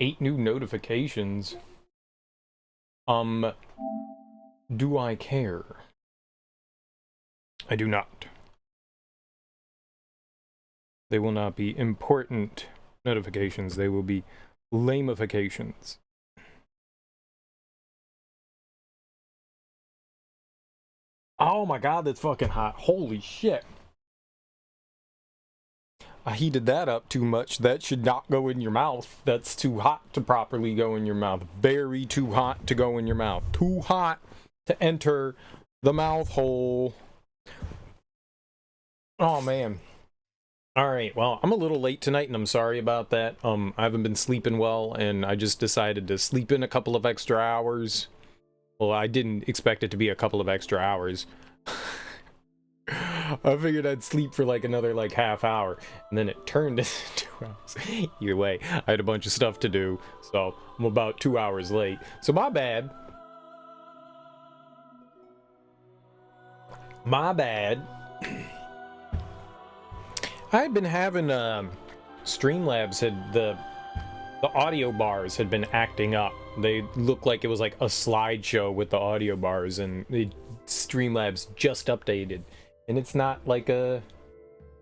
8 new notifications. Do I care? I do not. They will not be important notifications. They will be lamifications. Oh my god, that's fucking hot. Holy shit. I heated that up too much. That should not go in your mouth. That's too hot to properly go in your mouth. Very too hot to go in your mouth. Too hot to enter the mouth hole. Oh man. Alright, well, I'm a little late tonight and I'm sorry about that. I haven't been sleeping well and I just decided to sleep in a couple of extra hours. Well, I didn't expect it to be a couple of extra hours. I figured I'd sleep for like another like half hour, and then it turned into 2 hours. Either way, I had a bunch of stuff to do, so I'm about 2 hours late. So my bad. My bad. I had been having Streamlabs had the audio bars had been acting up. They looked like it was like a slideshow with the audio bars, and Streamlabs just updated. And it's not like a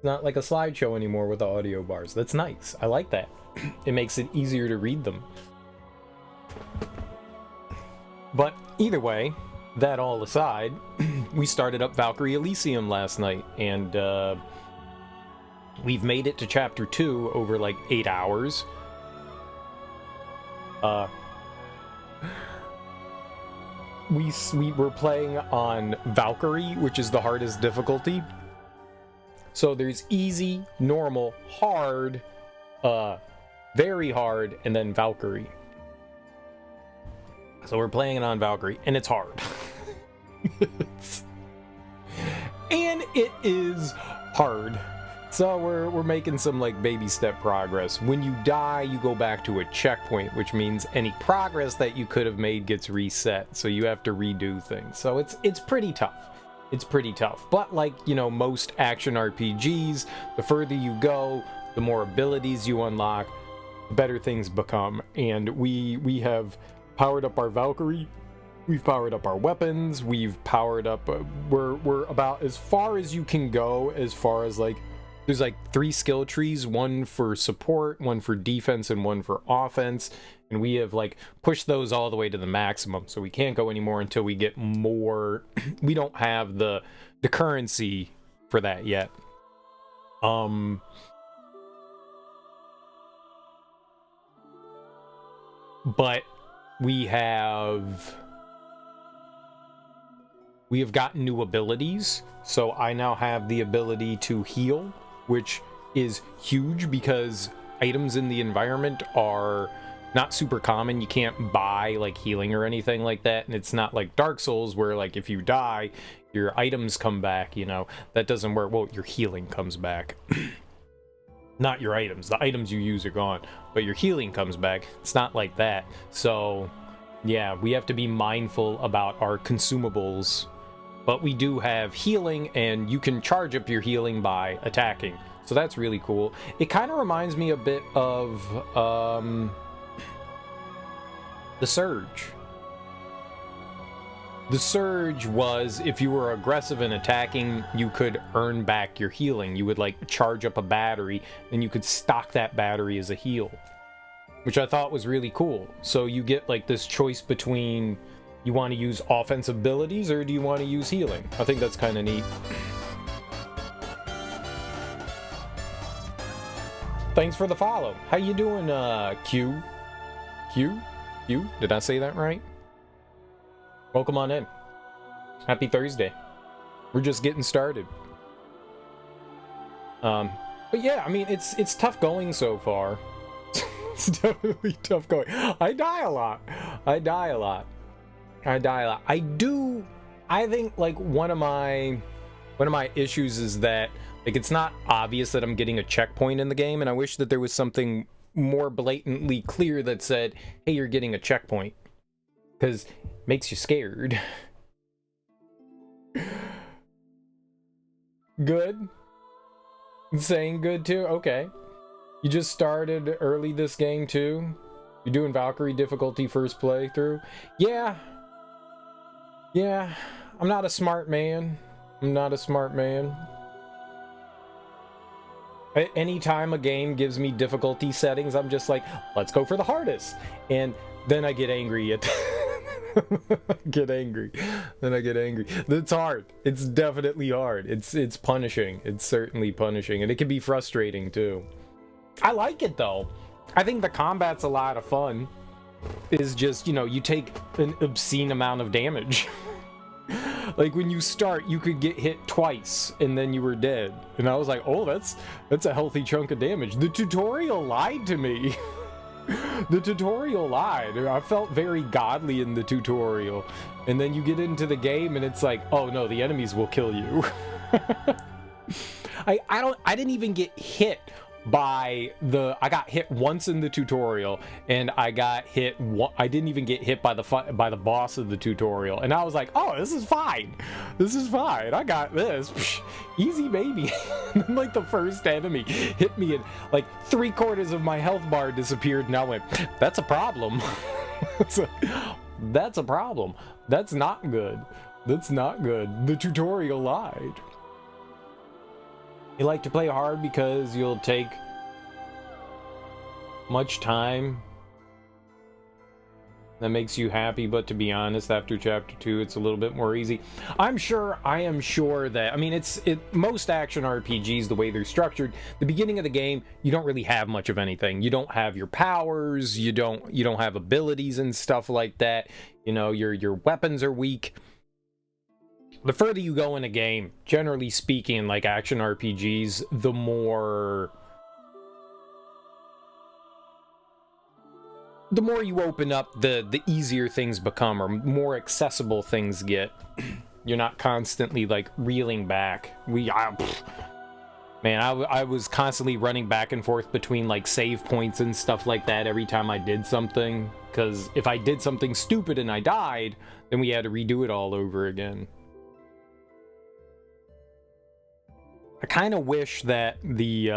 slideshow anymore with the audio bars. That's nice. I like that. It makes it easier to read them. But either way, that all aside, we started up Valkyrie Elysium last night, and we've made it to chapter 2 over like 8 hours. We were playing on Valkyrie, which is the hardest difficulty. So there's easy, normal, hard, very hard, and then Valkyrie. So we're playing it on Valkyrie, and it's hard. And it is hard. So we're making some like baby step progress. When you die, you go back to a checkpoint, which means any progress that you could have made gets reset. So you have to redo things. So it's pretty tough. It's pretty tough. But like, you know, most action RPGs, the further you go, the more abilities you unlock, the better things become. And we have powered up our Valkyrie. We've powered up our weapons. We've powered up. We're about as far as you can go, as far as like. There's like 3 skill trees, one for support, one for defense, and one for offense. And we have like pushed those all the way to the maximum. So we can't go anymore until we get more. We don't have the currency for that yet. But we have gotten new abilities. So I now have the ability to heal, which is huge because items in the environment are not super common. You can't buy like healing or anything like that, and it's not like Dark Souls where like if you die your items come back, you know. That doesn't work. Well, your healing comes back. Not your items. The items you use are gone, but your healing comes back. It's not like that. So yeah, we have to be mindful about our consumables. But we do have healing, and you can charge up your healing by attacking. So that's really cool. It kind of reminds me a bit of the Surge. The Surge was, if you were aggressive and attacking, you could earn back your healing. You would like charge up a battery, and you could stock that battery as a heal, which I thought was really cool. So you get like this choice between, you want to use offensive abilities or do you want to use healing? I think that's kind of neat. Thanks for the follow. How you doing, Q? Q? Did I say that right? Welcome on in. Happy Thursday. We're just getting started. But yeah, I mean, it's tough going so far. It's definitely tough going. I die a lot. I think like one of my issues is that like it's not obvious that I'm getting a checkpoint in the game, and I wish that there was something more blatantly clear that said, hey, you're getting a checkpoint, because it makes you scared. Good. Saying good too? Okay. You just started early this game too? You're doing Valkyrie difficulty first playthrough? Yeah. Yeah. I'm not a smart man. I'm not a smart man. Anytime a game gives me difficulty settings, I'm just like, let's go for the hardest. And then I get angry at get angry. Then I get angry. It's hard. It's definitely hard. It's punishing. It's certainly punishing. And it can be frustrating too. I like it though. I think the combat's a lot of fun. Is just, you know, you take an obscene amount of damage. Like when you start, you could get hit twice and then you were dead. And I was like, oh, that's a healthy chunk of damage. The tutorial lied to me. The tutorial lied. I felt very godly in the tutorial. And then you get into the game and it's like, oh no, the enemies will kill you. I didn't even get hit by I got hit once in the tutorial, and I didn't even get hit by the boss of the tutorial, and I was like, oh, this is fine, I got this. Psh, easy baby. And then like the first enemy hit me and like 3/4 of my health bar disappeared, and I went, that's a problem. That's a problem. That's not good. The tutorial lied. You like to play hard because you'll take much time. That makes you happy, but to be honest, after chapter 2, it's a little bit more easy. I am sure that, I mean, most action RPGs, the way they're structured, the beginning of the game, you don't really have much of anything. You don't have your powers, you don't have abilities and stuff like that. You know, your weapons are weak. The further you go in a game, generally speaking, like action RPGs, the more you open up, the easier things become, or more accessible things get. You're not constantly like reeling back. I was constantly running back and forth between like save points and stuff like that every time I did something, because if I did something stupid and I died, then we had to redo it all over again. I kind of wish that the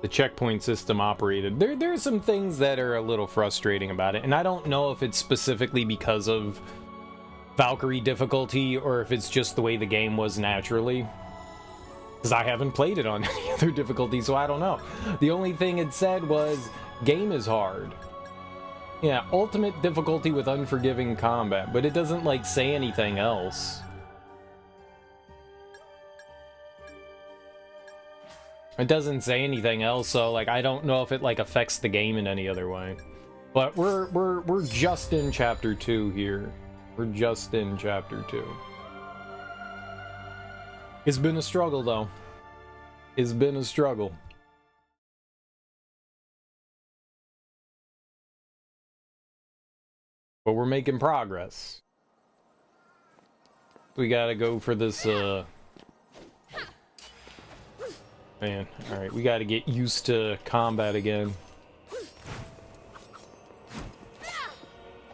checkpoint system operated. There's some things that are a little frustrating about it, and I don't know if it's specifically because of Valkyrie difficulty or if it's just the way the game was naturally. Because I haven't played it on any other difficulty, so I don't know. The only thing it said was, game is hard. Yeah, ultimate difficulty with unforgiving combat, but it doesn't like say anything else. It doesn't say anything else, so like I don't know if it like affects the game in any other way. But we're just in chapter 2 here. We're just in chapter 2. It's been a struggle though. It's been a struggle. But we're making progress. We gotta go for this man, alright, we gotta get used to combat again.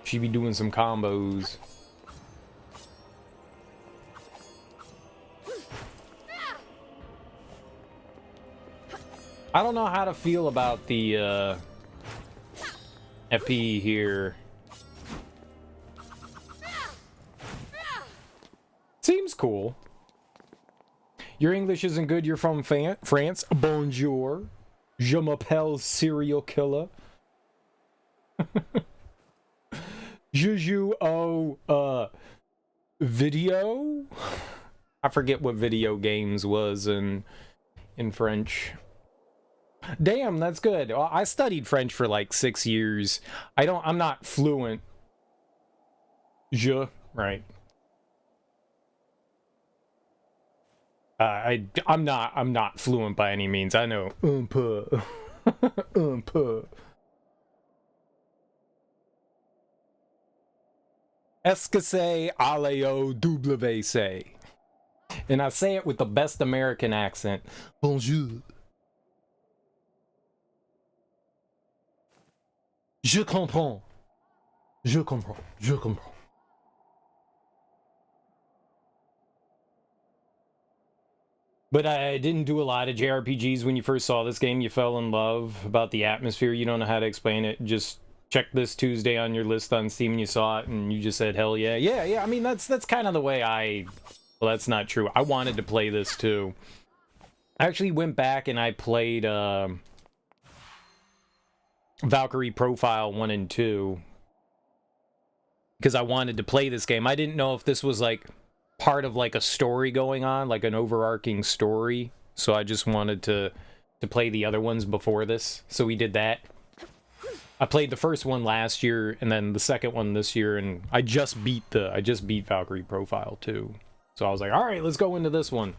She be doing some combos. I don't know how to feel about the FP here. Seems cool. Your English isn't good, you're from France. Bonjour. Je m'appelle serial killer. Je joue au video? I forget what video games was in French. Damn, that's good. Well, I studied French for like 6 years. I'm not fluent. Right. I'm not fluent by any means. I know un peu. Un peu. Est-ce que c'est ALEOWC? And I say it with the best American accent. Bonjour. Je comprends. Je comprends. Je comprends. But I didn't do a lot of JRPGs. When you first saw this game, you fell in love about the atmosphere. You don't know how to explain it. Just check this Tuesday on your list on Steam and you saw it and you just said, hell yeah. Yeah. I mean, that's kind of the way well, that's not true. I wanted to play this too. I actually went back and I played Valkyrie Profile 1 and 2 because I wanted to play this game. I didn't know if this was like part of like a story going on, like an overarching story. So I just wanted to play the other ones before this. So we did that. I played the first one last year and then the second one this year, and I just beat Valkyrie Profile 2. So I was like, all right, let's go into this one.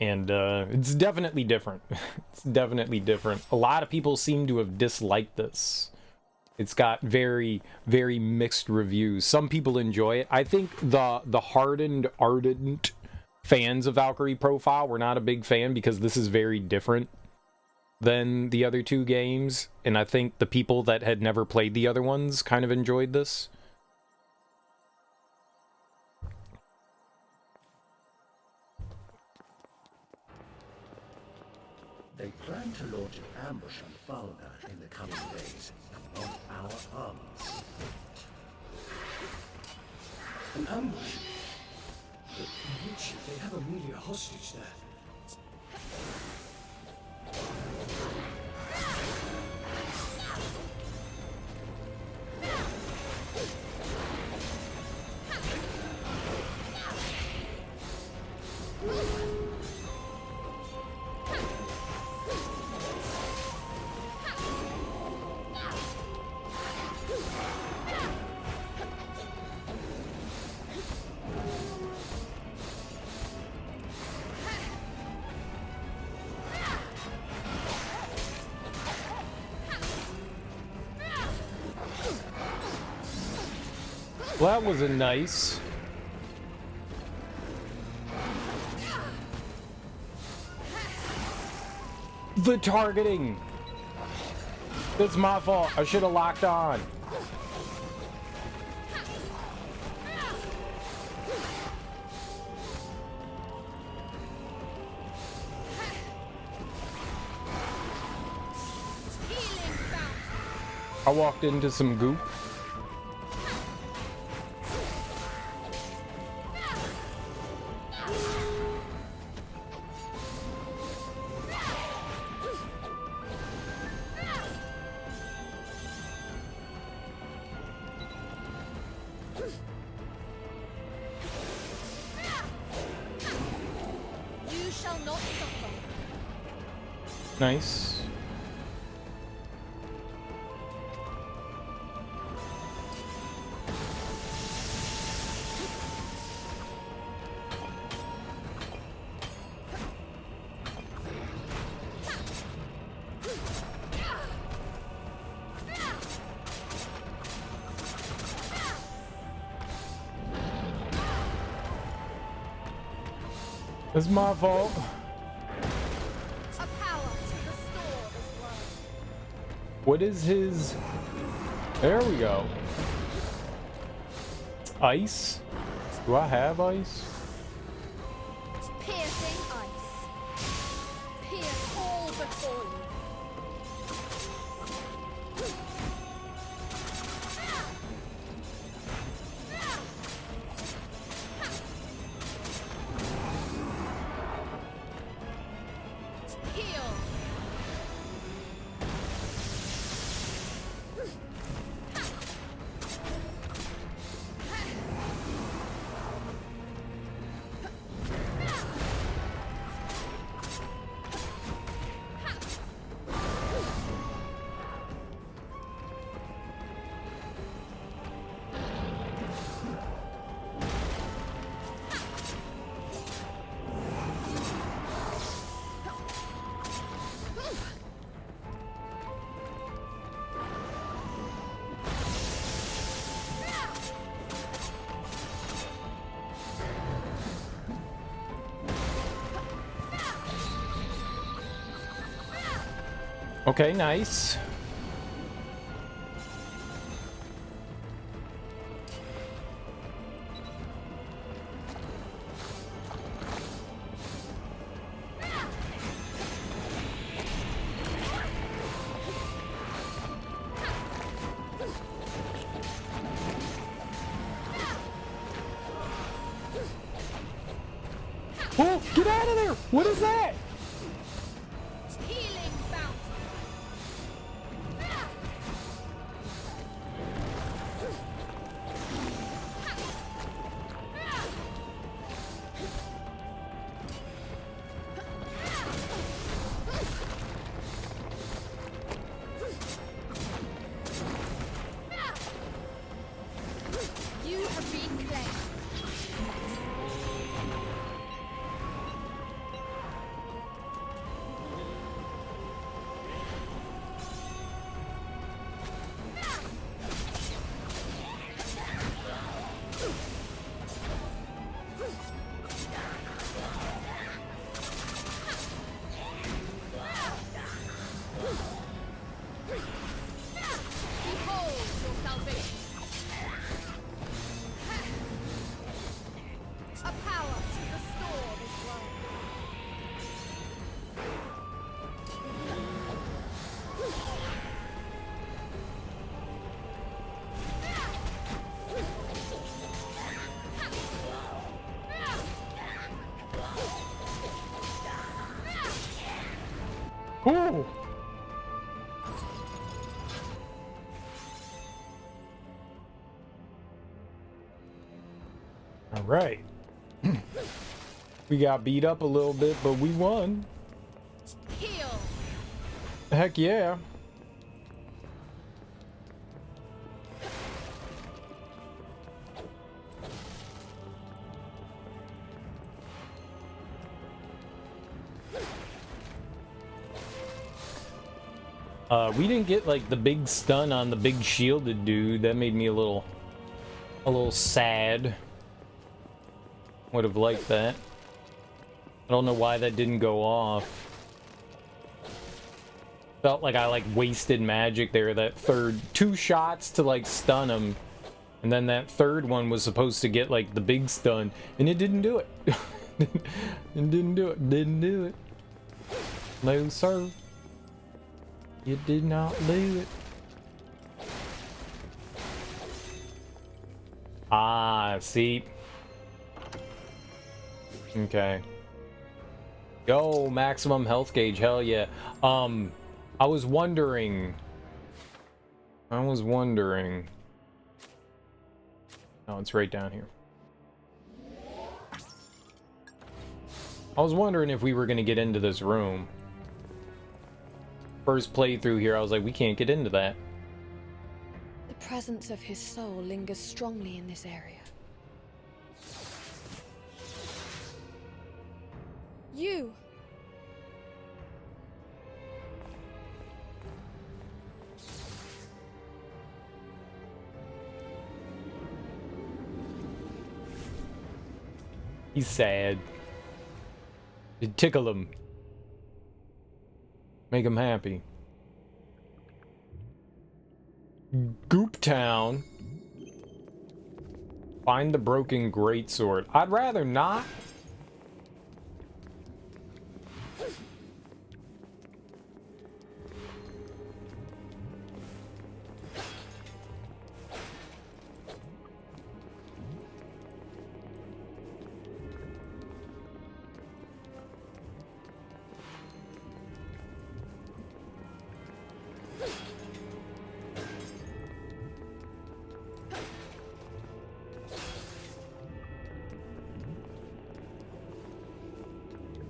And it's definitely different. It's definitely different. A lot of people seem to have disliked this. It's got very, very mixed reviews. Some people enjoy it. I think the hardened, ardent fans of Valkyrie Profile were not a big fan because this is very different than the other two games. And I think the people that had never played the other ones kind of enjoyed this. They plan to launch an ambush on Falna in the coming days. On our arms. An ambush? But Nietzsche, they have Amelia hostage there. Well, that was a nice. The targeting. It's my fault. I should have locked on. I walked into some goop. Nice. It's my fault. What is his... There we go. Ice? Do I have ice? Piercing ice. Pierce all before you. Okay, nice. Oh, get out of there! What is that? Healing bounty. You have been claimed. Behold your salvation. A power to restore this world. Ooh. All right. We got beat up a little bit, but we won. Heal. Heck yeah. We didn't get like the big stun on the big shielded dude. That made me a little sad. Would have liked that. I don't know why that didn't go off. Felt like I like wasted magic there. That third 2 shots to like stun him, and then that third one was supposed to get like the big stun, and it didn't do it. It didn't do it. Didn't do it. No sir. You did not do it. Ah, see. Okay. Go, maximum health gauge, hell yeah. I was wondering. Oh, it's right down here. I was wondering if we were gonna get into this room. First playthrough here, I was like, we can't get into that. The presence of his soul lingers strongly in this area. You. He's sad. You tickle him. Make him happy. Goop Town. Find the broken greatsword. I'd rather not.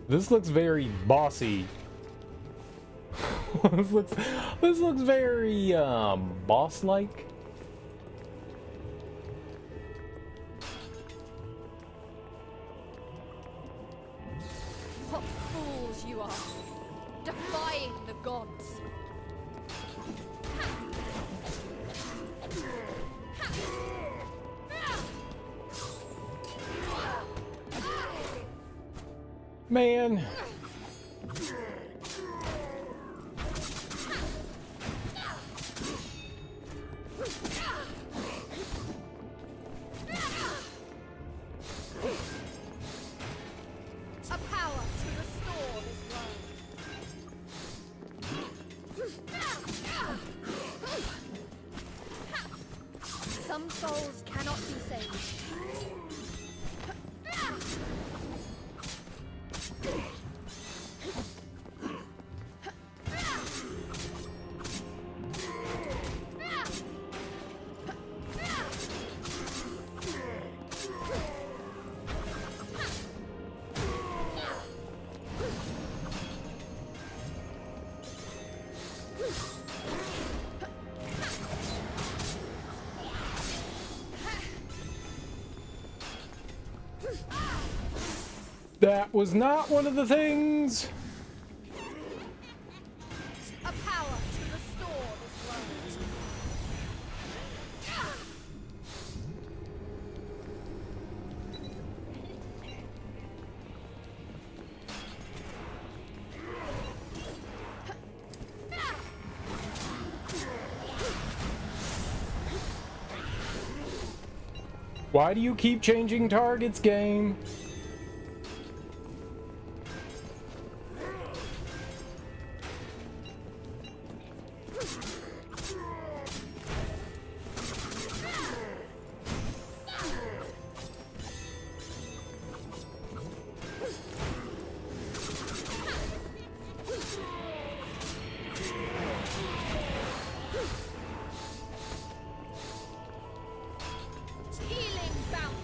This looks very bossy. this looks very boss-like. What fools you are, defying the gods. Man. A power to restore this world. Some souls cannot be saved. That was not one of the things. A power to restore this world. Why do you keep changing targets, game? Healing bounty.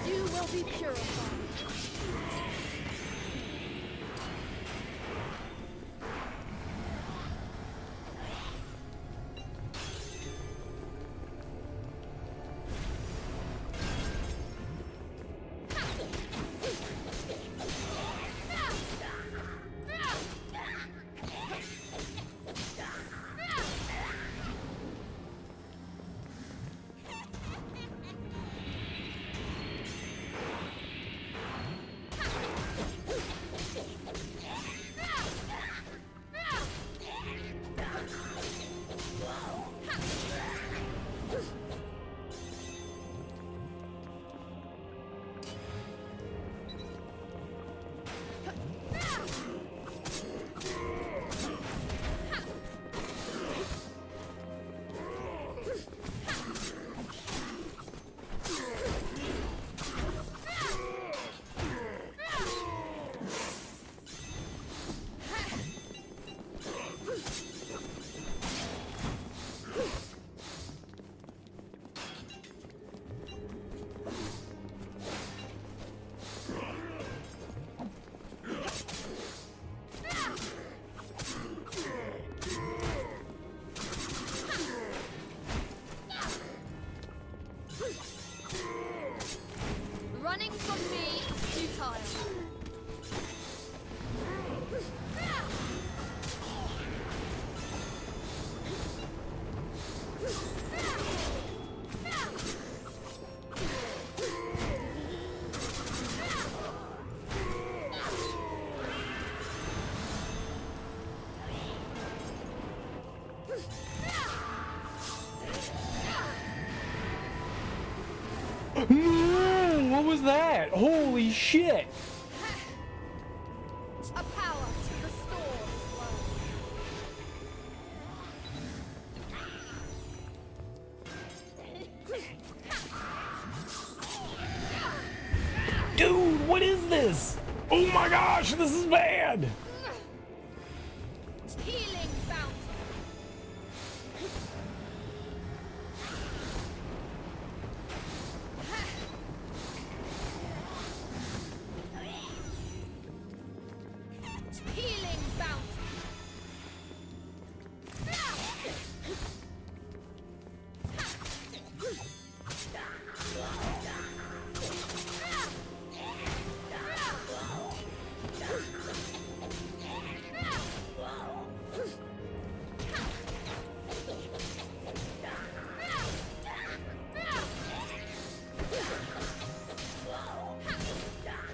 You will be purified. Running from me is futile. What was that? Holy shit! A power to restore this world. Dude, what is this? Oh my gosh, this is bad! Healing bounty. Healing bounty.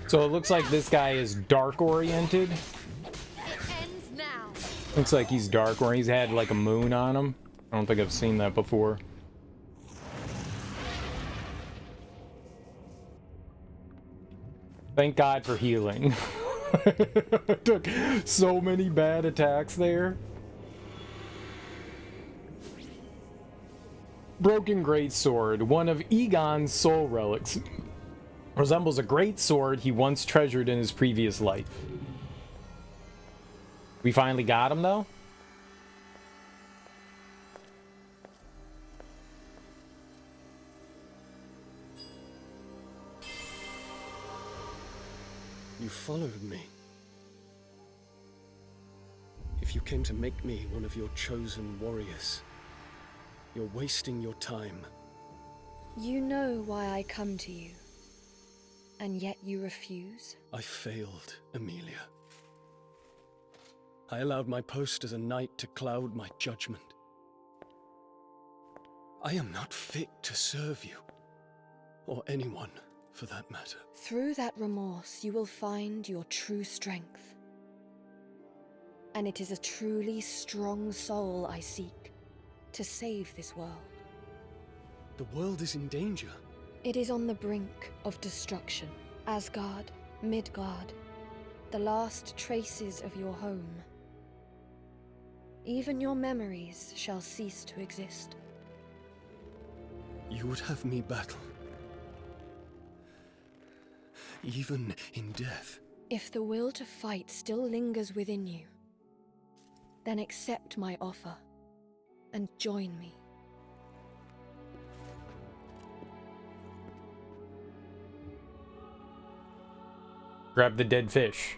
So it looks like this guy is dark oriented. It ends now. Looks like he's dark, or he's had like a moon on him. I don't think I've seen that before. Thank God for healing. I took so many bad attacks there. Broken Greatsword, one of Egon's soul relics. Resembles a great sword he once treasured in his previous life. We finally got him, though? You followed me. If you came to make me one of your chosen warriors, You're wasting your time. You know why I come to you, and yet you refuse? I failed, Emilia. I allowed my post as a knight to cloud my judgment. I am not fit to serve you, or anyone, for that matter. Through that remorse, you will find your true strength. And it is a truly strong soul I seek to save this world. The world is in danger. It is on the brink of destruction. Asgard, Midgard, the last traces of your home. Even your memories shall cease to exist. You would have me battle, even in death. If the will to fight still lingers within you, then accept my offer and join me. Grab the dead fish.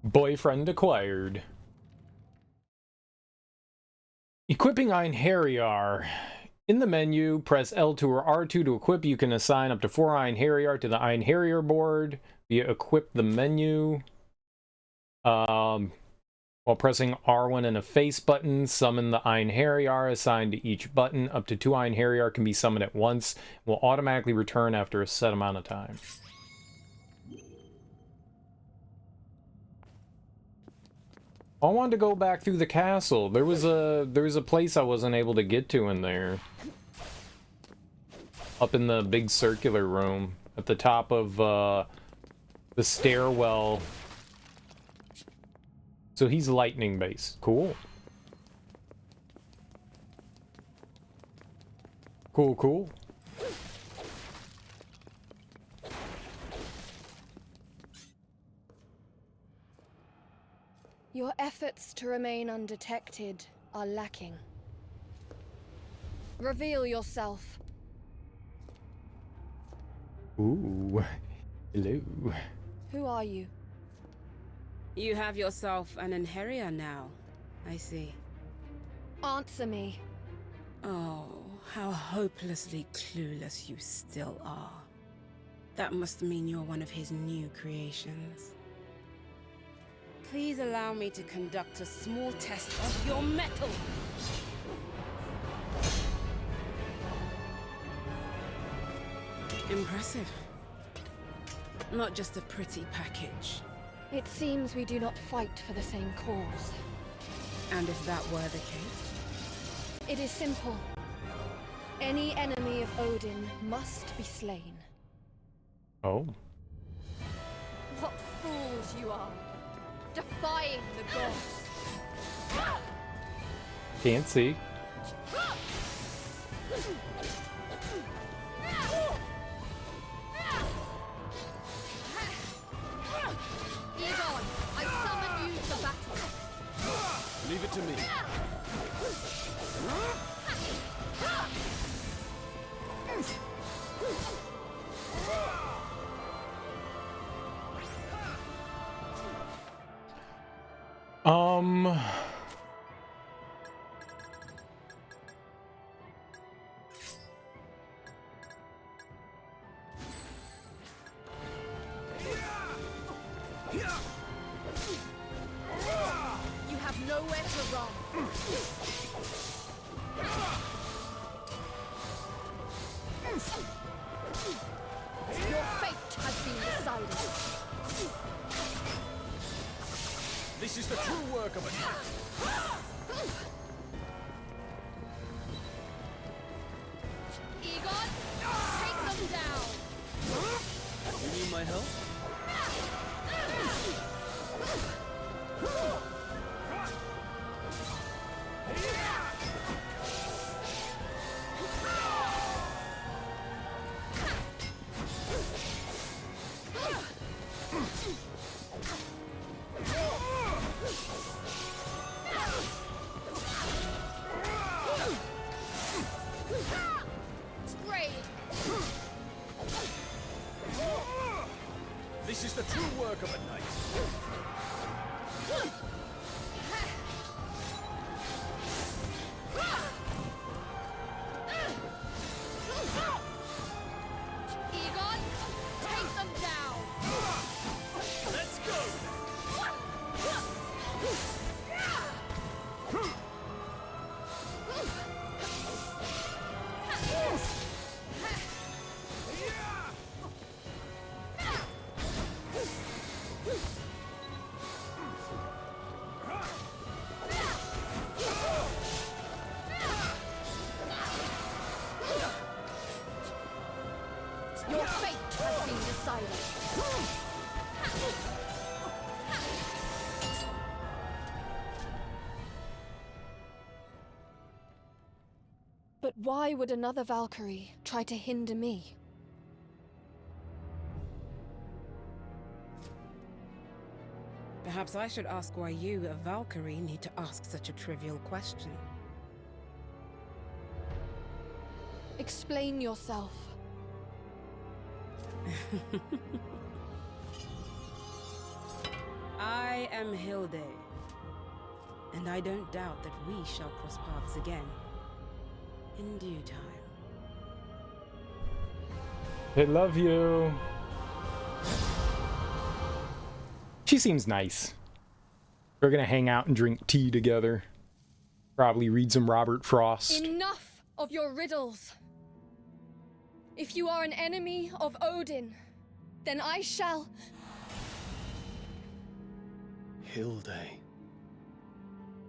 Boyfriend acquired. Equipping einherjar. In the menu, press L2 or R2 to equip. You can assign up to 4 einherjar to the einherjar board via equip the menu. While pressing R1 and a face button, summon the einherjar assigned to each button. Up to 2 einherjar can be summoned at once. Will automatically return after a set amount of time. I wanted to go back through the castle. There was a place I wasn't able to get to in there. Up in the big circular room at the top of the stairwell. So he's lightning based. Cool. Cool, cool. Your efforts to remain undetected are lacking. Reveal yourself. Ooh. Hello. Who are you? You have yourself an einherjar now, I see. Answer me. Oh, how hopelessly clueless you still are. That must mean you're one of his new creations. Please allow me to conduct a small test of your mettle. Impressive. Not just a pretty package. It seems we do not fight for the same cause. And if that were the case? It is simple. Any enemy of Odin must be slain. Oh. What fools you are! Defying the gods! Can't see. Egon, I summon you to battle. Leave it to me. You have nowhere to run. Your fate has been decided. This is the true work of Egon, take them down. You need my help? is the true work of a knight. Egon, take them down. Let's go! Your fate has been decided. But why would another Valkyrie try to hinder me? Perhaps I should ask why you, a Valkyrie, need to ask such a trivial question. Explain yourself. I am Hilde, and I don't doubt that we shall cross paths again. In due time. I love you. She seems nice. We're gonna hang out and drink tea together. Probably read some Robert Frost. Enough of your riddles. If you are an enemy of Odin, then I shall... Hilde.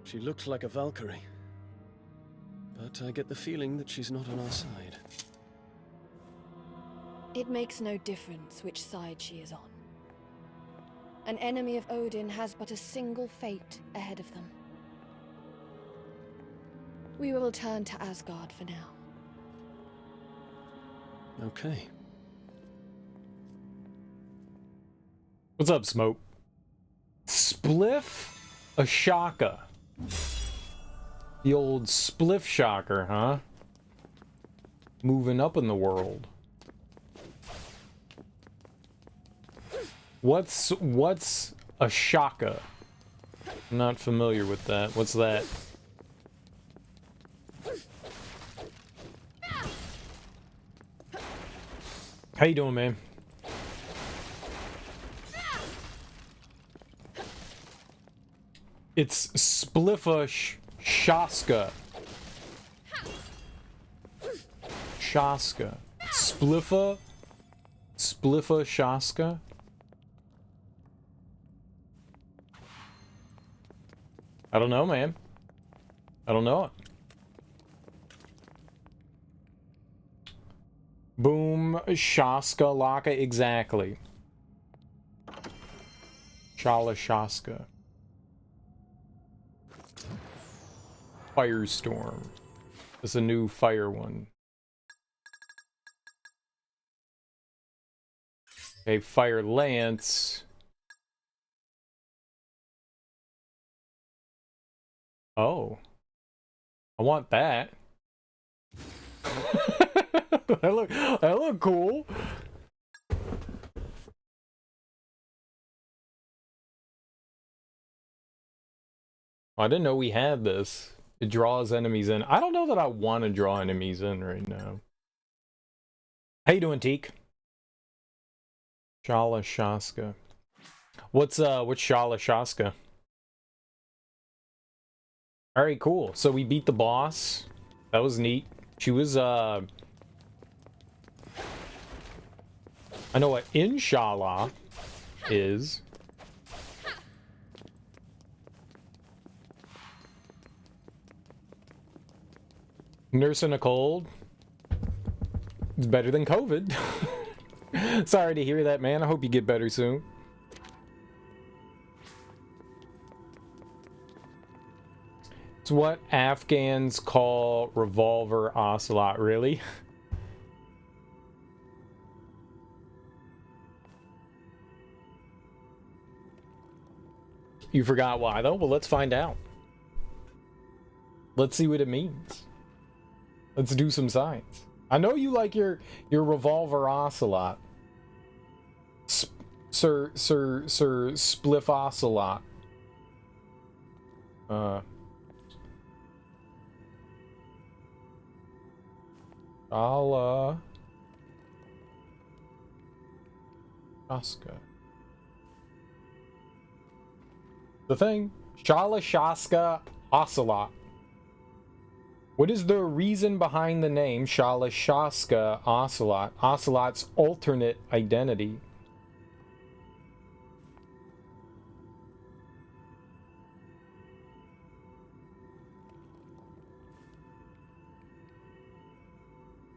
She looked like a Valkyrie. But I get the feeling that she's not on our side. It makes no difference which side she is on. An enemy of Odin has but a single fate ahead of them. We will return to Asgard for now. Okay. What's up, Smoke? Spliff Ashaka. The old spliff shocker, huh? Moving up in the world. What's a shaka? I'm not familiar with that. What's that? How you doing, man? It's Spliffa Shaska. Shaska. Spliffa Shaska. I don't know, man. I don't know it. Boom, Shaska Laka, exactly. Shala Shaska. Firestorm. This is a new fire one. Okay, Fire Lance. Oh. I want that. that look cool. I didn't know we had this. It draws enemies in. I don't know that I want to draw enemies in right now. How you doing, Teak? Shala Shaska. What's Shala Shaska? Alright, cool. So we beat the boss. That was neat. She was I know what Inshallah is. Nursing a cold. It's better than COVID. Sorry to hear that, man. I hope you get better soon. It's what Afghans call revolver ocelot, really? You forgot why, though? Well, let's find out. Let's see what it means. Let's do some science. I know you like your revolver ocelot. Sir Spliff Ocelot. Shala Shaska. The thing. Shala Shaska Ocelot. What is the reason behind the name Shala Shaska Ocelot? Ocelot's alternate identity.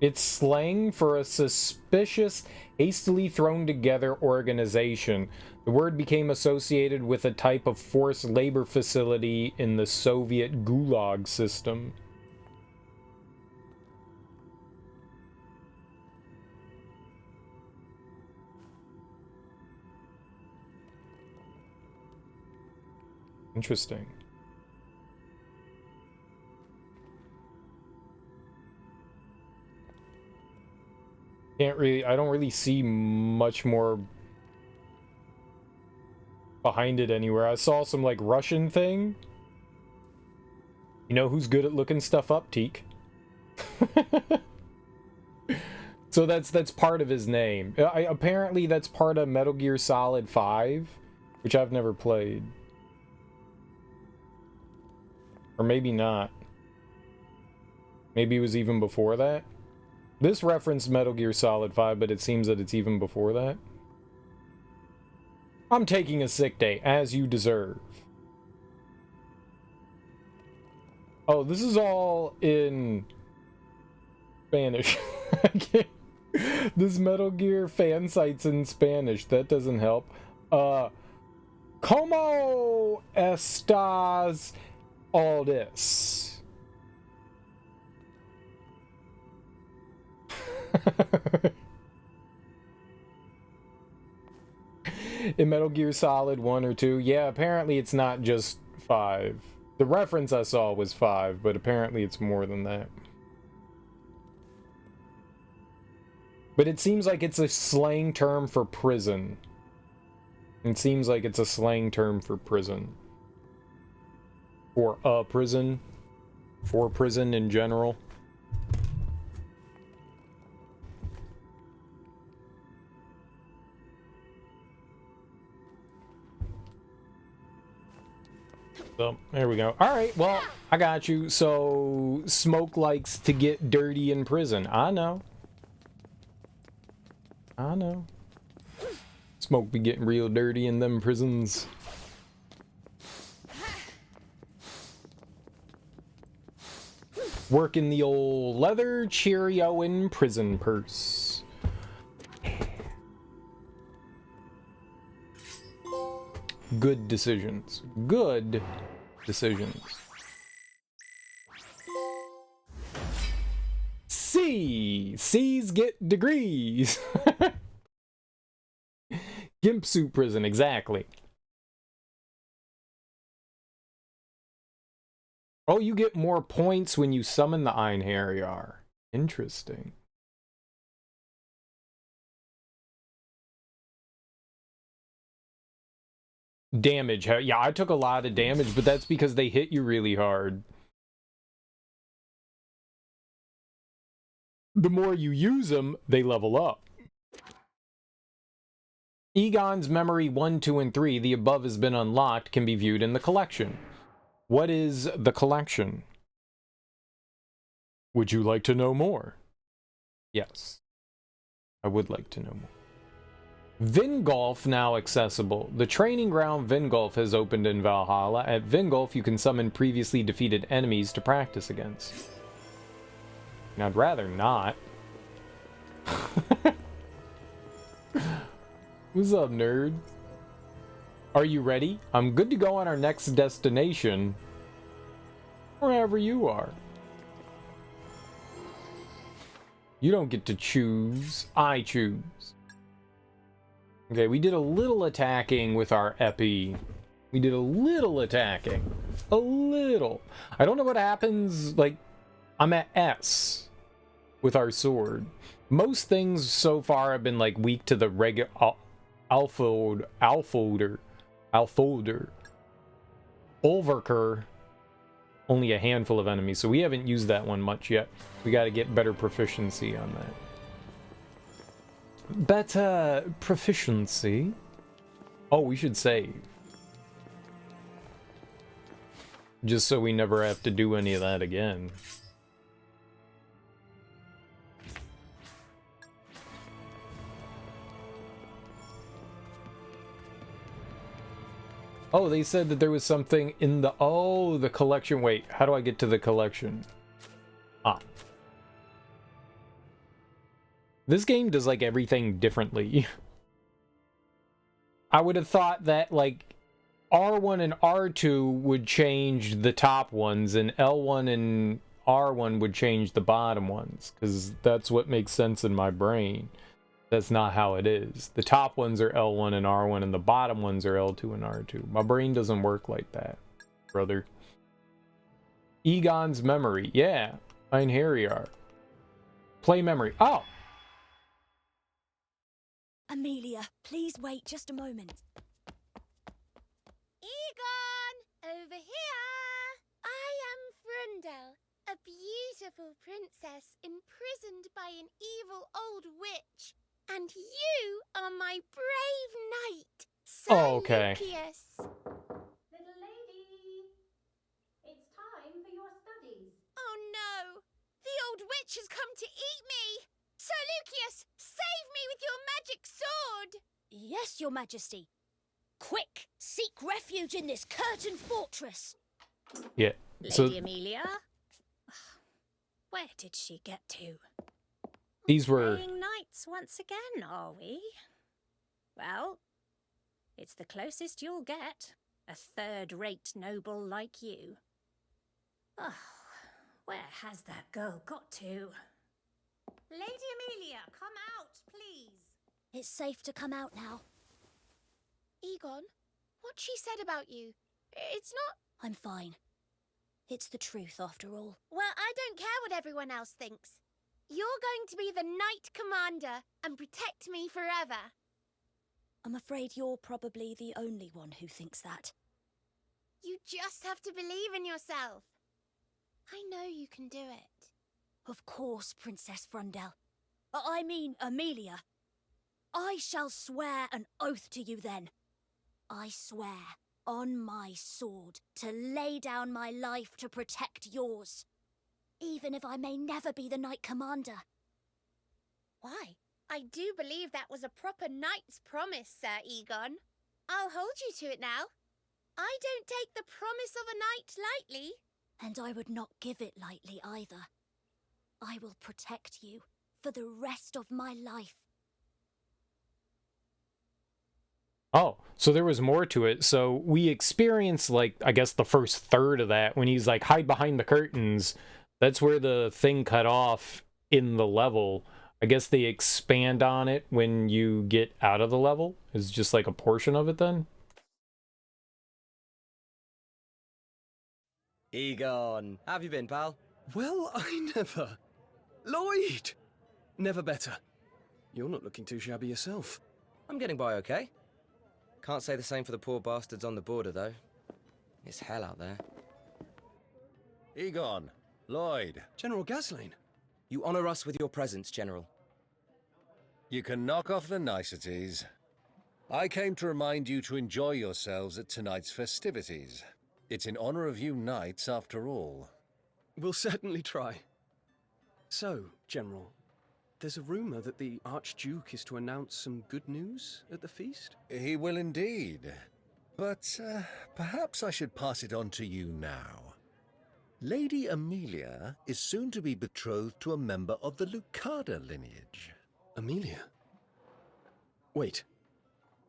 It's slang for a suspicious, hastily thrown together organization. The word became associated with a type of forced labor facility in the Soviet Gulag system. Interesting. I don't really see much more behind it anywhere. I saw some like Russian thing. You know who's good at looking stuff up, Teak? So that's part of his name. Apparently that's part of Metal Gear Solid 5, which I've never played. Or maybe not. Maybe it was even before that. This referenced Metal Gear Solid 5, but it seems that it's even before that. I'm taking a sick day, as you deserve. Oh, this is all in Spanish. This Metal Gear fan site's in Spanish. That doesn't help. ¿Cómo estás all this? In Metal Gear Solid 1 or 2, yeah, apparently it's not just 5. The reference I saw was 5, but apparently it's more than that. But it seems like it's a slang term for prison. It seems like it's a slang term for prison. Or a prison. For prison in general. So, there we go. Alright, well, I got you. So, Smoke likes to get dirty in prison. I know. I know. Smoke be getting real dirty in them prisons. Working the old leather Cheerio prison purse. Good decisions. Good decisions. C. C's get degrees. Gimp suit prison, exactly. Oh, you get more points when you summon the einherjar. Interesting. Damage. Yeah, I took a lot of damage, but that's because they hit you really hard. The more you use them, they level up. Egon's Memory 1, 2, and 3, the above has been unlocked, can be viewed in the collection. What is the collection? Would you like to know more? Yes. I would like to know more. Vingolf now accessible. The training ground Vingolf has opened in Valhalla. At Vingolf, you can summon previously defeated enemies to practice against. And I'd rather not. What's up, nerd? Are you ready? I'm good to go on our next destination. Wherever you are. You don't get to choose. I choose. Okay, we did a little attacking with our epi. We did a little attacking. A little. I don't know what happens, like, I'm at S with our sword. Most things so far have been, like, weak to the regular Alfolder, Ulverker, only a handful of enemies, so we haven't used that one much yet. We got to get better proficiency on that. Better proficiency. Oh, we should save. Just so we never have to do any of that again. Oh, they said that there was something in the... Oh, the collection. Wait, how do I get to the collection? Ah. This game does, like, everything differently. I would have thought that, like, R1 and R2 would change the top ones, and L1 and R1 would change the bottom ones, because that's what makes sense in my brain. That's not how it is. The top ones are L1 and R1, and the bottom ones are L2 and R2. My brain doesn't work like that, brother. Egon's memory. Yeah. Einherjar. Play memory. Oh! Amelia, please wait just a moment. Egon, over here. I am Frundel, a beautiful princess imprisoned by an evil old witch. And you are my brave knight, Sir okay. Lucius. Little lady, it's time for your studies. Oh no, the old witch has come to eat me. Sir Lucius, save me with your magic sword. Yes, Your Majesty. Quick, seek refuge in this curtained fortress. Yeah. Lady Amelia? Where did she get to? These were... Playing knights once again, are we? Well, it's the closest you'll get. A third-rate noble like you. Oh, where has that girl got to? Lady Amelia, come out, please. It's safe to come out now. Egon, what she said about you, it's not... I'm fine. It's the truth, after all. Well, I don't care what everyone else thinks. You're going to be the Knight Commander and protect me forever. I'm afraid you're probably the only one who thinks that. You just have to believe in yourself. I know you can do it. Of course, Princess Frundel. I mean, Amelia. I shall swear an oath to you then. I swear on my sword to lay down my life to protect yours. Even if I may never be the Knight Commander. Why? I do believe that was a proper knight's promise, Sir Egon. I'll hold you to it now. I don't take the promise of a knight lightly. And I would not give it lightly either. I will protect you for the rest of my life. Oh, so there was more to it. So we experienced, like, I guess the first third of that when he's like, hide behind the curtains. That's where the thing cut off in the level. I guess they expand on it when you get out of the level. It's just like a portion of it then? Egon, how have you been, pal? Well, I never. Lloyd! Never better. You're not looking too shabby yourself. I'm getting by okay. Can't say the same for the poor bastards on the border, though. It's hell out there. Egon, Lloyd. General Gaslane. You honor us with your presence, General. You can knock off the niceties. I came to remind you to enjoy yourselves at tonight's festivities. It's in honor of you knights, after all. We'll certainly try. So, General, there's a rumor that the Archduke is to announce some good news at the feast? He will indeed. But perhaps I should pass it on to you now. Lady Amelia is soon to be betrothed to a member of the Lucada lineage. Amelia? Wait,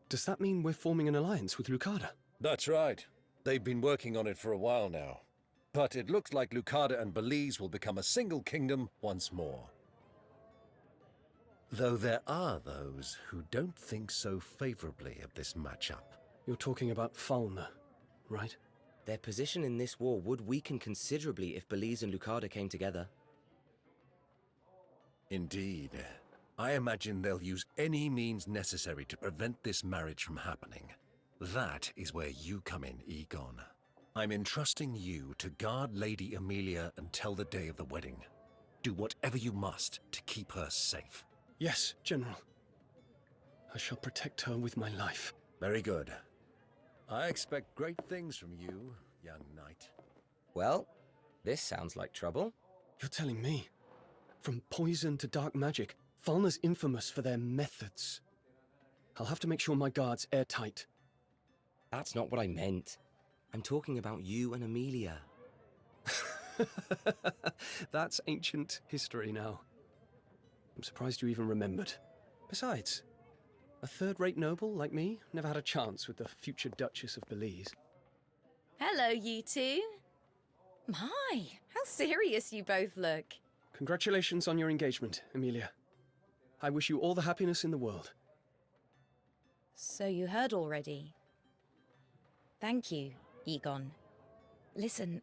does that mean we're forming an alliance with Lucada? That's right. They've been working on it for a while now. But it looks like Lucada and Belize will become a single kingdom once more. Though there are those who don't think so favorably of this matchup. You're talking about Falna, right? Their position in this war would weaken considerably if Belize and Lucada came together. Indeed. I imagine they'll use any means necessary to prevent this marriage from happening. That is where you come in, Egon. I'm entrusting you to guard Lady Amelia until the day of the wedding. Do whatever you must to keep her safe. Yes, General. I shall protect her with my life. Very good. I expect great things from you, young knight. Well, this sounds like trouble. You're telling me? From poison to dark magic, Falna's infamous for their methods. I'll have to make sure my guard's airtight. That's not what I meant. I'm talking about you and Amelia. That's ancient history now. I'm surprised you even remembered. Besides, a third-rate noble like me never had a chance with the future Duchess of Belize. Hello, you two. My, how serious you both look. Congratulations on your engagement, Amelia. I wish you all the happiness in the world. So you heard already. Thank you, Egon. Listen,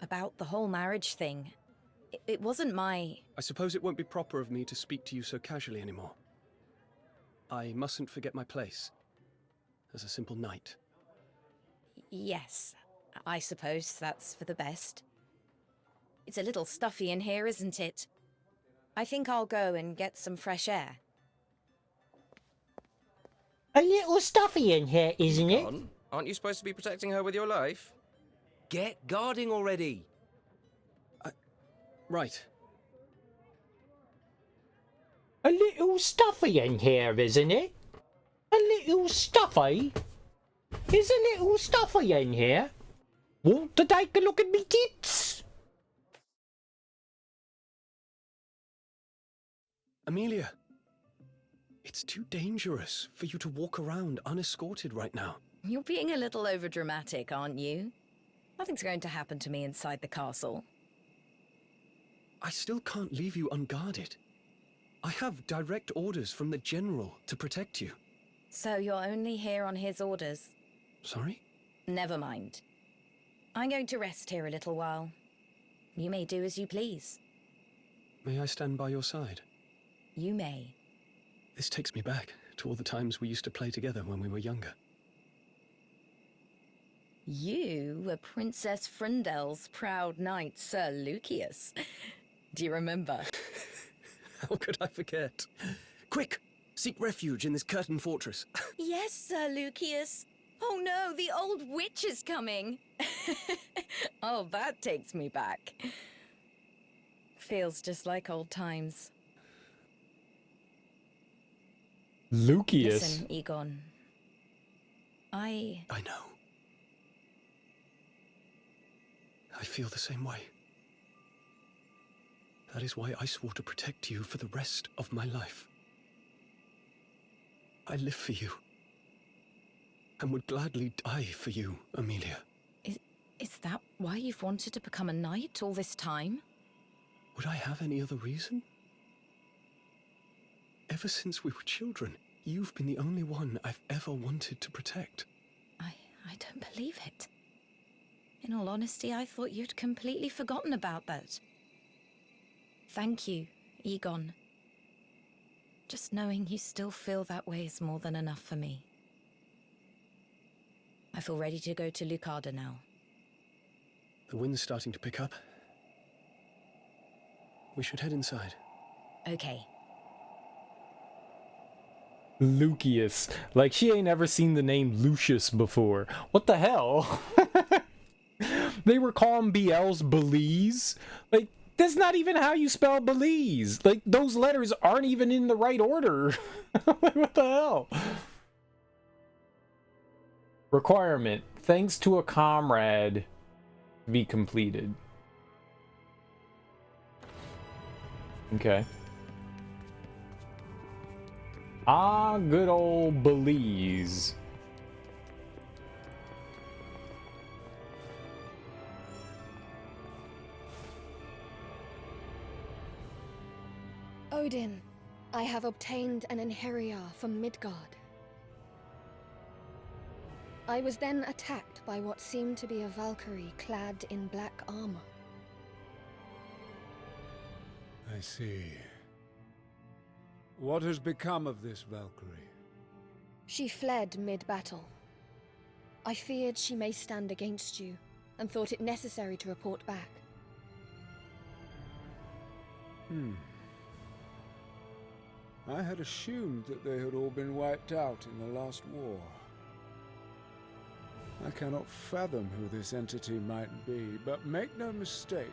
about the whole marriage thing, it wasn't my... I suppose it won't be proper of me to speak to you so casually anymore. I mustn't forget my place as a simple knight. Yes, I suppose that's for the best. It's a little stuffy in here, isn't it? I think I'll go and get some fresh air. A little stuffy in here, isn't it? Egon, aren't you supposed to be protecting her with your life? Get guarding already! Right. A little stuffy in here, isn't it? A little stuffy? Is a little stuffy in here? Want to take a look at me tits? Amelia, it's too dangerous for you to walk around unescorted right now. You're being a little overdramatic, aren't you? Nothing's going to happen to me inside the castle. I still can't leave you unguarded. I have direct orders from the General to protect you. So you're only here on his orders? Sorry? Never mind. I'm going to rest here a little while. You may do as you please. May I stand by your side? You may. This takes me back to all the times we used to play together when we were younger. You were Princess Frindel's proud knight, Sir Lucius. Do you remember? How could I forget? Quick! Seek refuge in this curtained fortress. Yes, Sir Lucius. Oh no, the old witch is coming. Oh, that takes me back. Feels just like old times. Lucius. Listen, Egon. I know. I feel the same way. That is why I swore to protect you for the rest of my life. I live for you. And would gladly die for you, Amelia. Is that why you've wanted to become a knight all this time? Would I have any other reason? Ever since we were children, you've been the only one I've ever wanted to protect. I don't believe it. In all honesty, I thought you'd completely forgotten about that. Thank you, Egon. Just knowing you still feel that way is more than enough for me. I feel ready to go to Lucada now. The wind's starting to pick up. We should head inside. Okay. Lucius. Like, she ain't ever seen the name Lucius before. What the hell? They were calling BLs Belize. Like, that's not even how you spell Belize. Like, those letters aren't even in the right order. Like, what the hell? Requirement. Thanks to a comrade. Be completed. Okay. Ah, good old Belize. Odin, I have obtained an einherjar from Midgard. I was then attacked by what seemed to be a Valkyrie clad in black armor. I see. What has become of this Valkyrie? She fled mid-battle. I feared she may stand against you, and thought it necessary to report back. I had assumed that they had all been wiped out in the last war. I cannot fathom who this entity might be, but make no mistake,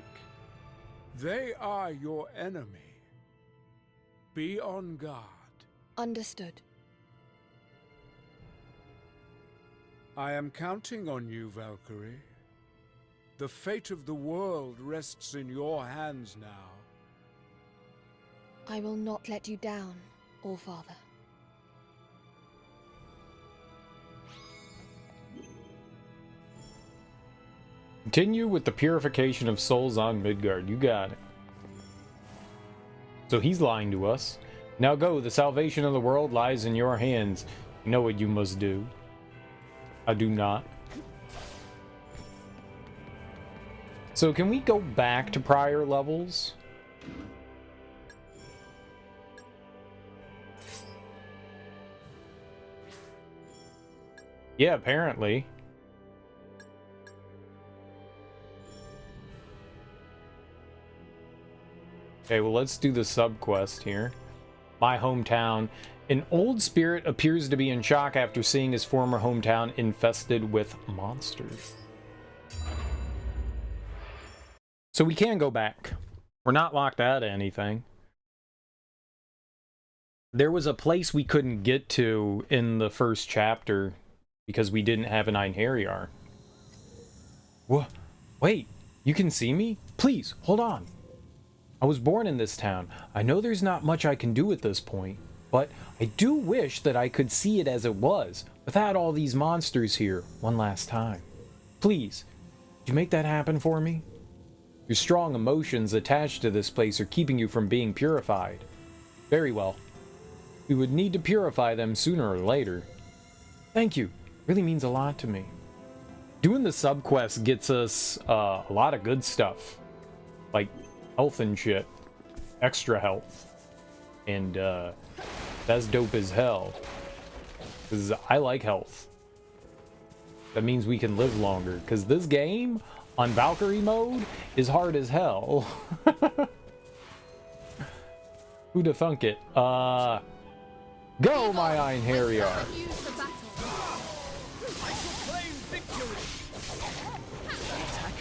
they are your enemy. Be on guard. Understood. I am counting on you, Valkyrie. The fate of the world rests in your hands now. I will not let you down, Allfather. Continue with the purification of souls on Midgard. You got it. So he's lying to us. Now go, the salvation of the world lies in your hands. You know what you must do. I do not. So can we go back to prior levels? Yeah, apparently. Okay, well, let's do the sub-quest here. My hometown. An old spirit appears to be in shock after seeing his former hometown infested with monsters. So we can go back. We're not locked out of anything. There was a place we couldn't get to in the first chapter because we didn't have an einherjar. What? Wait, you can see me? Please, hold on. I was born in this town. I know there's not much I can do at this point, but I do wish that I could see it as it was, without all these monsters here, one last time. Please, could you make that happen for me? Your strong emotions attached to this place are keeping you from being purified. Very well. We would need to purify them sooner or later. Thank you. Really means a lot to me. Doing the subquest gets us a lot of good stuff. Like health and shit. Extra health. And that's dope as hell. Because I like health. That means we can live longer. Because this game, on Valkyrie mode, is hard as hell. Who'da thunk it? Go, my einherjar!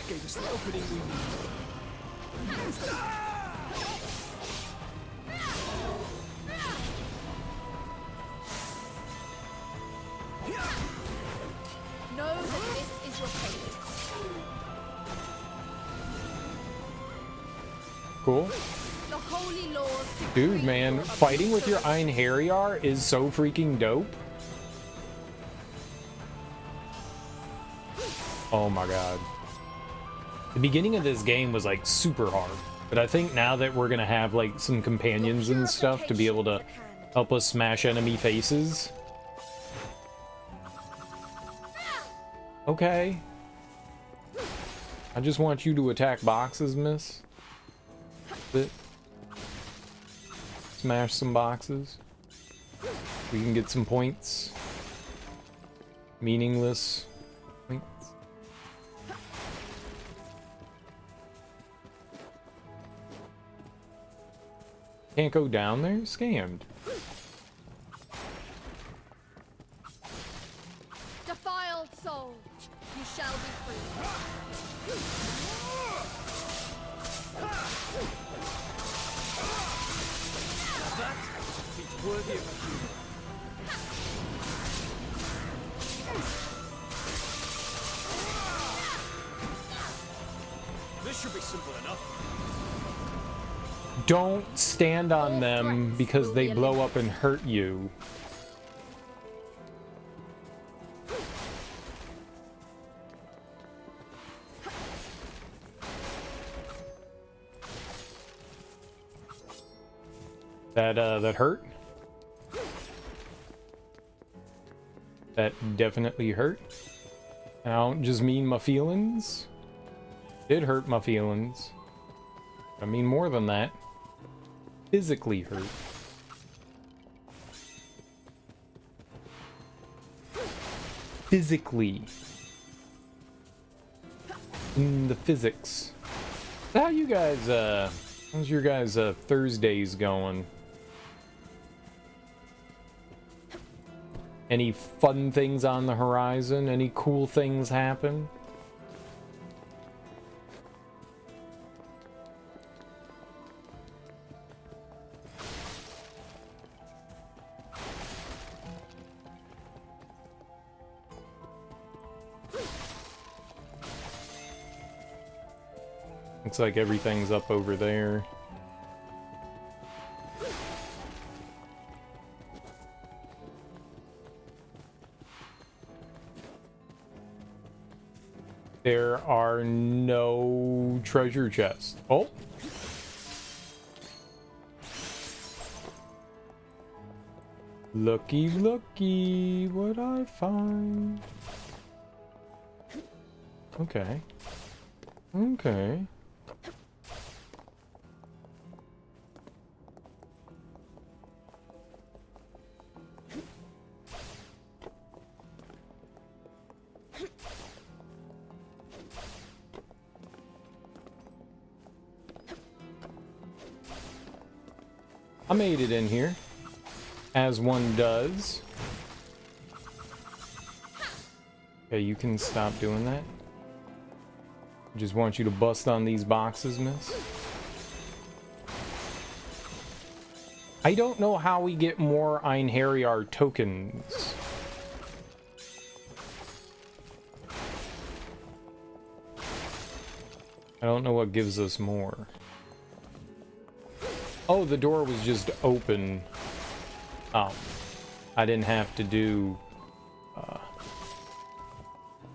Gave us the opening we Know that this is your fate. Cool. The holy laws Dude, man, fighting with your einherjar is so freaking dope. Oh my god. The beginning of this game was like super hard, but I think now that we're gonna have like some companions and stuff to be able to help us smash enemy faces. Okay. I just want you to attack boxes, miss. Smash some boxes. We can get some points. Meaningless points. Can't go down there? Scammed. defiled soul. You shall be free. that feat worthy of a hero. This should be simple enough. Don't stand on them because they blow up and hurt you. That hurt? That definitely hurt. I don't just mean my feelings. Did hurt my feelings. I mean more than that. Physically hurt. physically. In the physics. So how you guys, how's your guys' Thursdays going? Any fun things on the horizon? Any cool things happen? Looks like everything's up over there. There are no treasure chests. Oh! Looky, looky, what I find. Okay. Okay. I made it in here, as one does. Okay, you can stop doing that. Just want you to bust on these boxes, miss. I don't know how we get more einherjar tokens. I don't know what gives us more. Oh, the door was just open. Oh, I didn't have to do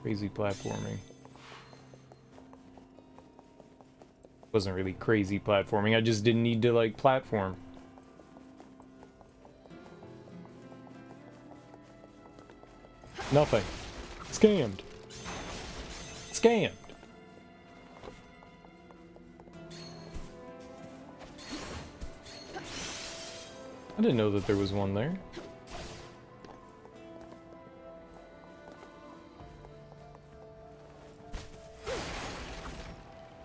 crazy platforming. Wasn't really crazy platforming. I just didn't need to like platform. Nothing. Scammed. Scammed. I didn't know that there was one there.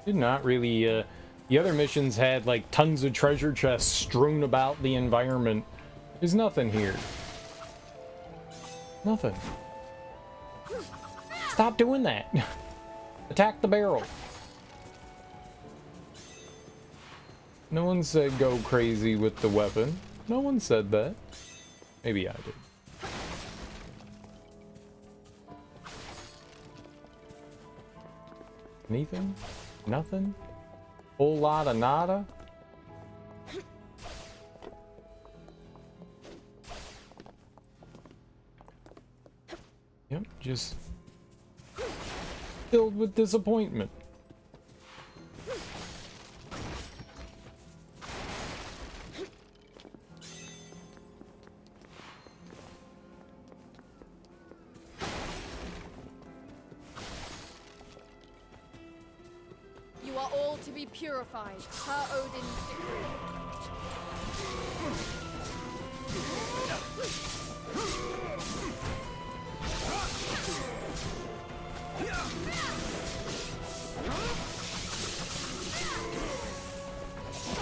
Did not really, the other missions had like tons of treasure chests strewn about the environment. There's nothing here. Nothing. Stop doing that. Attack the barrel. No one said go crazy with the weapon. No one said that. Maybe I did. Anything? Nothing? Whole lot of nada? Yep, just filled with disappointment. Purified per Odin's decree.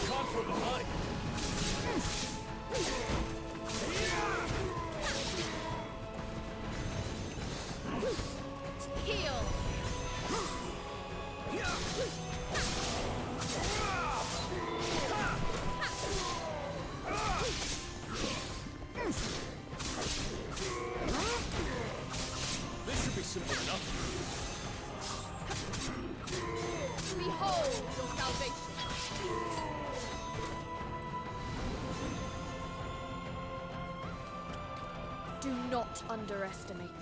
Caught from behind. Heal. This should be simple enough. Behold your salvation. Do not underestimate me.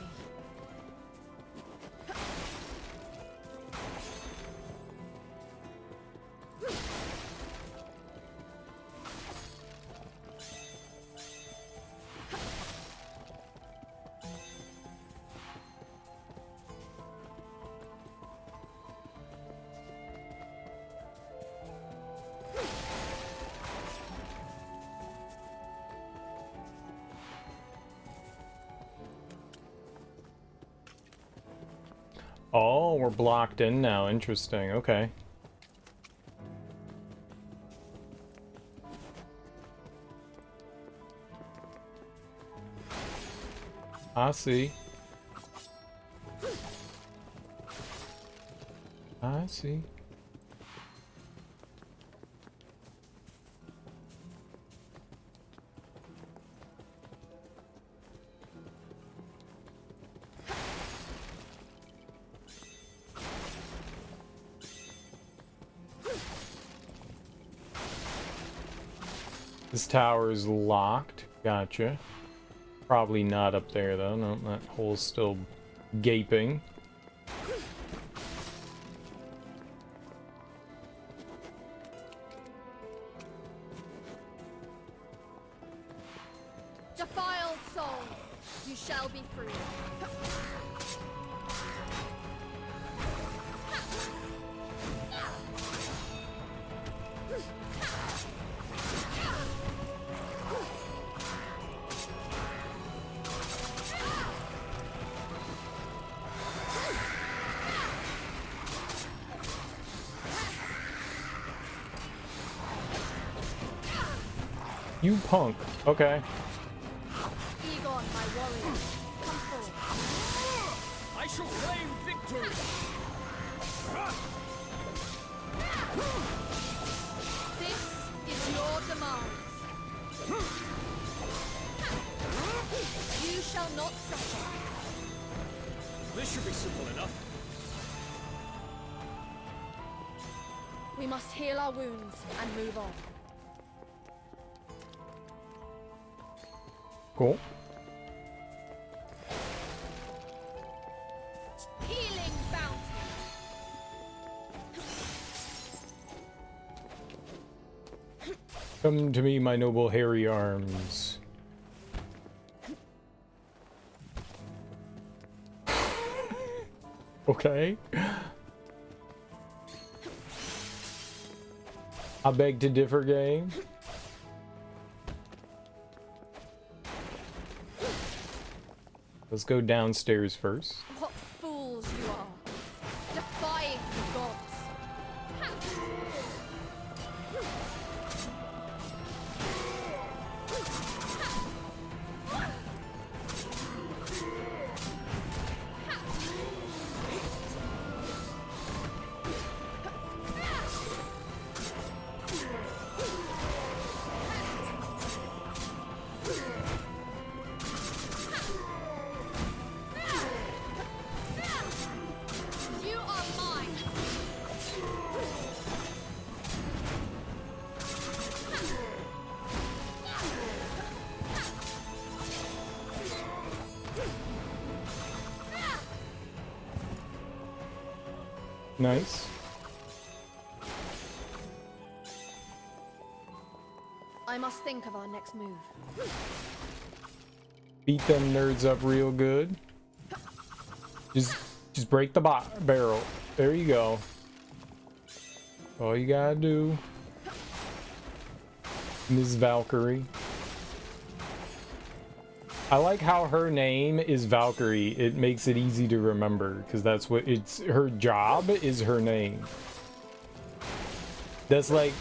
Oh, we're blocked in now. Interesting. Okay. I see. I see. This tower is locked. Gotcha. Probably not up there though. No, that hole's still gaping. Defiled soul, you shall be free. You punk. Okay. Egon, my warrior, come forth. I shall claim victory! This is your demise. You shall not suffer. This should be simple enough. We must heal our wounds and move on. Cool. Healing bounty. Come to me, my noble hairy arms. Okay. I beg to differ, game. Let's go downstairs first. What fools you are, defying the gods. You are mine. Nice. I must think of our next move. Beat them nerds up real good. Just break the barrel. There you go. All you gotta do. Ms. Valkyrie. I like how her name is Valkyrie. It makes it easy to remember because that's what it's her job is her name. That's like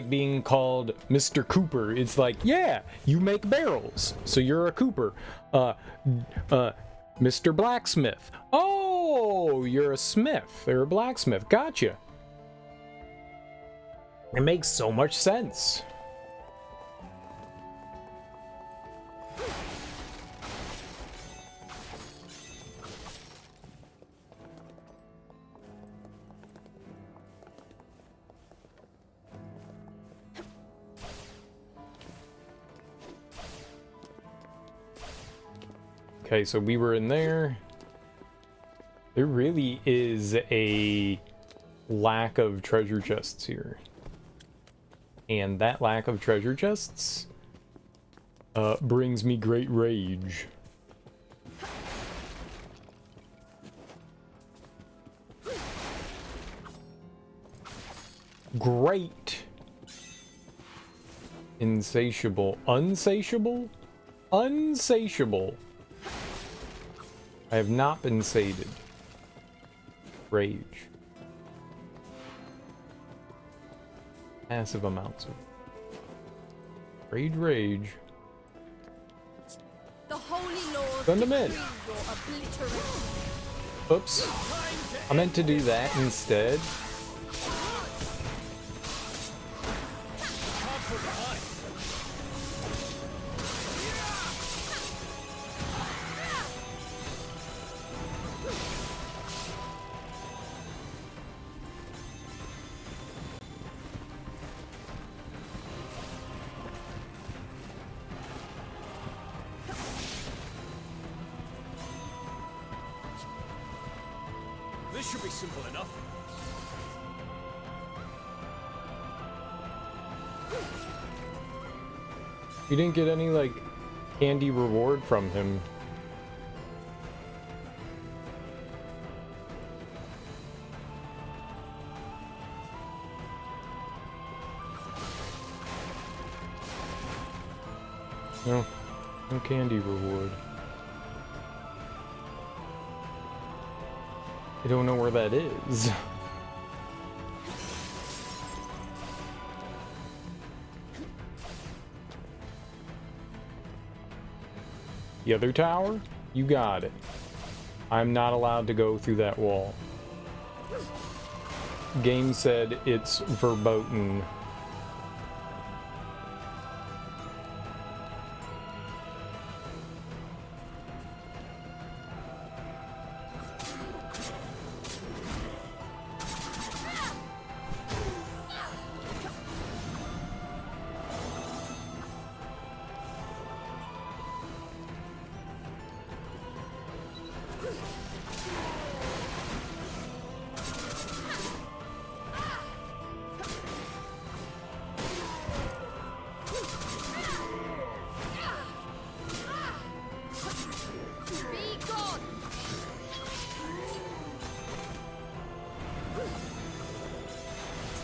being called Mr. Cooper. It's like, yeah, you make barrels, so you're a Cooper. Mr. Blacksmith. Oh, you're a smith or a blacksmith. Gotcha. It makes so much sense. Okay, so we were in there. There really is a lack of treasure chests here. And that lack of treasure chests brings me great rage. Great. Insatiable. Unsatiable? Unsatiable. I have not been sated. Rage. Massive amounts of rage. The holy laws Send them in. decree your obliteration. Oops. I meant to do that instead. This should be simple enough. You didn't get any, like, candy reward from him. No. No candy reward. I don't know where that is. The other tower? You got it. I'm not allowed to go through that wall. Game said it's verboten.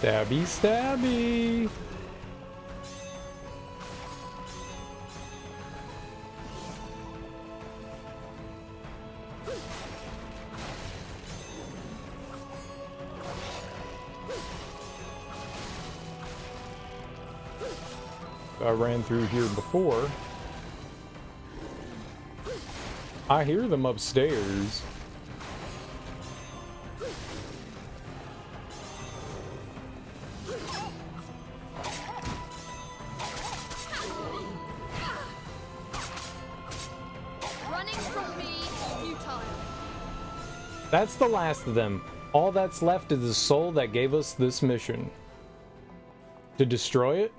Stabby, stabby. I ran through here before. I hear them upstairs. That's the last of them. All that's left is the soul that gave us this mission. To destroy it?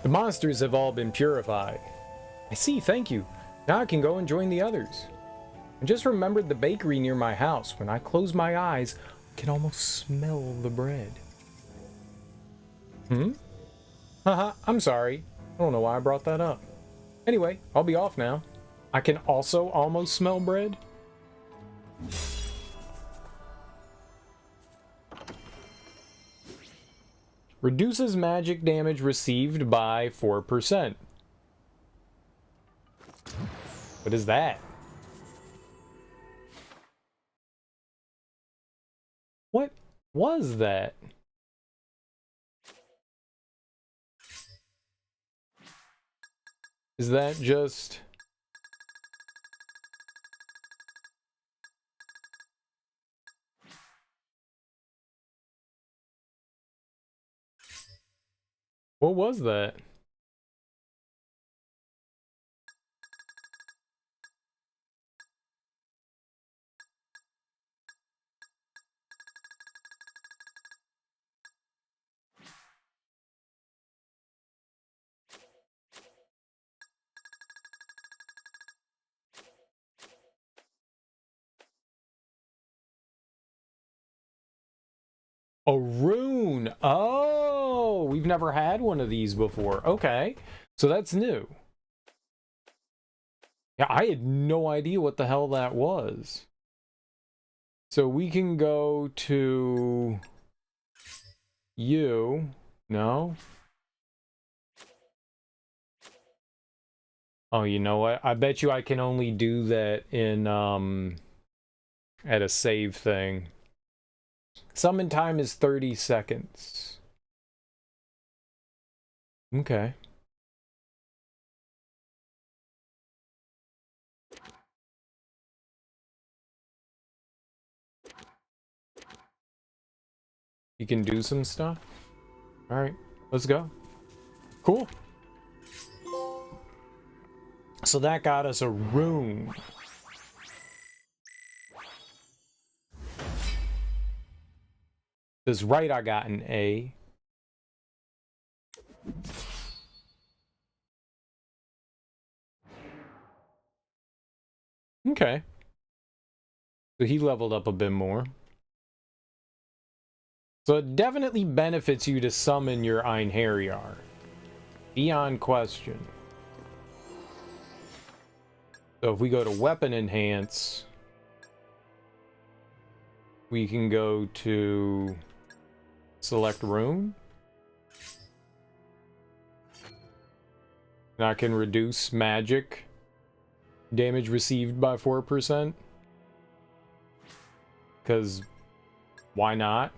The monsters have all been purified. I see, thank you. Now I can go and join the others. I just remembered the bakery near my house. When I close my eyes, I can almost smell the bread. Haha, I'm sorry. I don't know why I brought that up. Anyway, I'll be off now. I can also almost smell bread? Reduces magic damage received by 4%. What is that? What was that? Is that just... What was that? A rune. Oh, we've never had one of these before. Okay, so that's new. Yeah, I had no idea what the hell that was. So we can go to you. No? Oh, you know what? I bet you I can only do that in, at a save thing. Summon time is 30 seconds. Okay. You can do some stuff? Alright, let's go. Cool. So that got us a rune. This right, I got an A. Okay. So he leveled up a bit more. So it definitely benefits you to summon your einherjar. Beyond question. So if we go to weapon enhance, we can go to select rune. And I can reduce magic damage received by 4%. Because why not?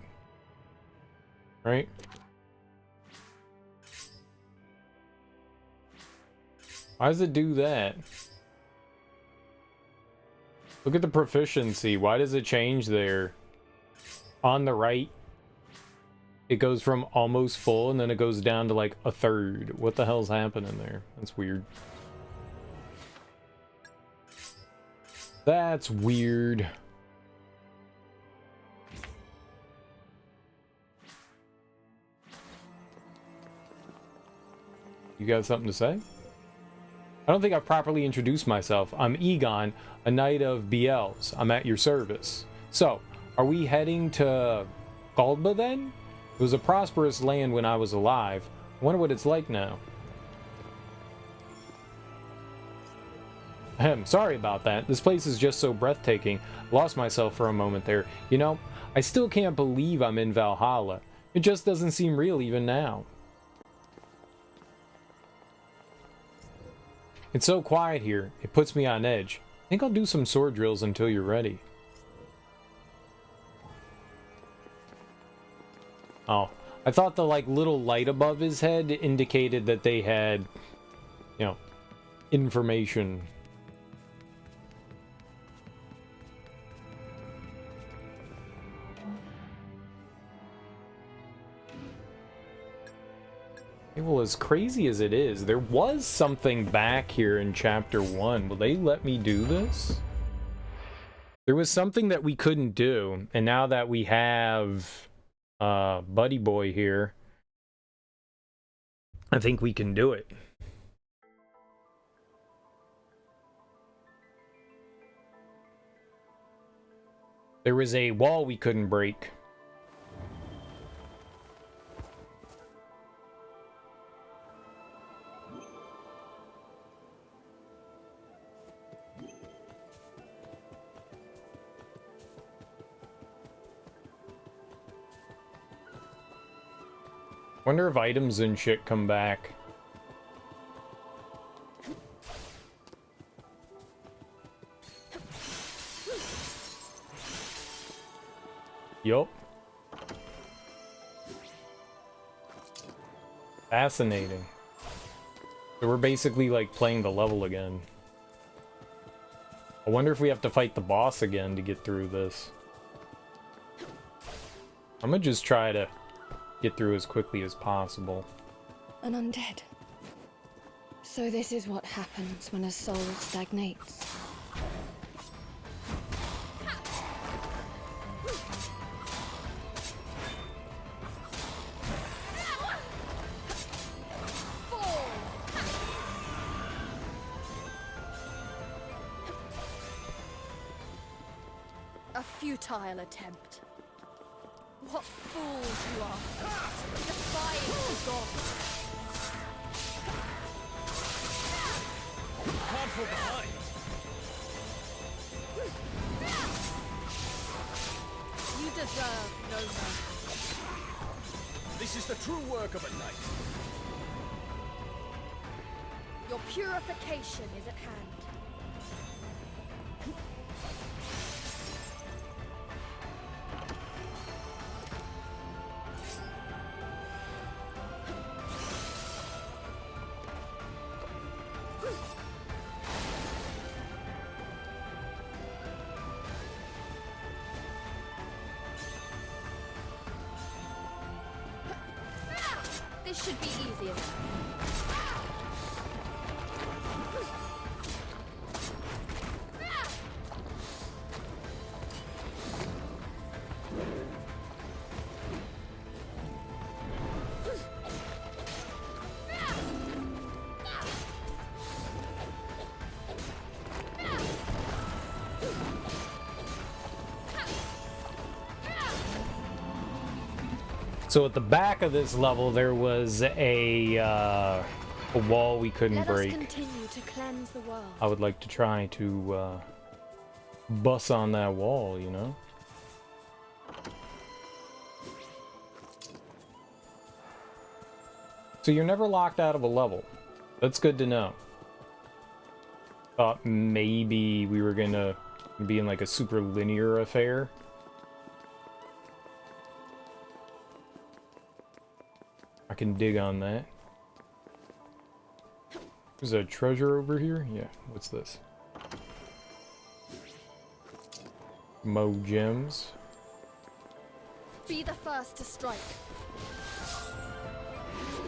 Right? Why does it do that? Look at the proficiency. Why does it change there? On the right, it goes from almost full and then it goes down to like a third. What the hell's happening there? That's weird. That's weird. You got something to say? I don't think I've properly introduced myself. I'm Egon, a knight of Biel's. I'm at your service. So, are we heading to Galdba then? It was a prosperous land when I was alive. I wonder what it's like now. Sorry about that. This place is just so breathtaking. Lost myself for a moment there. You know, I still can't believe I'm in Valhalla. It just doesn't seem real even now. It's so quiet here, it puts me on edge. I think I'll do some sword drills until you're ready. Oh, I thought the like little light above his head indicated that they had, you know, information. Well, as crazy as it is, there was something back here in chapter 1. Will they let me do this? There was something that we couldn't do, and now that we have Buddy Boy here, I think we can do it. There was a wall we couldn't break. Wonder if items and shit come back. Yup. Fascinating. So we're basically like playing the level again. I wonder if we have to fight the boss again to get through this. I'm gonna just try to get through as quickly as possible. An undead. So this is what happens when a soul stagnates. A futile attempt. What fools you are! Defying the gods! Can't fall behind! deserve no mercy. This is the true work of a knight. Your purification is at hand. This should be easier. So at the back of this level, there was a wall we couldn't break. Let us continue to cleanse the world. I would like to try to bust on that wall, you know? So you're never locked out of a level. That's good to know. Thought maybe we were gonna be in like a super linear affair. I can dig on that. There's a treasure over here? Yeah, what's this? Mo gems. Be the first to strike.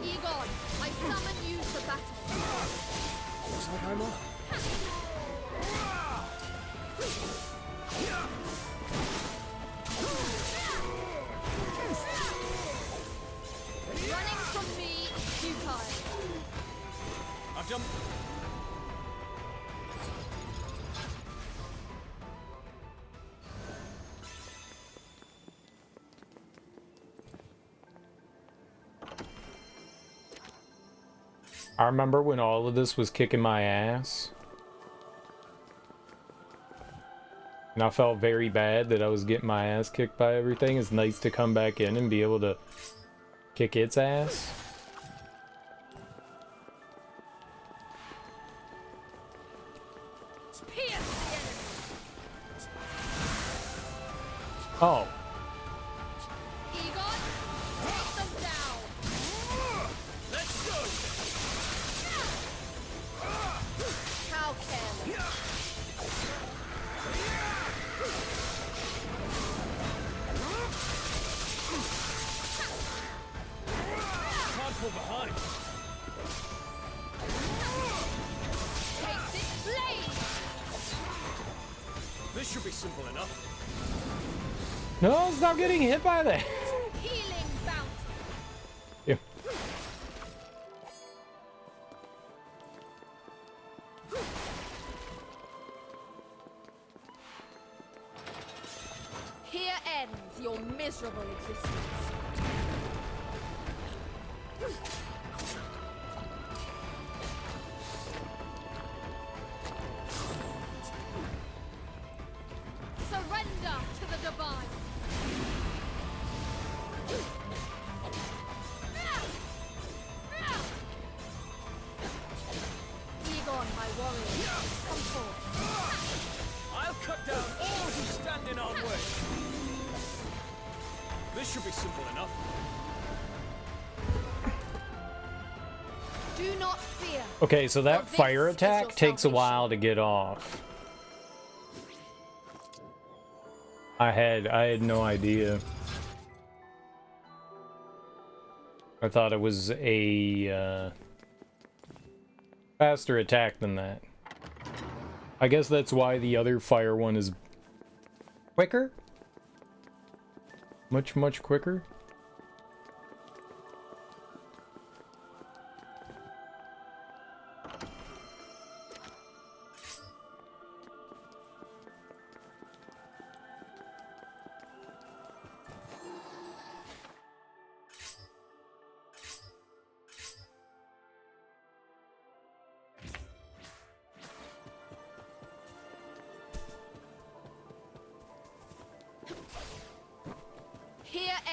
Egon, I summon you to battle. Looks like I'm up. Running from me is futile. I've done. I remember when all of this was kicking my ass. And I felt very bad that I was getting my ass kicked by everything. It's nice to come back in and be able to kick its ass. Oh. Egon, take them down. Let's go. How careless. Can't fall behind. Take this blade. This should be simple enough. No, stop getting hit by that. Healing bounty. Yeah. Here ends your miserable existence. Surrender to the divine. Egon, my warrior, come forth. I'll cut down all who stand in our way. This should be simple enough. Do not fear. Okay, so that For this fire is attack your takes a salvation. while to get off. I had no idea. I thought it was a faster attack than that. I guess that's why the other fire one is quicker. Much quicker.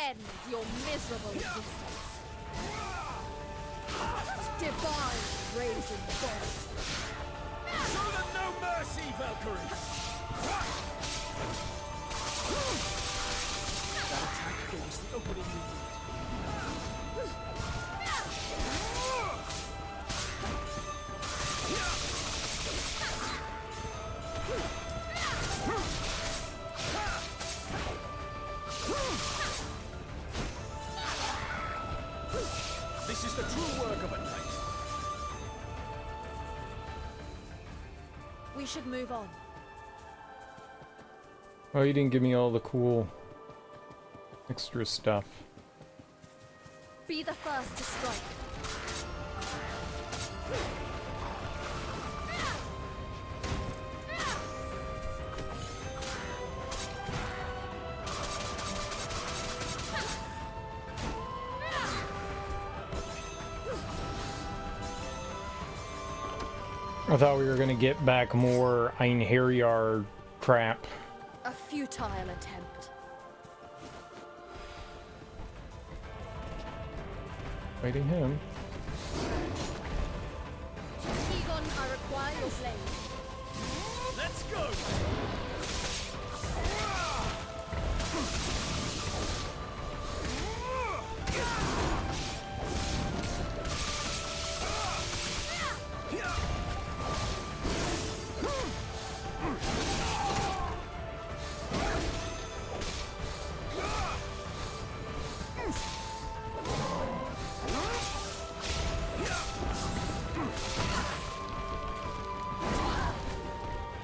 ends your miserable existence. Divine raging bolt. Show them no mercy, Valkyrie! That attack gave us the opening we needed. This is the true work of a knight. We should move on. Oh, you didn't give me all the cool extra stuff. Be the first to strike. I thought we were gonna get back more einherjar crap. A futile attempt. Fighting him. Egon, I require your blade. Let's go!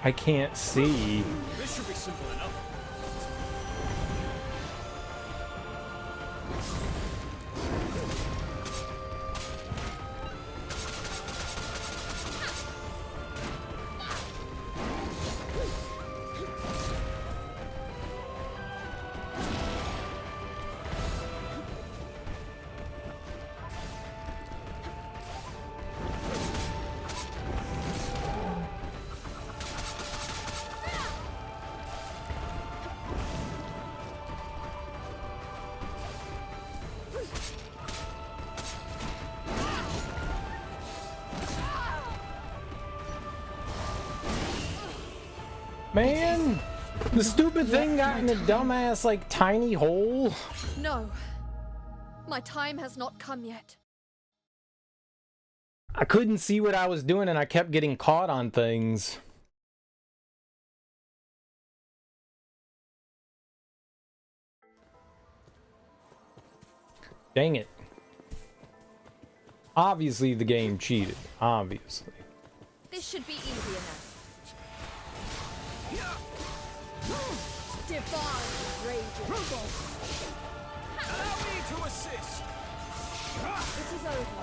I can't see. This should be simple enough. Man, the stupid thing got in a dumbass, like, tiny hole. No. My time has not come yet. I couldn't see what I was doing and I kept getting caught on things. Dang it. Obviously the game cheated. Obviously. This should be easy enough. Divine raging bolt. Allow me to assist. It is over.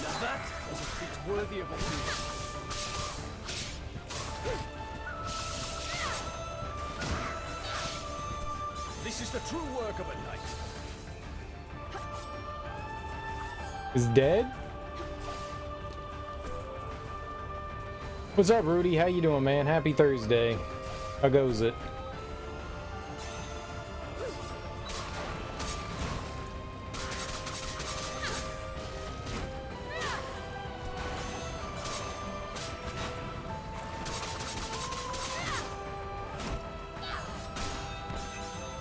Now that is a feat worthy of a hero. This is the true work of a knight. Is dead? What's up, Rudy? How you doing, man? Happy Thursday. How goes it?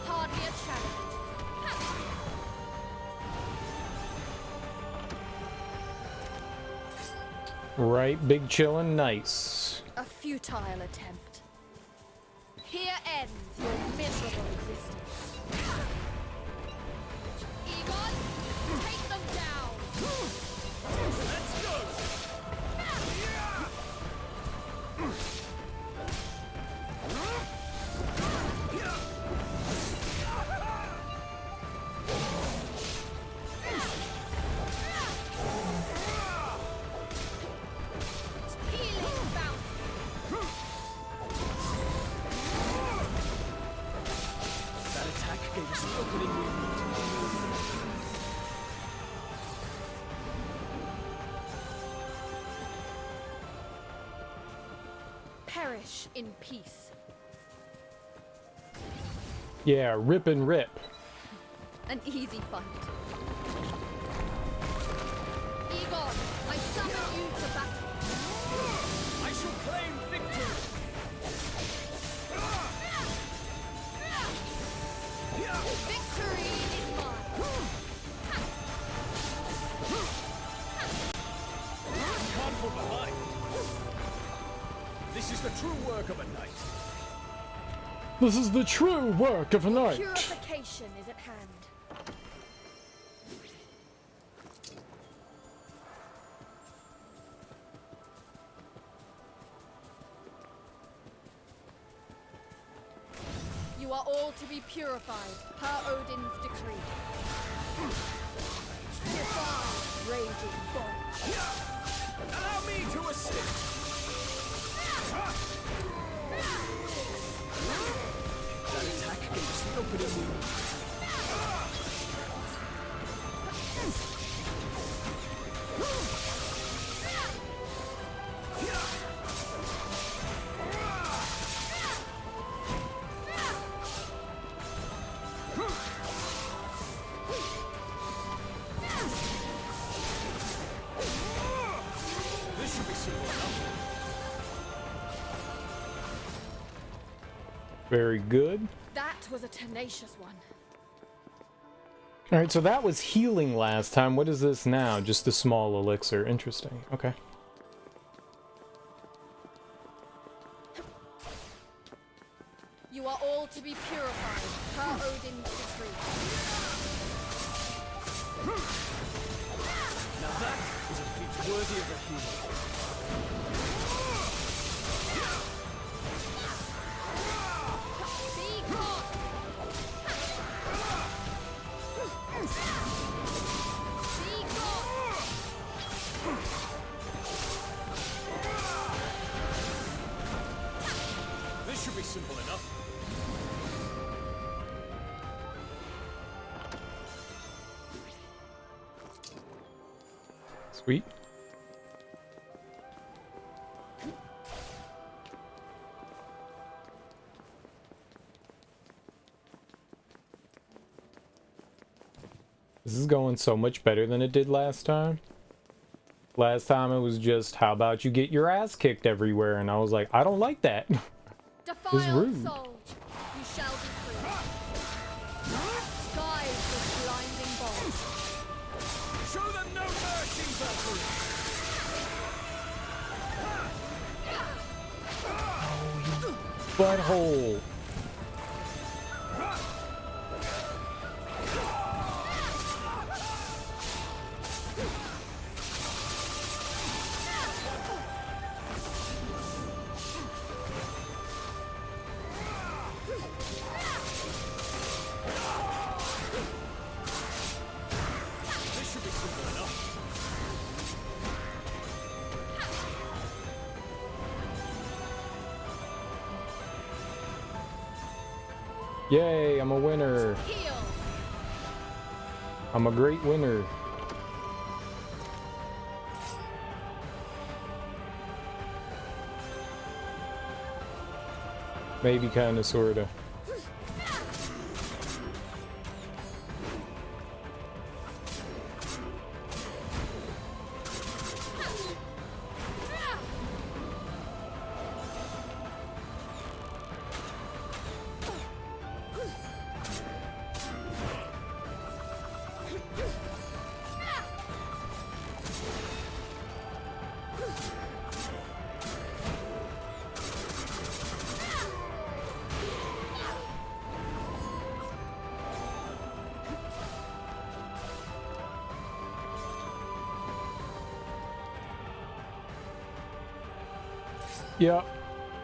Hardly a challenge. Right, big chillin', nice. A futile attempt. Here ends your miserable existence. Egon, take them down. Let's go. Healing bounty. That attack gave us the opening we needed. perish in peace. Yeah, rip and rip. An easy fight. Egon, I summon you to battle. I shall claim victory. Victory is mine. Can't fall behind. This is the true work of a knight. This is the true work of a knight. Purification is at hand. You are all to be purified, per Odin's decree. Defy raging bolt. Allow me to assist. That attack gave us the opening move. This should be simple enough. Very good. That was a tenacious one. All right, so that was healing last time. What is this now? Just a small elixir. Interesting. Okay. You are all to be purified, per Odin's decree. Now that is a feat worthy of a hero. Be gone! Be gone! This should be simple enough. Sweet. This is going so much better than it did last time. Last time it was just, how about you get your ass kicked everywhere? And I was like, I don't like that. It's Defiled rude. soul, you shall be free. Skies with blinding bolts. Show them no mercy, Valkyrie. Butthole. This should be simple enough. Yay, I'm a winner. Heal! I'm a great winner. Maybe, kinda, sorta.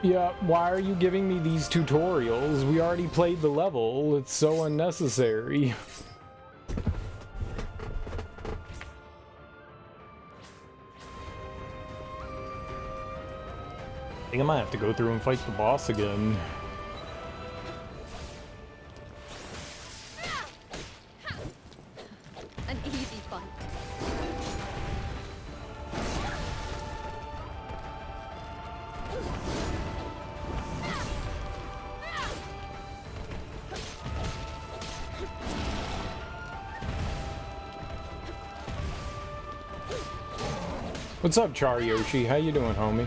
Yep, why are you giving me these tutorials? We already played the level. It's so unnecessary. I think I might have to go through and fight the boss again. An easy fight. What's up, Char Yoshi? How you doing, homie?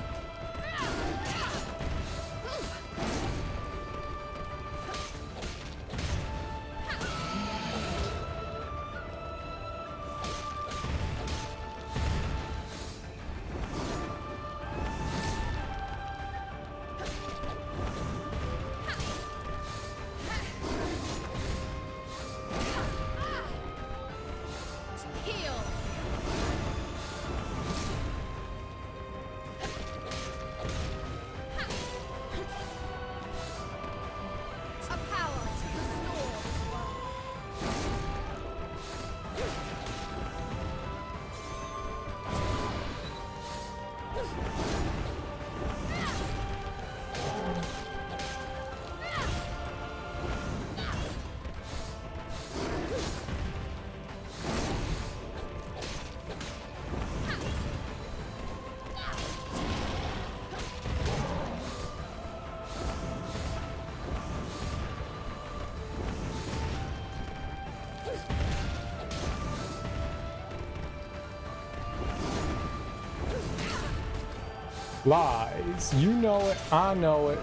Lies. You know it. I know it.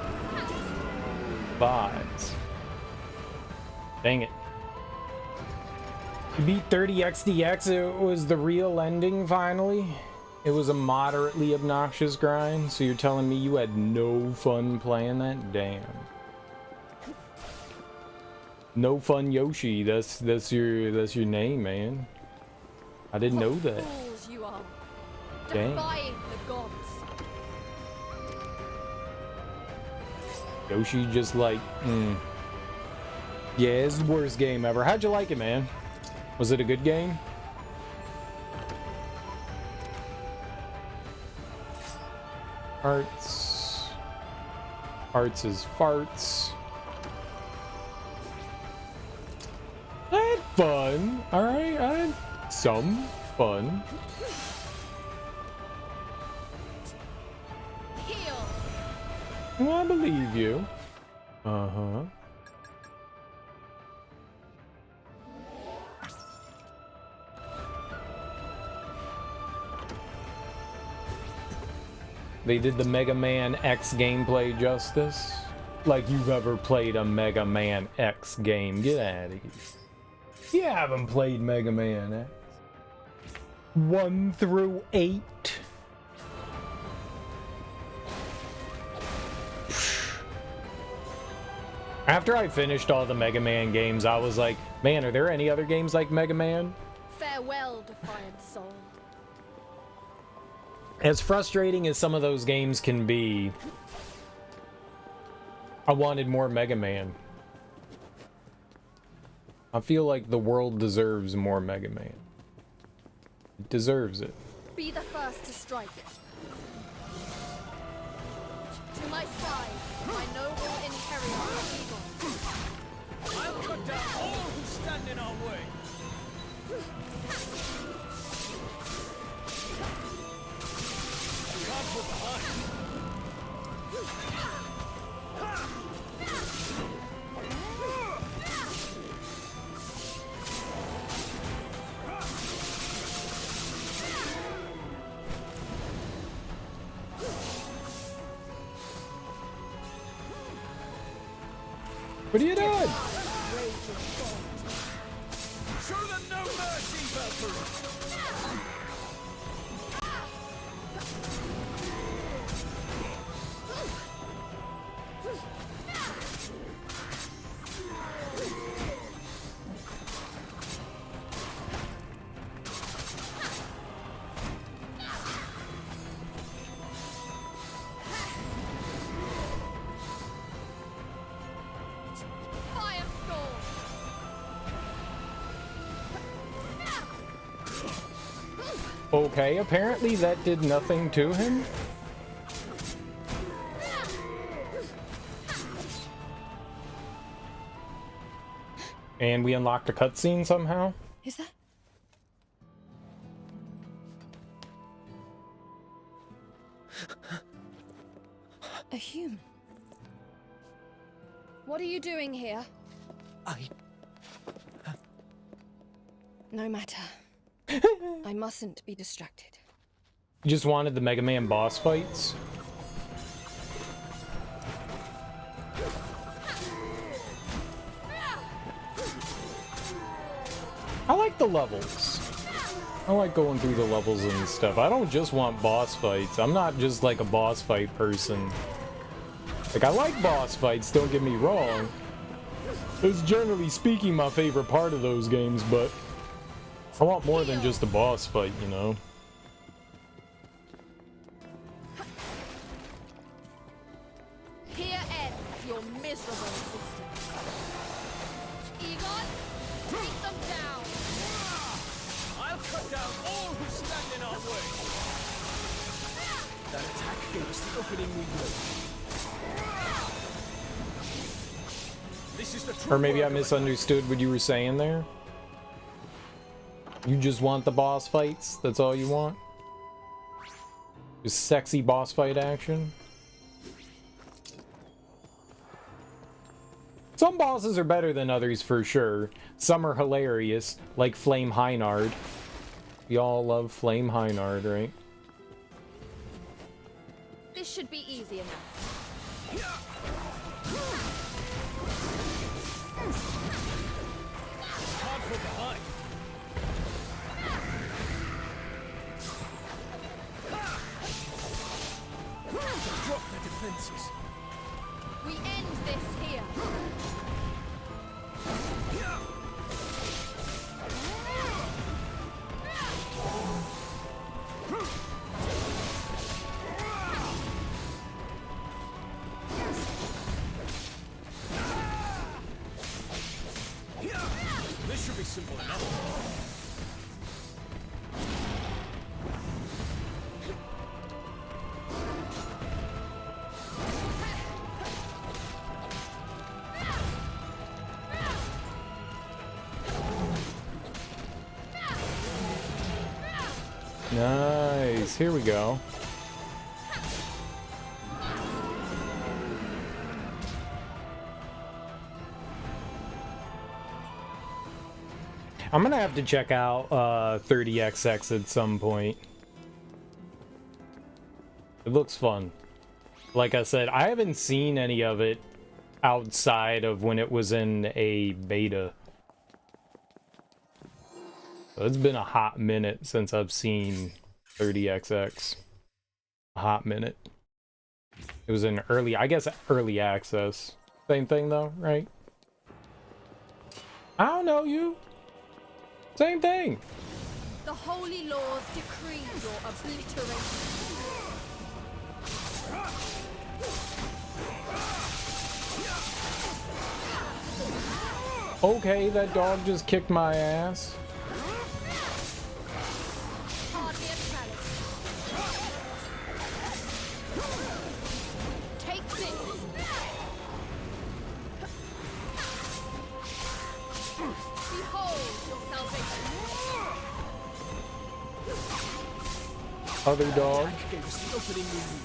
Lies. Dang it. You beat 30 XDX. It was the real ending finally. It was a moderately obnoxious grind. So you're telling me you had no fun playing that? Damn. No fun Yoshi. That's your name, man. I didn't know that. Fools you are. Dang. Defying the gods. Yoshi just like, yeah, it's the worst game ever. How'd you like it, man? Was it a good game? Farts. Farts is farts. I had fun. Alright, I had some fun. Well, I believe you. Uh-huh. They did the Mega Man X gameplay justice. Like you've ever played a Mega Man X game. Get out of here. You haven't played Mega Man X. 1 through 8. After I finished all the Mega Man games, I was like, man, are there any other games like Mega Man? Farewell, defiant soul. As frustrating as some of those games can be, I wanted more Mega Man. I feel like the world deserves more Mega Man. It deserves it. Be the first to strike. To my side, my noble einherjar Eagle. I'll cut down all who stand in our way. Can't put behind. What are you doing? Show them no mercy, Valkyrie. Okay, apparently that did nothing to him. And we unlocked a cutscene somehow. Is that? A human? What are you doing here? No matter. I mustn't be distracted. You just wanted the Mega Man boss fights? I like the levels. I like going through the levels and stuff. I don't just want boss fights. I'm not just like a boss fight person. Like, I like boss fights, don't get me wrong. It's generally speaking my favorite part of those games, but I want more than just a boss fight, you know? Here ends your miserable existence. Egon, take them down. I'll cut down all who stand in our way. That attack gave us the opening we needed. This is the true Or maybe I work of misunderstood what you were saying there. You just want the boss fights? That's all you want? Just sexy boss fight action? Some bosses are better than others for sure. Some are hilarious, like Flame Heinard. We all love Flame Heinard, right? This should be easy enough. Hard from behind. Drop the defenses. We end this here. This should be simple enough. Nice, here we go. I'm gonna have to check out 30XX at some point. It looks fun. Like I said, I haven't seen any of it outside of when it was in a beta. So it's been a hot minute since I've seen 30XX. A hot minute. It was in early, I guess early access. Same thing though, right? I don't know you. Same thing. The holy laws decree your obliteration. Okay, that dog just kicked my ass. Hardly a challenge. Take this. Behold your salvation. Other dog. Attack gave us the opening we need.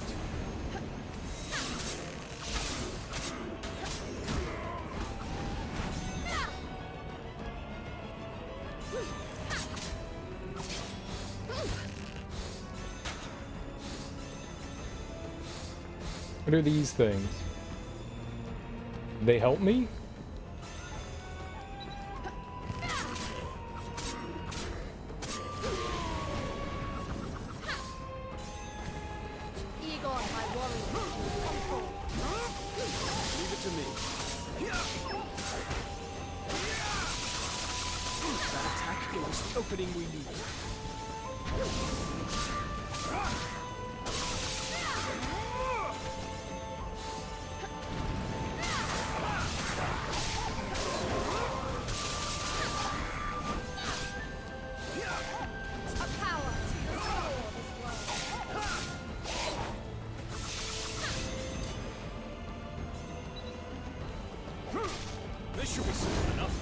What are these things? They help me? Egon, my warrior. Come forth. Leave it to me. That attack gave us the opening we need. A power to restore this world. This should be simple enough.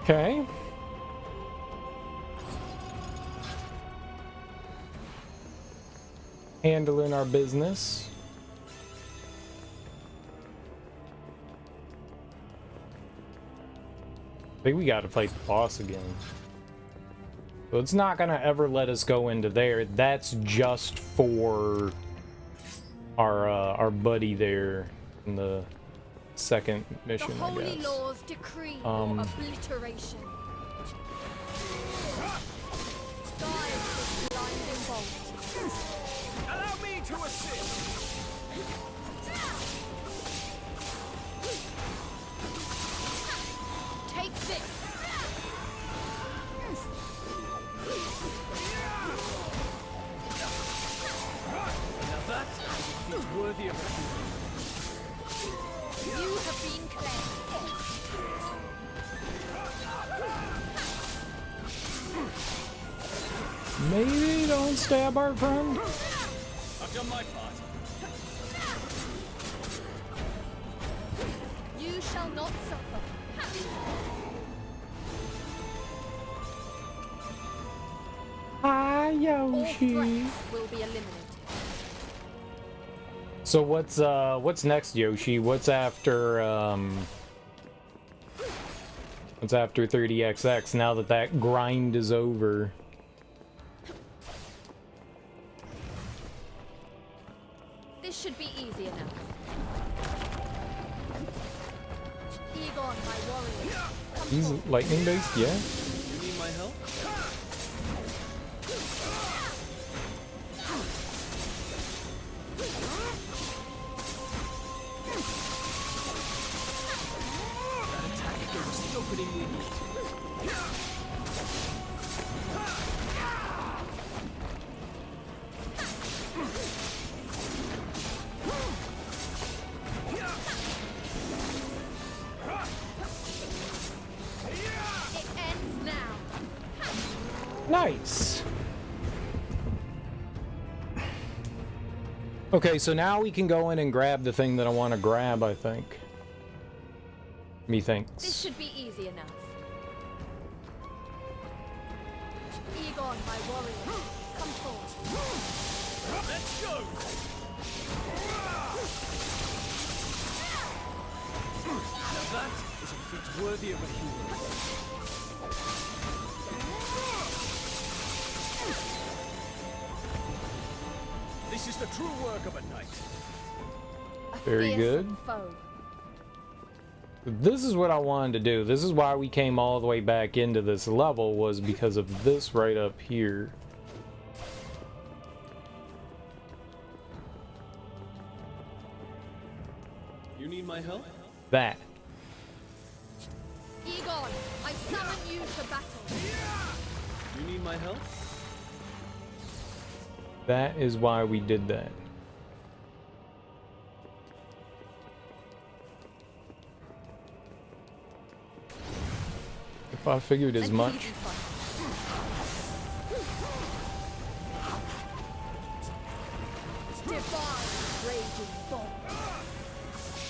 Okay. Handling our business. I think we gotta fight the boss again. So it's not gonna ever let us go into there. That's just for our buddy there in the second mission, The holy I guess. laws decree your obliteration. Guide this blinding bolt. Allow me to assist. Take this. Now that is worthy of a hero. You have been cleansed. Maybe don't stab our friend. I've done my part. You shall not suffer. Hi, All Yoshi. threats will be eliminated. So what's next, Yoshi? What's after 30XX now that that grind is over? This should be easy enough. Egon, my warrior. Come He's forth. lightning based, yeah? You need my help? That attack gave us the opening we need. It ends now. Nice. Okay, so now we can go in and grab the thing that I want to grab, I think. Methinks. This should be easy enough. Egon, my warrior. Come forth. Let's go! Now that is a feat worthy of a hero. This is the true work of a knight. A Very good. fearsome foe. This is what I wanted to do. This is why we came all the way back into this level, was because of this right up here. You need my help? That. Egon, I summon you to battle. You need my help? That is why we did that. If I figured as much. Divine raging bolt.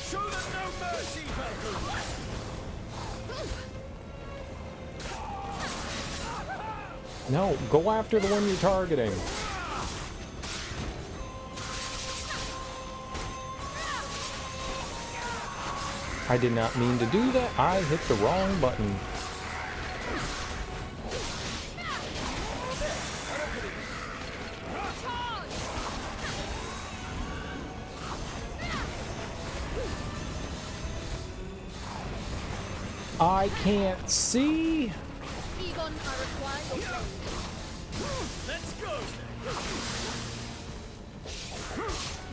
Show them no mercy, Valkyrie! No, go after the one you're targeting. I did not mean to do that. I hit the wrong button. I can't see. Egon, I require your blade. Let's go!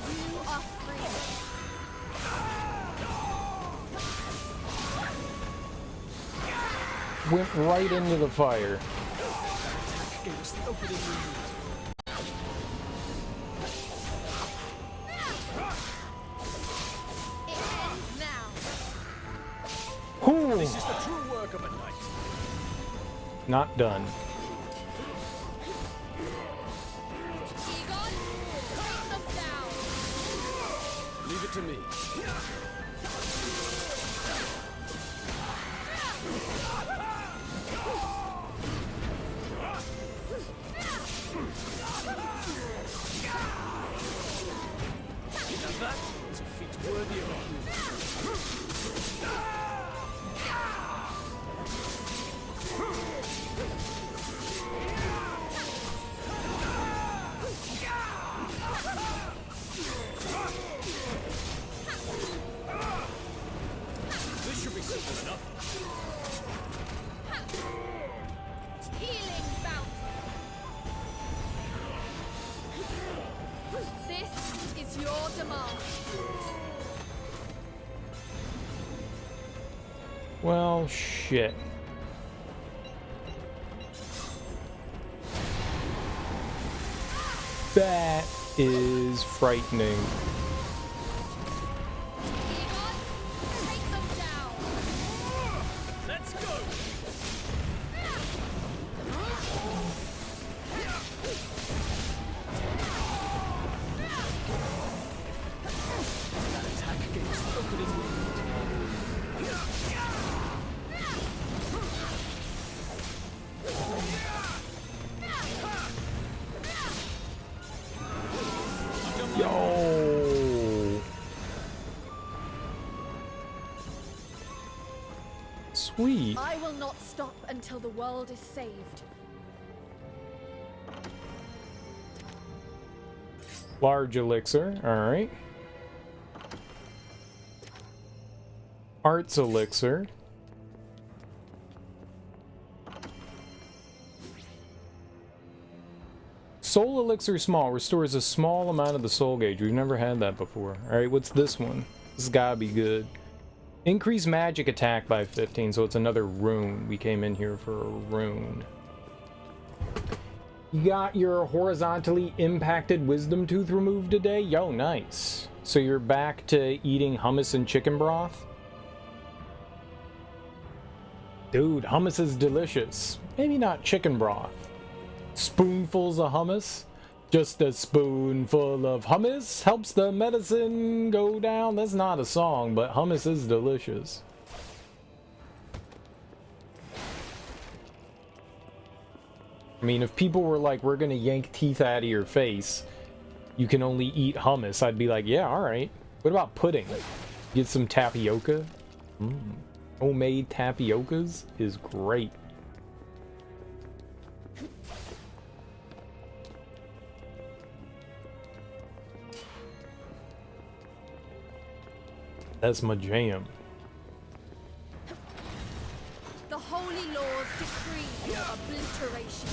You are free. Went right into the fire. Gave us the opening we need. It ends now. Whew. This is the true work of a knight. Not done. Egon, take them down. Leave it to me. That is a feat worthy of this should be simple enough. Healing bounty. This is your demand. Well, shit. That is frightening. Take them down. Let's go. That attack against opening wind. Yo. Sweet. I will not stop until the world is saved. Large elixir, alright. Arts elixir. Soul elixir small restores a small amount of the soul gauge. We've never had that before. Alright, what's this one? This has gotta be good. Increase magic attack by 15, so it's another rune. We came in here for a rune. You got your horizontally impacted wisdom tooth removed today? Yo, nice. So you're back to eating hummus and chicken broth? Dude, hummus is delicious. Maybe not chicken broth. Spoonfuls of hummus? Just a spoonful of hummus helps the medicine go down. That's not a song, but hummus is delicious. I mean, if people were like, we're gonna yank teeth out of your face, you can only eat hummus, I'd be like, yeah, alright. What about pudding? Get some tapioca? Homemade tapiocas is great. That's my jam. The holy laws decree your obliteration.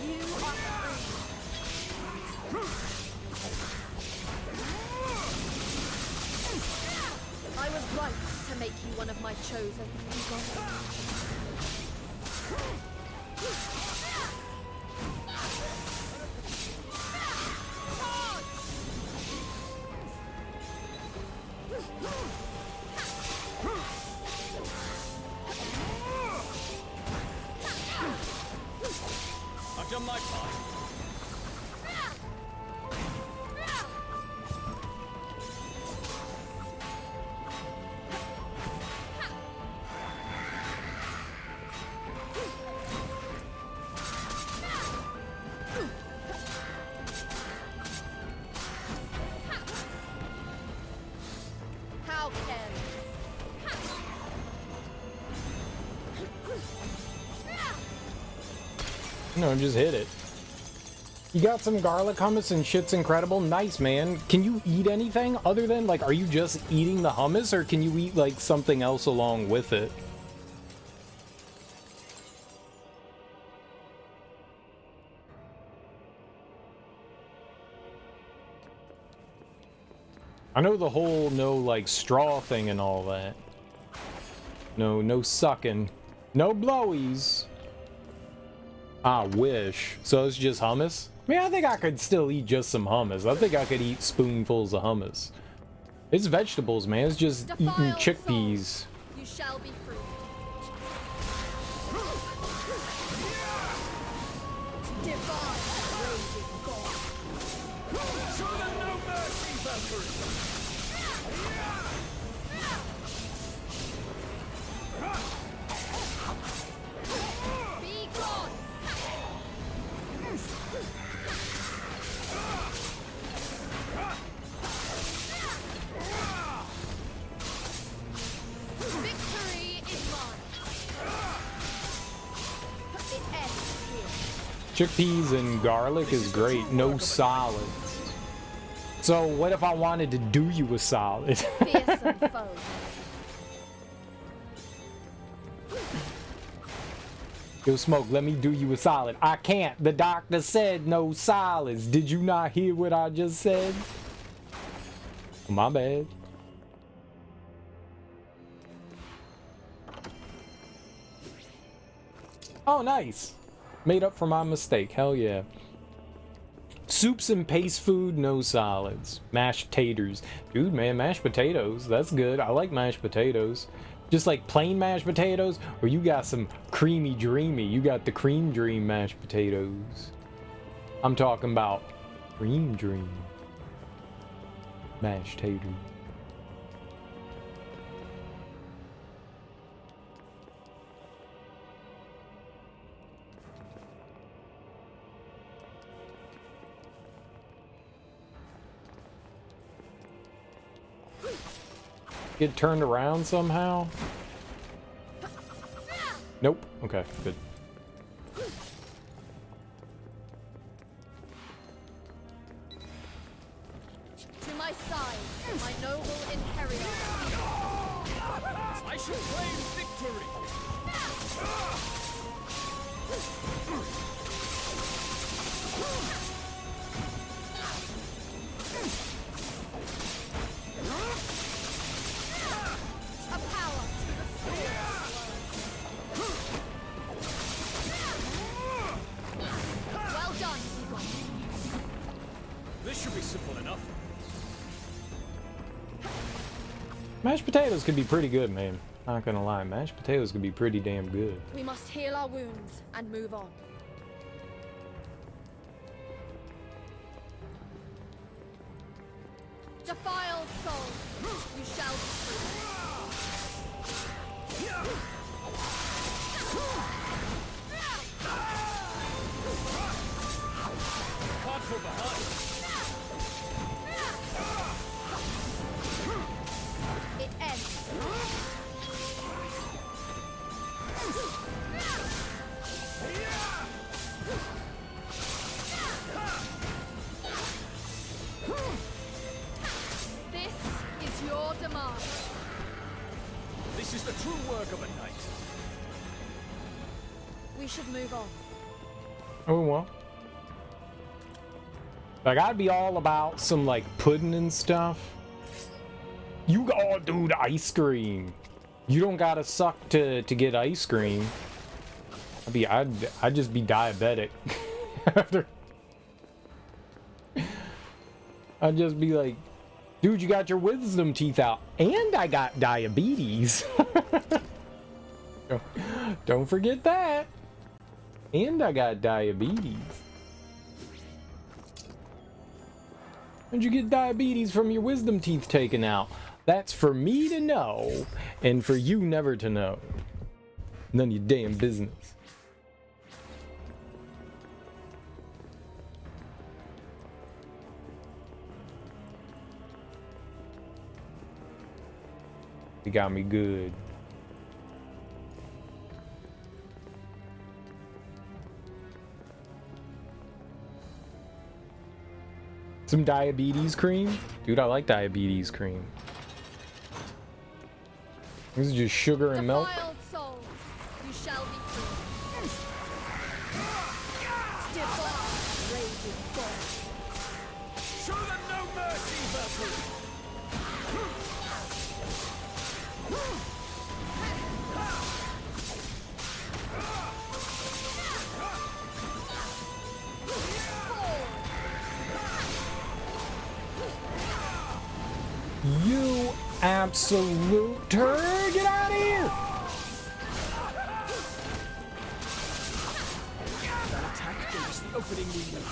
You are free. I was right to make you one of my chosen. I've done my part. How careless. No, just hit it. You got some garlic hummus and shit's incredible. Nice, man. Can you eat anything other than, like, are you just eating the hummus or can you eat, like, something else along with it? I know the whole no, like, straw thing and all that. No sucking. No blowies. I wish. So it's just hummus? I mean, I think I could still eat just some hummus. I think I could eat spoonfuls of hummus. It's vegetables, man. It's just eating chickpeas. You shall be free. Divine raging God. Show them no mercy, Valkyrie. Chickpeas and garlic is great. No solids. So what if I wanted to do you a solid? Fearsome foe. Yo, Smoke, let me do you a solid. I can't. The doctor said no solids. Did you not hear what I just said? My bad. Oh, nice. Made up for my mistake. Hell yeah. Soups and paste food, no solids. Mashed taters. Dude, man, mashed potatoes. That's good. I like mashed potatoes. Just like plain mashed potatoes, or you got some creamy dreamy. You got the cream dream mashed potatoes. I'm talking about cream dream mashed taters. Get turned around somehow? Nope. Okay, good. To my side, my noble einherjar. I shall claim victory! Well done, Egon. This should be simple enough. Mashed potatoes could be pretty good, man. Not gonna lie, mashed potatoes could be pretty damn good. We must heal our wounds and move on. Defiled soul, you shall be free. Caught from behind. It ends. This is your demand. This is the true work of a knight. We should move on. Oh well. Like I'd be all about some like pudding and stuff. Oh dude, ice cream. You don't gotta suck to get ice cream. I'd just be diabetic. I'd just be like, dude, you got your wisdom teeth out, and I got diabetes. Don't forget that. And I got diabetes. How'd you get diabetes from your wisdom teeth taken out? That's for me to know, and for you never to know. None of your damn business. You got me good. Some diabetes cream? Dude, I like diabetes cream. This is just sugar and milk. Defiled soul, you shall be free. Divine raging God. Show them no mercy, Valkyrie! You absolute turd! Get out of here! That attack gave us the opening we needed.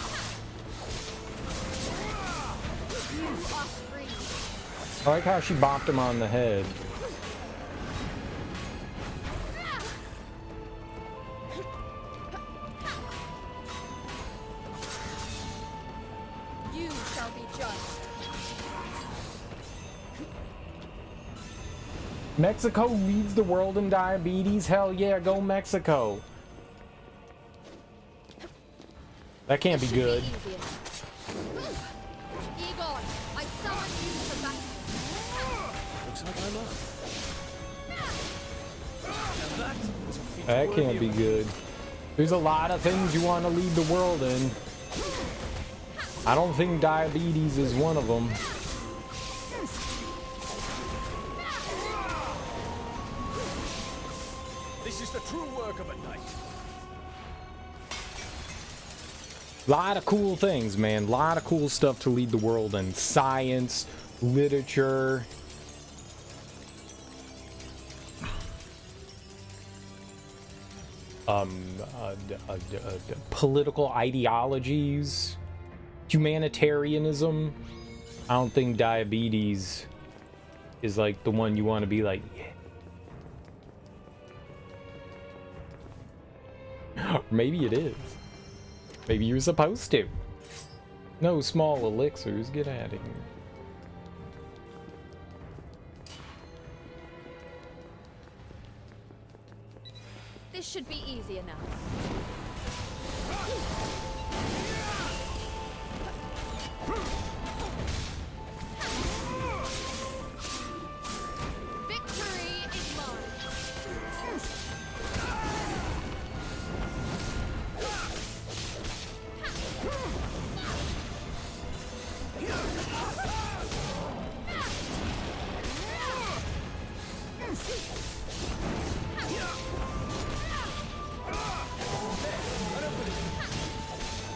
You are free. I like how she bopped him on the head. You shall be judged. Mexico leads the world in diabetes? Hell yeah, go Mexico. That can't be good. Egon, I summon you to battle. Looks like I'm up. Now that is a feat That worthy can't of be a good. There's a lot of things you want to lead the world in. I don't think diabetes is one of them. This is the true work of a knight. Lot of cool things, man. Lot of cool stuff to lead the world in. Science, literature. Political ideologies, humanitarianism. I don't think diabetes is like the one you want to be like, yeah. Maybe it is. Maybe you're supposed to. No small elixirs, get out of here. This should be easy enough. Victory is mine.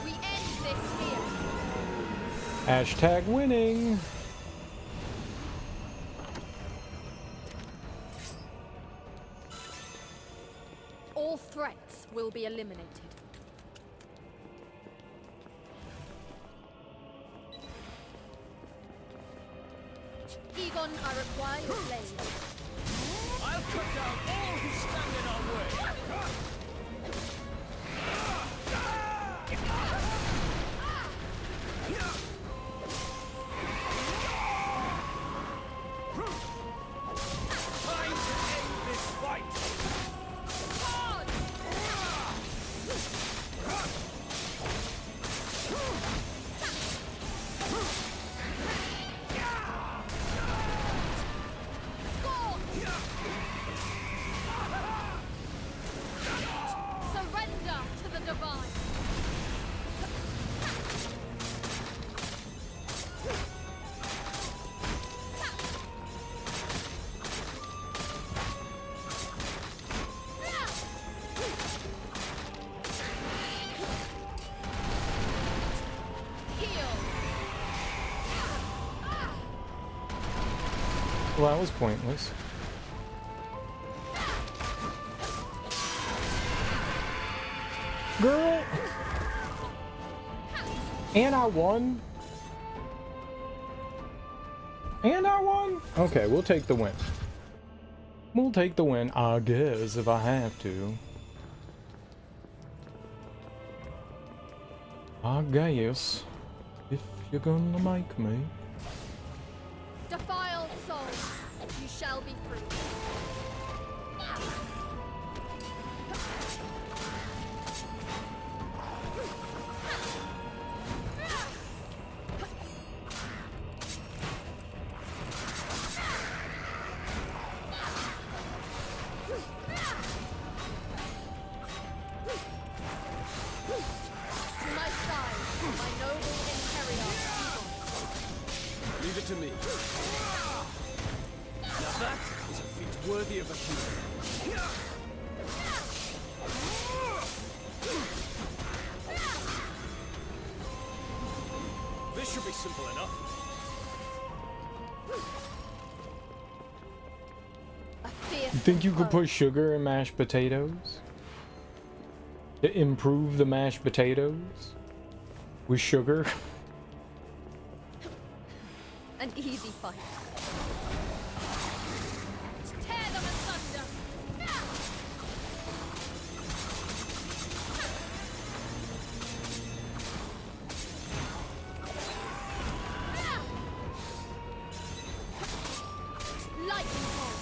We end this here. Hashtag winning. All threats will be eliminated. Egon, I require your blade. I'll cut down all who stand in our way. Time to end this fight. Surrender to the divine. Well, that was pointless. Girl! And I won? And I won? Okay, we'll take the win. We'll take the win, I guess, if I have to. I guess. If you're gonna make me. Defiled soul, you shall be free. To my side, my noble einherjar, Leave it to me. Now that is a feat worthy of a hero. This should be simple enough. You think you could put sugar in mashed potatoes? To improve the mashed potatoes? With sugar? An easy fight. Tear them asunder. Lightning bolt.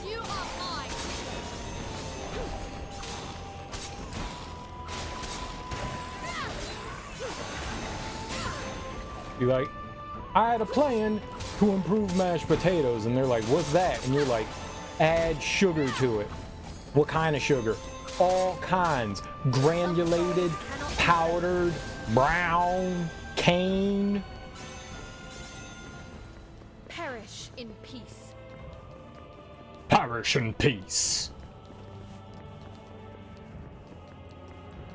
You are mine. Be like, I had a plan to improve mashed potatoes, and they're like, what's that? And you're like, add sugar to it. What kind of sugar? All kinds. Granulated, powdered, brown, cane. Perish in peace. Perish in peace.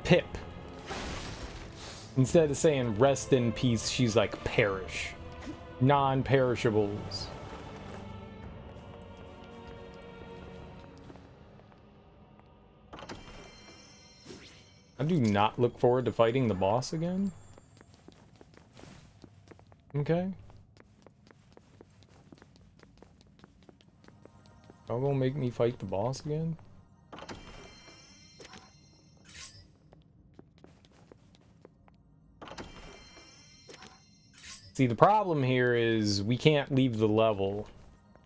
Pip. Instead of saying rest in peace, she's like perish. Non-perishables. I do not look forward to fighting the boss again. Okay. Y'all gonna make me fight the boss again? See, the problem here is we can't leave the level.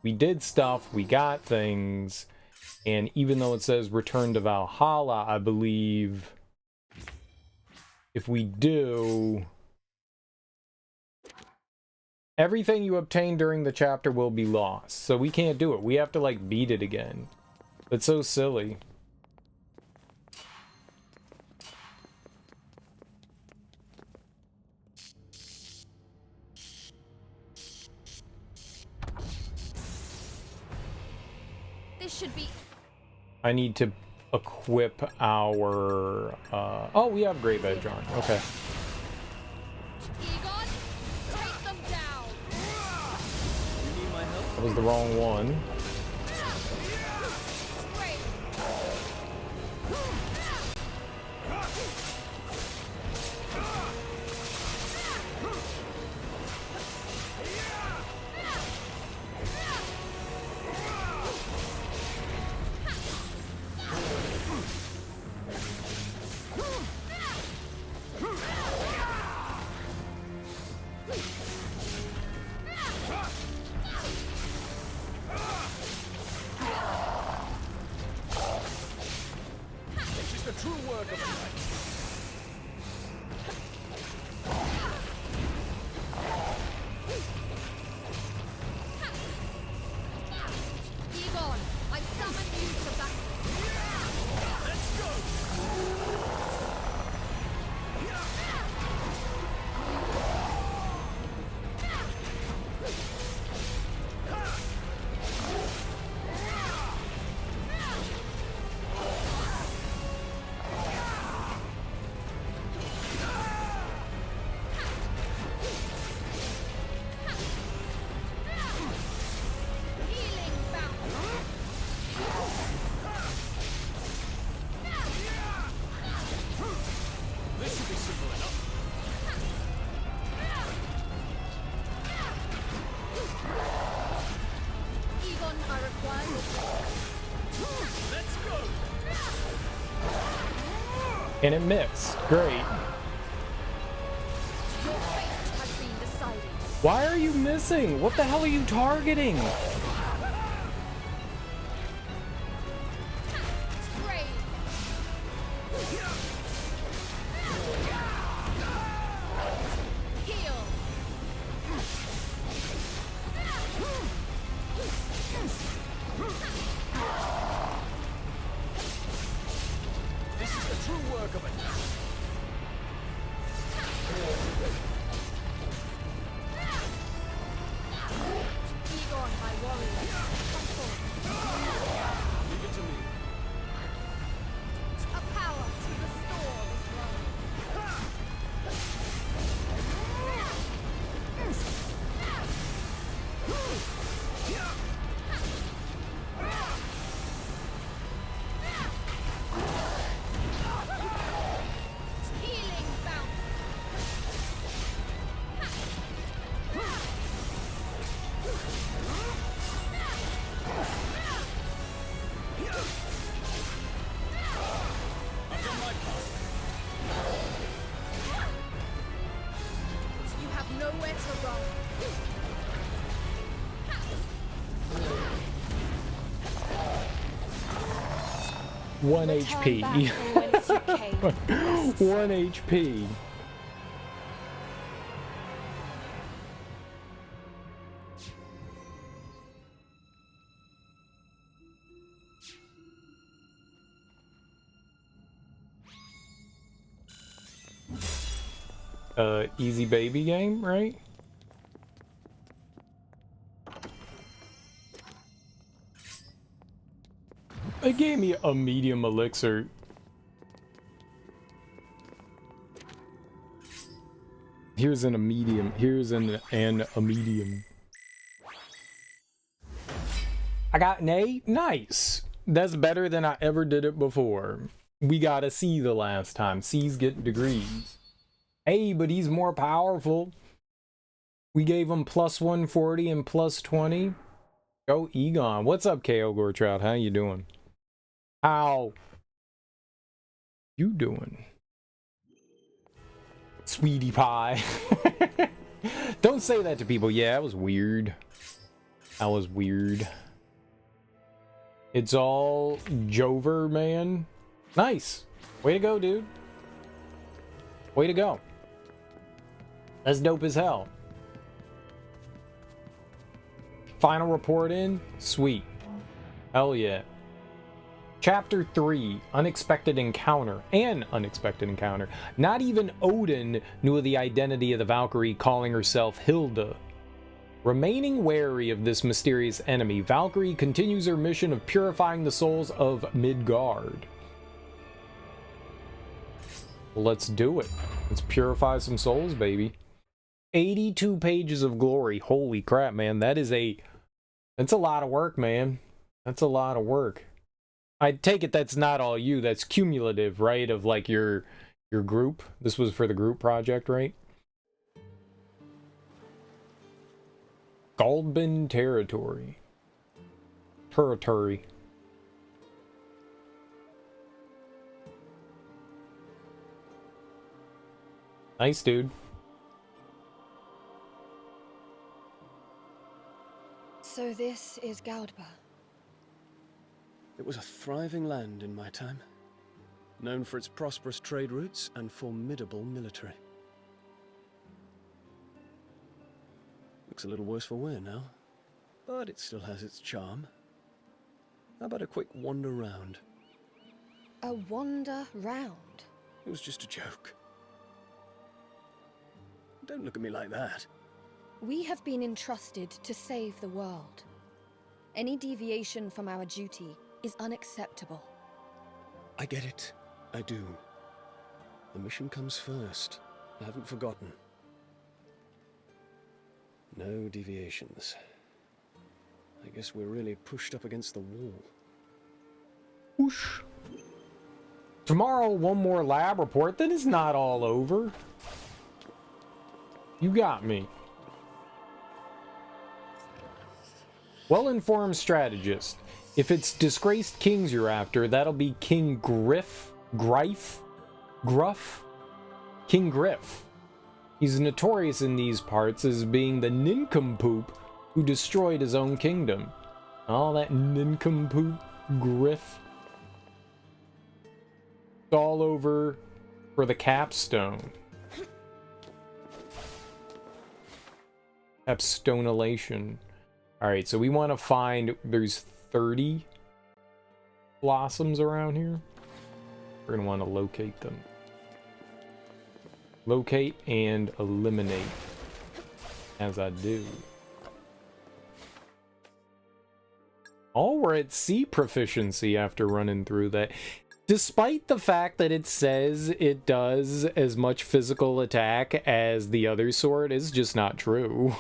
We did stuff, we got things, and even though it says return to Valhalla, I believe if we do, everything you obtain during the chapter will be lost. So we can't do it. We have to, like, beat it again. It's so silly. This should be... I need to equip our... oh, we have Great Edge on. Okay. Egon, take them down. You need my help? That was the wrong one. And it missed. Great. Why are you missing? What the hell are you targeting? One HP. 1 HP. easy baby game, right? They gave me a medium elixir. Here's a medium. Here's a medium. I got an A. Nice. That's better than I ever did it before. We got a C the last time. C's get degrees. Hey, but he's more powerful. We gave him plus 140 and plus 20. Go Egon. What's up, KO Gortrout? How you doing? How you doing? Sweetie pie. Don't say that to people. Yeah, that was weird. That was weird. It's all Jover, man. Nice. Way to go, dude. Way to go. That's dope as hell. Final report in? Sweet. Hell yeah. Chapter 3, Unexpected Encounter. An unexpected encounter. Not even Odin knew the identity of the Valkyrie calling herself Hilde. Remaining wary of this mysterious enemy, Valkyrie continues her mission of purifying the souls of Midgard. Let's do it. Let's purify some souls, baby. 82 pages of glory. Holy crap, man. That's a lot of work, man. That's a lot of work. I take it that's not all you. That's cumulative, right? Of like your group. This was for the group project, right? Goldbin territory. Territory. Nice, dude. So this is Gaudba. It was a thriving land in my time, known for its prosperous trade routes and formidable military. Looks a little worse for wear now, but it still has its charm. How about a quick wander round? A wander round? It was just a joke. Don't look at me like that. We have been entrusted to save the world. Any deviation from our duty is unacceptable. I get it. I do. The mission comes first. I haven't forgotten. No deviations. I guess we're really pushed up against the wall. Whoosh. Tomorrow, one more lab report, then it's not all over. You got me. Well-informed strategist. If it's disgraced kings you're after, that'll be King Gruff? King Griff. He's notorious in these parts as being the nincompoop who destroyed his own kingdom. All that nincompoop Griff. It's all over for the capstone. Capstonelation. Alright, so we want to find... There's 30 blossoms around here. We're going to want to locate them. Locate and eliminate. As I do. Oh, we're at C proficiency after running through that. Despite the fact that it says it does as much physical attack as the other sword, it's just not true.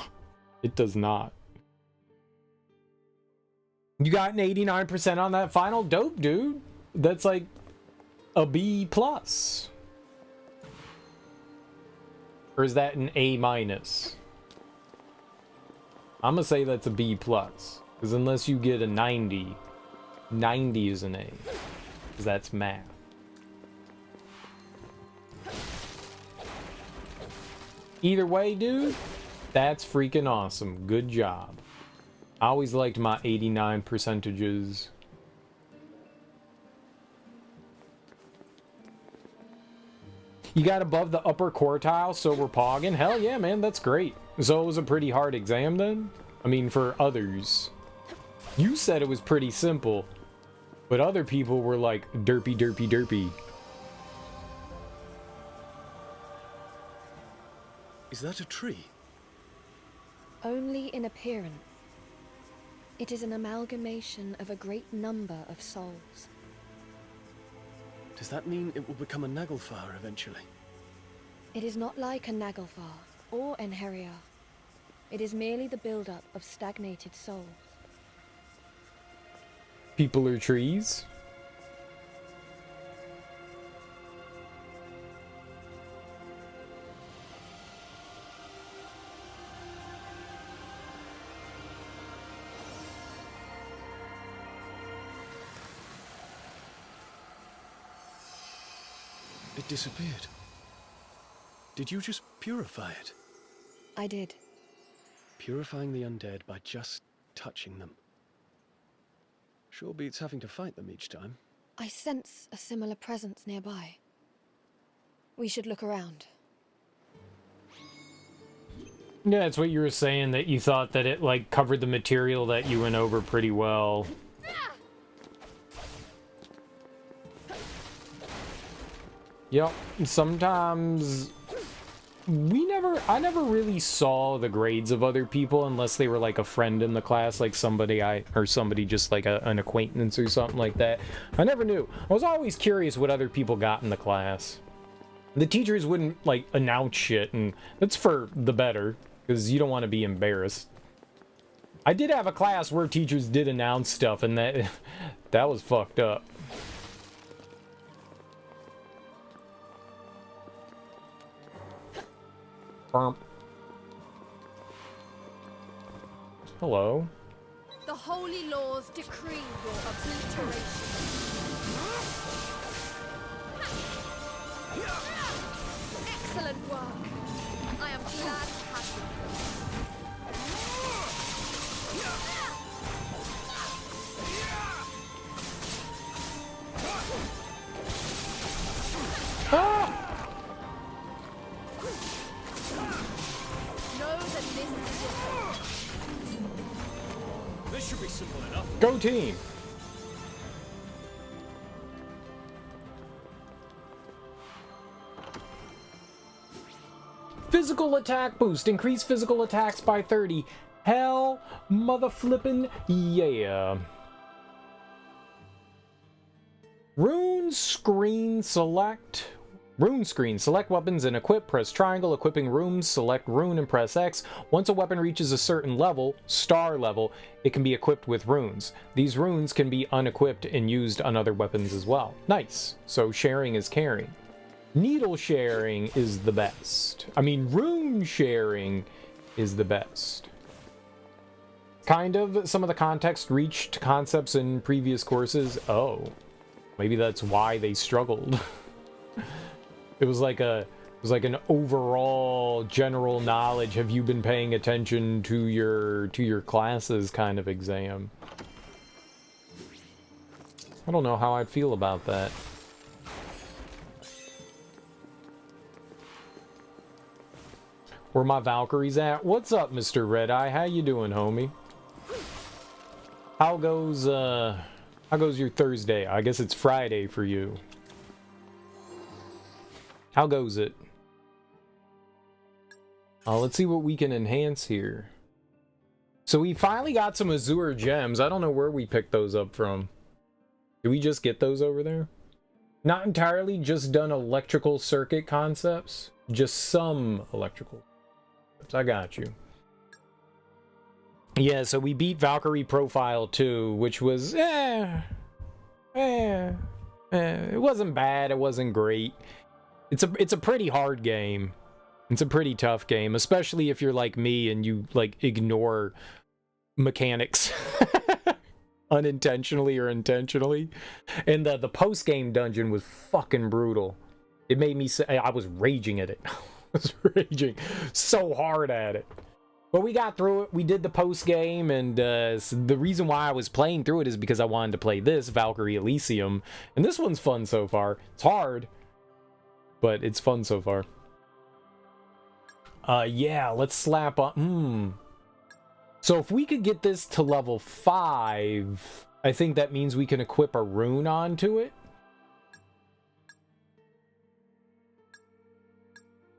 It does not. You got an 89% on that final? Dope, dude. That's like a B+. Or is that an A-? I'm gonna say that's a B+. Because unless you get a 90, 90 is an A. Because that's math. Either way, dude, that's freaking awesome. Good job. I always liked my 89 percentages. You got above the upper quartile, so we're pogging. Hell yeah, man, that's great. So it was a pretty hard exam then? I mean, for others. You said it was pretty simple, but other people were like, derpy, derpy, derpy. Is that a tree? Only in appearance. It is an amalgamation of a great number of souls. Does that mean it will become a Naglfar eventually? It is not like a Naglfar or einherjar. It is merely the buildup of stagnated souls. People are trees? It disappeared. Did you just purify it? I did. Purifying the undead by just touching them. Sure beats having to fight them each time. I sense a similar presence nearby. We should look around. Yeah, it's what you were saying, that you thought that it, like, covered the material that you went over pretty well. Yep, sometimes I never really saw the grades of other people unless they were like a friend in the class, like somebody just like an acquaintance or something like that. I never knew. I was always curious what other people got in the class. The teachers wouldn't like announce shit, and that's for the better, because you don't want to be embarrassed. I did have a class where teachers did announce stuff, and that was fucked up. Hello. The holy laws decree your obliteration. Excellent work. I am glad to have you. Ah! Know that this is your This should be simple enough. Go team! Physical attack boost. Increase physical attacks by 30. Hell mother flippin' yeah. Rune screen select. Rune screen. Select weapons and equip. Press triangle. Equipping runes. Select rune and press X. Once a weapon reaches a certain level, star level, it can be equipped with runes. These runes can be unequipped and used on other weapons as well. Nice. So sharing is caring. Needle sharing is the best. I mean, rune sharing is the best. Kind of some of the context reached concepts in previous courses. Oh, maybe that's why they struggled. It was like an overall general knowledge. Have you been paying attention to your classes kind of exam? I don't know how I'd feel about that. Where my Valkyries at? What's up, Mr. Red Eye? How you doing, homie? How goes your Thursday? I guess it's Friday for you. How goes it? Let's see what we can enhance here. So we finally got some Azure gems. I don't know where we picked those up from. Did we just get those over there? Not entirely, just done electrical circuit concepts. Just some electrical. I got you. Yeah, so we beat Valkyrie Profile 2, which was it wasn't bad, it wasn't great. It's a pretty hard game. It's a pretty tough game, especially if you're like me and you like ignore mechanics unintentionally or intentionally. And the post-game dungeon was fucking brutal. It made me say I was raging at it. I was raging so hard at it. But we got through it. We did the post-game, and so the reason why I was playing through it is because I wanted to play this, Valkyrie Elysium. And this one's fun so far. It's hard, but it's fun so far. Yeah, let's slap on... So if we could get this to level 5, I think that means we can equip a rune onto it.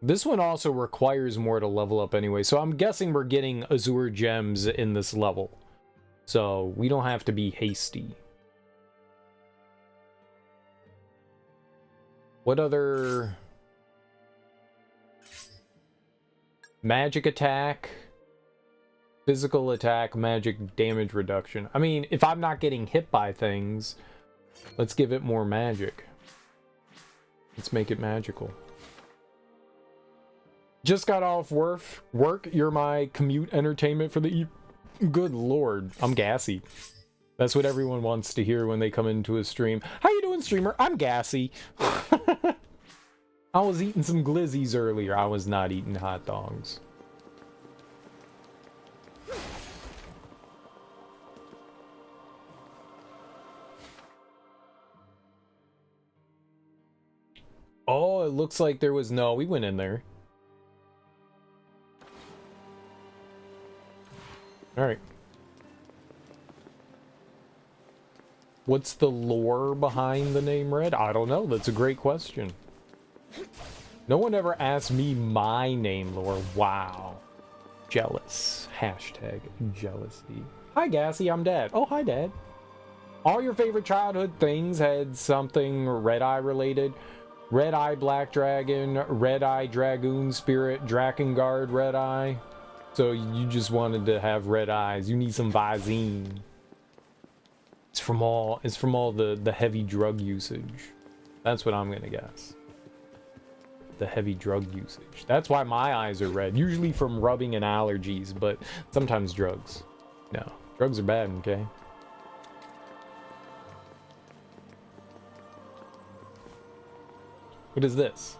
This one also requires more to level up anyway, so I'm guessing we're getting Azure Gems in this level. So we don't have to be hasty. What other... Magic attack, physical attack, magic damage reduction. I mean, if I'm not getting hit by things, let's give it more magic. Let's make it magical. Just got off work. You're my commute entertainment for the Good lord, I'm gassy. That's what everyone wants to hear when they come into a stream. How you doing, streamer? I'm gassy. I was eating some glizzies earlier. I was not eating hot dogs. Oh, it looks like there was no... We went in there. Alright. What's the lore behind the name Red? I don't know. That's a great question. No one ever asked me my name lore. Wow. Jealous. Hashtag jealousy. Hi, Gassy. I'm Dad. Oh, hi, Dad. All your favorite childhood things had something Red-Eye related. Red-Eye Black Dragon, Red-Eye Dragoon Spirit, Drakengard Red-Eye. So you just wanted to have red eyes. You need some Visine. It's from all the heavy drug usage. That's what I'm gonna guess. The heavy drug usage. That's why my eyes are red. Usually from rubbing and allergies, but sometimes drugs. No, drugs are bad, okay? What is this?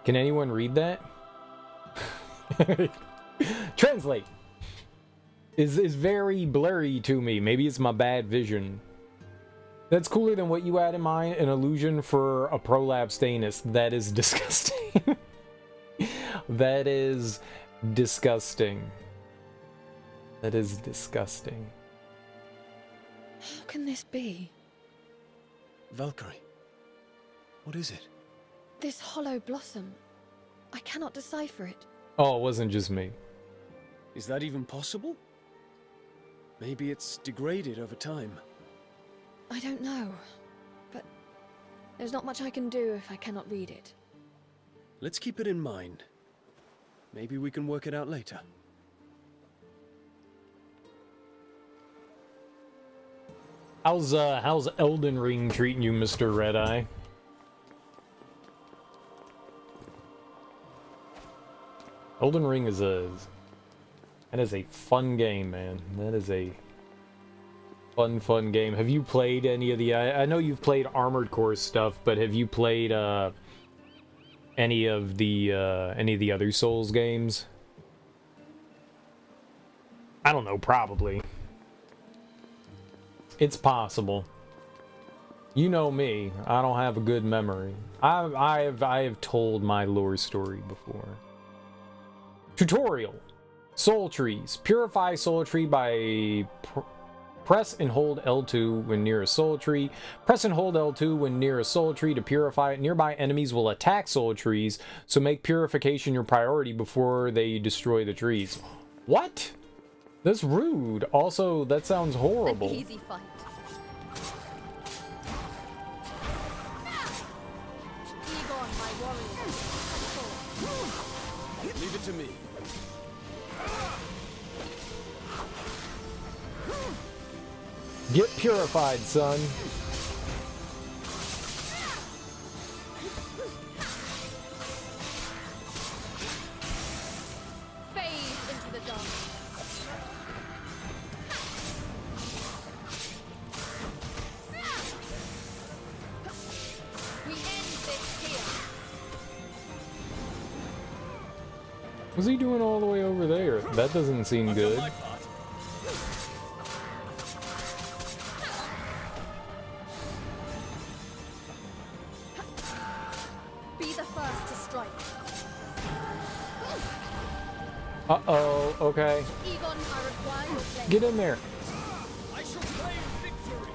Can anyone read that? Translate is very blurry to me. Maybe it's my bad vision. That's cooler than what you had in mind, an illusion for a prolapse anus. That is disgusting. That is disgusting. That is disgusting. How can this be? Valkyrie, what is it? This hollow blossom. I cannot decipher it. Oh, it wasn't just me. Is that even possible? Maybe it's degraded over time. I don't know, but there's not much I can do if I cannot read it. Let's keep it in mind. Maybe we can work it out later. How's Elden Ring treating you, Mr. Red-Eye? Elden Ring is a fun game, man. That is a fun game. Have you played any of the... I know you've played Armored Core stuff, but have you played any of the other Souls games? I don't know, probably. It's possible. You know me. I don't have a good memory. I have told my lore story before. Tutorial. Soul trees. Purify soul tree by press and hold L2 when near a soul tree. Press and hold L2 when near a soul tree to purify it. Nearby enemies will attack soul trees, so make purification your priority before they destroy the trees. What? That's rude. Also, that sounds horrible. An easy fight. Egon, my warrior. Leave it to me. Get purified, son. Fade into the dark. We end this here. What's he doing all the way over there? That doesn't seem good. Be the first to strike. Uh-oh, okay. Egon, I require your blade. Get in there. I shall claim victory.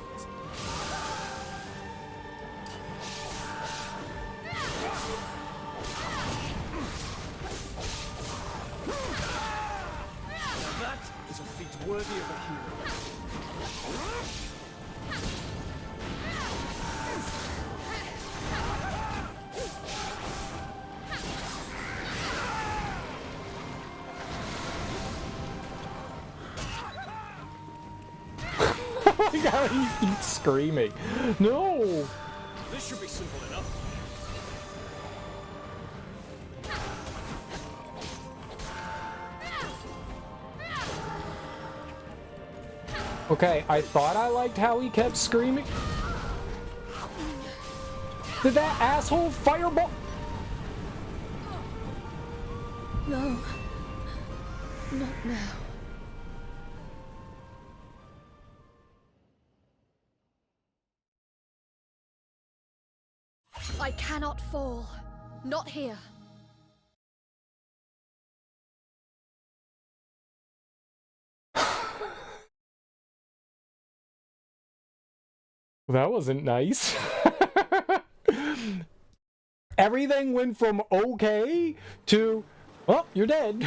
That is a feat worthy of a hero. Look how he keeps screaming. No! This should be simple enough. Okay, I thought I liked how he kept screaming. Did that asshole fireball? No. Not now. I cannot fall. Not here. That wasn't nice. Everything went from okay to, oh, you're dead.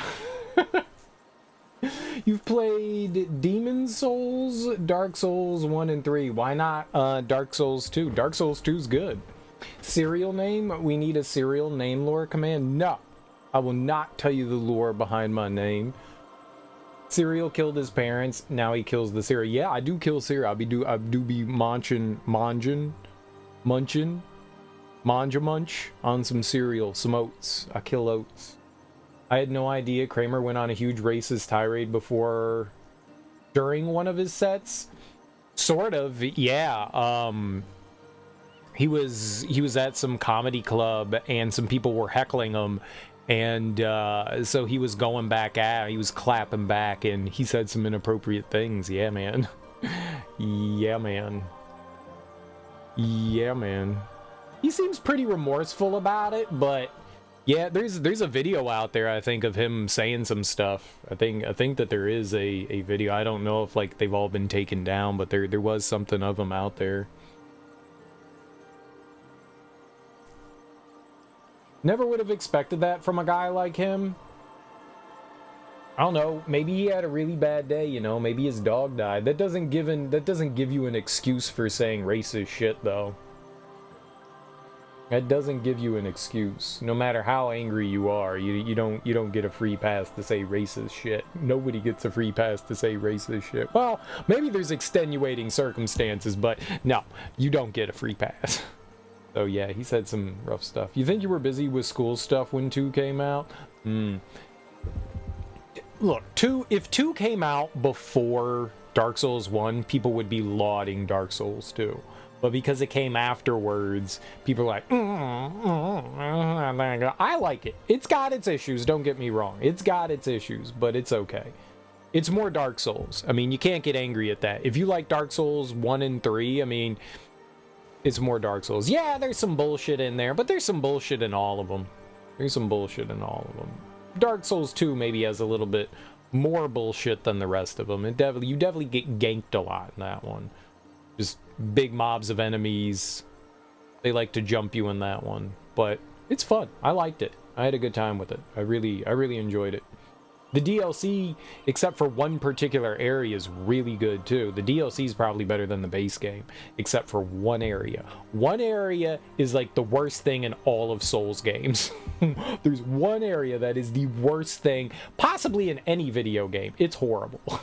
You've played Demon Souls, Dark Souls 1 and 3. Why not Dark Souls 2? Dark Souls 2 is good. Serial name? We need a serial name lore command? No. I will not tell you the lore behind my name. Serial killed his parents, now he kills the cereal. Yeah, I do kill cereal. I do be munching munch on some cereal, some oats. I kill oats. I had no idea Kramer went on a huge racist tirade during one of his sets. Sort of, yeah. He was at some comedy club and some people were heckling him. And so he was going back he was clapping back, and he said some inappropriate things. Yeah, man. Yeah, man. Yeah, man. He seems pretty remorseful about it, but yeah, there's a video out there, I think, of him saying some stuff. I think that there is a video. I don't know if like they've all been taken down, but there was something of him out there. Never would have expected that from a guy like him. I don't know, maybe he had a really bad day, you know, maybe his dog died. That doesn't give you an excuse for saying racist shit, though. That doesn't give you an excuse. No matter how angry you are, you don't get a free pass to say racist shit. Nobody gets a free pass to say racist shit. Well, maybe there's extenuating circumstances, but no, you don't get a free pass. So yeah, he said some rough stuff. You think you were busy with school stuff when 2 came out? Look, if 2 came out before Dark Souls 1, people would be lauding Dark Souls 2. But because it came afterwards, people are like, I like it. It's got its issues, don't get me wrong. It's got its issues, but it's okay. It's more Dark Souls. I mean, you can't get angry at that. If you like Dark Souls 1 and 3, I mean, it's more Dark Souls. Yeah, there's some bullshit in there, but there's some bullshit in all of them. There's some bullshit in all of them. Dark Souls 2 maybe has a little bit more bullshit than the rest of them. You definitely get ganked a lot in that one. Just big mobs of enemies. They like to jump you in that one, but it's fun. I liked it. I had a good time with it. I really enjoyed it. The DLC, except for one particular area, is really good too. The DLC is probably better than the base game, except for one area. One area is like the worst thing in all of Souls games. There's one area that is the worst thing, possibly in any video game. It's horrible.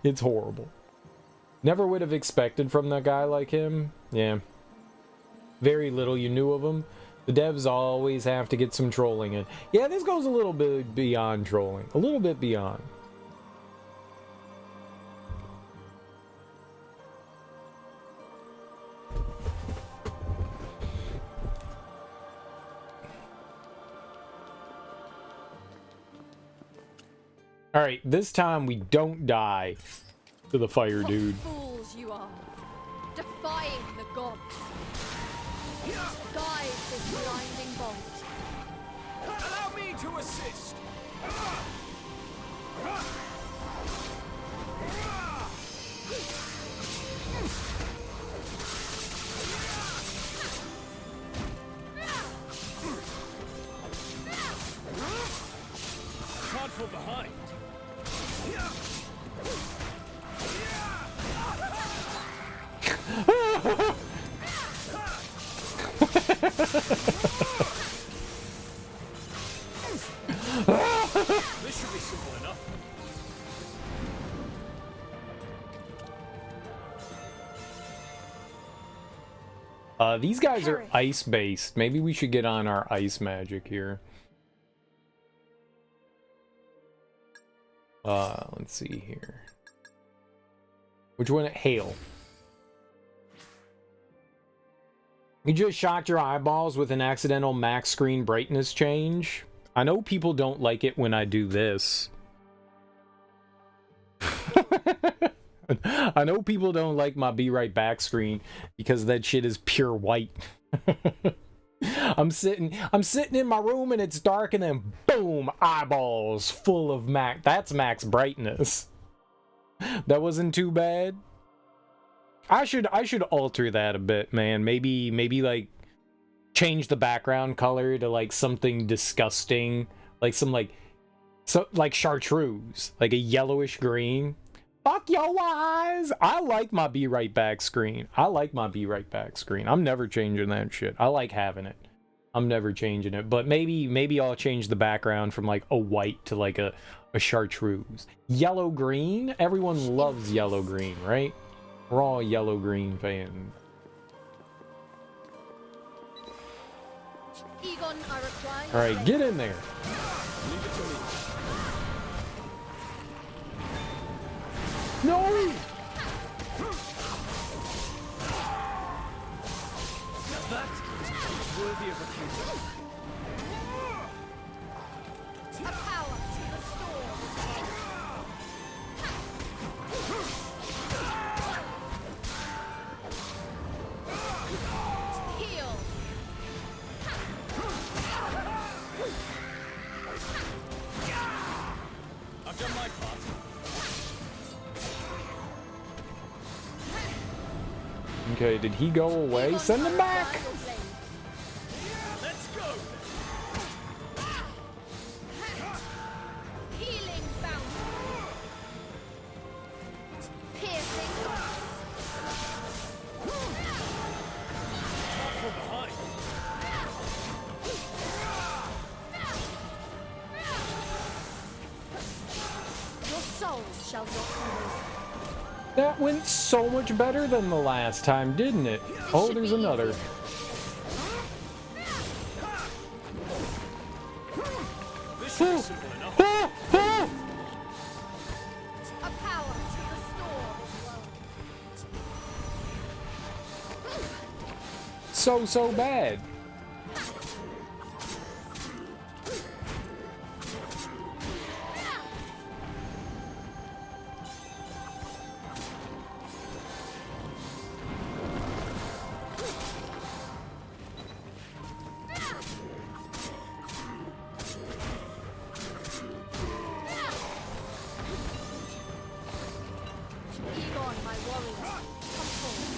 It's horrible. Never would have expected from that guy like him. Yeah. Very little you knew of him. The devs always have to get some trolling in. Yeah, this goes a little bit beyond trolling. A little bit beyond. Alright, this time we don't die to the fire dude. Fools you are, defying the gods. Guide this blinding bolt. Allow me to assist. This should be simple enough. These guys are ice-based. Maybe we should get on our ice magic here. Let's see here. Which one? Hail. You just shocked your eyeballs with an accidental max screen brightness change. I know people don't like it when I do this. I know people don't like my be right back screen because that shit is pure white. I'm sitting in my room and it's dark and then boom, eyeballs full of that's max brightness. That wasn't too bad. I should alter that a bit, man. Maybe like change the background color to like something disgusting, like like chartreuse, like a yellowish green. Fuck your eyes! I like my be right back screen. I'm never changing that shit. I like having it. I'm never changing it. But maybe I'll change the background from like a white to like a chartreuse. Yellow green? Everyone loves yellow green, right? We're all yellow green fans. Egon, I require. Alright, get in there. Leave it to me. No! Now that is worthy of a king. A power to restore. Heal. I've done my part. Okay, did he go away? Send him back! Let's go. Healing bounty. Piercing From behind. Your souls shall not be. That went so much better than the last time, didn't it? Oh, there's another. This should be simple enough. A power to restore this world. So bad. Egon, my warrior, come forward.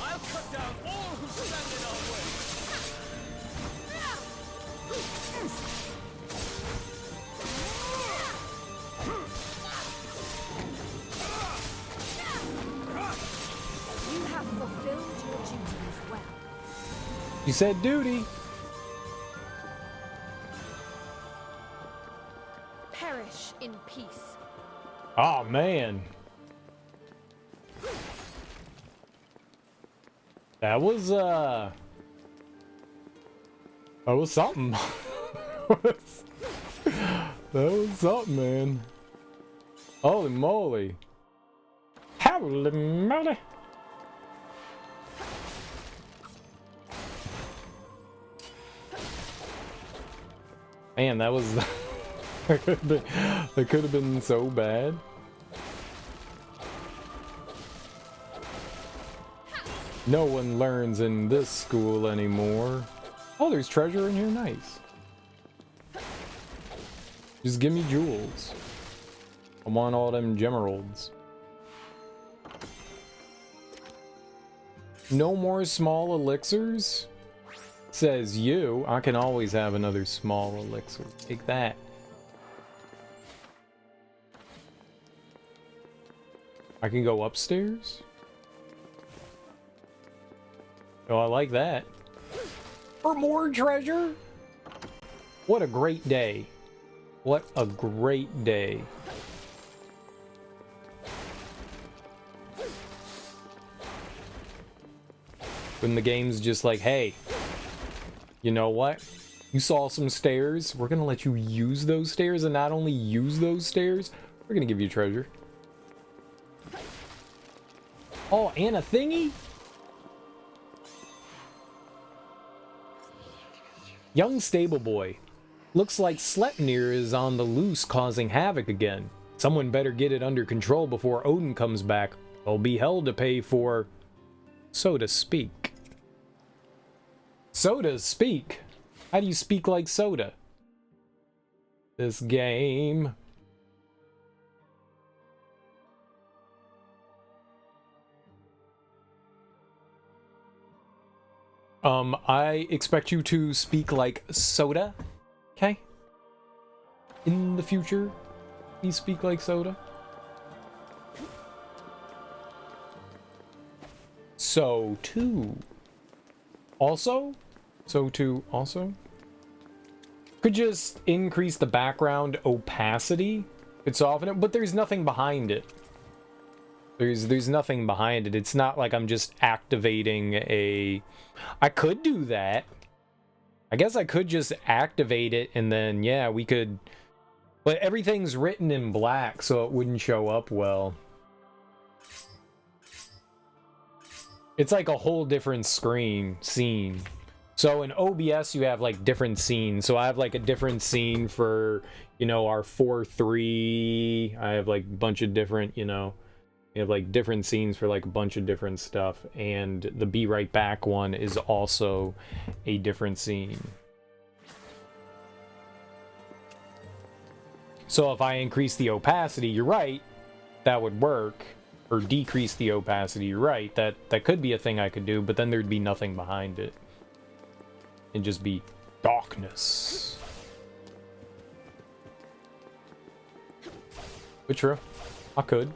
I'll cut down all who stand in our way. You have fulfilled your duties well. You said duty. Perish in peace. Oh, man. That was something. That was something, man. Holy moly. Holy moly. Man, that was... that could have been so bad. No one learns in this school anymore. Oh, there's treasure in here. Nice. Just give me jewels. I want all them gemeralds. No more small elixirs? Says you. I can always have another small elixir. Take that. I can go upstairs? Oh, I like that. For more treasure? What a great day. What a great day. When the game's just like, hey, you know what? You saw some stairs. We're gonna let you use those stairs, and not only use those stairs, we're gonna give you treasure. Oh, and a thingy? Young stable boy. Looks like Sleipnir is on the loose causing havoc again. Someone better get it under control before Odin comes back. There'll be hell to pay for, so to speak. So to speak? How do you speak like soda? This game. I expect you to speak like soda, okay? In the future, please speak like soda. So too. Also? So too also? Could just increase the background opacity. Could soften it, but there's nothing behind it. There's nothing behind it. It's not like I'm just activating a... I could do that. I guess I could just activate it and then, yeah, we could... But everything's written in black, so it wouldn't show up well. It's like a whole different scene. So in OBS, you have like different scenes. So I have like a different scene for, you know, our 4-3. I have like a bunch of different, you know... We have like different scenes for like a bunch of different stuff, and the Be Right Back one is also a different scene. So if I increase the opacity, you're right, that would work. Or decrease the opacity, you're right, that could be a thing I could do, but then there'd be nothing behind it. It'd just be darkness. But true, I could.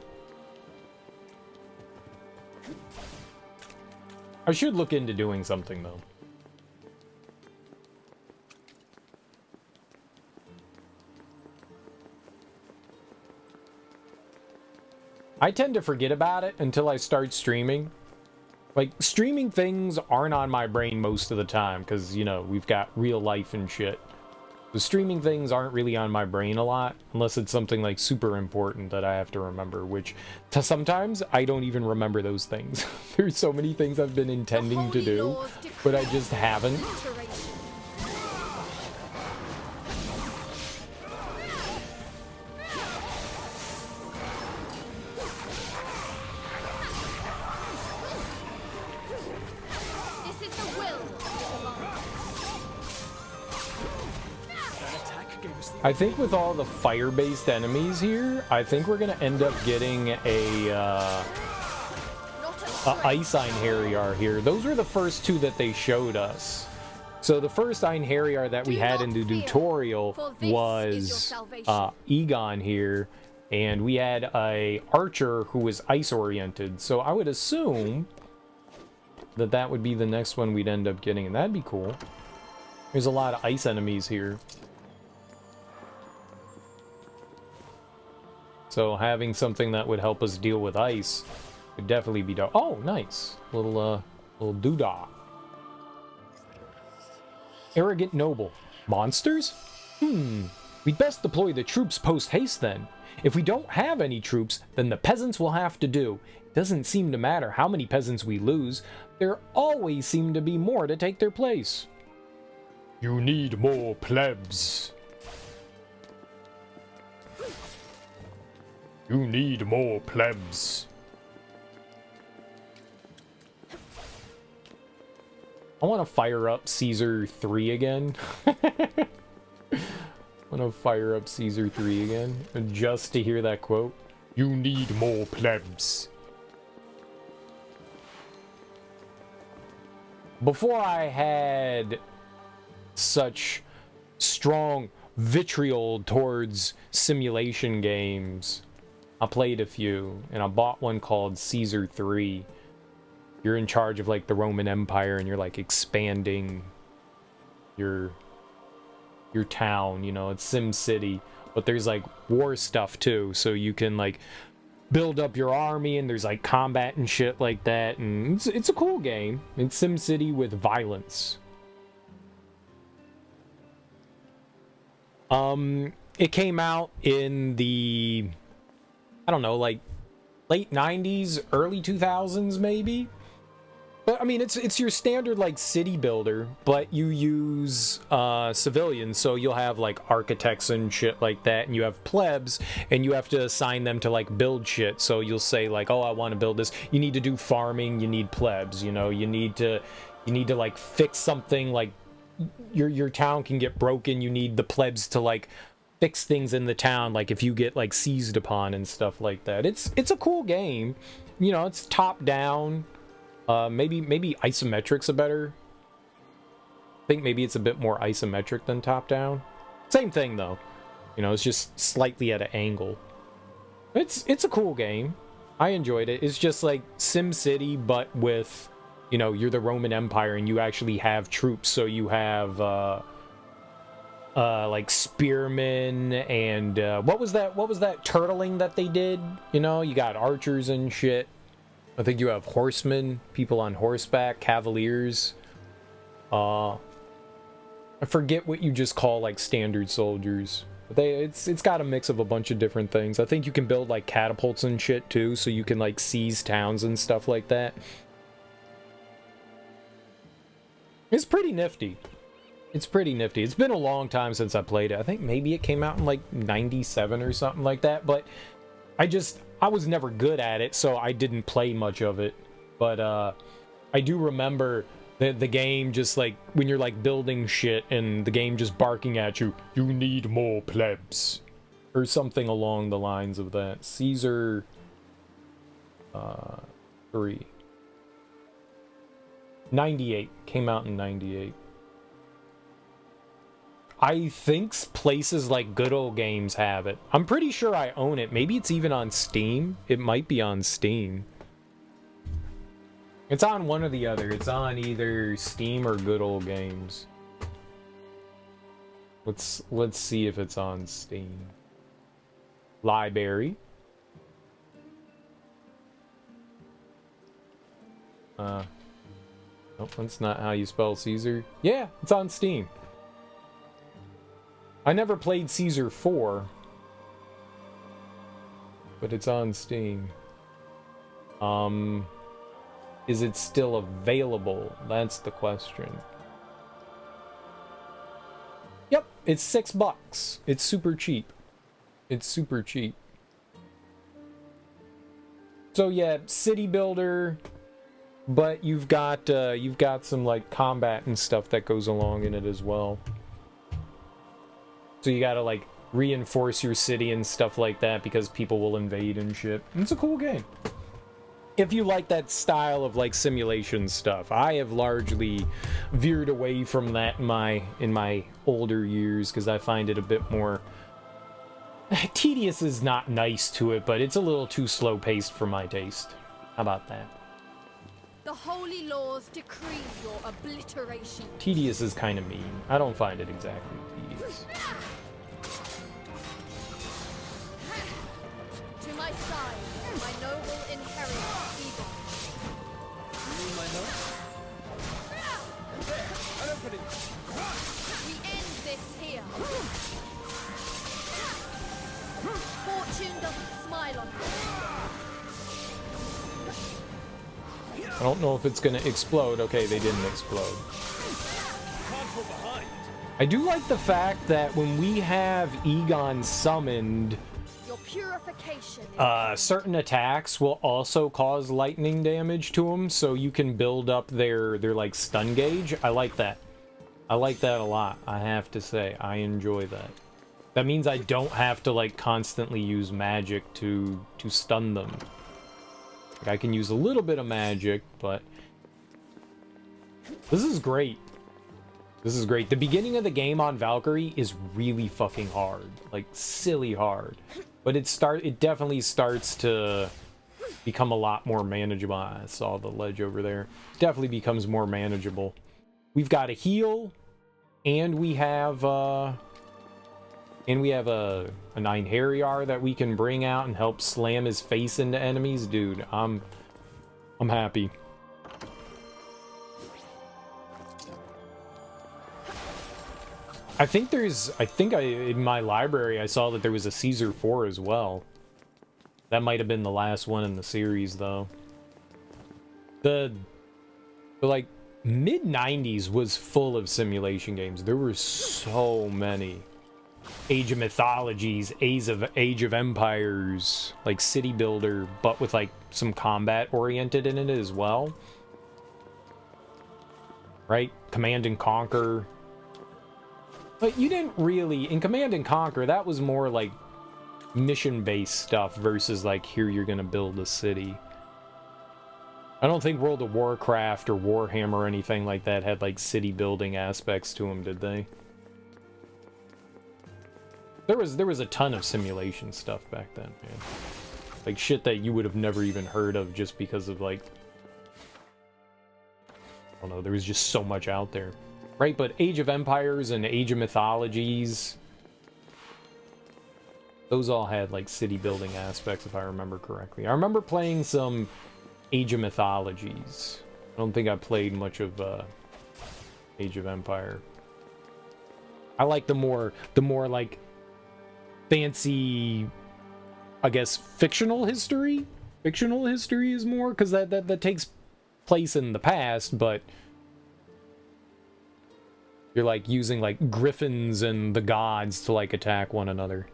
I should look into doing something, though. I tend to forget about it until I start streaming. Like, streaming things aren't on my brain most of the time, because, you know, we've got real life and shit. The streaming things aren't really on my brain a lot, unless it's something, like, super important that I have to remember, which sometimes I don't even remember those things. There's so many things I've been intending to do, but I just haven't. I think with all the fire-based enemies here, I think we're gonna end up getting a ice einherjar here. Those were the first two that they showed us. So the first einherjar that we had in the tutorial was Egon here, and we had a archer who was ice-oriented. So I would assume that that would be the next one we'd end up getting, and that'd be cool. There's a lot of ice enemies here. So having something that would help us deal with ice would definitely be dope. Oh, nice. Little doodah. Arrogant noble. Monsters? We'd best deploy the troops post-haste then. If we don't have any troops, then the peasants will have to do. It doesn't seem to matter how many peasants we lose. There always seem to be more to take their place. You need more plebs. You need more plebs. I want to fire up Caesar 3 again. I want to fire up Caesar 3 again, just to hear that quote. You need more plebs. Before I had such strong vitriol towards simulation games, I played a few, and I bought one called Caesar 3. You're in charge of like the Roman Empire, and you're like expanding your town, you know, it's Sim City, but there's like war stuff too, so you can like build up your army, and there's like combat and shit like that, and it's a cool game. It's Sim City with violence. It came out in the, I don't know, like late 90s, early 2000s maybe. But I mean, it's your standard like city builder, but you use civilians, so you'll have like architects and shit like that, and you have plebs, and you have to assign them to like build shit. So you'll say like, oh, I want to build this. You need to do farming. You need plebs. You know, you need to like fix something, like your town can get broken. You need the plebs to like fix things in the town, like if you get like seized upon and stuff like that. It's a cool game. You know, it's top down. Maybe isometric's a better. I think maybe it's a bit more isometric than top down. Same thing though. You know, it's just slightly at an angle. It's a cool game. I enjoyed it. It's just like Sim City, but with, you know, you're the Roman Empire and you actually have troops. So you have like spearmen and what was that turtling that they did? You know, you got archers and shit. I think you have horsemen, people on horseback, cavaliers. I forget what you just call like standard soldiers. But it's got a mix of a bunch of different things. I think you can build like catapults and shit too, so you can like seize towns and stuff like that. It's pretty nifty. It's pretty nifty. It's been a long time since I played it. I think maybe it came out in like 97 or something like that, but I was never good at it, so I didn't play much of it. But I do remember the game just like when you're like building shit and the game just barking at you, you need more plebs, or something along the lines of that. Caesar 3. 98. Came out in 98. I think places like Good Old Games have it. I'm pretty sure I own it. Maybe it's even on Steam. It might be on Steam. It's on one or the other. It's on either Steam or Good Old Games. Let's see if it's on Steam. Library. Nope, that's not how you spell Caesar. Yeah, it's on Steam. I never played Caesar 4, but it's on Steam. Is it still available? That's the question. Yep, it's $6. It's super cheap. It's super cheap. So yeah, city builder, but you've got some like combat and stuff that goes along in it as well. So you gotta like reinforce your city and stuff like that because people will invade and shit. It's a cool game. If you like that style of like simulation stuff. I have largely veered away from that in my older years because I find it a bit more tedious is not nice to it, but it's a little too slow paced for my taste. How about that? The holy laws decree your obliteration. Tedious is kind of mean. I don't find it exactly tedious. To my side, my noble inheritor, Eagle. You mean my notes? There, I'll open it. We end this here. Fortune doesn't smile on you. I don't know if it's gonna explode. Okay, they didn't explode. I do like the fact that when we have Egon summoned, Your purification certain attacks will also cause lightning damage to them, so you can build up their like stun gauge. I like that. I like that a lot, I have to say. I enjoy that. That means I don't have to like constantly use magic to stun them. Like, I can use a little bit of magic, but this is great. This is great. The beginning of the game on Valkyrie is really fucking hard. Like, silly hard. But it definitely starts to become a lot more manageable. I saw the ledge over there. Definitely becomes more manageable. We've got a heal, and we have an einherjar that we can bring out and help slam his face into enemies. Dude, I'm happy. In my library I saw that there was a Caesar 4 as well. That might have been the last one in the series, though. The like mid 90s was full of simulation games. There were so many. Age of Mythologies, Age of Empires, like City Builder, but with like some combat oriented in it as well. Right? Command and Conquer. But you didn't really, in Command and Conquer, that was more like mission-based stuff versus like, here you're gonna build a city. I don't think World of Warcraft or Warhammer or anything like that had like city building aspects to them, did they? There was a ton of simulation stuff back then, man. Like shit that you would have never even heard of just because of like, I don't know, there was just so much out there. Right, but Age of Empires and Age of Mythologies, those all had like city building aspects if I remember correctly. I remember playing some Age of Mythologies. I don't think I played much of Age of Empire. I like the more like fancy, I guess, fictional history. Fictional history is more because that takes place in the past, but you're like using like griffins and the gods to like attack one another.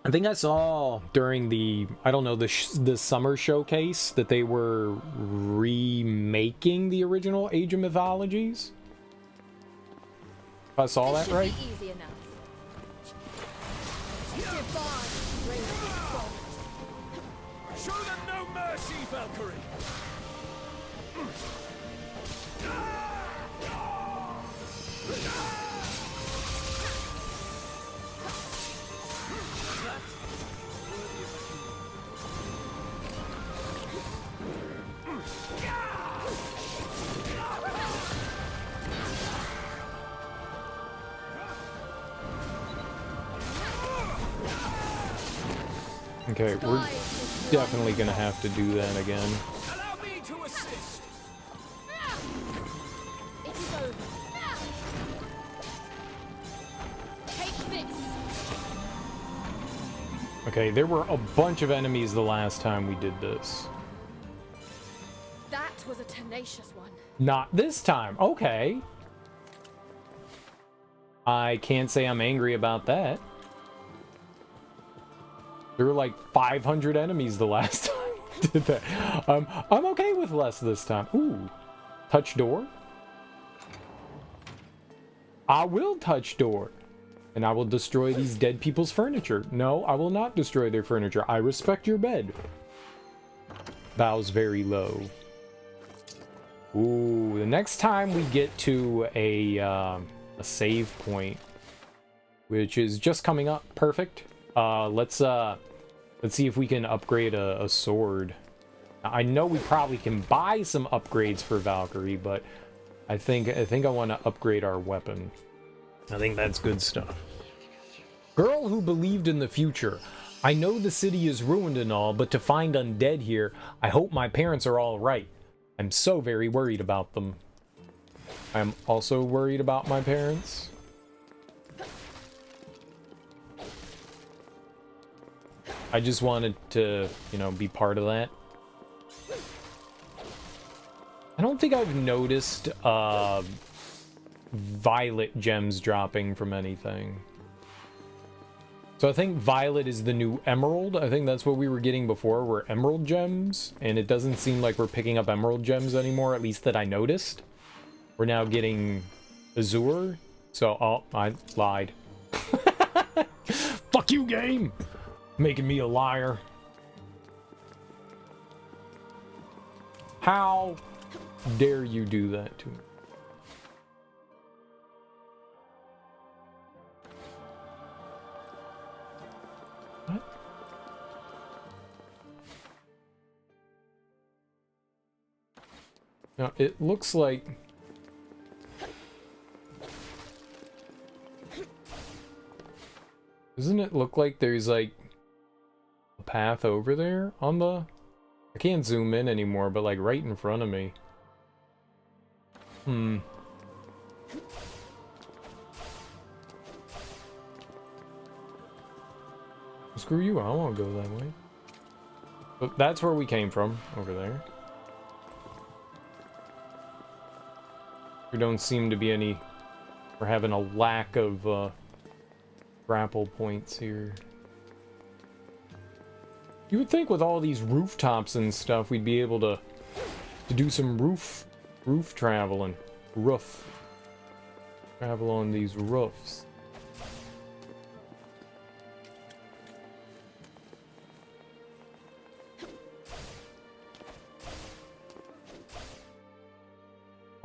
I think I saw during the, I don't know, the summer showcase that they were remaking the original Age of Mythologies. If I saw that right. Easy enough. Show them no mercy, Valkyrie! Okay, we're definitely gonna have to do that again. Allow me to assist. It is over. Take this. Okay, there were a bunch of enemies the last time we did this. That was a tenacious one. Not this time. Okay. I can't say I'm angry about that. There were like 500 enemies the last time we did that. I'm okay with less this time. Ooh. Touch door. I will touch door. And I will destroy these dead people's furniture. No, I will not destroy their furniture. I respect your bed. Bows very low. Ooh, the next time we get to a save point, which is just coming up, perfect. Let's see if we can upgrade a sword. I know we probably can buy some upgrades for Valkyrie, but I think I want to upgrade our weapon. I think that's good stuff. Girl who believed in the future. I know the city is ruined and all, but to find undead here, I hope my parents are all right. I'm so very worried about them. I'm also worried about my parents. I just wanted to, you know, be part of that. I don't think I've noticed violet gems dropping from anything. So I think violet is the new emerald. I think that's what we were getting before, were emerald gems. And it doesn't seem like we're picking up emerald gems anymore, at least that I noticed. We're now getting azure. So, oh, I lied. Fuck you, game! Making me a liar. How dare you do that to me? Now, it looks like... Doesn't it look like there's, like, a path over there on the... I can't zoom in anymore, but, like, right in front of me. Screw you, I won't go that way. But that's where we came from, over there. There don't seem to be any... We're having a lack of, grapple points here. You would think with all these rooftops and stuff, we'd be able to do some roof traveling. Travel on these roofs.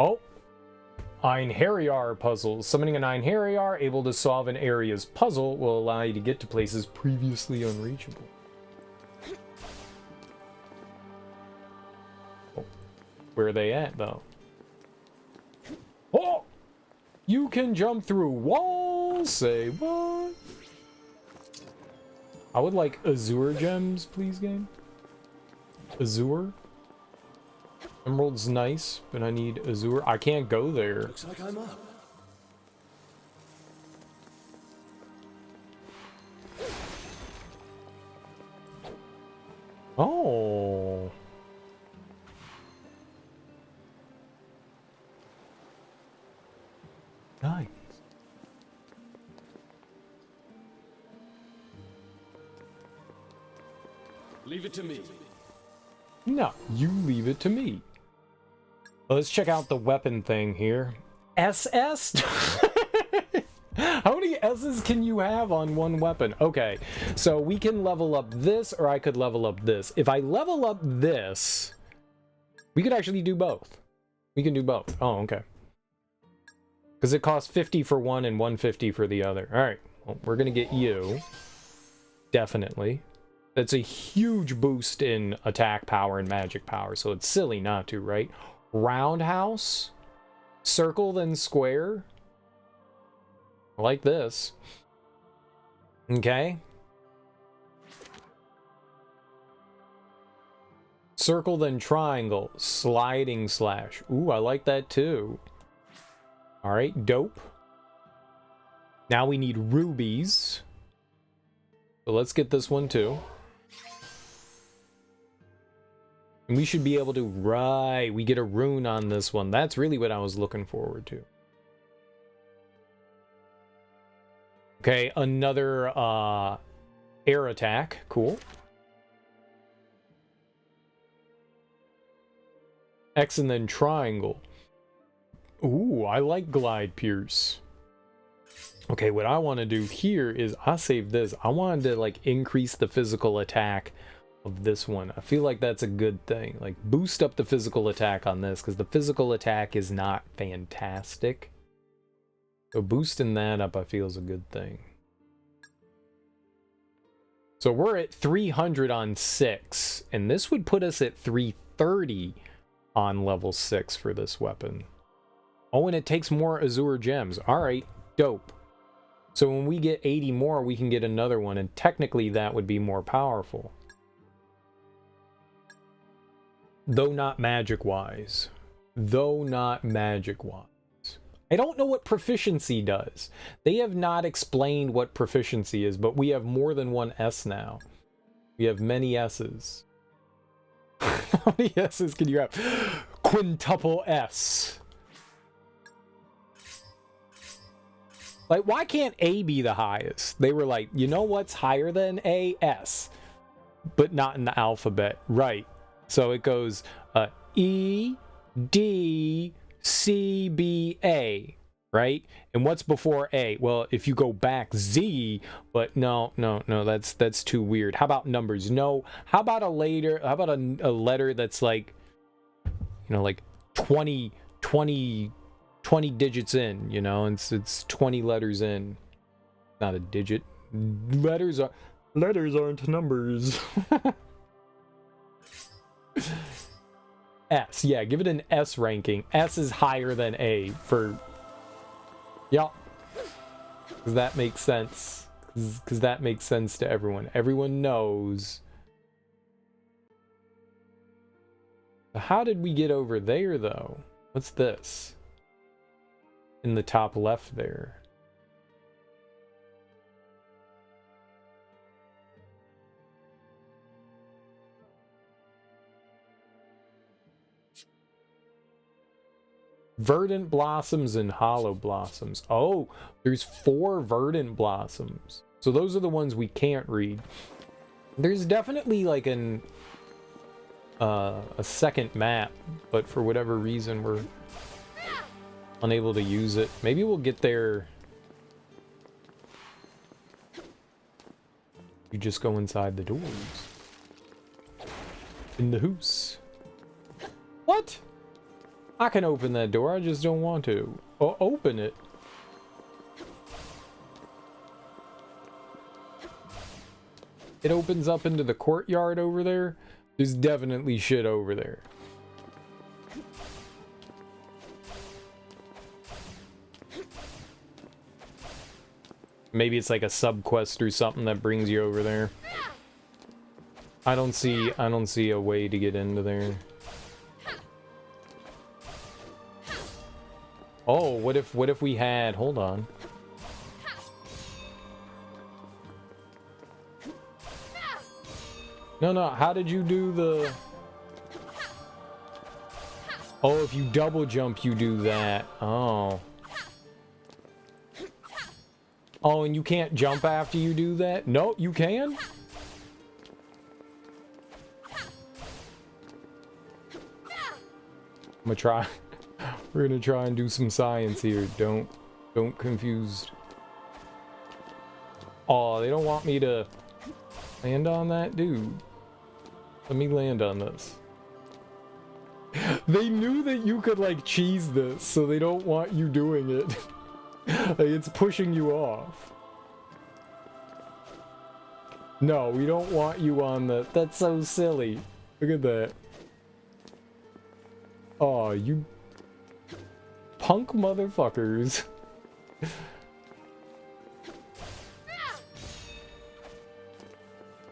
Oh! Einherjar puzzles. Summoning an einherjar able to solve an area's puzzle will allow you to get to places previously unreachable. Oh. Where are they at, though? Oh! You can jump through walls? Say what? I would like azure gems, please, game. Azure? Emerald's nice, but I need azure. I can't go there. Looks like I'm up. Oh. Nice. Leave it to me. No, you leave it to me. Let's check out the weapon thing here. SS? How many S's can you have on one weapon? Okay, so we can level up this, or I could level up this. If I level up this, we could actually do both. We can do both. Oh, okay. Because it costs 50 for one and 150 for the other. All right, well, we're going to get you. Definitely. That's a huge boost in attack power and magic power, so it's silly not to, right? Roundhouse, circle, then square. I like this. Okay. Circle, then triangle, sliding slash. Ooh, I like that too. All right, dope. Now we need rubies. So let's get this one too. And we should be able to, right, we get a rune on this one. That's really what I was looking forward to. Okay, another air attack. Cool. X and then triangle. Ooh, I like glide pierce. Okay, what I want to do here is, I'll save this. I wanted to, like, increase the physical attack of this one. I feel like that's a good thing. Like, boost up the physical attack on this, because the physical attack is not fantastic. So boosting that up, I feel, is a good thing. So we're at 300 on 6, and this would put us at 330 on level 6 for this weapon. Oh, and it takes more azure gems. All right, dope. So when we get 80 more, we can get another one, and technically that would be more powerful. Though not magic-wise. Though not magic-wise. I don't know what proficiency does. They have not explained what proficiency is, but we have more than one S now. We have many S's. How many S's can you have? Quintuple S. Like, why can't A be the highest? They were like, you know what's higher than A? S. But not in the alphabet. Right. So it goes E, D, C, B, A. Right? And what's before A? Well, if you go back, Z. But no, that's too weird. How about numbers? No. How about a letter that's like, you know, like 20 digits in, you know, and it's 20 letters in. Not a digit. Letters aren't numbers. S. Yeah, give it an S ranking. S is higher than A for... Yup. Because that makes sense. Because that makes sense to everyone. Everyone knows. How did we get over there, though? What's this? In the top left there. Verdant blossoms and hollow blossoms. Oh, there's 4 verdant blossoms. So those are the ones we can't read. There's definitely like a second map, but for whatever reason we're unable to use it. Maybe we'll get there. You just go inside the doors. In the house. What? I can open that door, I just don't want to. Or open it. It opens up into the courtyard over there. There's definitely shit over there. Maybe it's like a sub-quest or something that brings you over there. I don't see a way to get into there. Oh, what if we had... Hold on. No, how did you do the... Oh, if you double jump, you do that. Oh. Oh, and you can't jump after you do that? No, you can? I'm gonna try... We're gonna try and do some science here. Don't confuse. Oh, they don't want me to land on that dude. Let me land on this. They knew that you could like cheese this, so they don't want you doing it. Like it's pushing you off. No, we don't want you on the... That's so silly. Look at that. Oh, you... punk motherfuckers.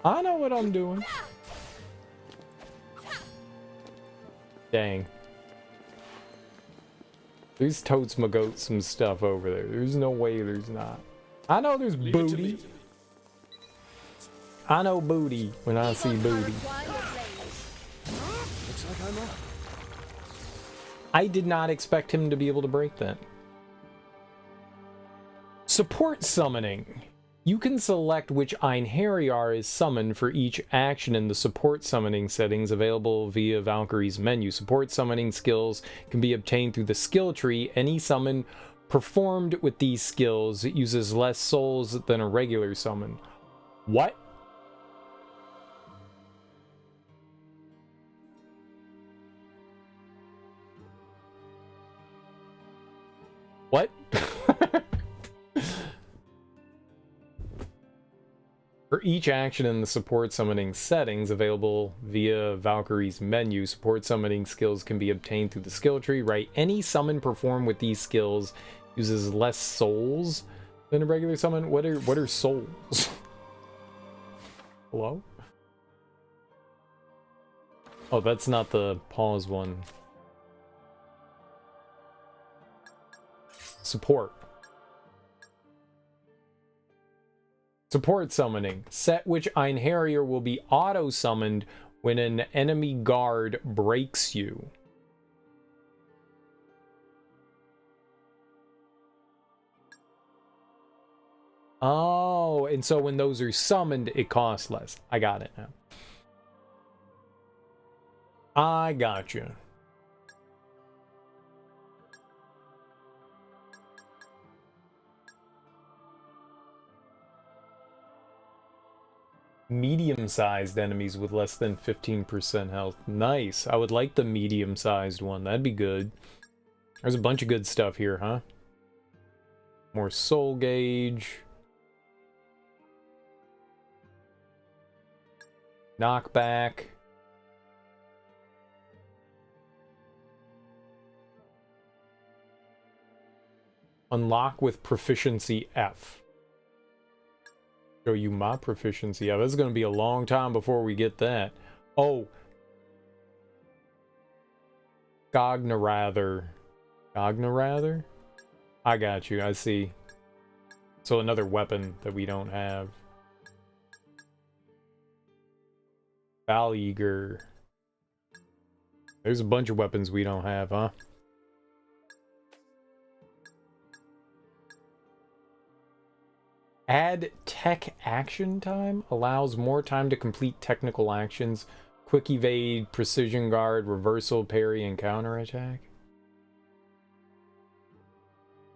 I know what I'm doing. Dang. There's totes my goats some stuff over there. There's no way there's not. I know there's booty. I know booty when I see booty. Looks like I'm up. I did not expect him to be able to break that. Support summoning. You can select which einherjar is summoned for each action in the support summoning settings available via Valkyrie's menu. Support summoning skills can be obtained through the skill tree. Any summon performed with these skills uses less souls than a regular summon. What? What? For each action in the support summoning settings available via Valkyrie's menu, support summoning skills can be obtained through the skill tree, right? Any summon performed with these skills uses less souls than a regular summon. What are souls? Hello? Oh, that's not the pause one. Support. Support summoning. Set which einherjar will be auto-summoned when an enemy guard breaks you. Oh, and so when those are summoned, it costs less. I got it now. I got you. Medium-sized enemies with less than 15% health. Nice. I would like the medium-sized one. That'd be good. There's a bunch of good stuff here, huh? More soul gauge. Knockback. Unlock with proficiency F. Show you my proficiency F. This is going to be a long time before we get that. Oh. Gognarather. Gognarather? I got you. I see. So another weapon that we don't have. Valkyrie. There's a bunch of weapons we don't have, huh? Add tech action time allows more time to complete technical actions. Quick evade, precision guard, reversal, parry, and counterattack.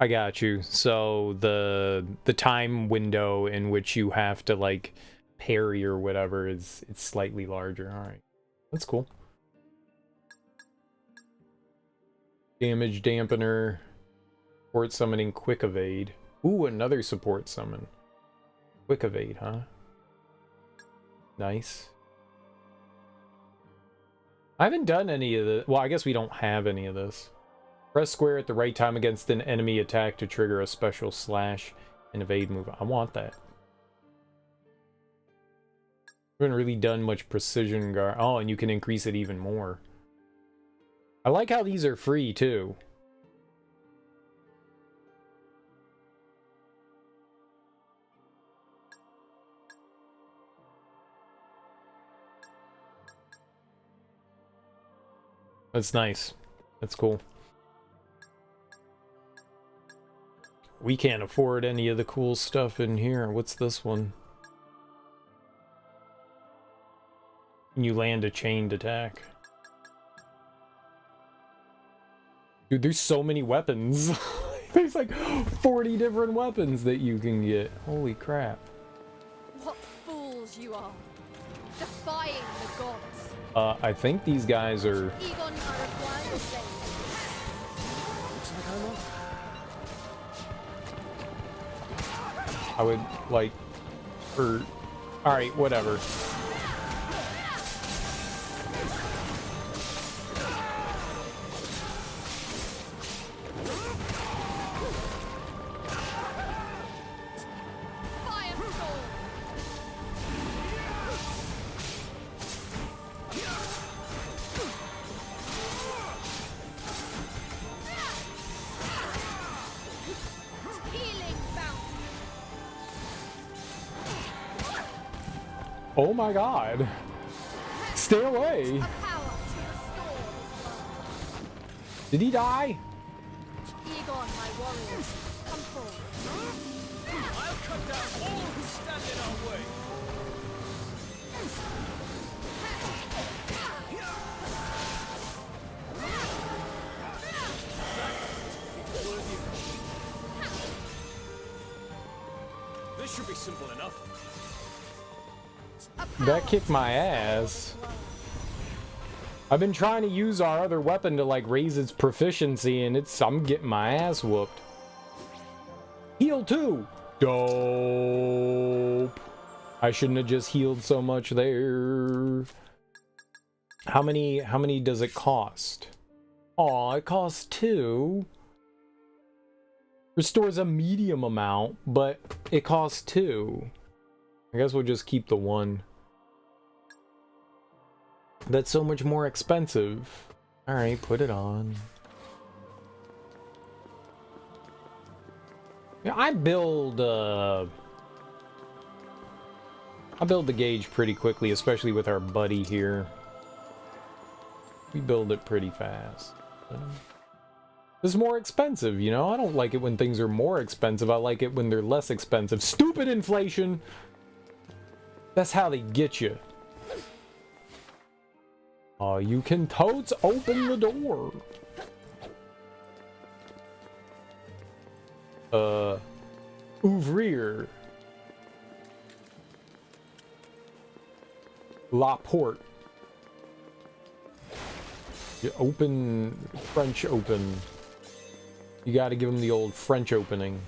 I got you. So the time window in which you have to like parry or whatever it's slightly larger. All right, that's cool. Damage dampener, support summoning, quick evade. Ooh, another support summon. Quick evade, huh? Nice. I haven't done any of the. Well, I guess we don't have any of this. Press square at the right time against an enemy attack to trigger a special slash and evade move. I want that. Haven't really done much precision guard. Oh, and you can increase it even more. I like how these are free too. That's nice. That's cool. We can't afford any of the cool stuff in here. What's this one? You land a chained attack. Dude, there's so many weapons. There's like 40 different weapons that you can get. Holy crap. What fools you are, defying the gods. I think these guys are... Egon are required to save. Looks like I'm off. I would like... Alright, whatever. Oh my god. Stay away. Did he die? Egon, my warriors, come forward. I'll cut down all who stand in our way. This should be simple enough. That kicked my ass. I've been trying to use our other weapon to like raise its proficiency and I'm getting my ass whooped. Heal too. Dope. I shouldn't have just healed so much there. How many does it cost? Aw, it costs 2. Restores a medium amount, but it costs 2. I guess we'll just keep the 1. That's so much more expensive. Alright, put it on. Yeah, I build the gauge pretty quickly, especially with our buddy here. We build it pretty fast. It's more expensive, you know? I don't like it when things are more expensive. I like it when they're less expensive. Stupid inflation! That's how they get you. Oh, you can totes open the door. Ouvrir. La porte. You open, French open. You gotta give him the old French opening.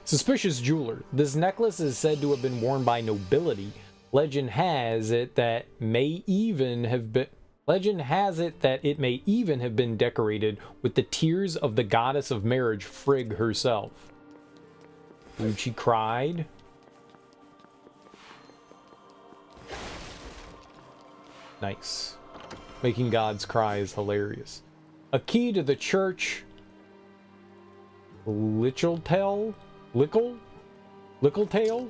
Suspicious jeweler. This necklace is said to have been worn by nobility. Legend has it that may even have been... Legend has it that it may even have been decorated with the tears of the goddess of marriage, Frigg herself. When she cried. Nice. Making gods cry is hilarious. A key to the church. Licheltail? Lickeltail?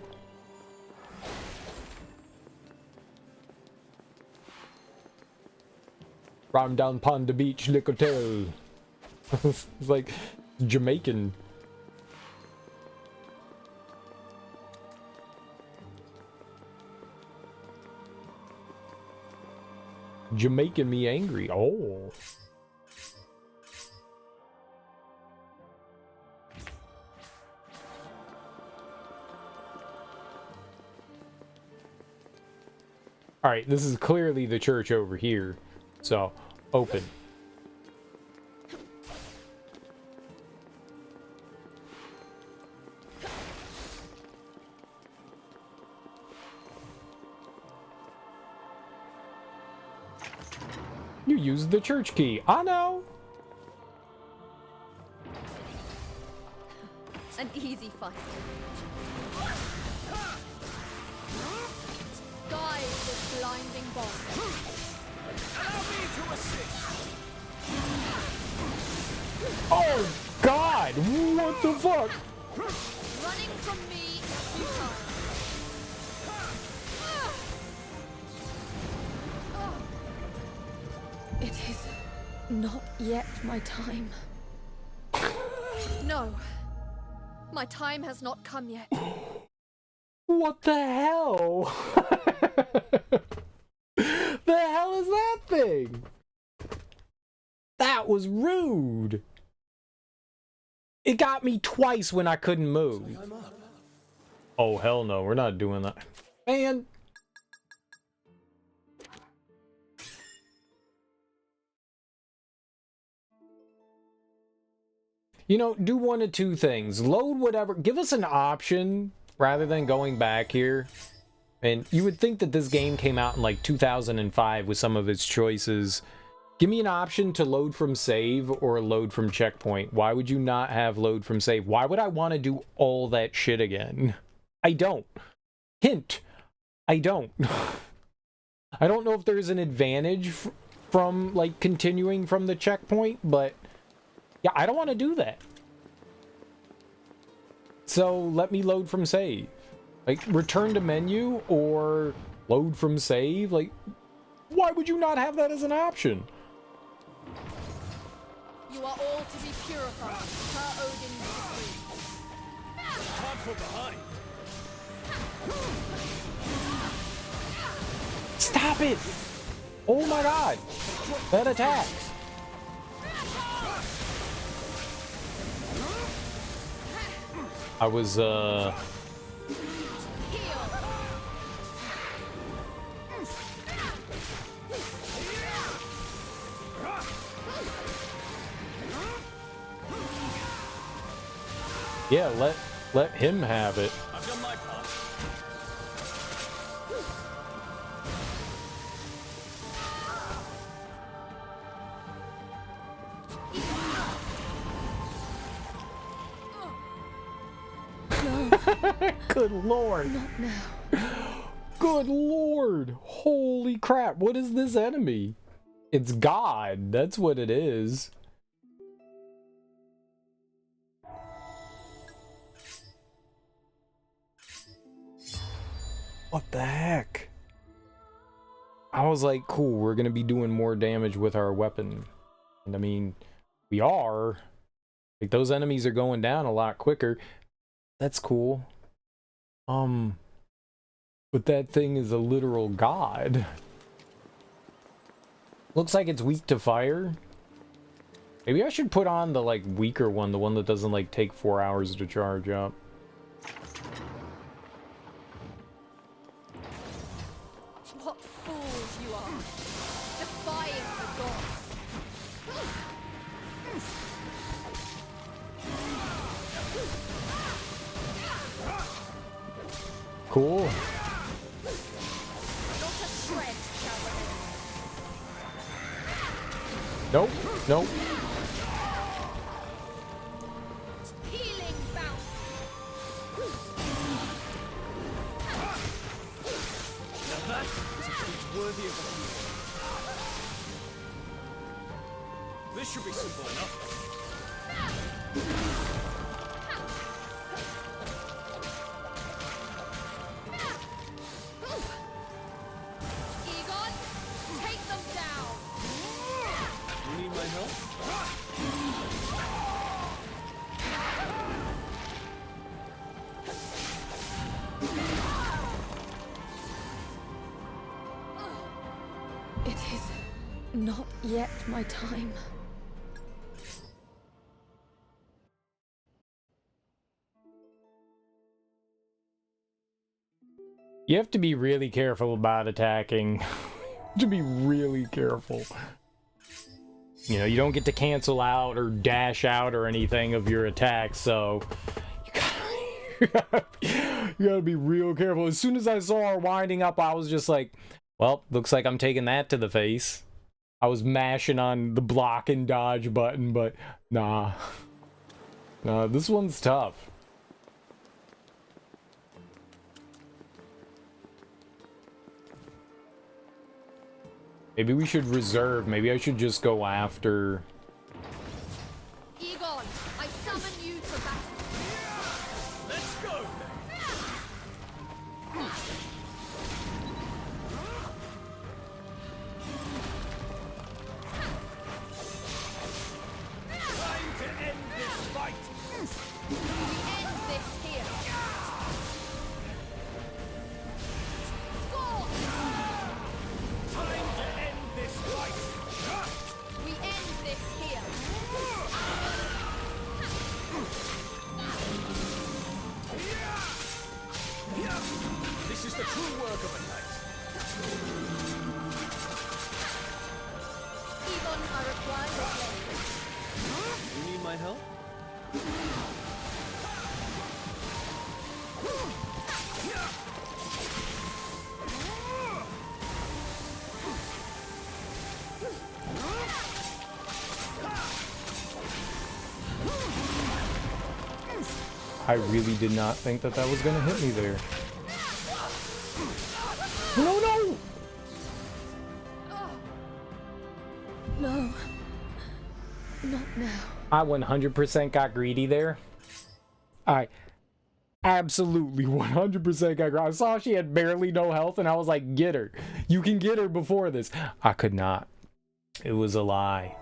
Ram down pond the beach, Lickeltail. It's like Jamaican. Jamaican me angry. Oh. Alright, this is clearly the church over here. So, open. You used the church key. I know. An easy fight. Guide this blinding bomb. Allow me to assist. Oh God! What the fuck? Running from me is futile. It is not yet my time. No. My time has not come yet. What the hell? The hell is that thing? That was rude. It got me twice when I couldn't move. Oh hell no, we're not doing that. Man. You know, do one of two things. Load whatever, give us an option rather than going back here. And you would think that this game came out in like 2005 with some of its choices. Give me an option to load from save or load from checkpoint. Why would you not have load from save? Why would I want to do all that shit again? I don't. Hint, I don't. I don't know if there's an advantage from like continuing from the checkpoint, but yeah, I don't want to do that. So let me load from save. Like, return to menu or load from save. Like, why would you not have that as an option? You are all to be purified, per Odin's decree. Time for behind. Stop it! Oh my god! That attack! I was, yeah, let him have it. I've done my part. Good lord. Not now. Good lord. Holy crap. What is this enemy? It's God. That's what it is. What the heck? I was like, cool, we're gonna be doing more damage with our weapon. And I mean, we are. Like, those enemies are going down a lot quicker. That's cool. But that thing is a literal god. Looks like it's weak to fire. Maybe I should put on the, like, weaker one, the one that doesn't, like, take 4 hours to charge up. What fools you are! Defying the gods! Cool. Not a shred shall remain. Nope, nope. Healing bout. Now that is worthy of a hero. This should be simple enough. Egon, take them down. You need my help? It is not yet my time. You have to be really careful about attacking. To be really careful. You know, you don't get to cancel out or dash out or anything of your attacks, so you gotta be real careful. As soon as I saw her winding up, I was just like, well, looks like I'm taking that to the face. I was mashing on the block and dodge button, but nah. Nah, this one's tough. Maybe we should reserve. Maybe I should just go after... Egon, I summon you to battle. Let's go Time to end this fight. We end this here. Score! Time to end this fight. We end this here. This is the true work of a knight. Egon, I require your blade. You need my help? I really did not think that that was gonna hit me there. No, no! No. Not now. I 100% got greedy there. I absolutely 100% got greedy. I saw she had barely no health and I was like, get her. You can get her before this. I could not. It was a lie.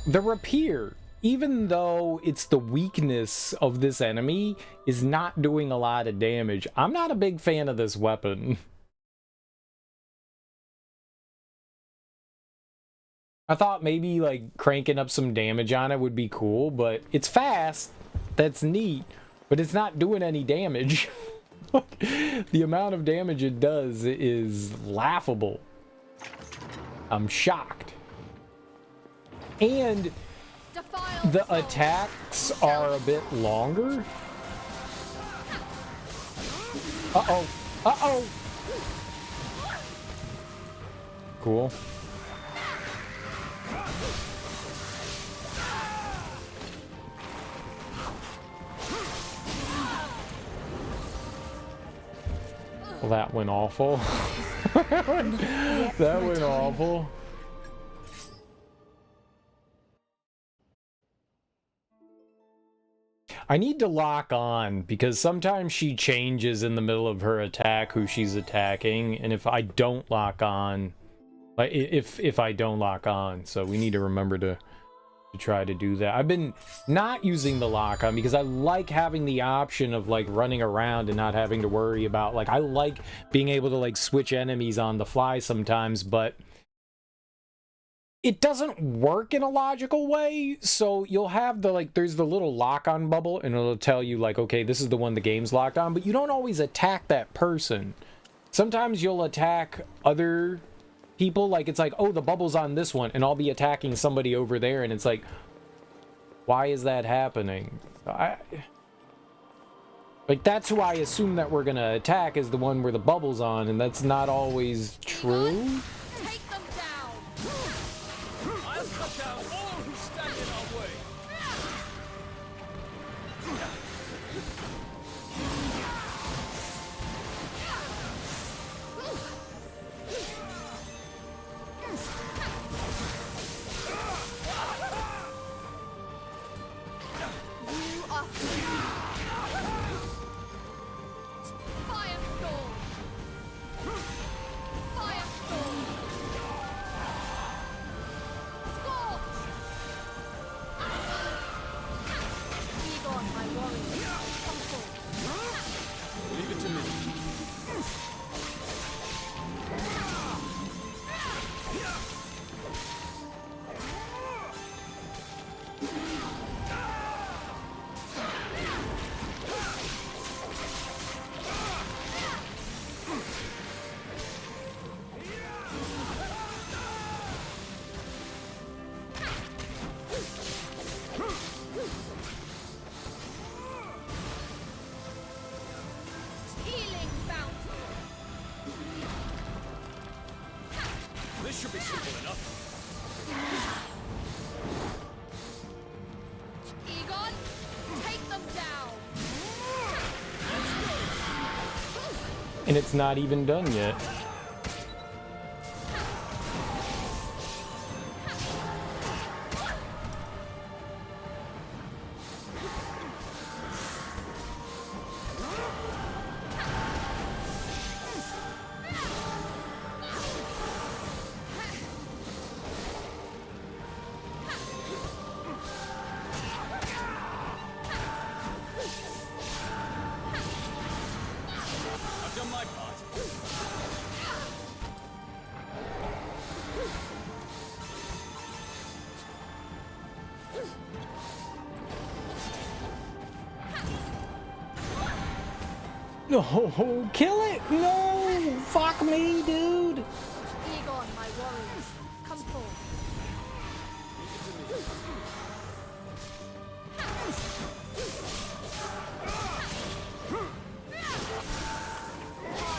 The rapier, even though it's the weakness of this enemy, is not doing a lot of damage. I'm not a big fan of this weapon. I thought maybe like cranking up some damage on it would be cool, but it's fast. That's neat, but it's not doing any damage. The amount of damage it does is laughable. I'm shocked. And the attacks are a bit longer. Uh-oh. Uh-oh. Cool. Well, that went awful. That went awful. I need to lock on because sometimes she changes in the middle of her attack who she's attacking, and if I don't lock on, like if I don't lock on, so we need to remember to try to do that. I've been not using the lock on because I like having the option of like running around and not having to worry about, like, I like being able to like switch enemies on the fly sometimes, but it doesn't work in a logical way. So you'll have the, like, there's the little lock on bubble and it'll tell you like, okay, this is the one the game's locked on, but you don't always attack that person. Sometimes you'll attack other people, like it's like, oh, the bubble's on this one and I'll be attacking somebody over there, and it's like, why is that happening? Like, that's who I assume that we're gonna attack, is the one where the bubble's on, and that's not always true. Firestorm! Firestorm! Scorch! Egon, my warrior, come forth. Leave it to me. Healing bounty! This should be simple enough. Egon, take them down! And it's not even done yet. I've done my part. No, kill it! No! Fuck me, dude! Egon, my warriors, come forth.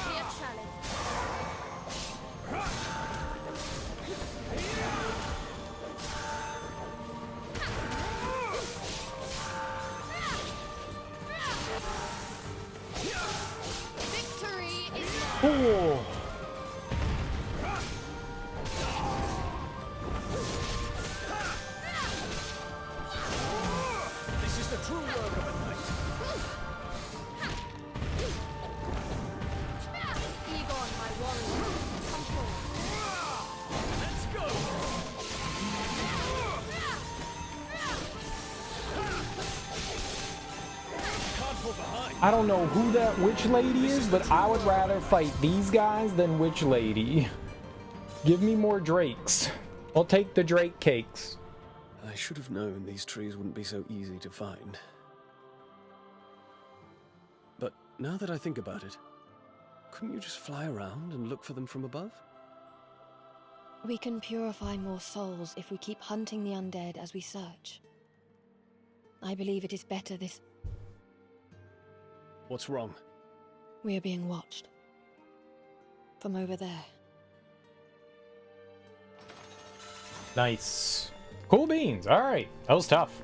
Here, challenge. Victory is Oh. This is the true work of a knight. Egon, my warrior, come forth. Let's go. Can't fall behind. I don't know who that witch lady is, but I would rather fight these guys than witch lady. Give me more drakes. I'll take the drake cakes. I should have known these trees wouldn't be so easy to find. But now that I think about it, couldn't you just fly around and look for them from above? We can purify more souls if we keep hunting the undead as we search. I believe it is better this... What's wrong? We are being watched. From over there. Nice. Cool beans. All right. That was tough.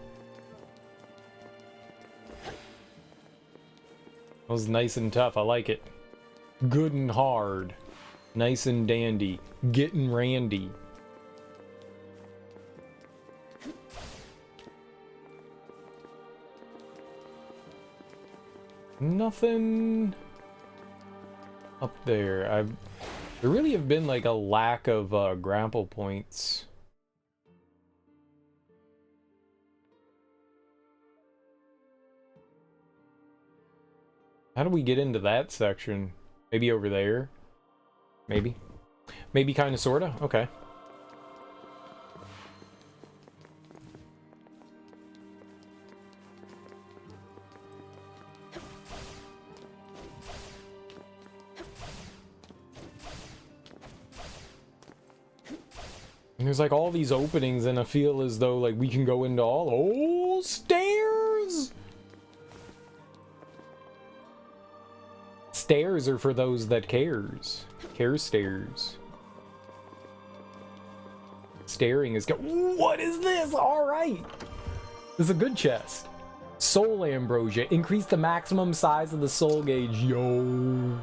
That was nice and tough. I like it. Good and hard. Nice and dandy. Getting randy. Nothing up there. There really have been like a lack of grapple points. How do we get into that section? Maybe over there? Maybe? Maybe kinda sorta? Okay. And there's like all these openings and I feel as though like we can go into all... Oh, stairs! Stairs are for those that cares. Care stairs. Staring is what is this? Alright! This is a good chest. Soul ambrosia. Increase the maximum size of the soul gauge. Yo.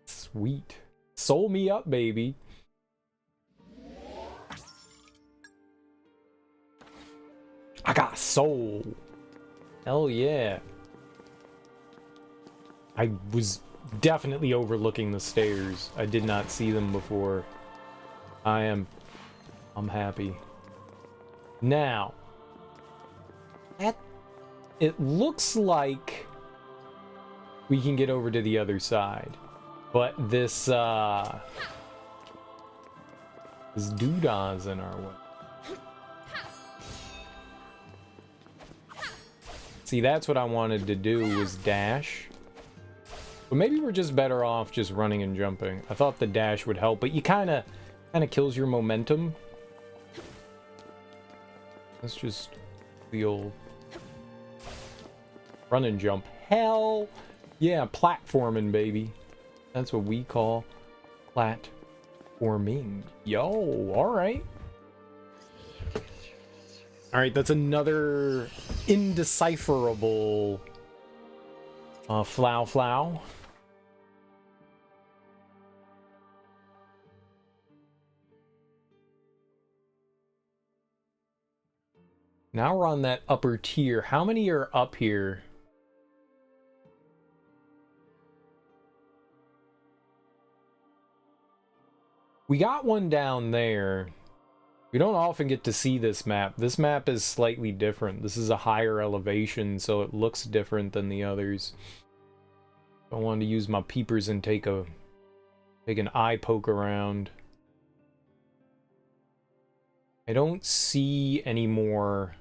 Sweet. Soul me up, baby. I got soul. Hell yeah. I was definitely overlooking the stairs. I did not see them before. I'm happy. Now, it looks like we can get over to the other side. But this doodah's in our way. See, that's what I wanted to do, was dash. But maybe we're just better off just running and jumping. I thought the dash would help, but you kind of kills your momentum. Let's just the old run and jump. Hell yeah, platforming, baby. That's what we call platforming. Yo, alright. Alright, that's another indecipherable flow. Now we're on that upper tier. How many are up here? We got one down there. We don't often get to see this map. This map is slightly different. This is a higher elevation, so it looks different than the others. I wanted to use my peepers and take an eye poke around. I don't see any more.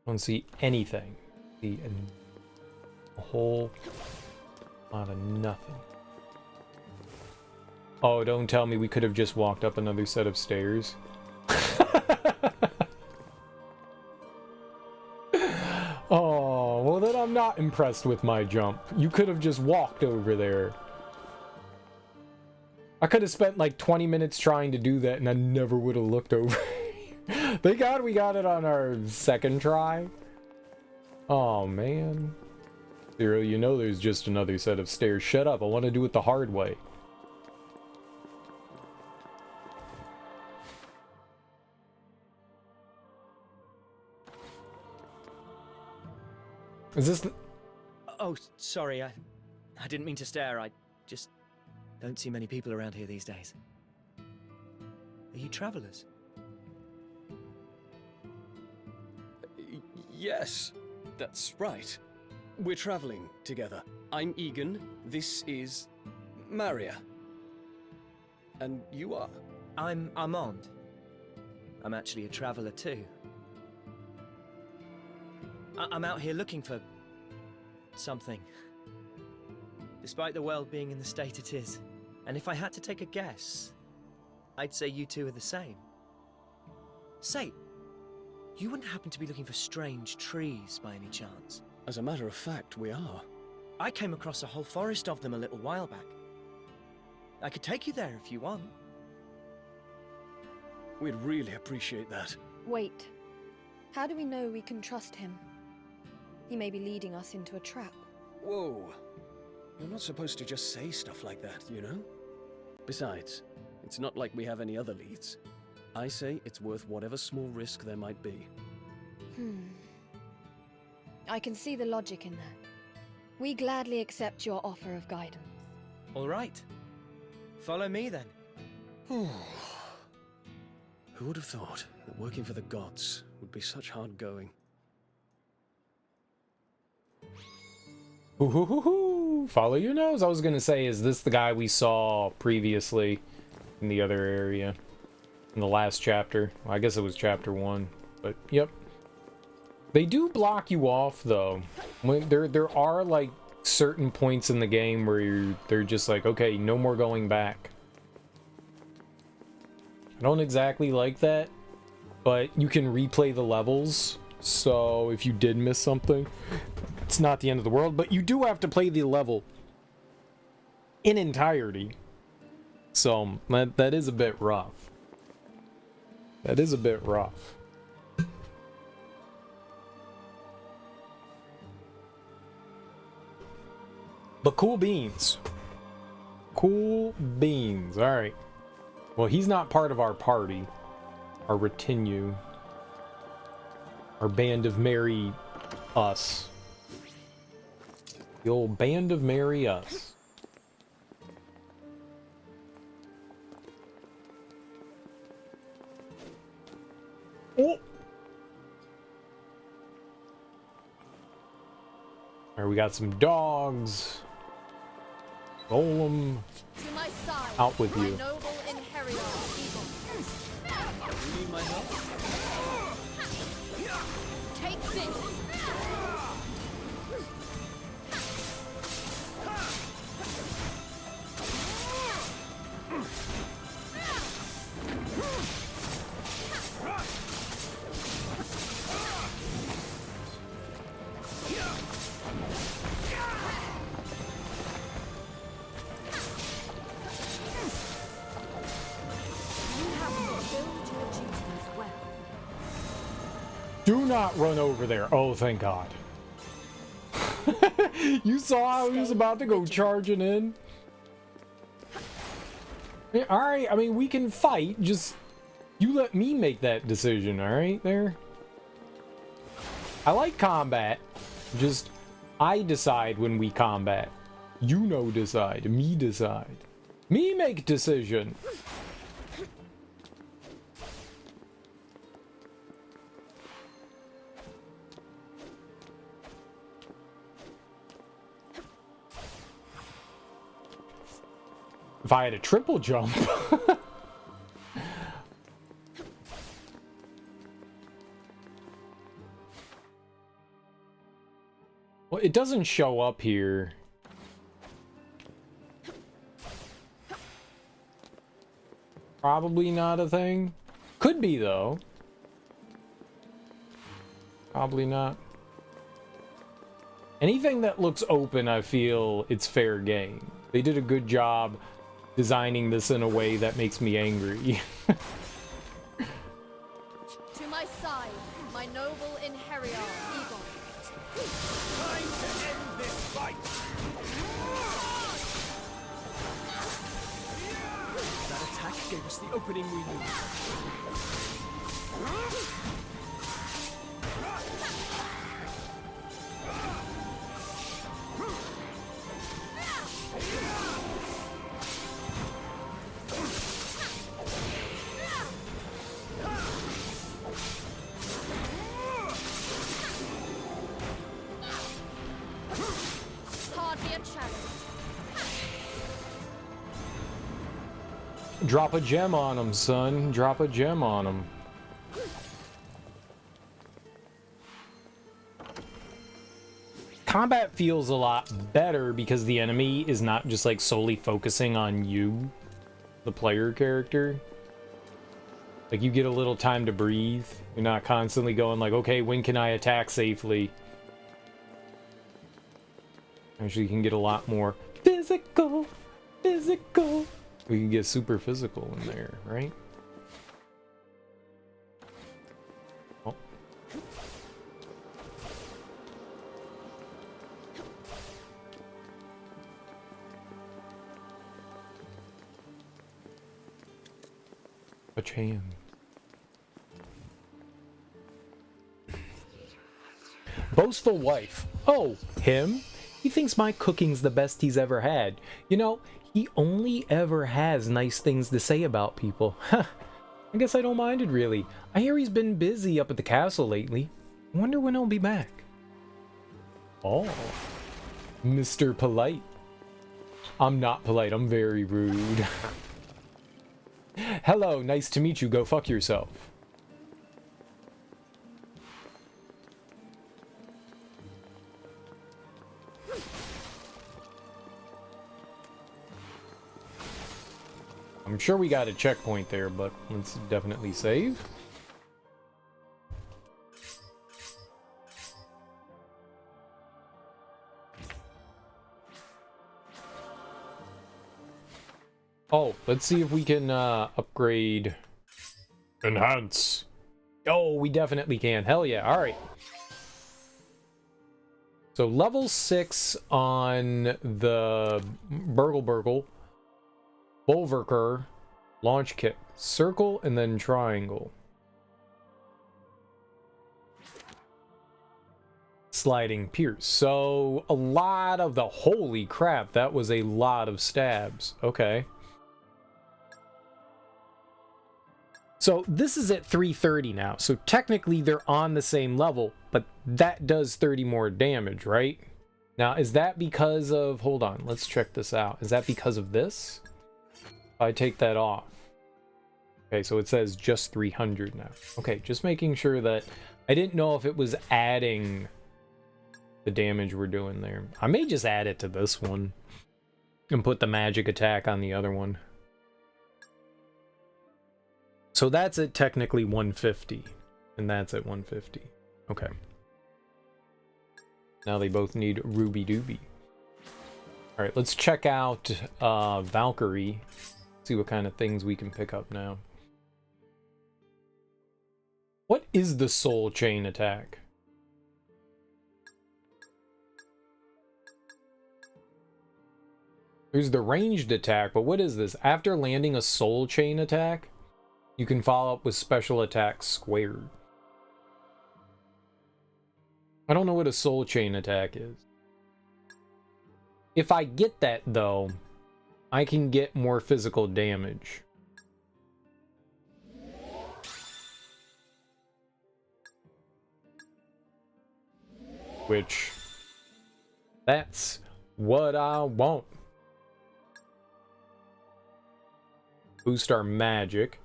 I don't see anything. I see a whole lot of nothing. Oh, don't tell me we could have just walked up another set of stairs. Oh, well then I'm not impressed with my jump. You could have just walked over there. I could have spent like 20 minutes trying to do that and I never would have looked over. Thank God we got it on our second try. Oh man. Zero, you know there's just another set of stairs. Shut up, I want to do it the hard way. Is this the... Oh, sorry, I didn't mean to stare. I just don't see many people around here these days. Are you travelers? Yes, that's right. We're traveling together. I'm Egan. This is Maria. And you are? I'm Armand. I'm actually a traveler too. I'm out here looking for something. Despite the world being in the state it is. And if I had to take a guess, I'd say you two are the same. Say, you wouldn't happen to be looking for strange trees by any chance? As a matter of fact, we are. I came across a whole forest of them a little while back. I could take you there if you want. We'd really appreciate that. Wait. How do we know we can trust him? He may be leading us into a trap. Whoa. You're not supposed to just say stuff like that, you know? Besides, it's not like we have any other leads. I say it's worth whatever small risk there might be. I can see the logic in that. We gladly accept your offer of guidance. All right. Follow me then. Who would have thought that working for the gods would be such hard going? Ooh, follow your nose. I was gonna say, is this the guy we saw previously in the other area? In the last chapter? Well, I guess it was chapter 1, but yep. They do block you off though. When there are like certain points in the game where they're just like, okay, no more going back. I don't exactly like that, but you can replay the levels, so if you did miss something, it's not the end of the world, but you do have to play the level in entirety. So that is a bit rough. That is a bit rough. But cool beans. Cool beans. Alright. Well, he's not part of our party. Our retinue. Our band of merry us. The old band of merry us. Oh! Alright, we got some dogs. Golem. To my side, out with my you. noble einherjar eagle. You need my help? Take this. Do not run over there. Oh, thank God. You saw how he was about to go charging in? Yeah, alright, I mean, we can fight. Just, you let me make that decision, alright, there? I like combat. Just, I decide when we combat. You no decide. Me decide. Me make decision. If I had a triple jump. Well, it doesn't show up here. Probably not a thing. Could be, though. Probably not. Anything that looks open, I feel it's fair game. They did a good job designing this in a way that makes me angry. To my side, my noble einherjar eagle. Time to end this fight! That attack gave us the opening we needed. Hardly a challenge. Drop a gem on him, son. Drop a gem on him. Combat feels a lot better because the enemy is not just like solely focusing on you, the player character. Like you get a little time to breathe. You're not constantly going like, okay, when can I attack safely? Actually, you can get a lot more physical. We can get super physical in there, right? Oh. Touch hand. Boastful wife. Oh, him? He thinks my cooking's the best he's ever had. You know, he only ever has nice things to say about people. I guess I don't mind it, really. I hear he's been busy up at the castle lately. I wonder when he'll be back. Oh. Mr. Polite. I'm not polite, I'm very rude. Hello, nice to meet you. Go fuck yourself. I'm sure we got a checkpoint there, but let's definitely save. Oh, let's see if we can upgrade. Enhance. Oh, we definitely can. Hell yeah. All right. So level 6 on the Burgle. Bulwarker, launch kit, circle, and then triangle. sliding pierce. So a lot of the... Holy crap, that was a lot of stabs. Okay. So this is at 330 now. So technically they're on the same level, but that does 30 more damage, right? Now, is that because of... Hold on, let's check this out. Is that because of this? If I take that off. Okay, so it says just 300 now. Okay, just making sure that... I didn't know if it was adding the damage we're doing there. I may just add it to this one and put the magic attack on the other one. So that's at technically 150, and that's at 150. Okay. Now they both need Ruby Dooby. All right, let's check out Valkyrie. See what kind of things we can pick up now. What is the soul chain attack? There's the ranged attack, but what is this? After landing a soul chain attack, you can follow up with special attacks squared. I don't know what a soul chain attack is. If I get that, though, I can get more physical damage. Which, that's what I want. Boost our magic.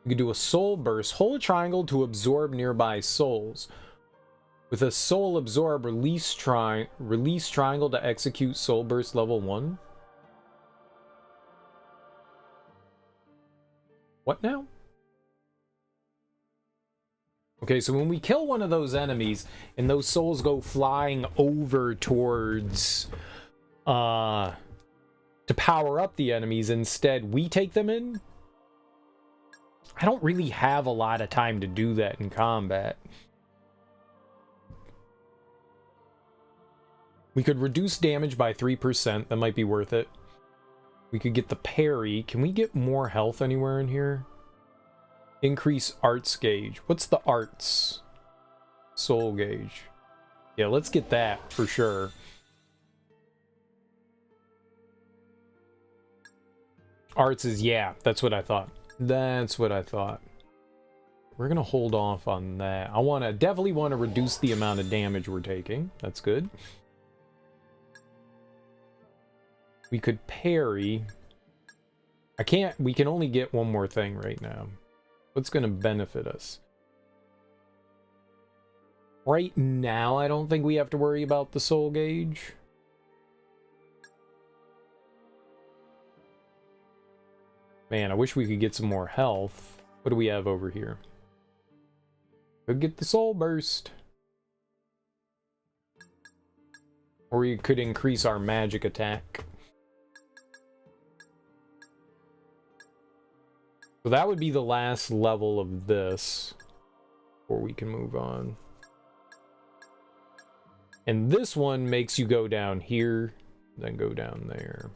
We can do a soul burst. Hold a triangle to absorb nearby souls. With a soul absorb, release triangle to execute soul burst level 1. What now? Okay, so when we kill one of those enemies and those souls go flying over towards to power up the enemies, instead we take them in. I don't really have a lot of time to do that in combat. We could reduce damage by 3%. That might be worth it. We could get the parry. Can we get more health anywhere in here? Increase arts gauge. What's the arts? Soul gauge. Yeah, let's get that for sure. Arts is, yeah, that's what I thought. That's what I thought. We're gonna hold off on that. I definitely want to reduce the amount of damage we're taking. That's good. We could parry. We can only get one more thing right now. What's gonna benefit us? Right now, I don't think we have to worry about the soul gauge. Man, I wish we could get some more health. What do we have over here? Could get the soul burst. Or we could increase our magic attack. So that would be the last level of this before we can move on. And this one makes you go down here, then go down there.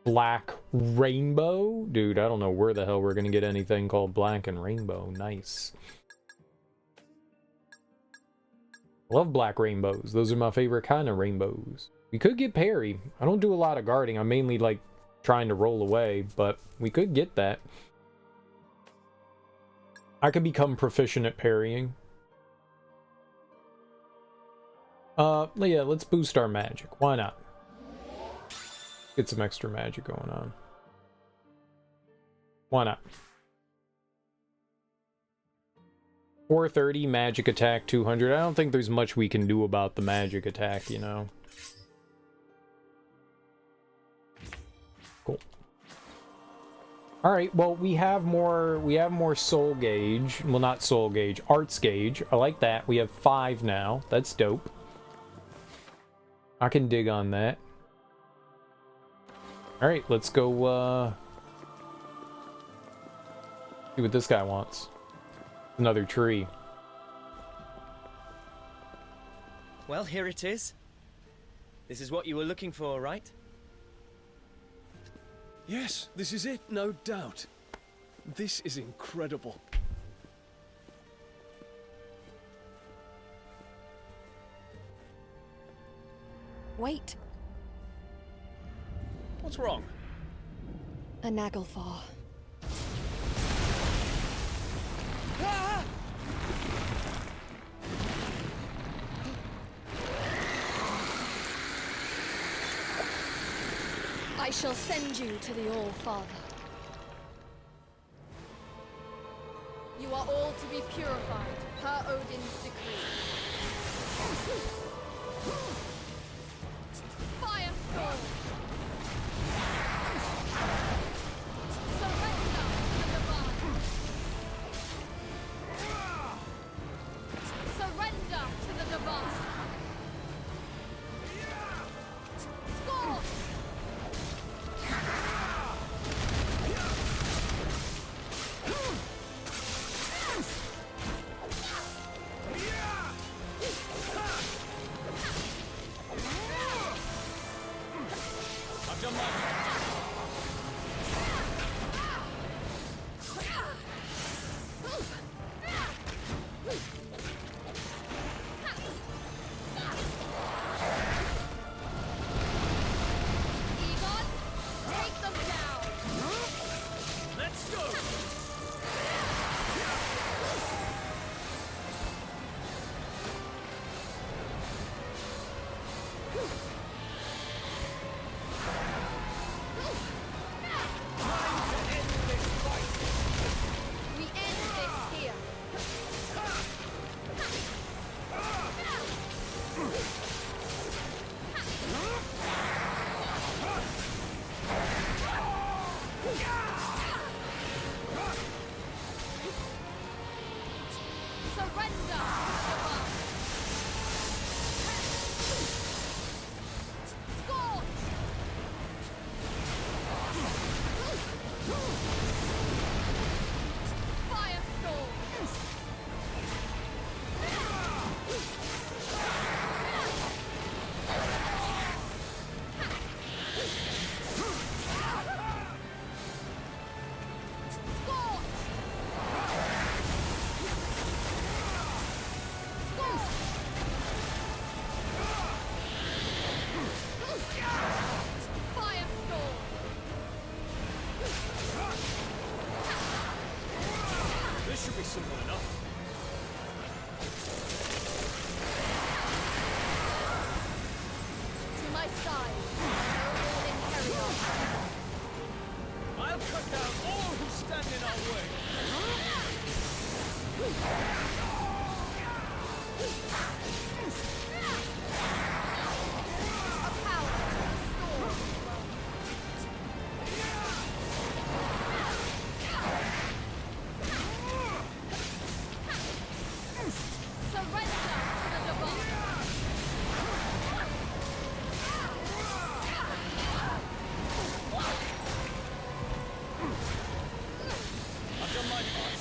Black Rainbow? Dude, I don't know where the hell we're gonna get anything called Black and Rainbow. Nice. Love black rainbows. Those are my favorite kind of rainbows. We could get parry. I don't do a lot of guarding. I'm mainly like trying to roll away, but we could get that. I could become proficient at parrying. Yeah, let's boost our magic. Why not? Get some extra magic going on. Why not? 430 magic attack, 200. I don't think there's much we can do about the magic attack, you know. Cool. All right, well, we have more soul gauge. Well, not soul gauge, arts gauge. I like that. We have 5 now. That's dope. I can dig on that. All right, let's go see what this guy wants. Another tree. Well, here it is. This is what you were looking for, right? Yes, this is it, no doubt. This is incredible. Wait. What's wrong? A Naglfar. I shall send you to the All-Father. You are all to be purified, per Odin's decree. Firestorm! Surrender to the divine! Surrender to the divine! Scorch! I've done my part. Egon, take them down! Let's go! We end this here. Surrender to the divine. Scorch! Firestorm! Scorch! Firestorm! This should be simple enough. To my side, noble einherjar. I'll cut down all who stand in our way. A power to restore surrender to the divine. I've done my part.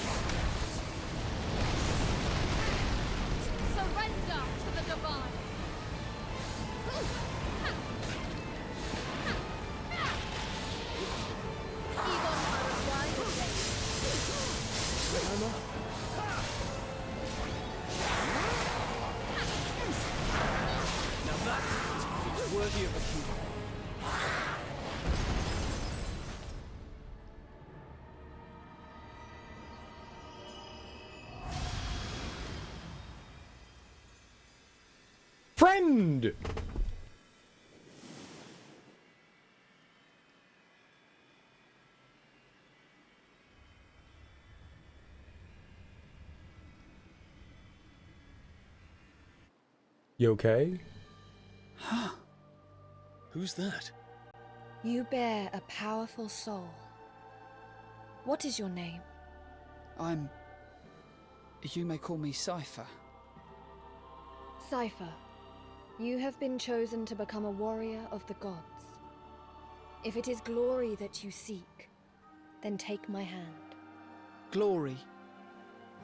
Surrender to the divine. Egon for a wider Now that's worthy of a hero. Friend! You okay? Who's that? You bear a powerful soul. What is your name? You may call me Cypher. Cypher, you have been chosen to become a warrior of the gods. If it is glory that you seek, then take my hand. Glory?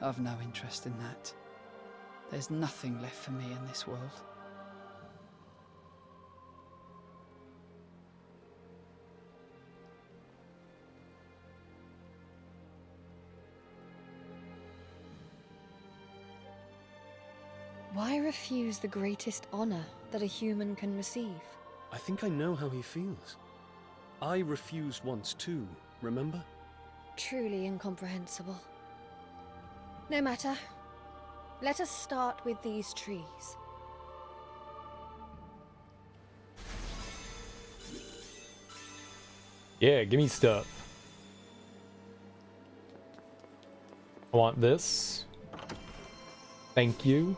I've no interest in that. There's nothing left for me in this world. Why refuse the greatest honor that a human can receive. I think I know how he feels. I refused once too, remember? Truly incomprehensible. No matter. Let us start with these trees. Yeah, give me stuff. I want this. Thank you.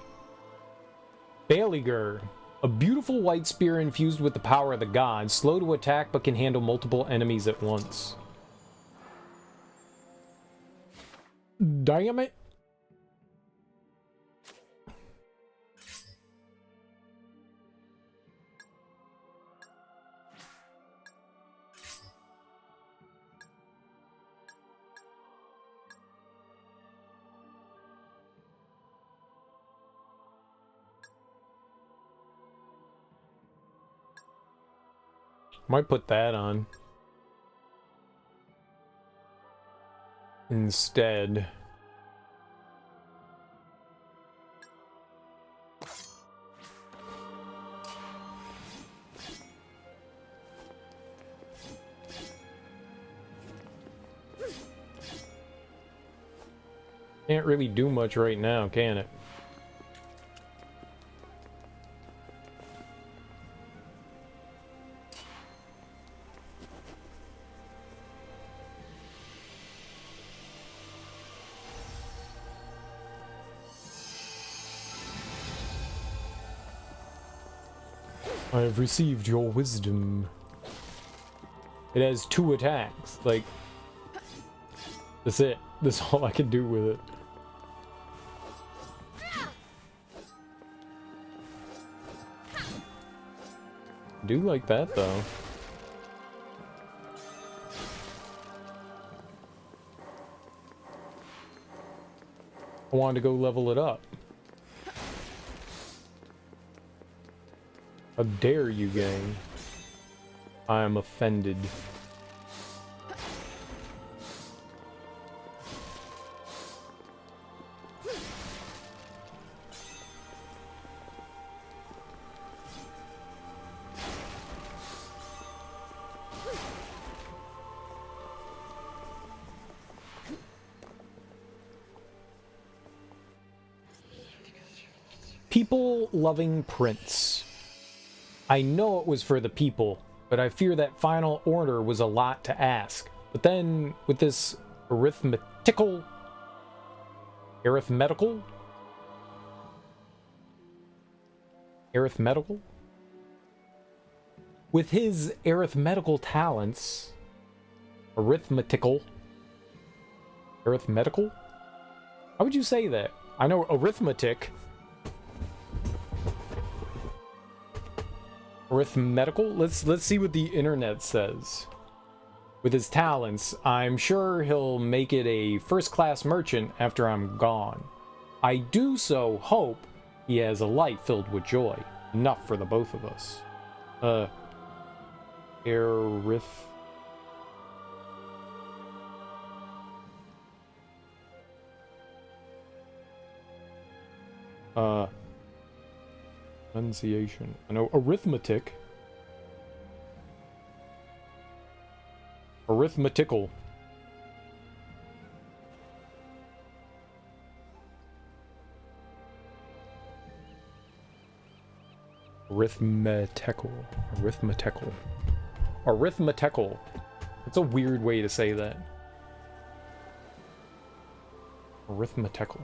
Baligur. A beautiful white spear infused with the power of the gods. Slow to attack, but can handle multiple enemies at once. Damn it. Might put that on instead. Can't really do much right now, can it? I have received your wisdom. It has 2 attacks. Like, that's it. That's all I can do with it. I do like that though. I wanted to go level it up. How dare you, gang? I am offended. People-loving prince. I know it was for the people, but I fear that final order was a lot to ask. But then, with this arithmetical? With his arithmetical talents, arithmetical? How would you say that? I know arithmetic. Arithmetical? Let's see what the internet says. With his talents, I'm sure he'll make it a first-class merchant after I'm gone. I do so hope he has a life filled with joy. Enough for the both of us. Pronunciation. I know arithmetic. Arithmetical. Arithmetical. It's a weird way to say that. Arithmetical.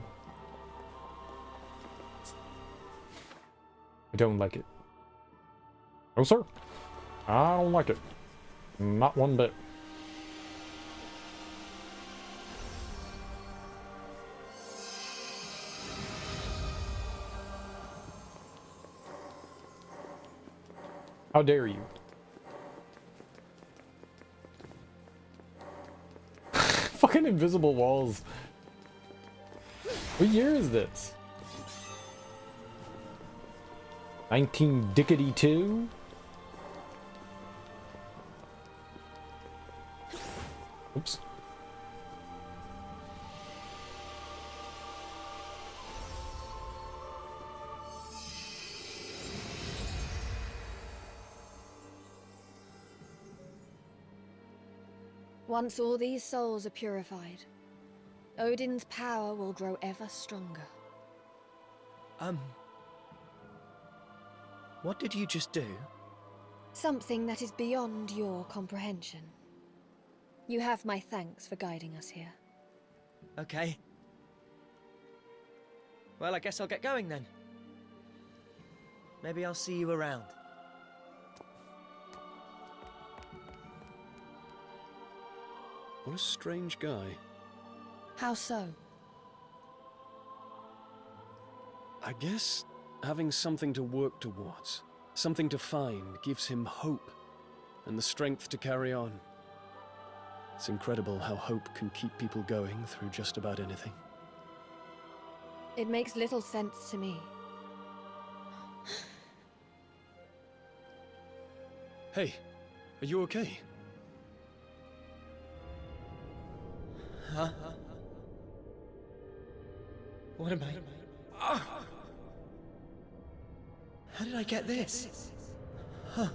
I don't like it. No, sir. I don't like it. Not one bit. How dare you? Fucking invisible walls. What year is this? 19-dickety-2? Oops. Once all these souls are purified, Odin's power will grow ever stronger. What did you just do? Something that is beyond your comprehension. You have my thanks for guiding us here. Okay. Well, I guess I'll get going then. Maybe I'll see you around. What a strange guy. How so? I guess having something to work towards, something to find, gives him hope and the strength to carry on. It's incredible how hope can keep people going through just about anything. It makes little sense to me. Hey, are you okay? Huh? What am I? Ah! How did I get this? Huh.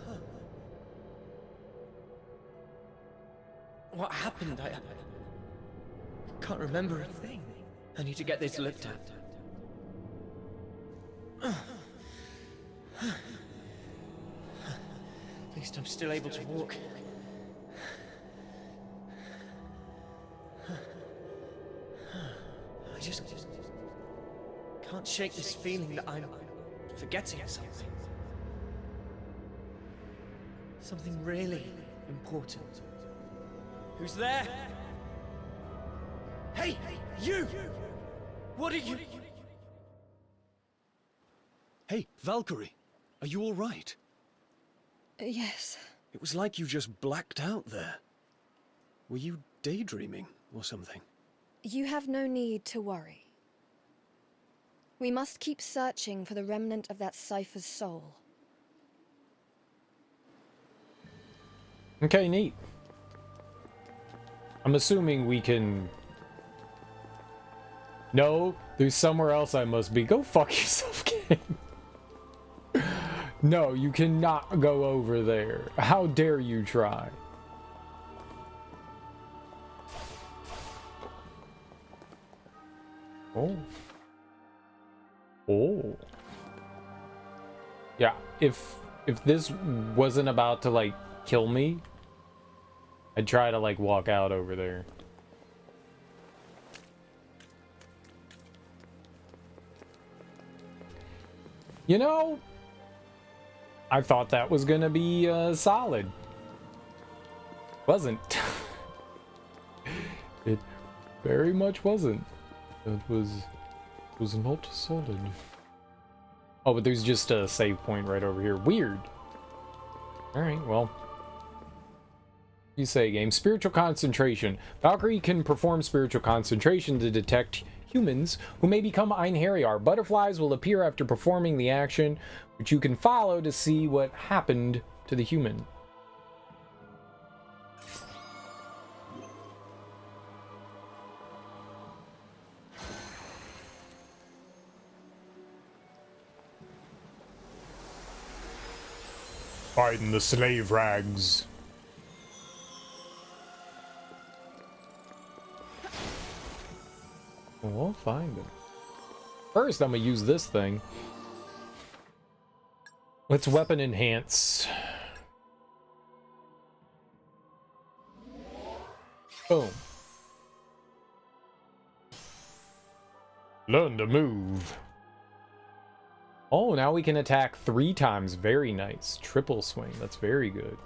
What happened? I can't remember a thing. I need to get this looked at. At least I'm still able to walk. I just can't shake this feeling that I'm forgetting something. Something really important. Who's there? Hey, you! What are you? Hey, Valkyrie, are you all right? Yes. It was like you just blacked out there. Were you daydreaming or something? You have no need to worry. We must keep searching for the remnant of that cipher's soul. Okay, neat. I'm assuming we can... No, there's somewhere else I must be. Go fuck yourself, game. No, you cannot go over there. How dare you try? Oh. Oh. Yeah, if this wasn't about to, like, kill me, I'd try to, like, walk out over there. You know, I thought that was gonna be solid. Wasn't. It very much wasn't. It was not solid. Oh, but there's just a save point right over here. Weird. Alright, well. You say, game. Spiritual concentration. Valkyrie can perform spiritual concentration to detect humans who may become einherjar. Butterflies will appear after performing the action, which you can follow to see what happened to the human. Fighting the slave rags. Well, I'll find it. First, I'm gonna use this thing. Let's weapon enhance. Boom. Learn to move. Oh, now we can attack 3 times. Very nice. Triple swing. That's very good.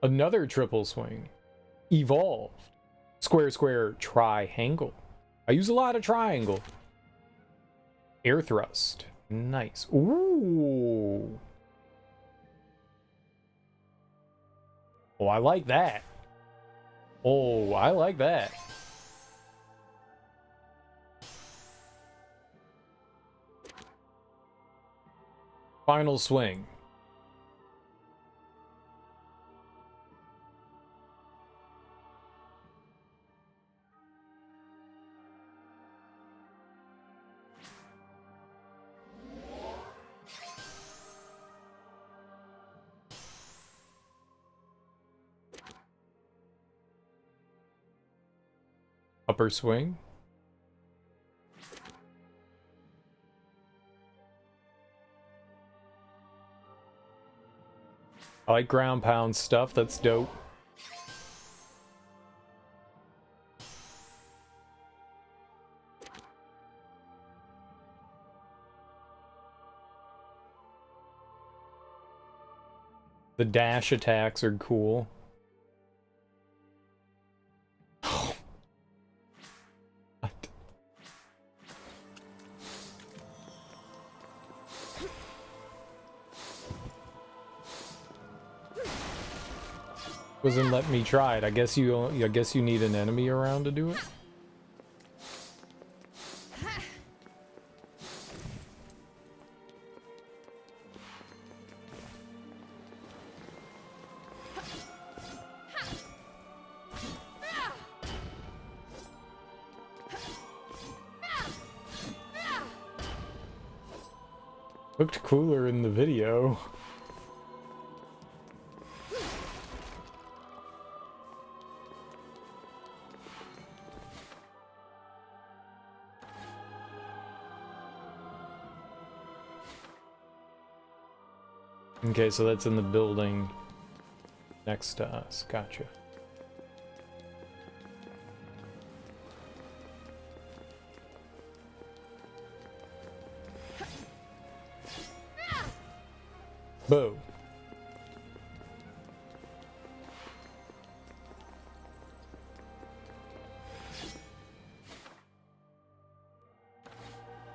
Another triple swing. Evolved. Square, square, triangle. I use a lot of triangle. Air thrust. Nice. Ooh. Oh, I like that. Oh, I like that. Final swing. Upper swing. I like ground pound stuff, that's dope. The dash attacks are cool. What? Wasn't letting me try it. I guess you need an enemy around to do it. Looked cooler in the video. Okay, so that's in the building next to us. Gotcha. Boo.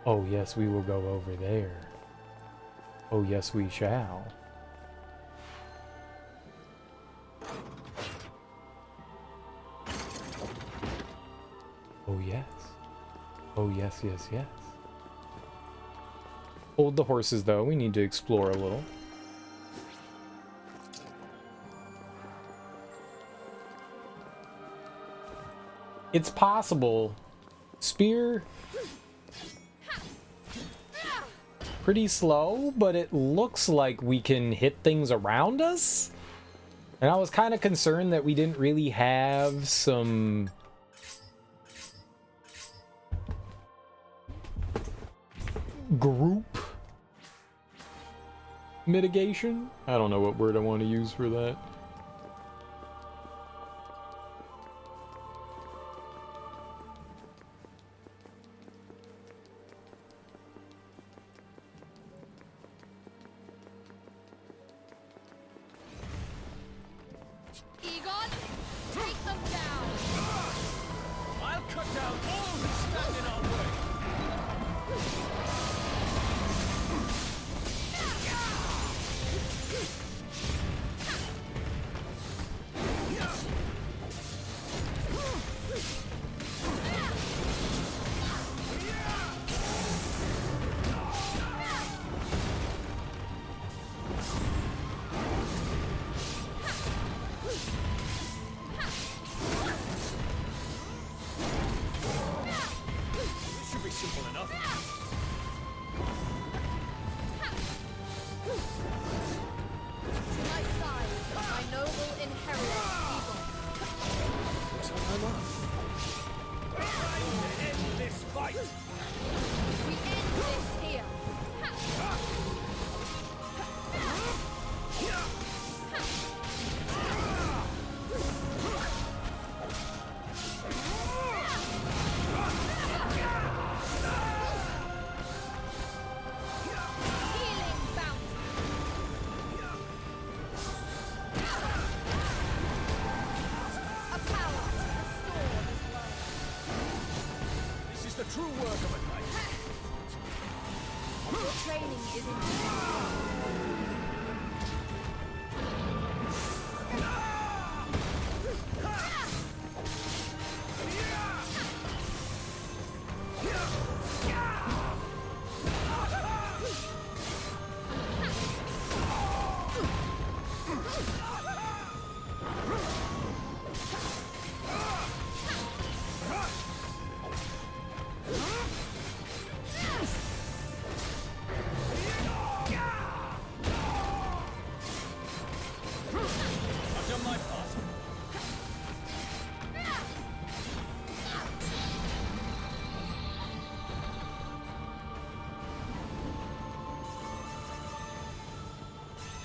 Oh yes, we will go over there. Oh yes, we shall. Oh yes. Oh yes, yes, yes. Hold the horses though, we need to explore a little. It's possible. Spear. Pretty slow, but it looks like we can hit things around us. And I was kind of concerned that we didn't really have some group mitigation. I don't know what word I want to use for that.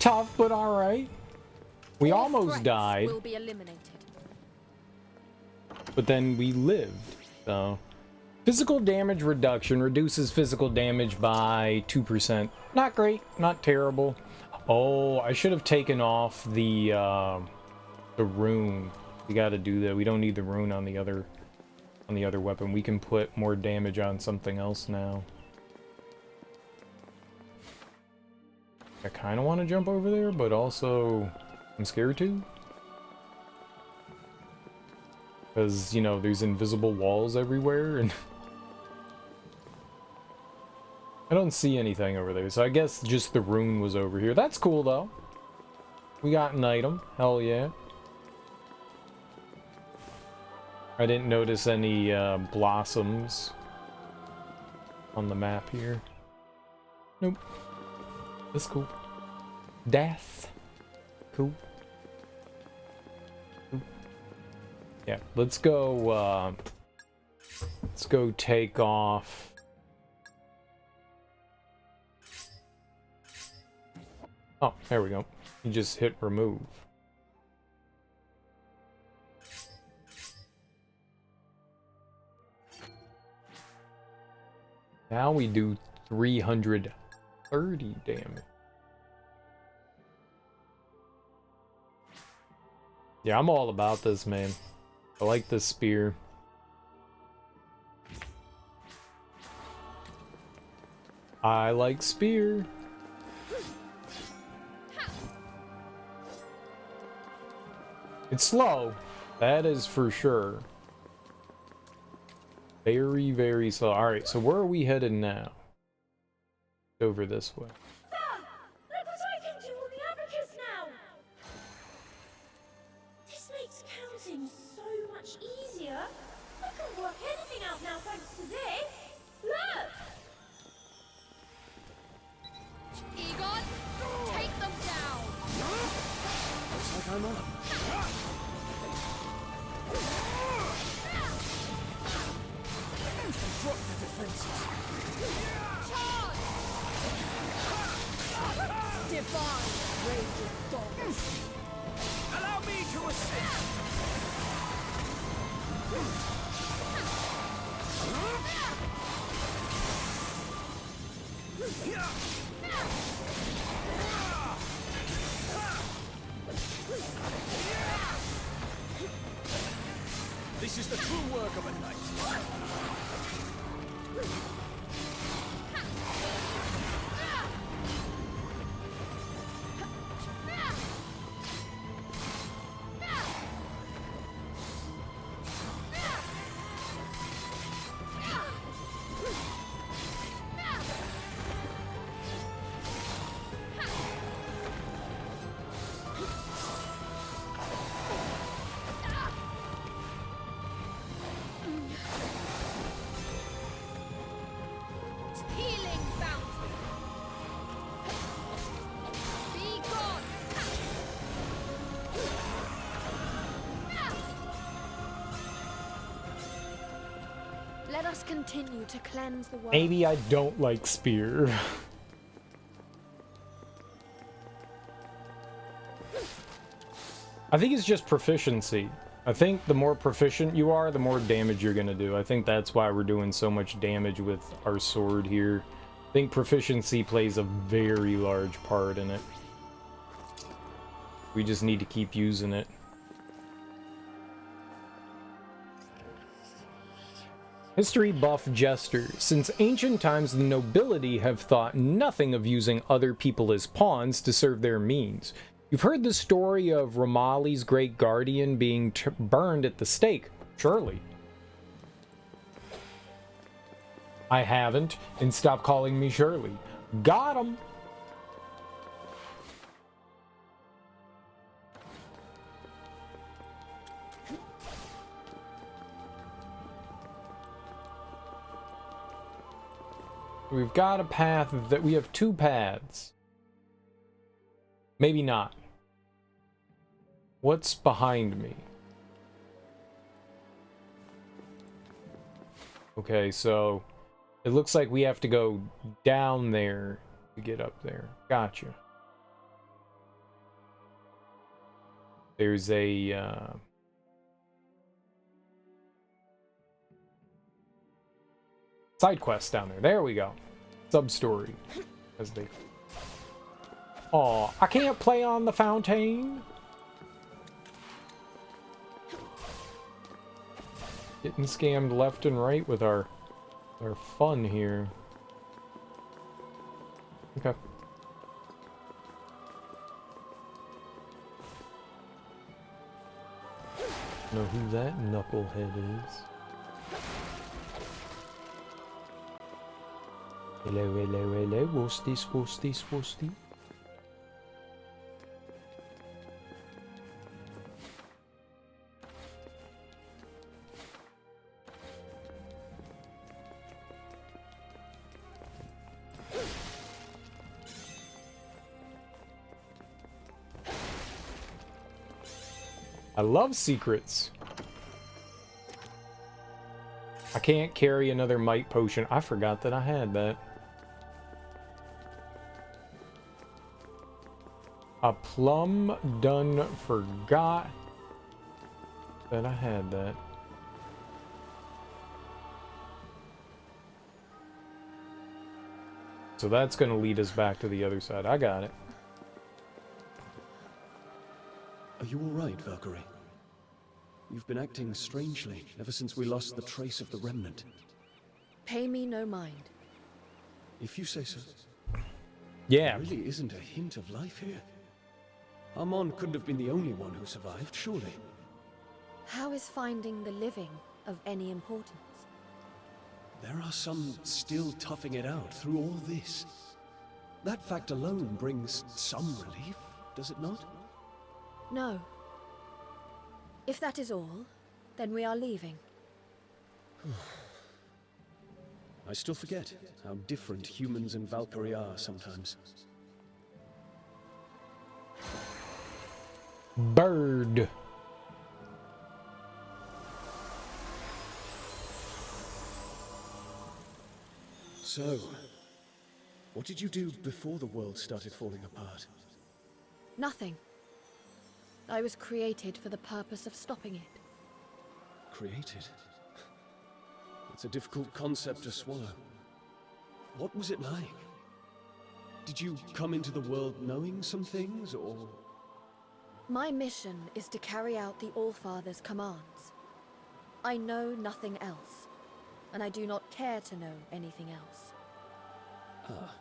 tough, but alright. We All almost threats died, will be eliminated. but then we lived, so... Physical damage reduction reduces physical damage by 2%. Not great, not terrible. Oh, I should have taken off the rune. We gotta do that. We don't need the rune on the other weapon. We can put more damage on something else now. I kind of want to jump over there, but also I'm scared to. Because, you know, there's invisible walls everywhere, and I don't see anything over there, so I guess just the rune was over here. That's cool, though. We got an item. Hell yeah. I didn't notice any blossoms on the map here. Nope. That's cool. Death. Cool. Yeah, let's go take off. Oh, there we go. You just hit remove. Now we do 330 damage. Yeah, I'm all about this, man. I like this spear. I like spear. It's slow. That is for sure. Very, very slow. Alright, so where are we headed now? Over this way. Look what I can do on the abacus now! This makes counting so much easier. I can work anything out now thanks to this. Look! Egon, take them down! Looks like I'm up. Drop the defenses. Charge! Divine rage of dogs. Allow me to assist. This is the true work of a knight. Healing fountain. Be gone. Let us continue to cleanse the world. Maybe I don't like spear. I think it's just proficiency. I think the more proficient you are, the more damage you're gonna do. I think that's why we're doing so much damage with our sword here. I think proficiency plays a very large part in it. We just need to keep using it. History buff jester. Since ancient times, the nobility have thought nothing of using other people as pawns to serve their means. You've heard the story of Ramali's great guardian being burned at the stake, surely. I haven't, and stop calling me Shirley. Got him! We've got a path that we have two paths. Maybe not. What's behind me? Okay, so it looks like we have to go down there to get up there. Gotcha. There's a side quest down there. There we go. Sub-story, as they. Aw, I can't play on the fountain. Getting scammed left and right with our fun here. Okay. Know who that knucklehead is. Hello, hello, hello. What's this? What's this? What's this? I love secrets. I can't carry another might potion. I forgot that I had that. A plum done forgot that I had that. So that's going to lead us back to the other side. I got it. Are you all right, Valkyrie? You've been acting strangely ever since we lost the trace of the remnant. Pay me no mind. If you say so. Yeah. There really isn't a hint of life here. Armand couldn't have been the only one who survived, surely. How is finding the living of any importance? There are some still toughing it out through all this. That fact alone brings some relief, does it not? No. If that is all, then we are leaving. I still forget how different humans and Valkyrie are sometimes. Bird. So, what did you do before the world started falling apart? Nothing. I was created for the purpose of stopping it. Created? It's a difficult concept to swallow. What was it like? Did you come into the world knowing some things, or...? My mission is to carry out the Allfather's commands. I know nothing else, and I do not care to know anything else. Ah.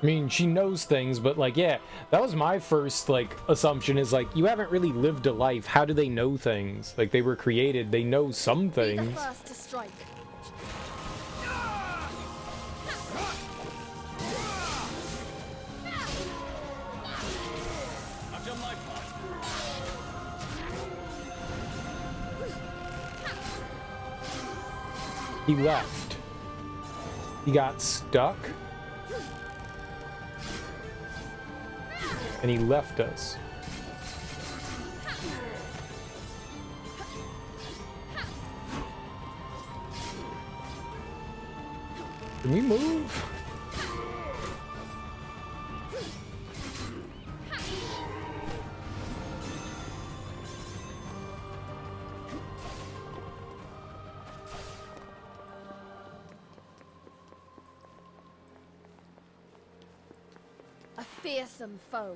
I mean, she knows things, but like, yeah, that was my first, like, assumption is, like, you haven't really lived a life. How do they know things? Like, they were created. They know some things. Be the first to strike. I've done my part. He left. He got stuck. And he left us. Can we move? A fearsome foe.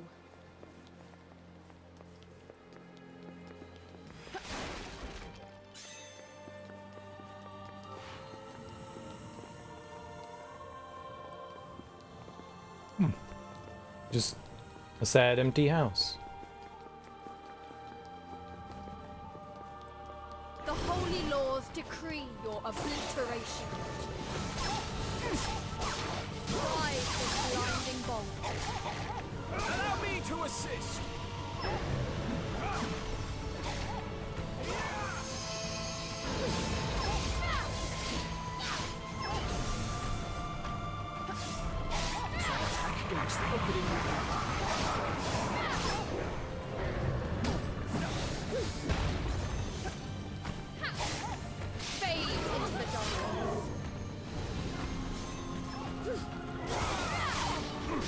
Just a sad, empty house. The holy laws decree your obliteration. Rise with blinding bolt. Allow me to assist. Fade into the darkness.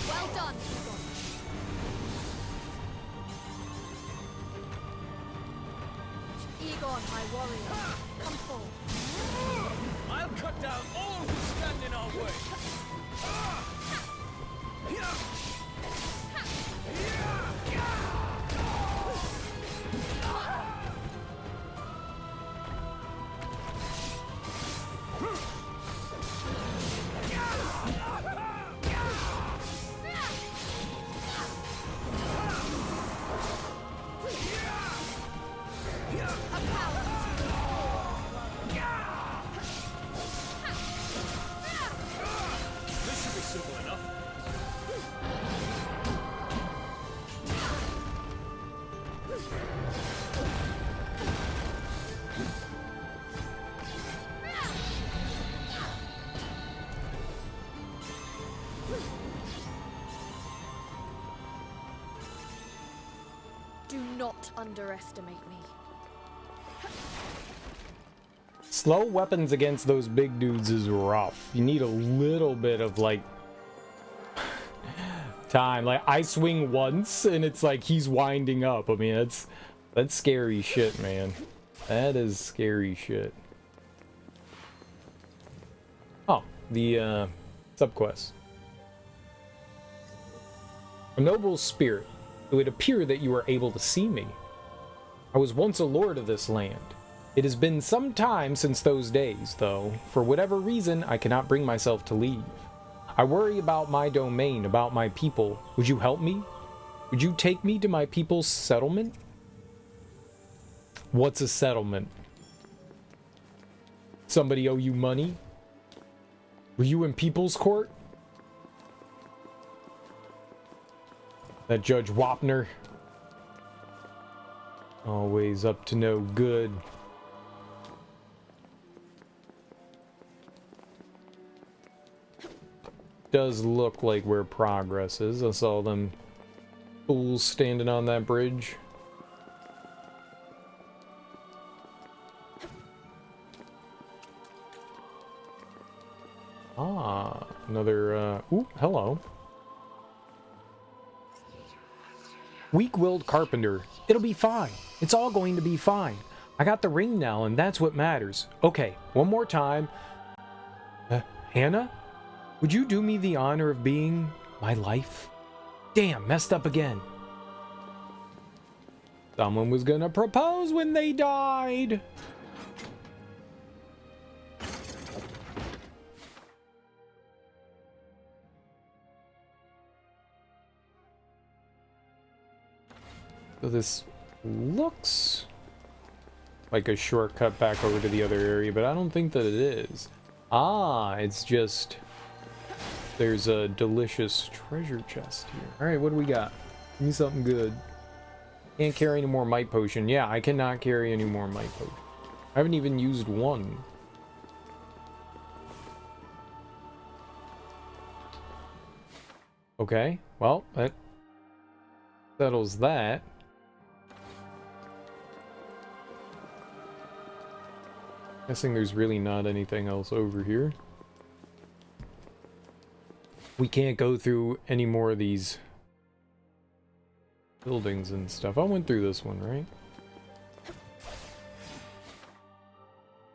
Well done, Egon. gone, my warrior. Come forth. I'll cut down all who stand in our way. This should be simple enough. Do not underestimate me. Slow weapons against those big dudes is rough. You need a little bit of like time. Like I swing once and it's like he's winding up. I mean, that's scary shit, man. That is scary shit. Oh, the subquest. A noble spirit. It would appear that you are able to see me. I was once a lord of this land. It has been some time since those days, though. For whatever reason, I cannot bring myself to leave. I worry about my domain, about my people. Would you help me? Would you take me to my people's settlement? What's a settlement? Somebody owe you money? Were you in people's court? That Judge Wapner. Always up to no good. Does look like where progress is. I saw them fools standing on that bridge. Ah, another, ooh, hello. Weak-willed carpenter. It'll be fine. It's all going to be fine. I got the ring now, and that's what matters. Okay, one more time. Hannah? Would you do me the honor of being my life? Damn, messed up again. Someone was gonna propose when they died. So this looks like a shortcut back over to the other area, but I don't think that it is. Ah, it's just... There's a delicious treasure chest here. Alright, what do we got? Give me something good. Can't carry any more might potion. Yeah, I cannot carry any more might potion. I haven't even used one. Okay, well, that settles that. Guessing there's really not anything else over here. We can't go through any more of these buildings and stuff. I went through this one, right?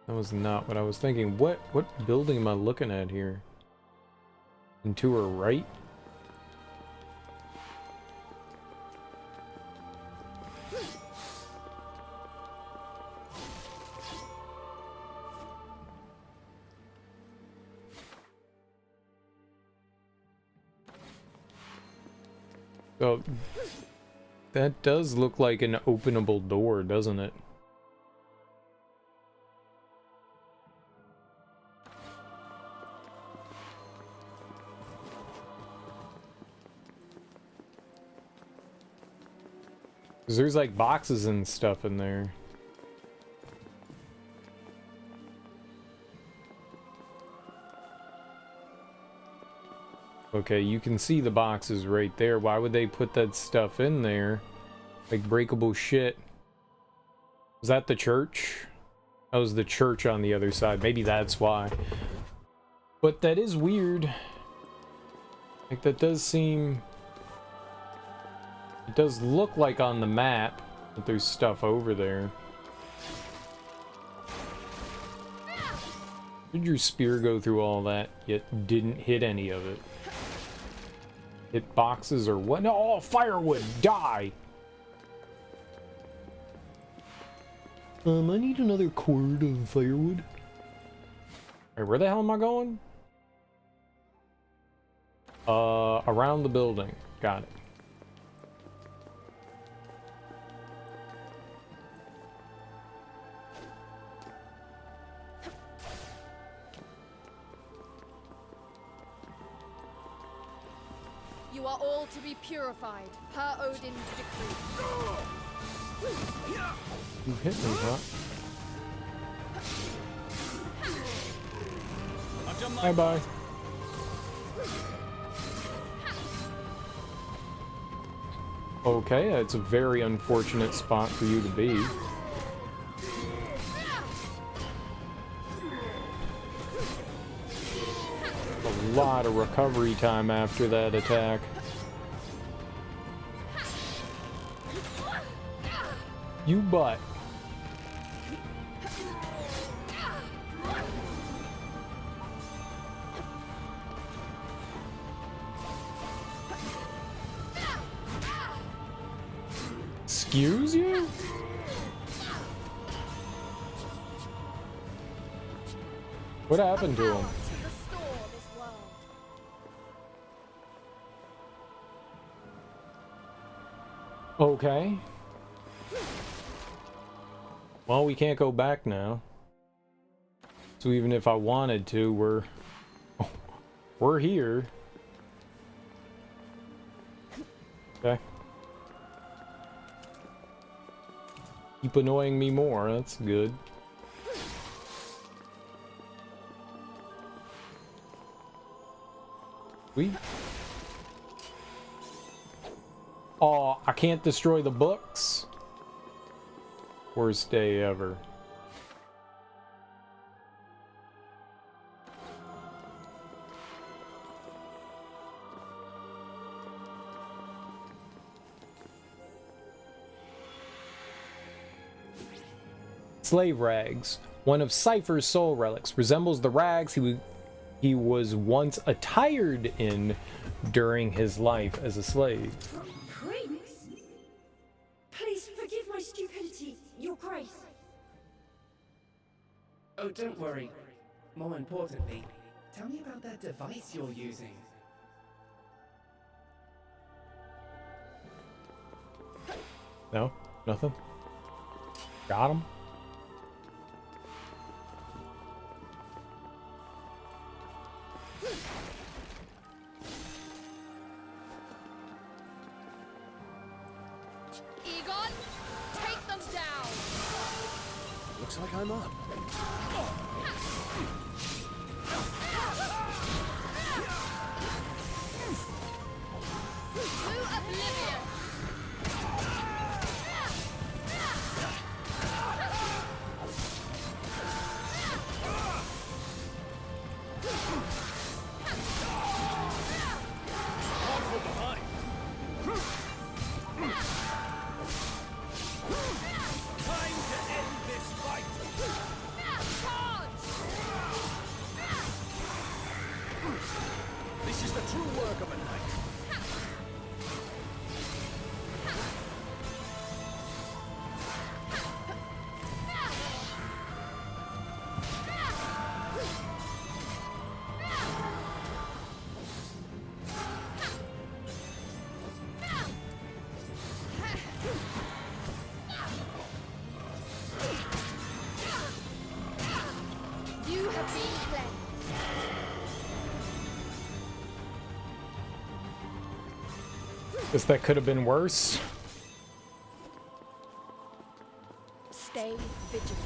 That was not what I was thinking. What building am I looking at here? And to her right? So, that does look like an openable door, doesn't it? Because there's like boxes and stuff in there. Okay, you can see the boxes right there. Why would they put that stuff in there? Like breakable shit. Was that the church? That was the church on the other side. Maybe that's why. But that is weird. Like, that does seem... It does look like on the map that there's stuff over there. Did your spear go through all that, yet didn't hit any of it? Hit boxes or what? No, oh, firewood, die! I need another cord of firewood. Alright, where the hell am I going? Around the building. Got it. You are all to be purified, per Odin's decree. You hit me, huh? Bye-bye. Okay, it's a very unfortunate spot for you to be. A lot of recovery time after that attack. You butt. Excuse you? What happened to him? Okay. Well, we can't go back now. So even if I wanted to, we're here. Okay. Keep annoying me more, that's good. Oh, I can't destroy the books? Worst day ever. Slave rags. One of Cypher's soul relics. Resembles the rags he was once attired in during his life as a slave. Prince? Please forgive my stupidity, Your Grace. Oh, don't worry. More importantly, tell me about that device you're using. No? Nothing? Got him? Egon, take them down! Looks like I'm up. To oblivion! This is the true work of a knight. You have been cleansed. Guess that could have been worse. Stay vigilant.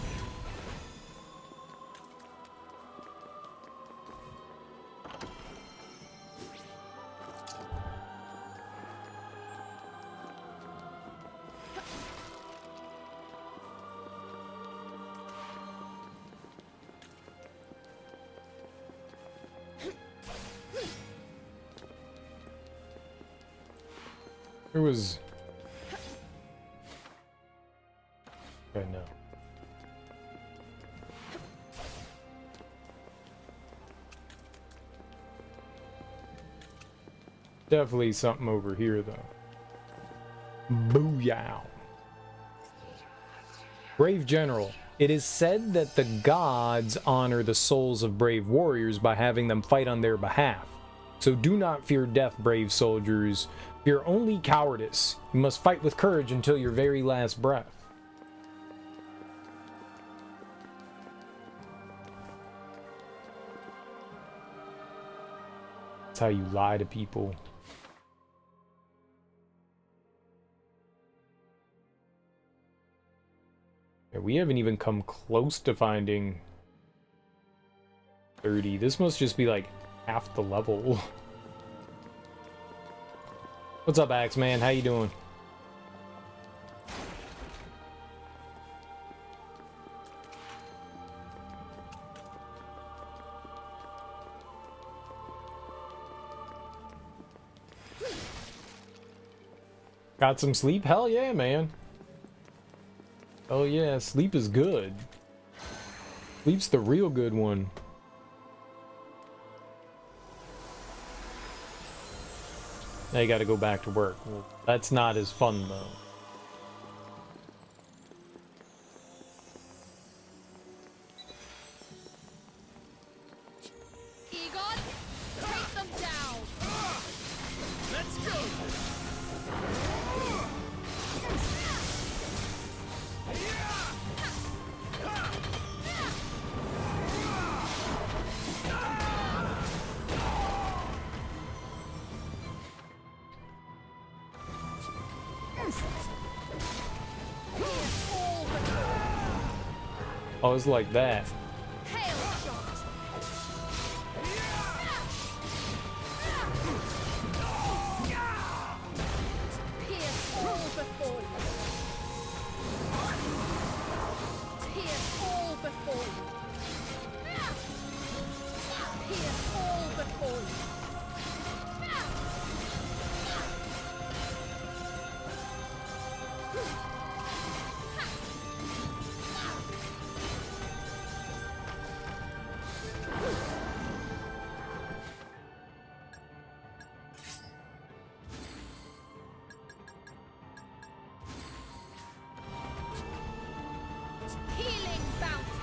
There was... Okay, no. Definitely something over here, though. Booyah. Brave General. It is said that the gods honor the souls of brave warriors by having them fight on their behalf. So do not fear death, brave soldiers. Fear only cowardice. You must fight with courage until your very last breath. That's how you lie to people. Yeah, we haven't even come close to finding 30. This must just be like half the level. What's up, Axeman? How you doing? Got some sleep? Hell yeah, man. Oh yeah, sleep is good. Sleep's the real good one. Now you gotta go back to work. Well, that's not as fun though. Egon, take them down. Let's go. Oh, it's like that. Hail shot. Pierce all before you. Pierce all before you. Pierce all before you. Healing bounty.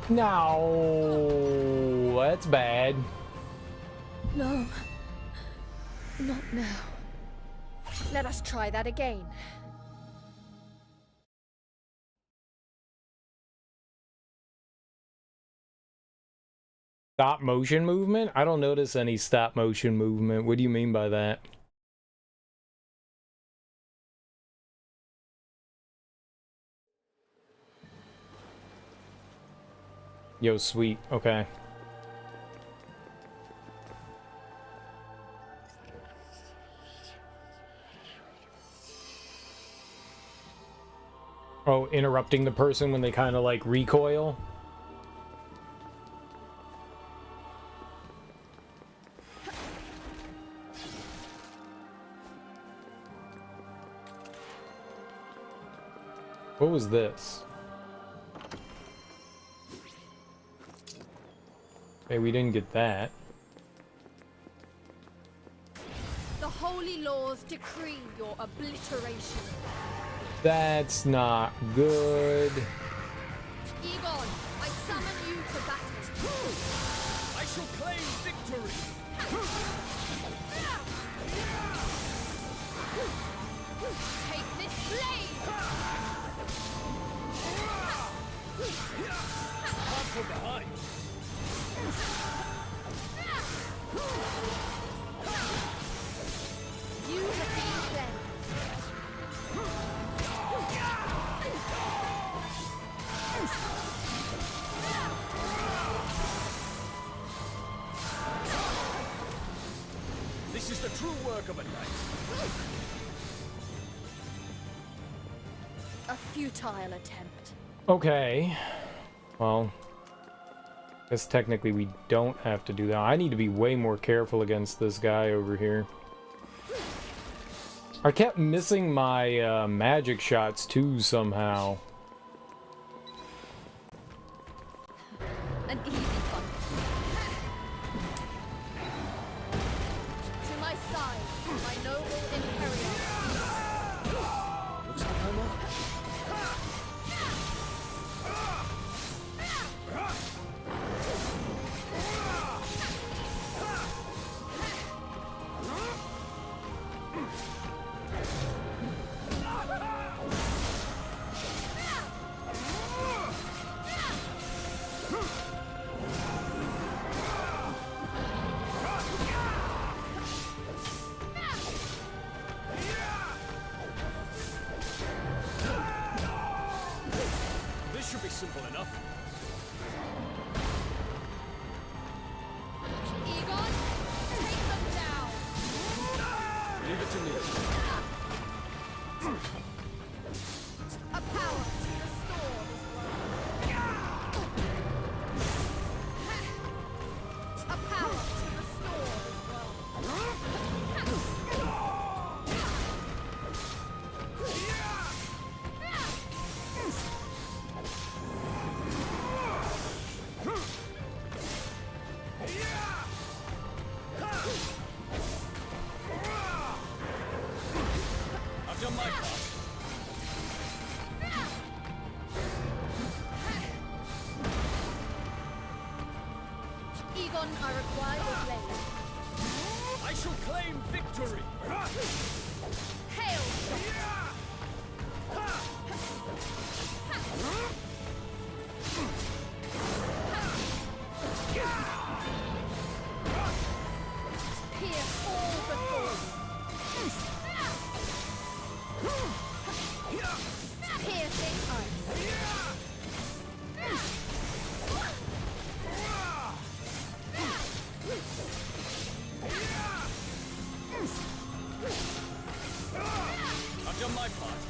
No, that's bad. No. Not now. Let us try that again. Stop motion movement? I don't notice any stop motion movement. What do you mean by that? Yo, sweet. Okay. Oh, interrupting the person when they kind of like recoil? What was this? Okay, we didn't get that. The holy laws decree your obliteration. That's not good. Egon, I summon you to battle. I shall claim victory. Take this blade. Not from behind. You have been cleansed. This is the true work of a knight. futile attempt. Okay. Well, I guess technically we don't have to do that. I need to be way more careful against this guy over here. I kept missing my magic shots too somehow. An easy fun. To my side, my noble einherjar. Looks like I'm up. This should be simple enough. Egon, take them down. Leave it to me. A power to restore this world. A power to restore this world. I've done my part. Egon, I require your blade. I shall claim victory. Hail shot. Pierce all before you. Piercing ice. I've done my part.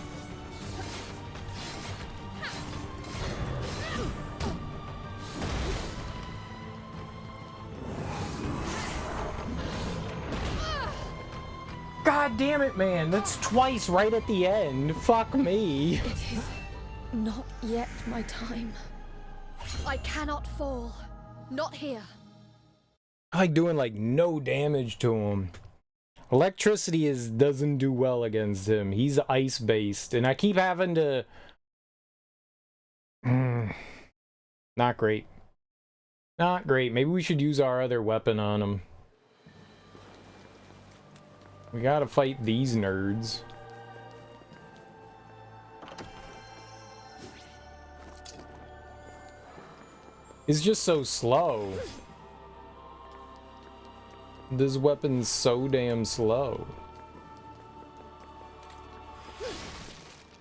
God damn it, man. That's twice right at the end. Fuck me. It is not yet my time. I cannot fall. Not here. I like doing like no damage to him. Electricity doesn't do well against him. He's ice based, and I keep having to. Not great. Not great. Maybe we should use our other weapon on him. We gotta fight these nerds. He's just so slow. This weapon's so damn slow.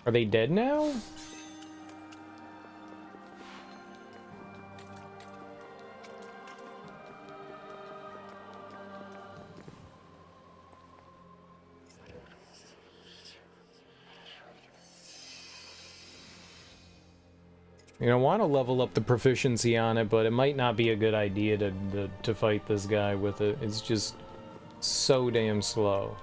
Are they dead now? You know, I want to level up the proficiency on it, but it might not be a good idea to fight this guy with it. It's just so damn slow.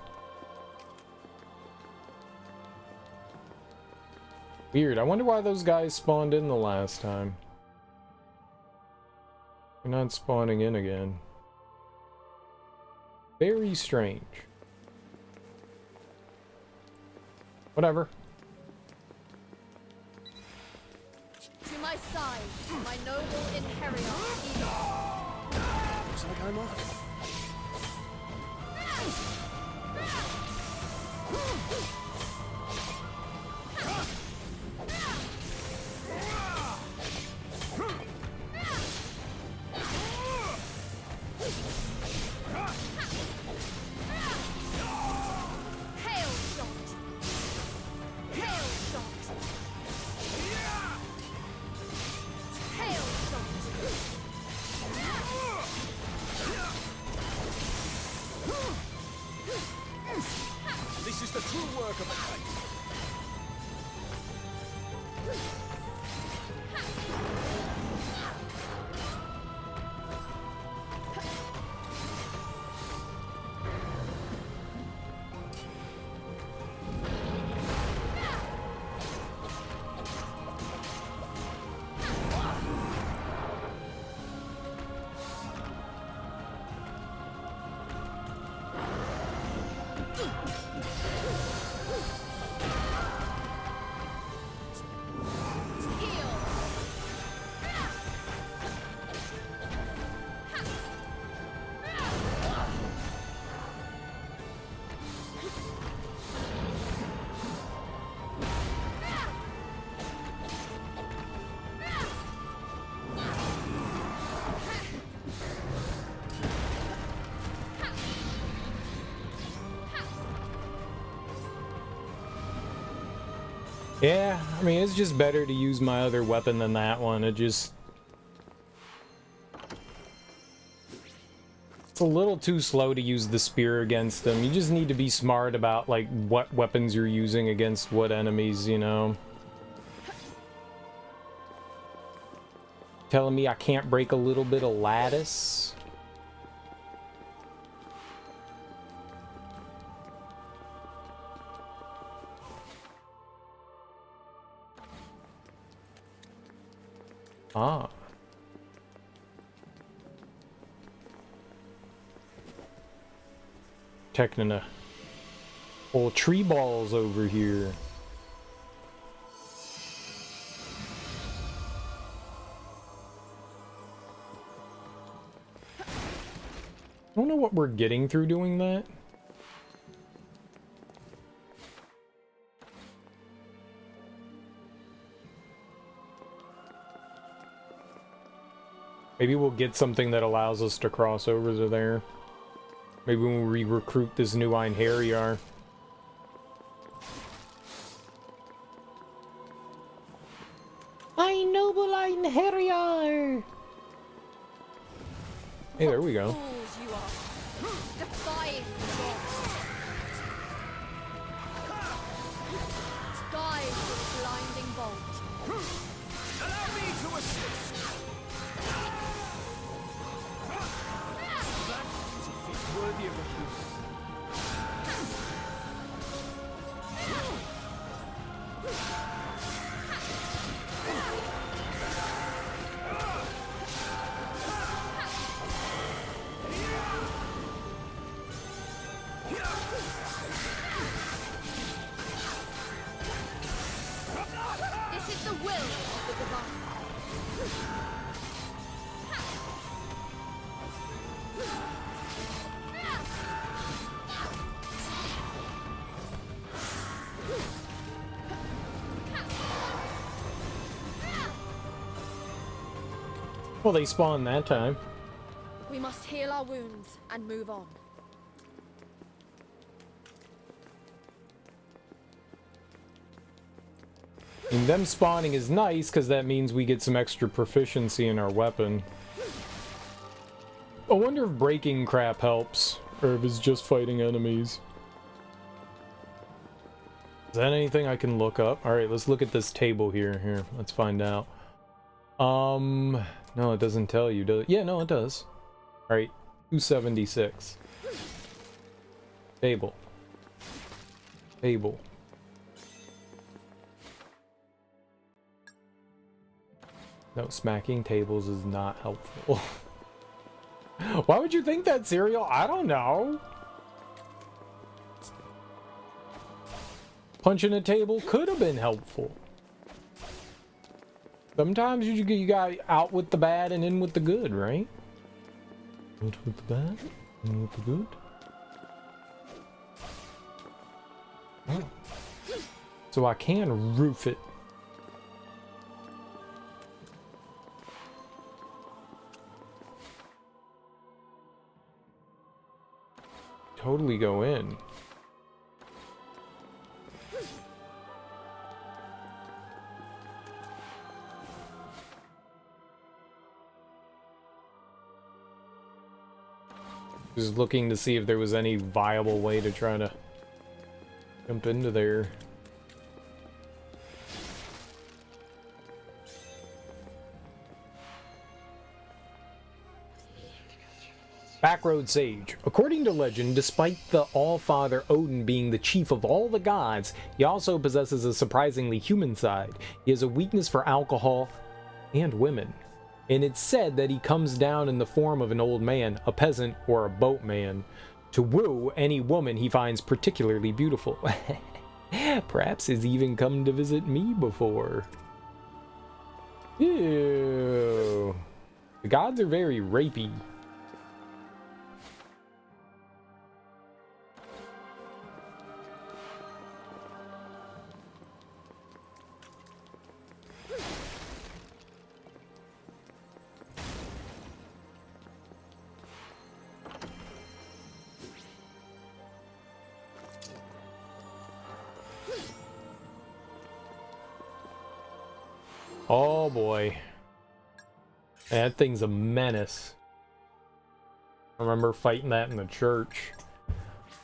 Weird. I wonder why those guys spawned in the last time. They're not spawning in again. Very strange. Whatever. To my side, my noble einherjar. Looks like I'm off. Hail shot. Hail shot. Hail shot. This is the true work of Yeah, I mean, it's just better to use my other weapon than that one. It's a little too slow to use the spear against them. You just need to be smart about, like, what weapons you're using against what enemies, you know? Telling me I can't break a little bit of lattice? Ah. Technina. Well, tree balls over here. I don't know what we're getting through doing that. Maybe we'll get something that allows us to cross over to there. Maybe when we recruit this new einherjar. My noble einherjar! Hey, there we go. Fools you are. Defying the gods. Skies with a blinding bolt. Allow me to assist. That is a feat worthy of a hero. This is the will of the divine. Well, they spawned that time. We must heal our wounds and move on. And them spawning is nice because that means we get some extra proficiency in our weapon. I wonder if breaking crap helps, or if it's just fighting enemies. Is that anything I can look up? Alright, let's look at this table here. Here, let's find out. No, it doesn't tell you, does it? Yeah, no, it does. Alright, 276. Table. Table. No, smacking tables is not helpful. Why would you think that, Cereal? I don't know. Punching a table could have been helpful. Sometimes you got out with the bad and in with the good, right? Out with the bad, in with the good. Oh. So I can roof it. Totally go in. Just looking to see if there was any viable way to try to jump into there. Backroad Sage. According to legend, despite the All-Father Odin being the chief of all the gods, he also possesses a surprisingly human side. He has a weakness for alcohol and women. And it's said that he comes down in the form of an old man, a peasant, or a boatman, to woo any woman he finds particularly beautiful. Perhaps he's even come to visit me before. Ew. The gods are very rapey. Oh boy. That thing's a menace. I remember fighting that in the church.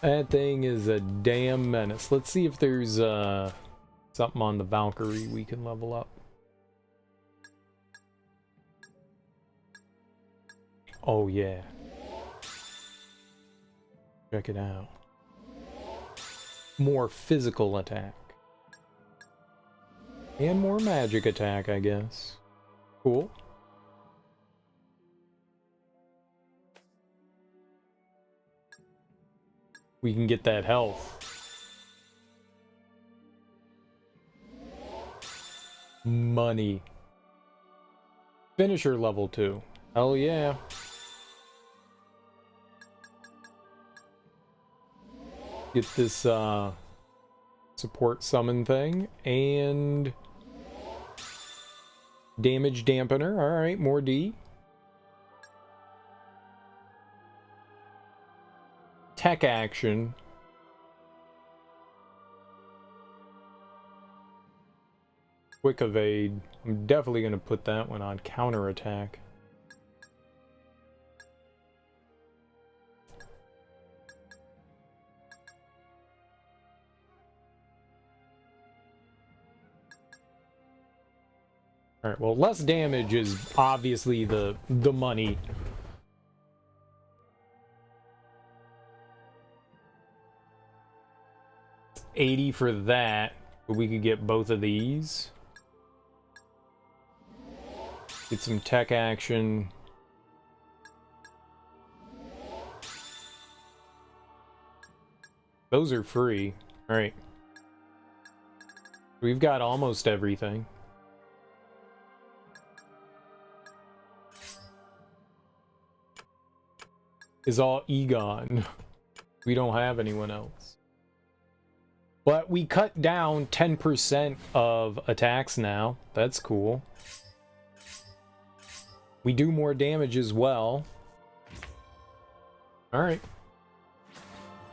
That thing is a damn menace. Let's see if there's something on the Valkyrie we can level up. Oh yeah. Check it out. More physical attack. And more magic attack, I guess. Cool. We can get that health. Money. Finisher level 2. Hell yeah. Get this support summon thing and damage dampener. Alright, more D. Tech action. Quick evade. I'm definitely going to put that one on counterattack. Alright, well, less damage is obviously the money. $80 for that, but we could get both of these. Get some tech action. Those are free. Alright. We've got almost everything. Is all Egon. We don't have anyone else. But we cut down 10% of attacks now. That's cool. We do more damage as well. Alright.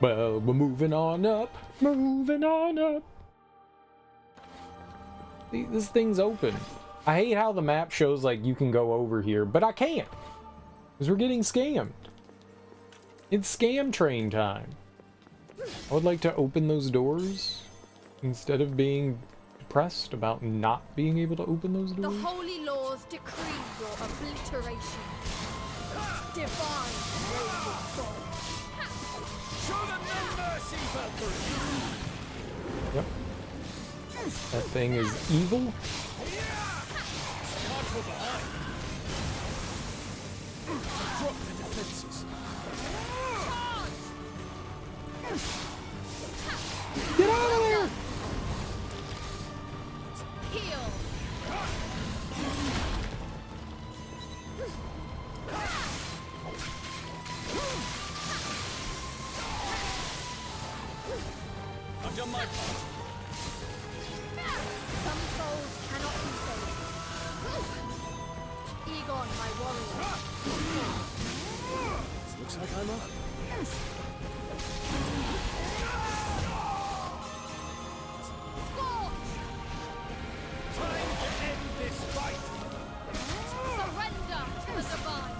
Well, we're moving on up. Moving on up. See, this thing's open. I hate how the map shows like you can go over here, but I can't. Because we're getting scammed. It's scam train time. I would like to open those doors instead of being depressed about not being able to open those doors. The holy laws decree your obliteration. Divine radiant God. Show them no mercy, Valkyrie! Yep. That thing is evil. Hard for behind. Drop the defenses. Get out of there! Heal. I've done my part. Some souls cannot be saved. Egon, my warrior. Looks like I'm up. Time to end this fight. Surrender to the divine.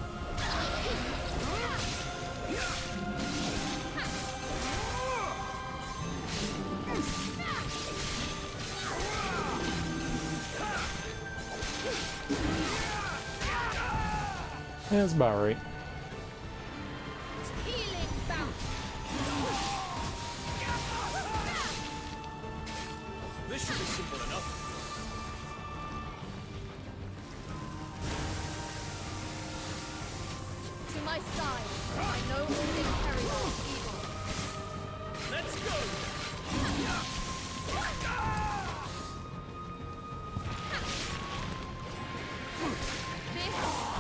Yeah, that's about right. Healing bout. This should be simple enough. To my side, my noble imperial Egon. Let's go. This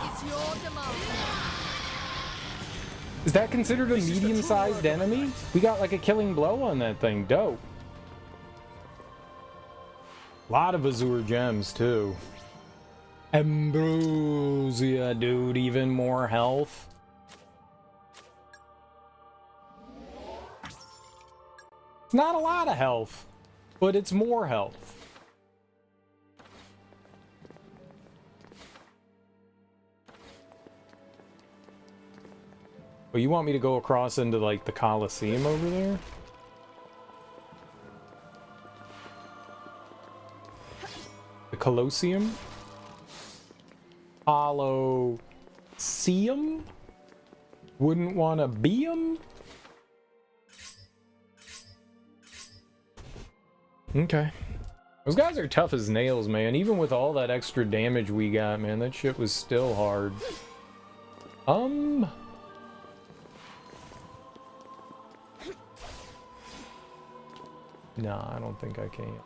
is your demand. Is that considered a medium-sized enemy? We got like a killing blow on that thing. Dope. A lot of Azure gems, too. Ambrosia, dude. Even more health. It's not a lot of health, but it's more health. Oh, you want me to go across into, like, the Coliseum over there? The Colosseum? Colosseum? Wouldn't want to be 'em? Okay. Those guys are tough as nails, man. Even with all that extra damage we got, man, that shit was still hard. Nah, I don't think I can.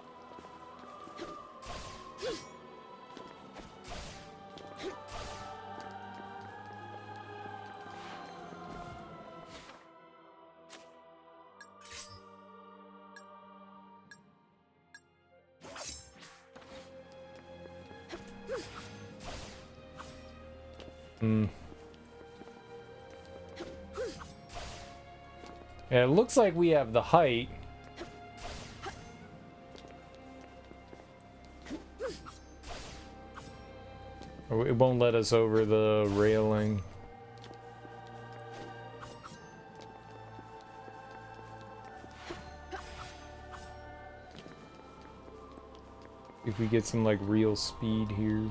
Yeah, it looks like we have the height. It won't let us over the railing. If we get some like real speed here.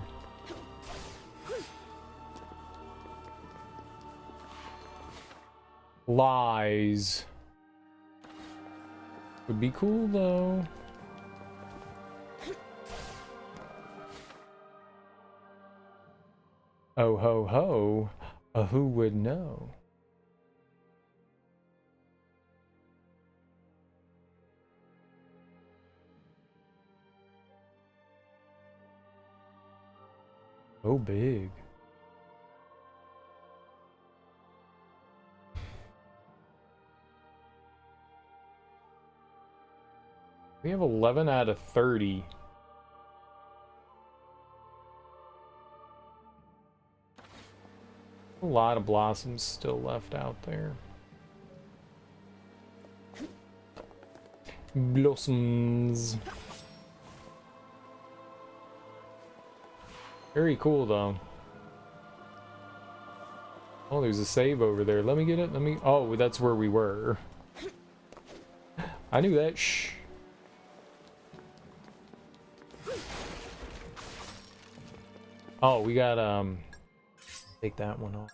Lies. Would be cool though. Oh ho ho, who would know? Oh big. We have 11 out of 30. A lot of blossoms still left out there. Blossoms. Very cool though. Oh, there's a save over there. Let me get it. Oh, that's where we were. I knew that. Shh. Oh, we got take that one off.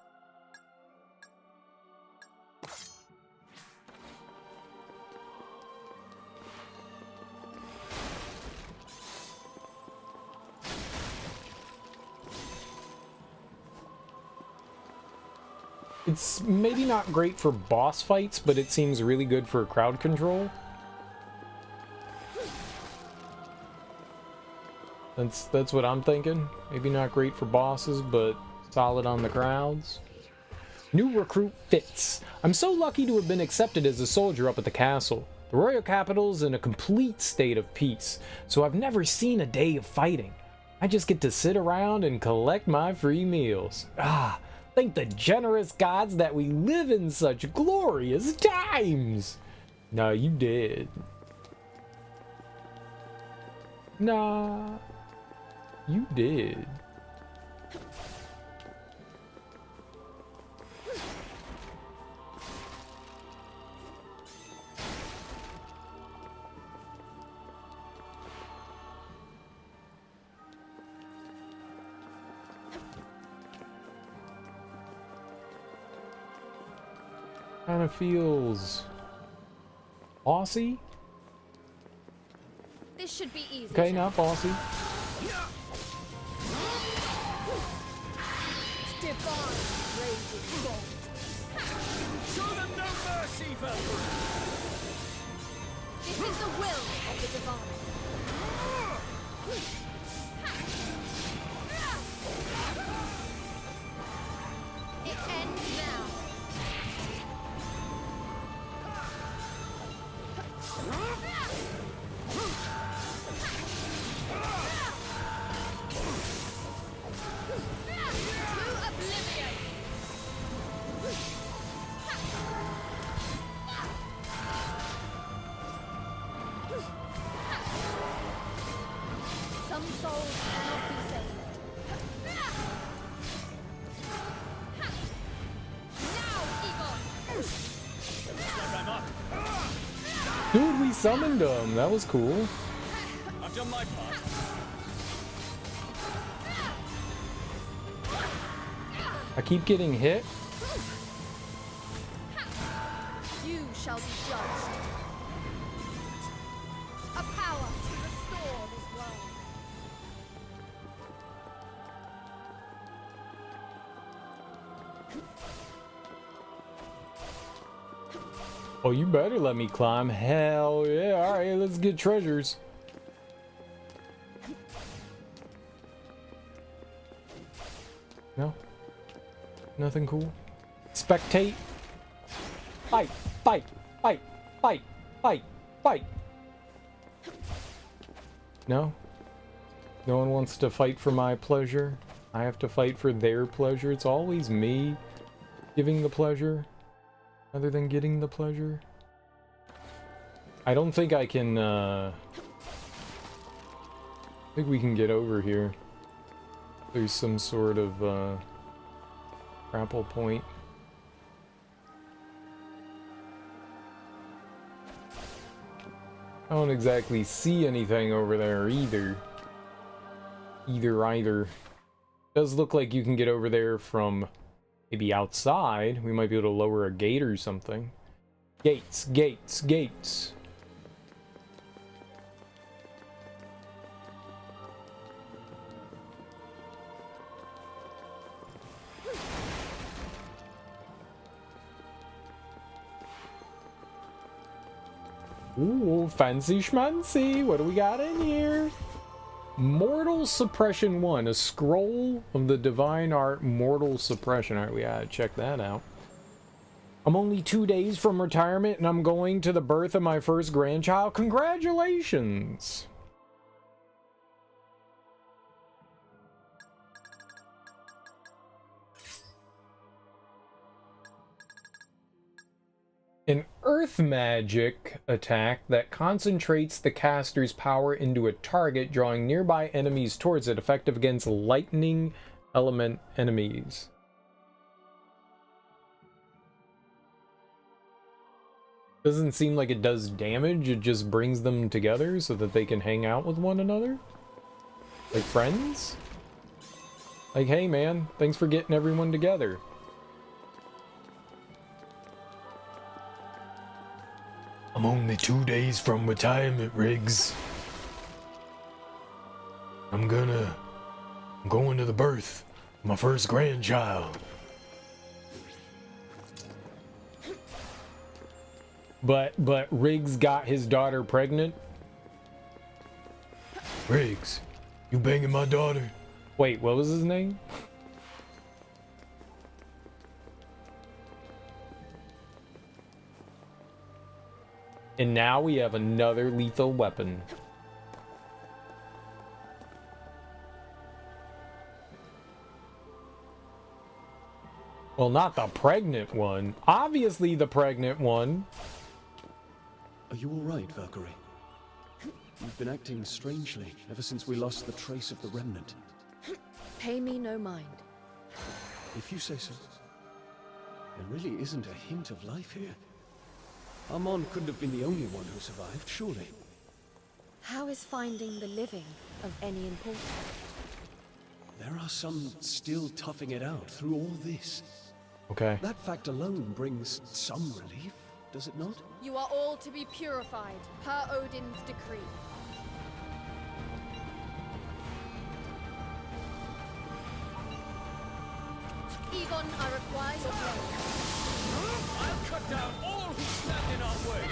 It's maybe not great for boss fights, but it seems really good for crowd control. That's what I'm thinking. Maybe not great for bosses, but solid on the crowds. New recruit Fitz. I'm so lucky to have been accepted as a soldier up at the castle. The royal capital's in a complete state of peace, so I've never seen a day of fighting. I just get to sit around and collect my free meals. Ah, thank the generous gods that we live in such glorious times. No, you did. Nah. You did. Kind of feels bossy. This should be easy. Okay, not bossy. Divine raging bolt. Show them no mercy, Valkyrie! This is the will of the divine. It ends now. Dude, we summoned him. That was cool. I've done my part. I keep getting hit. You shall be judged. A power to restore this world. Oh, you better let me climb. Hell yeah. Alright, let's get treasures. No? Nothing cool? Spectate? Fight! Fight! Fight! Fight! Fight! Fight! No? No one wants to fight for my pleasure? I have to fight for their pleasure? It's always me giving the pleasure rather than getting the pleasure. I don't think I can, I think we can get over here. There's some sort of, grapple point. I don't exactly see anything over there either. Either. Does look like you can get over there from maybe outside. We might be able to lower a gate or something. Gates, gates, gates. Ooh, fancy schmancy. What do we got in here? Mortal Suppression 1. A scroll of the divine art Mortal Suppression. Alright, we gotta check that out. I'm only 2 days from retirement and I'm going to the birth of my first grandchild. Congratulations! An earth magic attack that concentrates the caster's power into a target, drawing nearby enemies towards it, effective against lightning element enemies. Doesn't seem like it does damage, it just brings them together so that they can hang out with one another? Like friends? Like, hey man, thanks for getting everyone together. I'm only 2 days from retirement, Riggs. I'm going to the birth of my first grandchild. But Riggs got his daughter pregnant. Riggs, you banging my daughter? Wait, what was his name? And now we have another lethal weapon. Well, not the pregnant one. Obviously the pregnant one. Are you all right, Valkyrie? You've been acting strangely ever since we lost the trace of the remnant. Pay me no mind. If you say so. There really isn't a hint of life here. Armand couldn't have been the only one who survived, surely. How is finding the living of any importance? There are some still toughing it out through all this. Okay. That fact alone brings some relief, does it not? You are all to be purified, per Odin's decree. Egon, I require your blade. I'll cut down all who stand in our way.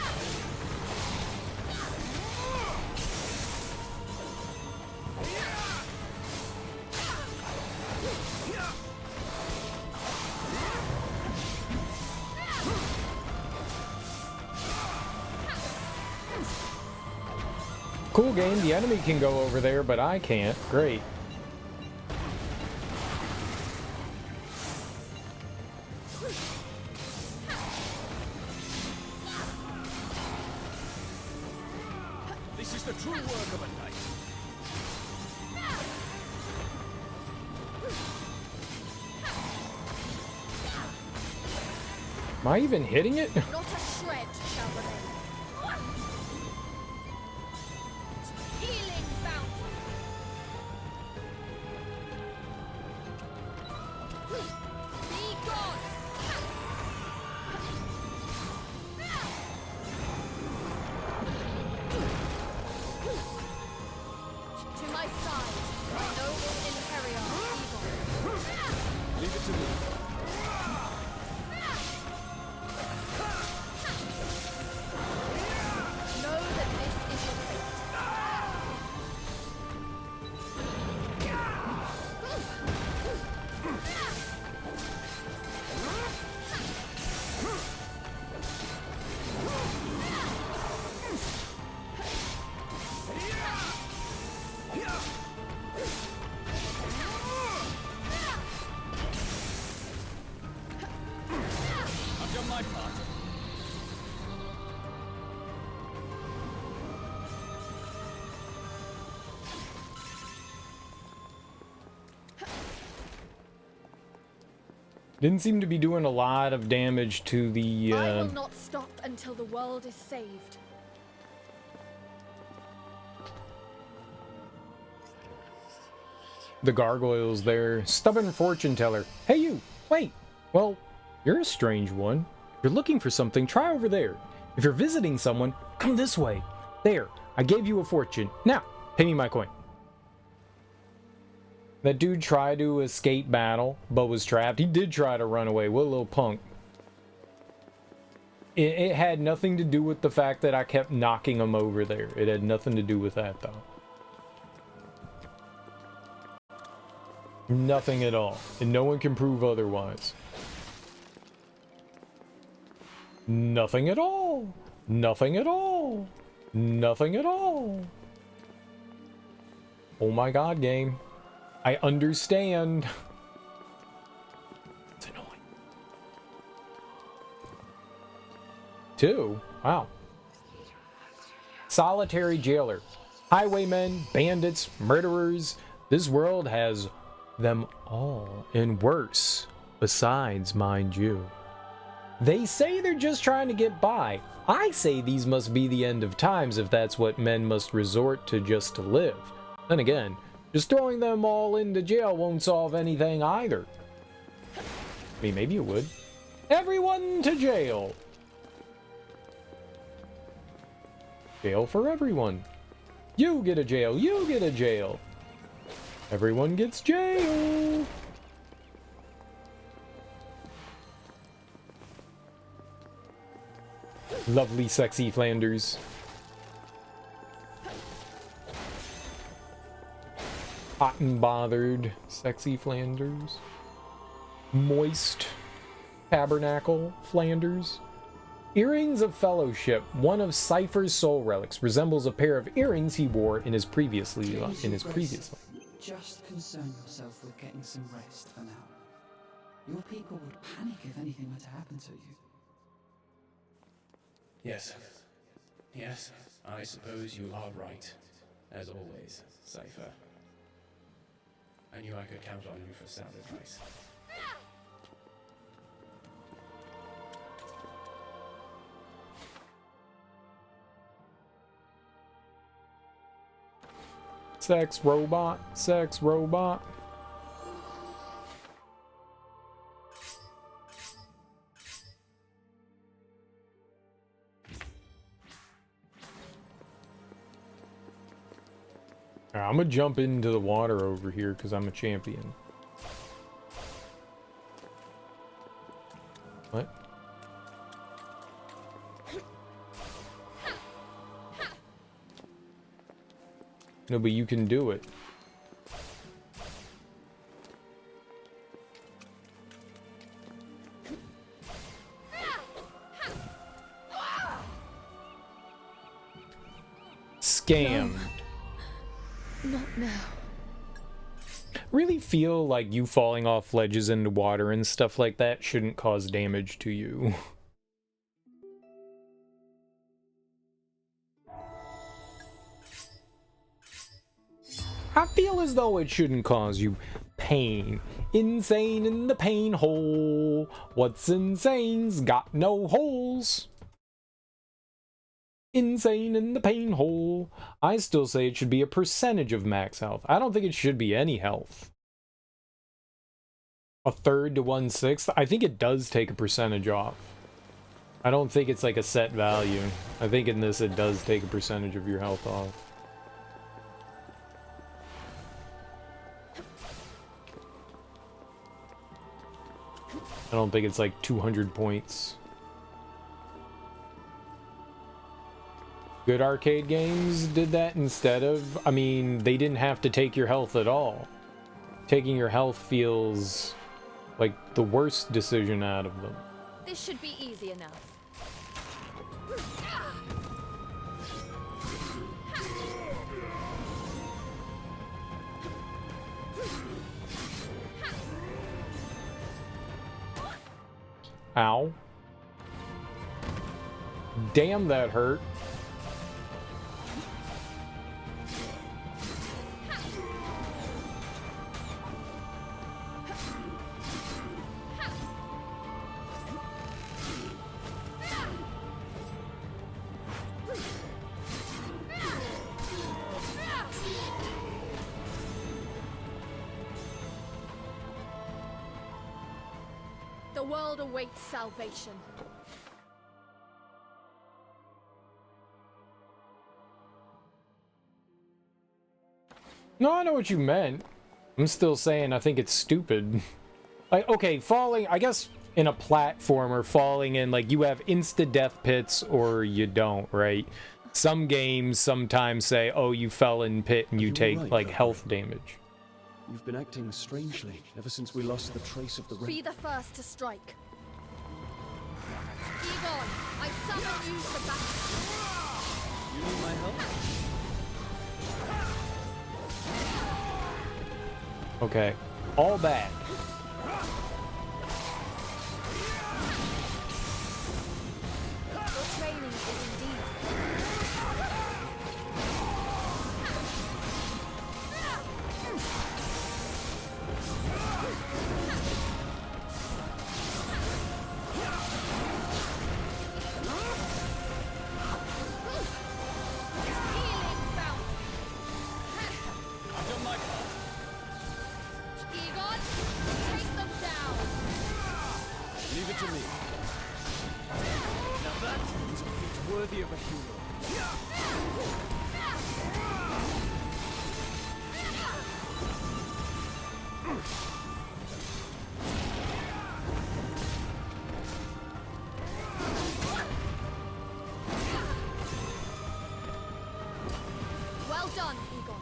Cool game. The enemy can go over there, but I can't. Great. This is the true work of a knight. Am I even hitting it? Not a shred shall remain. my part. Didn't seem to be doing a lot of damage to the, I will not stop until the world is saved. the gargoyles there. Stubborn fortune teller. Hey you! Wait! Well, you're a strange one. If you're looking for something, try over there. If you're visiting someone, come this way. There, I gave you a fortune. Now, pay me my coin. That dude tried to escape battle, but was trapped. He did try to run away. What a little punk. It had nothing to do with the fact that I kept knocking him over there. It had nothing to do with that, though. Nothing at all. And no one can prove otherwise. Nothing at all. Nothing at all. Nothing at all. Oh my god, game. I understand. It's annoying. 2? Wow. Solitary jailer. Highwaymen, bandits, murderers. This world has them all, and worse. Besides, mind you. They say they're just trying to get by. I say these must be the end of times if that's what men must resort to just to live. Then again, just throwing them all into jail won't solve anything either. I mean, maybe it would. Everyone to jail! Jail for everyone. You get a jail, you get a jail. Everyone gets jail. Lovely, sexy Flanders. Hot and bothered, sexy Flanders. Moist tabernacle Flanders. Earrings of Fellowship. One of Cypher's soul relics resembles a pair of earrings he wore in his previous life. Just concern yourself with getting some rest for now. Your people would panic if anything were to happen to you. Yes. Yes, I suppose you are right. As always, Cypher. I knew I could count on you for sound advice. Sex robot, sex robot. Alright, I'm gonna jump into the water over here because I'm a champion. What? No, but you can do it. Scam. No. Not now. Really feel like you falling off ledges into water and stuff like that shouldn't cause damage to you. I feel as though it shouldn't cause you pain. Insane in the pain hole. What's insane's got no holes. Insane in the pain hole. I still say it should be a percentage of max health. I don't think it should be any health. 1/3 to 1/6. I think it does take a percentage off. I don't think it's like a set value. I think in this it does take a percentage of your health off. I don't think it's like 200 points. Good arcade games did that instead of... I mean, they didn't have to take your health at all. Taking your health feels like the worst decision out of them. This should be easy enough. Ow. Damn, that hurt. The world awaits salvation. No, I know what you meant. I'm still saying I think it's stupid. Like, okay, falling, I guess in a platformer, falling in, like, you have insta-death pits or you don't, right? Some games sometimes say, oh, you fell in pit and you take, like, health damage. You've been acting strangely ever since we lost the trace of the ring. Be the first to strike. Egon, I summon you to battle. You need my help? Okay, all bad. Your training is indeed. I've done my part. Egon, take them down. Leave it to me. Now that is a feat worthy of a hero. Well done, Egon.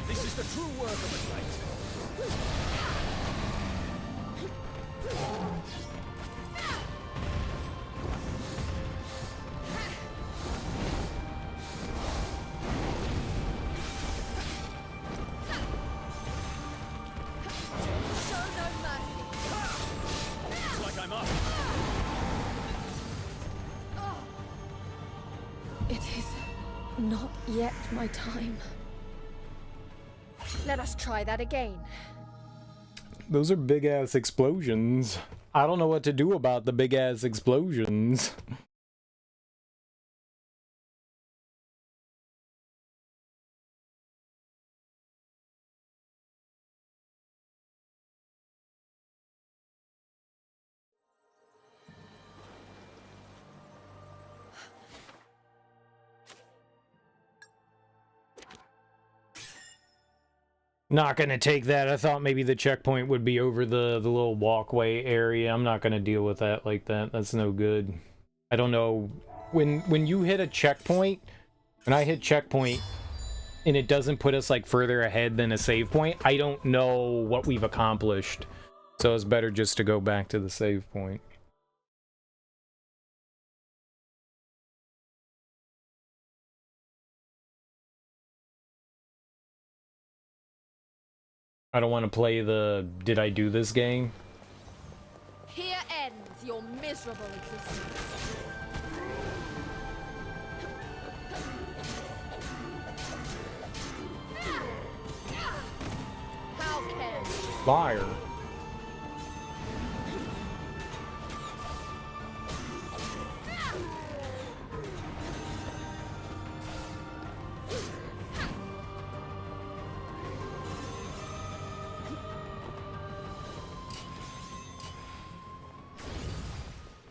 This is the true work of a knight. Show no mercy. Looks like I'm up. It is not yet my time. Let us try that again. Those are big-ass explosions. I don't know what to do about the big-ass explosions. Not gonna take that. I thought maybe the checkpoint would be over the little walkway area. I'm not gonna deal with that like that. That's no good. I don't know. When you hit a checkpoint, when I hit checkpoint, and it doesn't put us like further ahead than a save point, I don't know what we've accomplished. So it's better just to go back to the save point. I don't want to play the did I do this game? Here ends your miserable existence. How can you? Liar.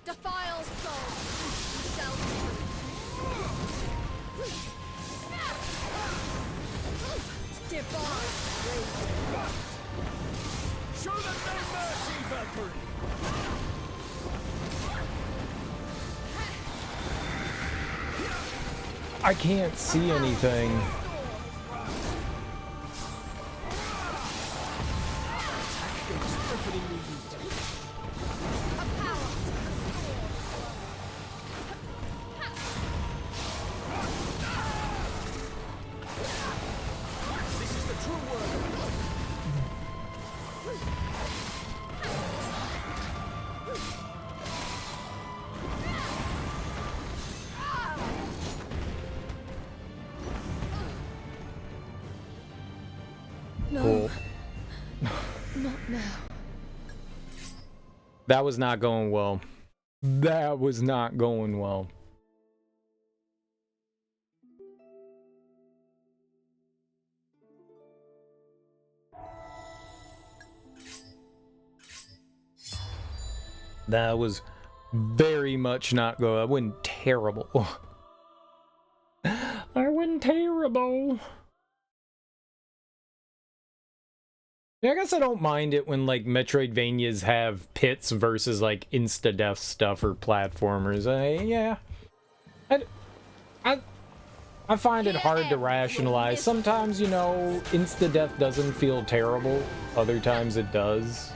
Defile soul. Shall divine rage. Show them no mercy, Valkyrie. I can't see anything. This is the true work of Not now. That was not going well. That was not going well. That was very much not good. I went terrible. I went terrible. Yeah, I guess I don't mind it when, like, Metroidvanias have pits versus, like, insta-death stuff or platformers. Yeah. I find it hard to rationalize. Sometimes, you know, insta-death doesn't feel terrible. Other times it does.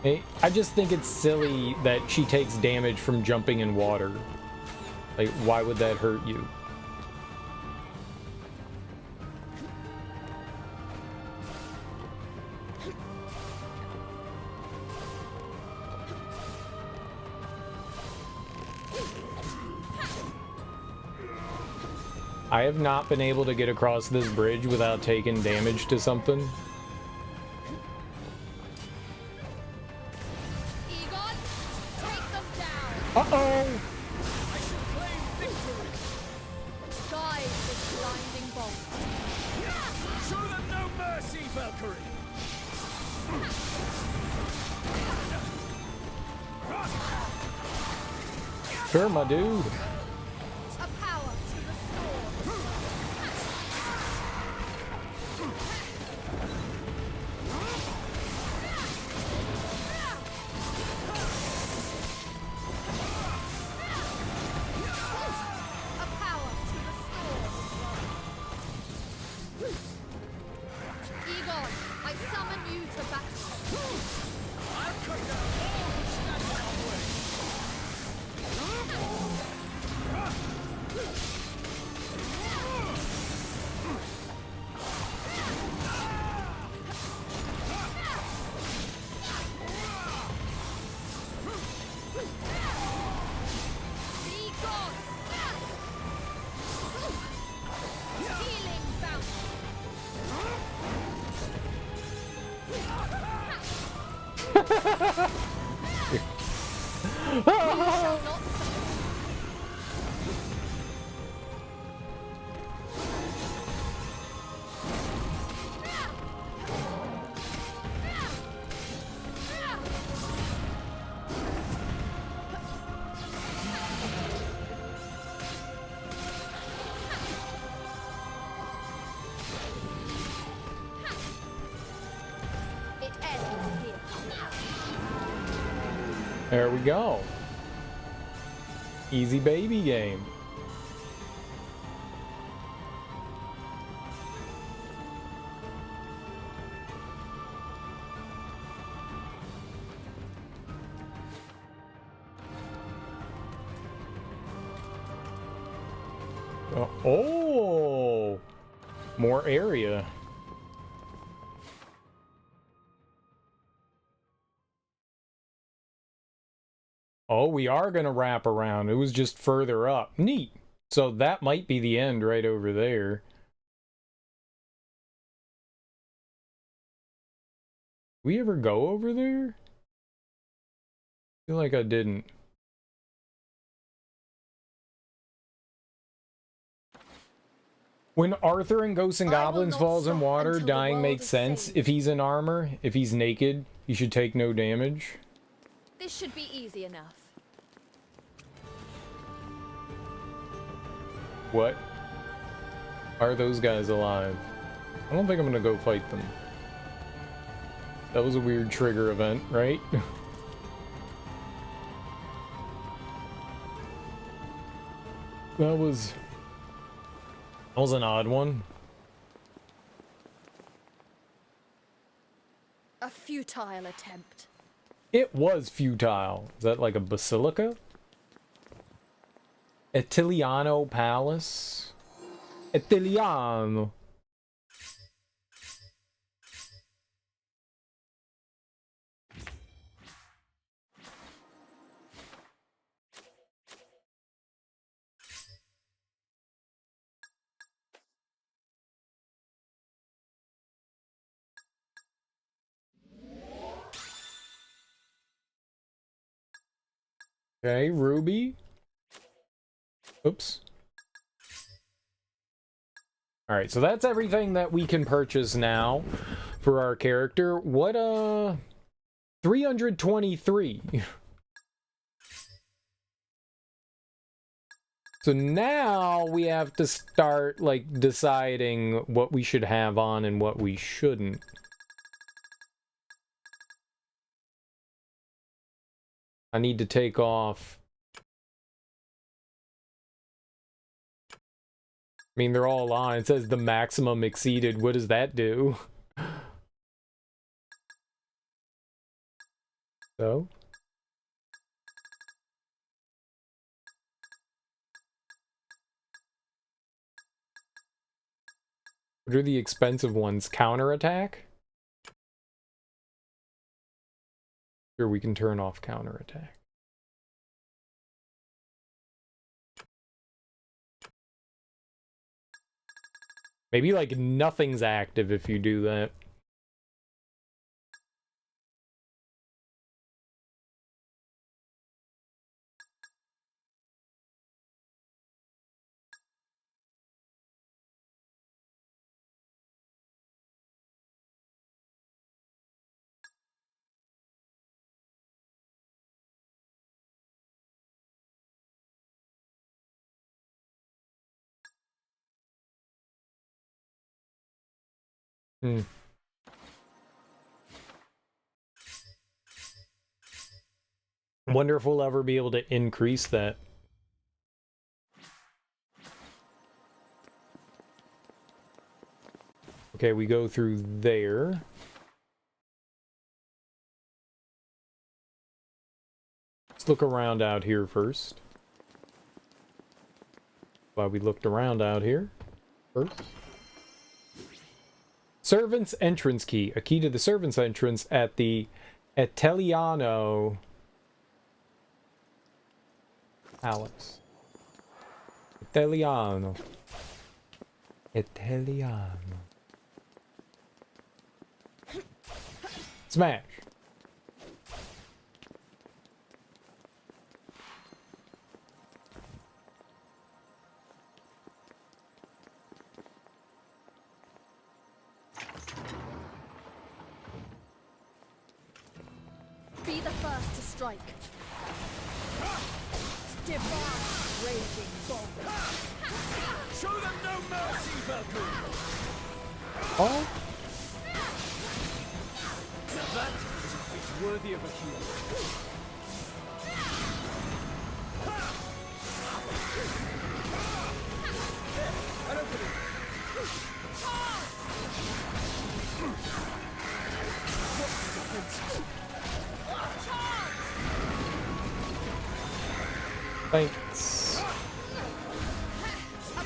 I just think it's silly that she takes damage from jumping in water. Like, why would that hurt you? I have not been able to get across this bridge without taking damage to something. Egon, take them down. Uh-oh! I shall claim victory. Guide this blinding bolt. Show them no mercy, Valkyrie. Sure, my dude. A power to restore. A power to restore. Egon, I summon you to battle. I'll cut down all who stand in our way. Be gone! Healing bounce! You shall not It ends here. There we go. Easy baby game. Oh, more area. Oh, we are going to wrap around. It was just further up. Neat. So that might be the end right over there. We ever go over there? I feel like I didn't. When Arthur in Ghosts and Goblins falls in water, dying makes sense. If he's in armor, if he's naked, he should take no damage. This should be easy enough. What? Are those guys alive? I don't think I'm gonna go fight them. That was a weird trigger event, right? That was an odd one. A futile attempt. It was futile. Is that like a basilica? Ettiliano Palace? Ettiliano. Okay, Ruby. Oops. Alright, so that's everything that we can purchase now for our character. What, 323. So now we have to start, like, deciding what we should have on and what we shouldn't. I need to take off. I mean, they're all on. It says the maximum exceeded. What does that do? So? What are the expensive ones? Counterattack? Sure, we can turn off counterattack. Maybe, like, nothing's active if you do that. Hmm. Wonder if we'll ever be able to increase that. Okay, we go through there. Let's look around out here first. While we looked around out here first. Servant's entrance key. A key to the servant's entrance at the Eteliano Palace. Eteliano. Eteliano. Smash. Be the first to strike. Divine raging bomb. Show them no mercy, Valkyrie! Oh? Now that is a feat worthy of a hero. I don't believe Thanks. a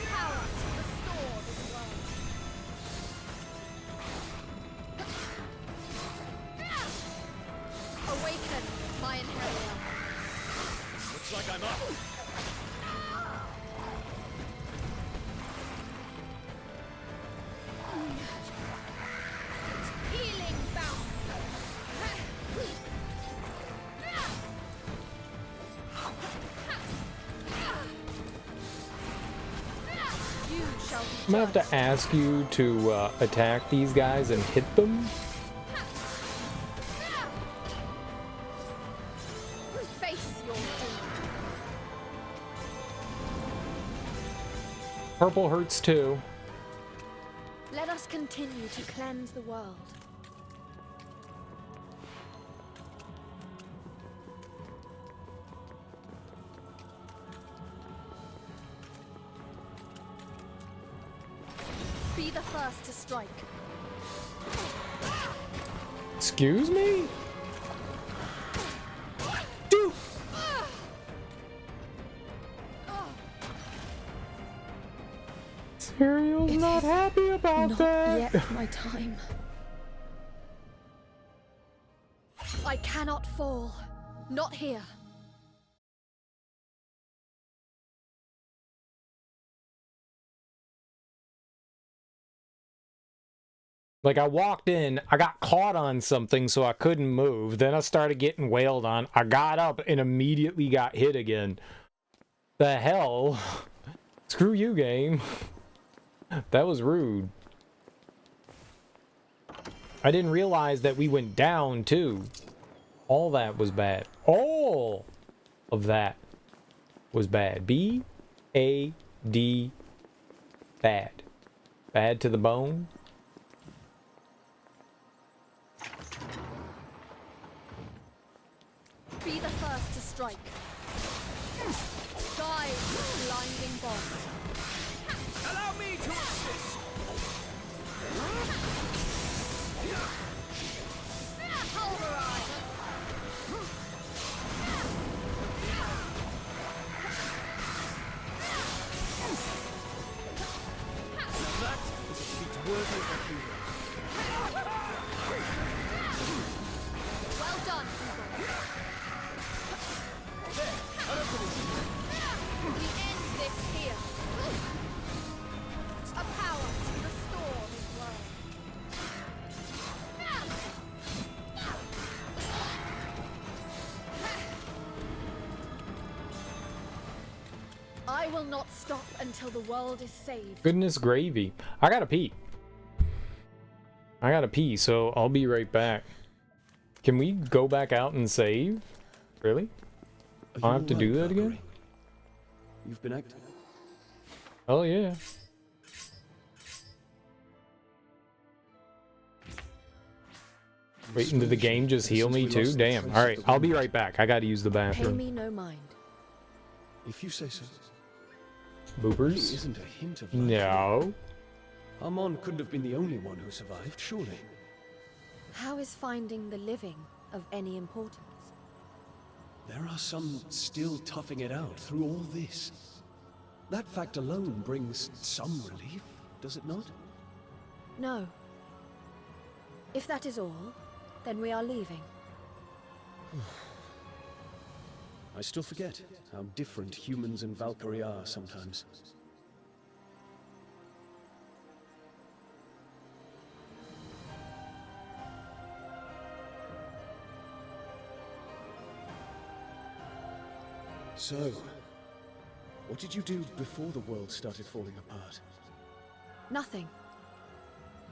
power to restore this world. Awaken, my inheritor. looks like I'm up. Healing bound. You shall be I'm gonna have to ask you to attack these guys and hit them. face your doom. Purple hurts too. Let us continue to cleanse the world. Be the first to strike. Excuse me? Dude! Serial's not happy about Not that. yet my time. I cannot fall. Not here. Like, I walked in, I got caught on something, so I couldn't move. Then I started getting wailed on. I got up and immediately got hit again. The hell? Screw you, game. That was rude. I didn't realize that we went down, too. All that was bad. All of that was bad. B-A-D. Bad. Bad to the bone. Be the first to strike. Guide with blinding bolt. Allow me to assist. Pulverize. That is a feat worthy of you. Well done, we end this here. A power to restore this world. I will not stop until the world is saved. Goodness gravy. I gotta pee. I gotta pee, so I'll be right back. Can we go back out and save? Really? I have to do that again? You've been acting. Oh yeah. Wait, did the game just heal me too? Damn. Alright, I'll be right back. I gotta use the Pay bathroom. me no mind. If you say so. Boopers? Isn't a hint of No. Armand couldn't have been the only one who survived, surely. How is finding the living of any importance? There are some still toughing it out through all this. That fact alone brings some relief, does it not? No. If that is all, then we are leaving. I still forget how different humans and Valkyrie are sometimes. So, what did you do before the world started falling apart? Nothing.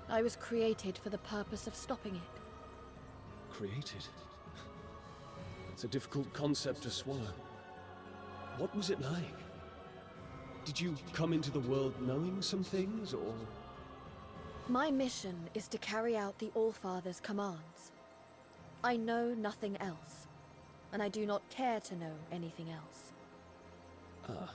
I was created for the purpose of stopping it. Created? It's a difficult concept to swallow. What was it like? Did you come into the world knowing some things, or...? My mission is to carry out the Allfather's commands. I know nothing else, and I do not care to know anything else. Ah.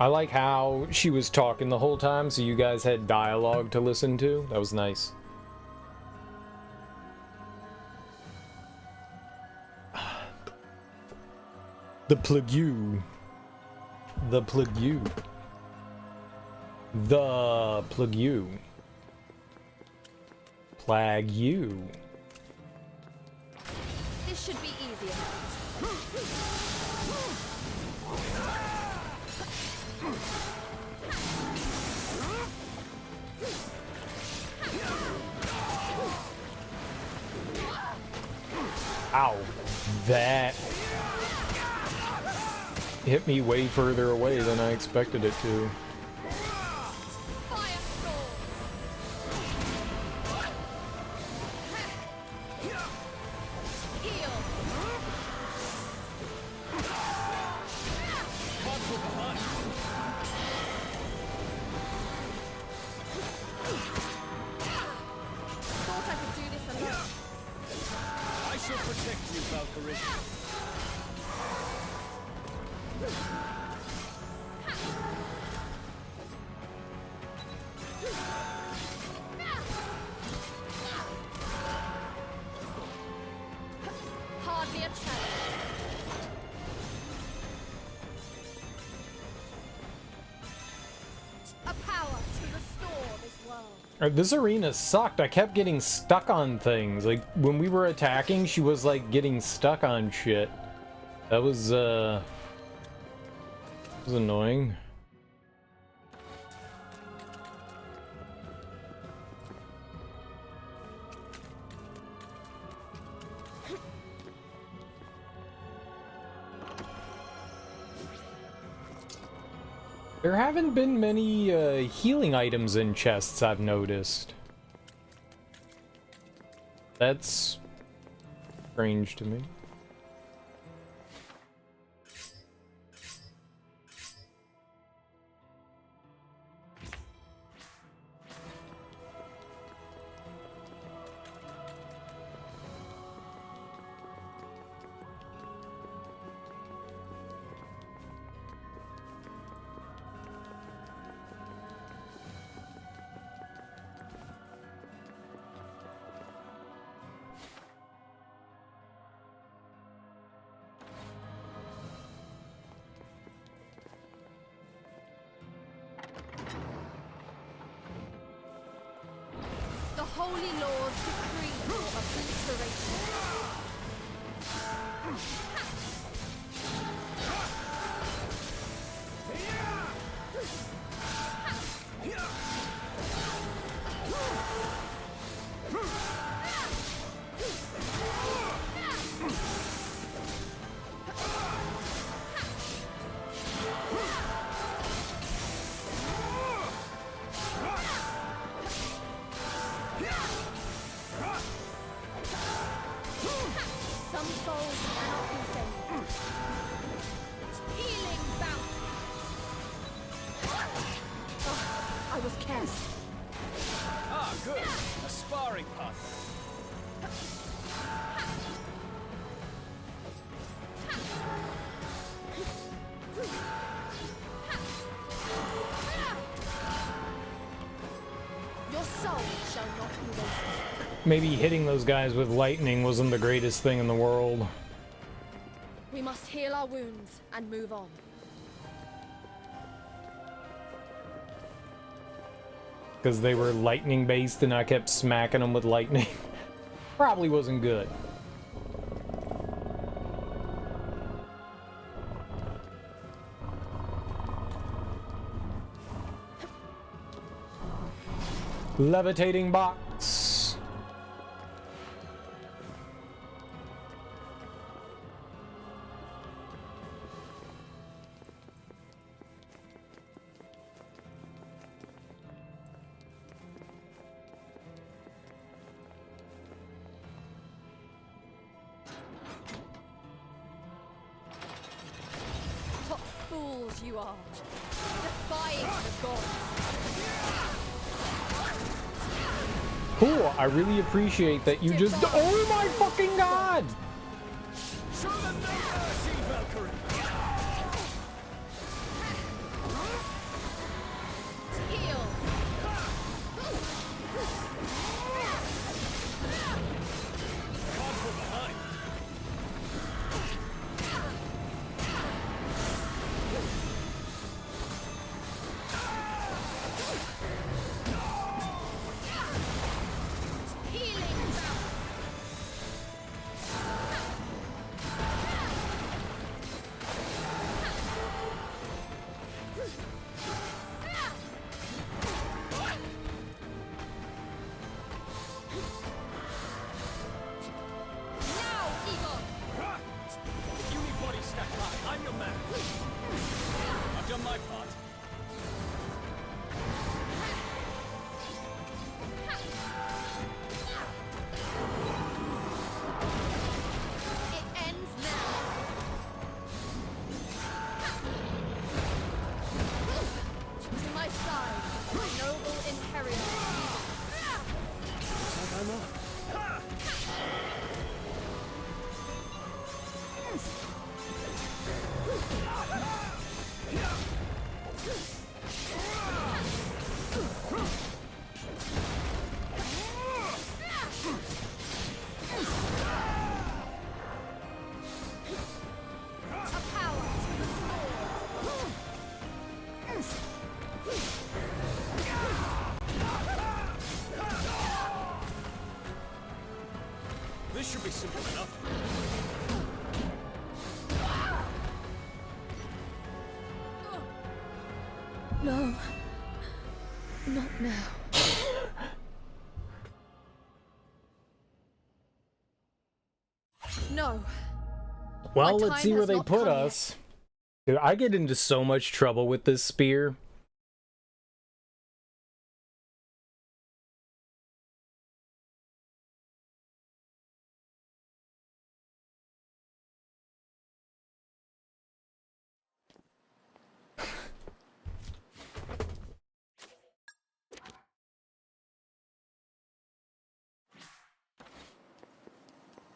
I like how she was talking the whole time, so you guys had dialogue to listen to. That was nice. The plague. The plague. The plague. Plague you. This should be easier. Ow. That hit me way further away than I expected it to. Thought I could do this alone. I shall protect you, Valkyrie. Hardly a challenge. A power to restore this world. This arena sucked. I kept getting stuck on things. Like, when we were attacking, she was, like, getting stuck on shit. That was annoying. There haven't been many healing items in chests, I've noticed. That's strange to me. The Holy Lords decree your obliteration. Some souls cannot be saved. Healing bout. Oh, I was careless. Ah, good. A sparring partner. Your soul shall not be wasted. Maybe hitting those guys with lightning wasn't the greatest thing in the world. We must heal our wounds and move on. Because they were lightning based and I kept smacking them with lightning. Probably wasn't good. Levitating box. What fools you are, defying the gods. Cool, I really appreciate that you just— oh my fucking god! Show them no mercy, Valkyrie! Heal. Come from behind. Healing bout. This should be simple enough. No. Not now. No. Well, My let's time see where has they not put come us. Dude, I get into so much trouble with this spear.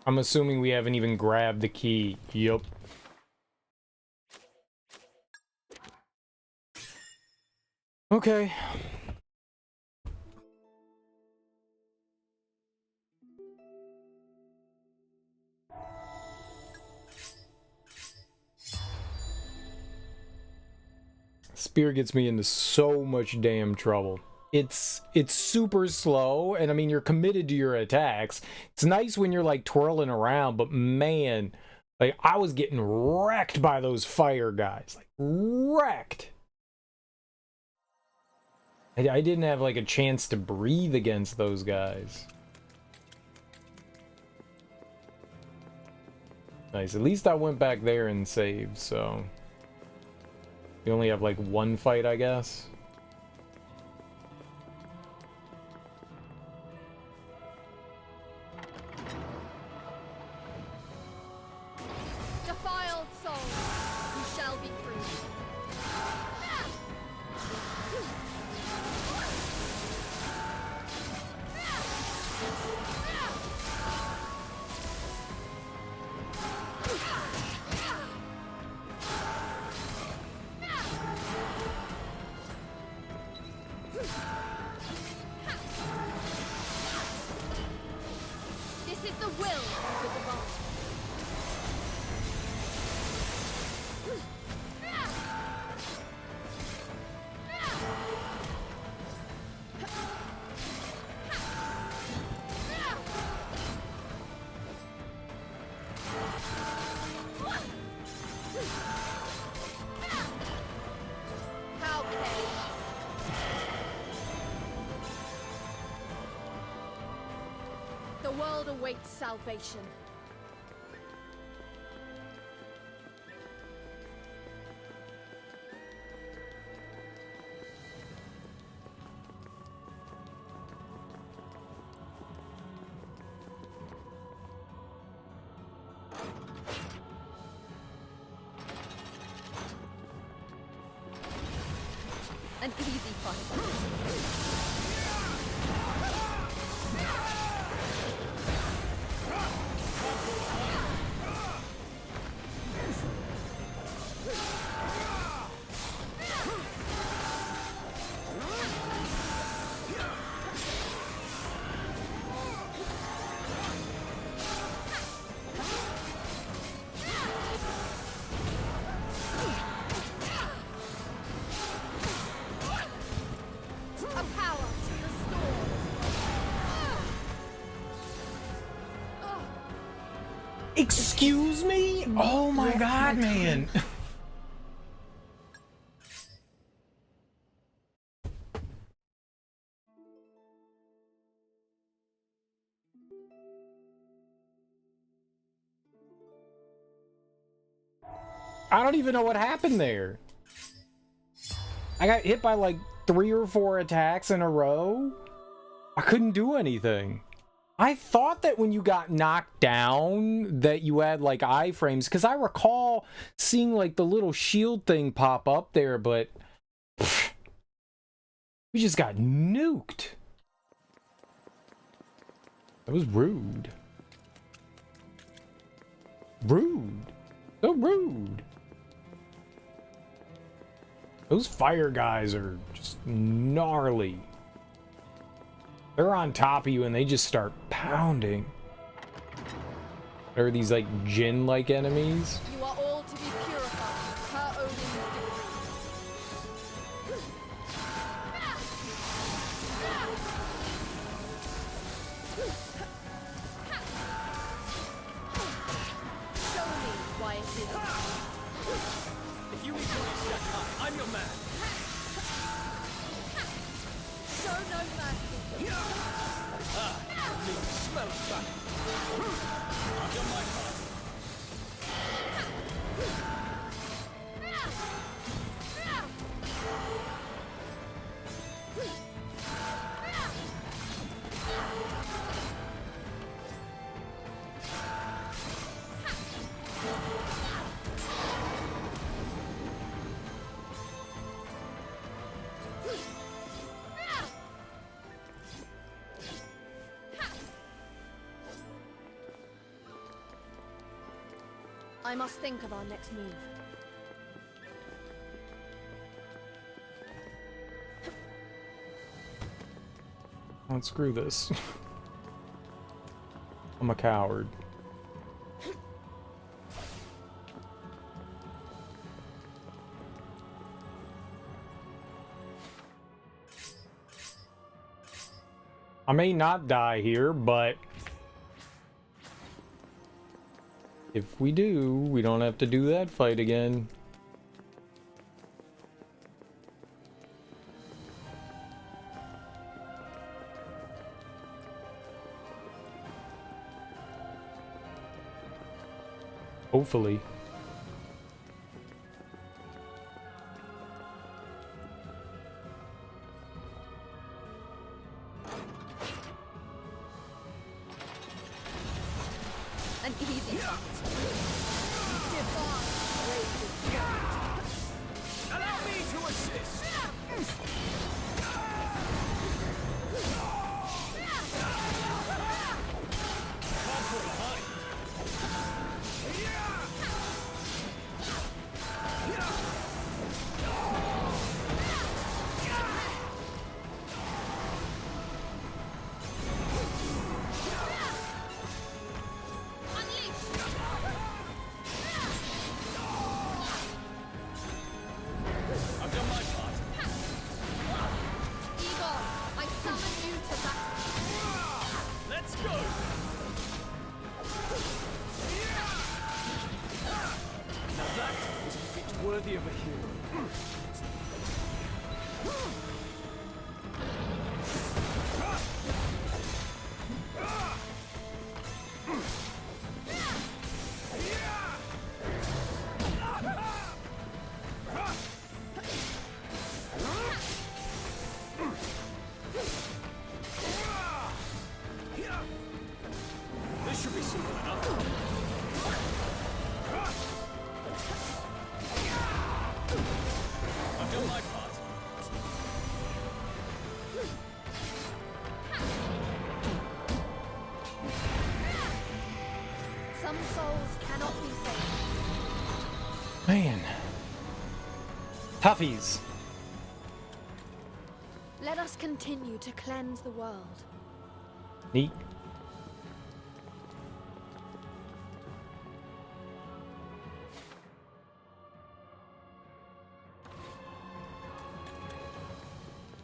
I'm assuming we haven't even grabbed the key. Yup. Okay. Spear gets me into so much damn trouble. It's super slow, and I mean, you're committed to your attacks. It's nice when you're like twirling around, but man, like I was getting wrecked by those fire guys. Like wrecked. I didn't have like a chance to breathe against those guys. Nice. At least I went back there and saved, so you only have like one fight, I guess. Defiled soul, you shall be free. This is the will of the divine. How chaos. The world awaits salvation. An easy fight. A power restored. Excuse me? Oh my god, man. I don't even know what happened there. I got hit by like 3 or 4 attacks in a row. I couldn't do anything. I thought that when you got knocked down that you had like iframes, because I recall seeing like the little shield thing pop up there, but we just got nuked. That was rude. Rude. So rude. Those fire guys are just gnarly. They're on top of you and they just start pounding. There are these like djinn-like enemies. You are all to be purified per Odin's decree. bounce back. I've done my part. I must think of our next move. Let's screw this. I'm a coward. I may not die here, but if we do, we don't have to do that fight again. Hopefully. An easy fight. Allow me to assist. Can't fall behind. I've done my part. Igor, I summon you to battle. Let's go. Now that was a feat worthy of a hero. This should be simple enough. I've done my part. Some souls cannot be saved. Man. Toughies. Let us continue to cleanse the world. Neat.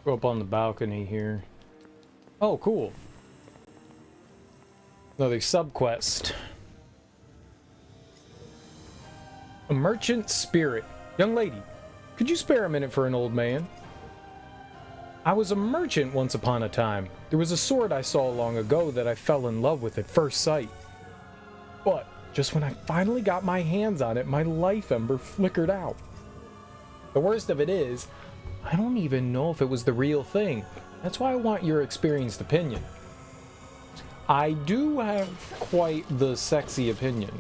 Go up on the balcony here. Oh, cool. Another subquest. A merchant spirit. Young lady, could you spare a minute for an old man? I was a merchant once upon a time. There was a sword I saw long ago that I fell in love with at first sight. But just when I finally got my hands on it, my life ember flickered out. The worst of it is, I don't even know if it was the real thing. That's why I want your experienced opinion. I do have quite the sexy opinion.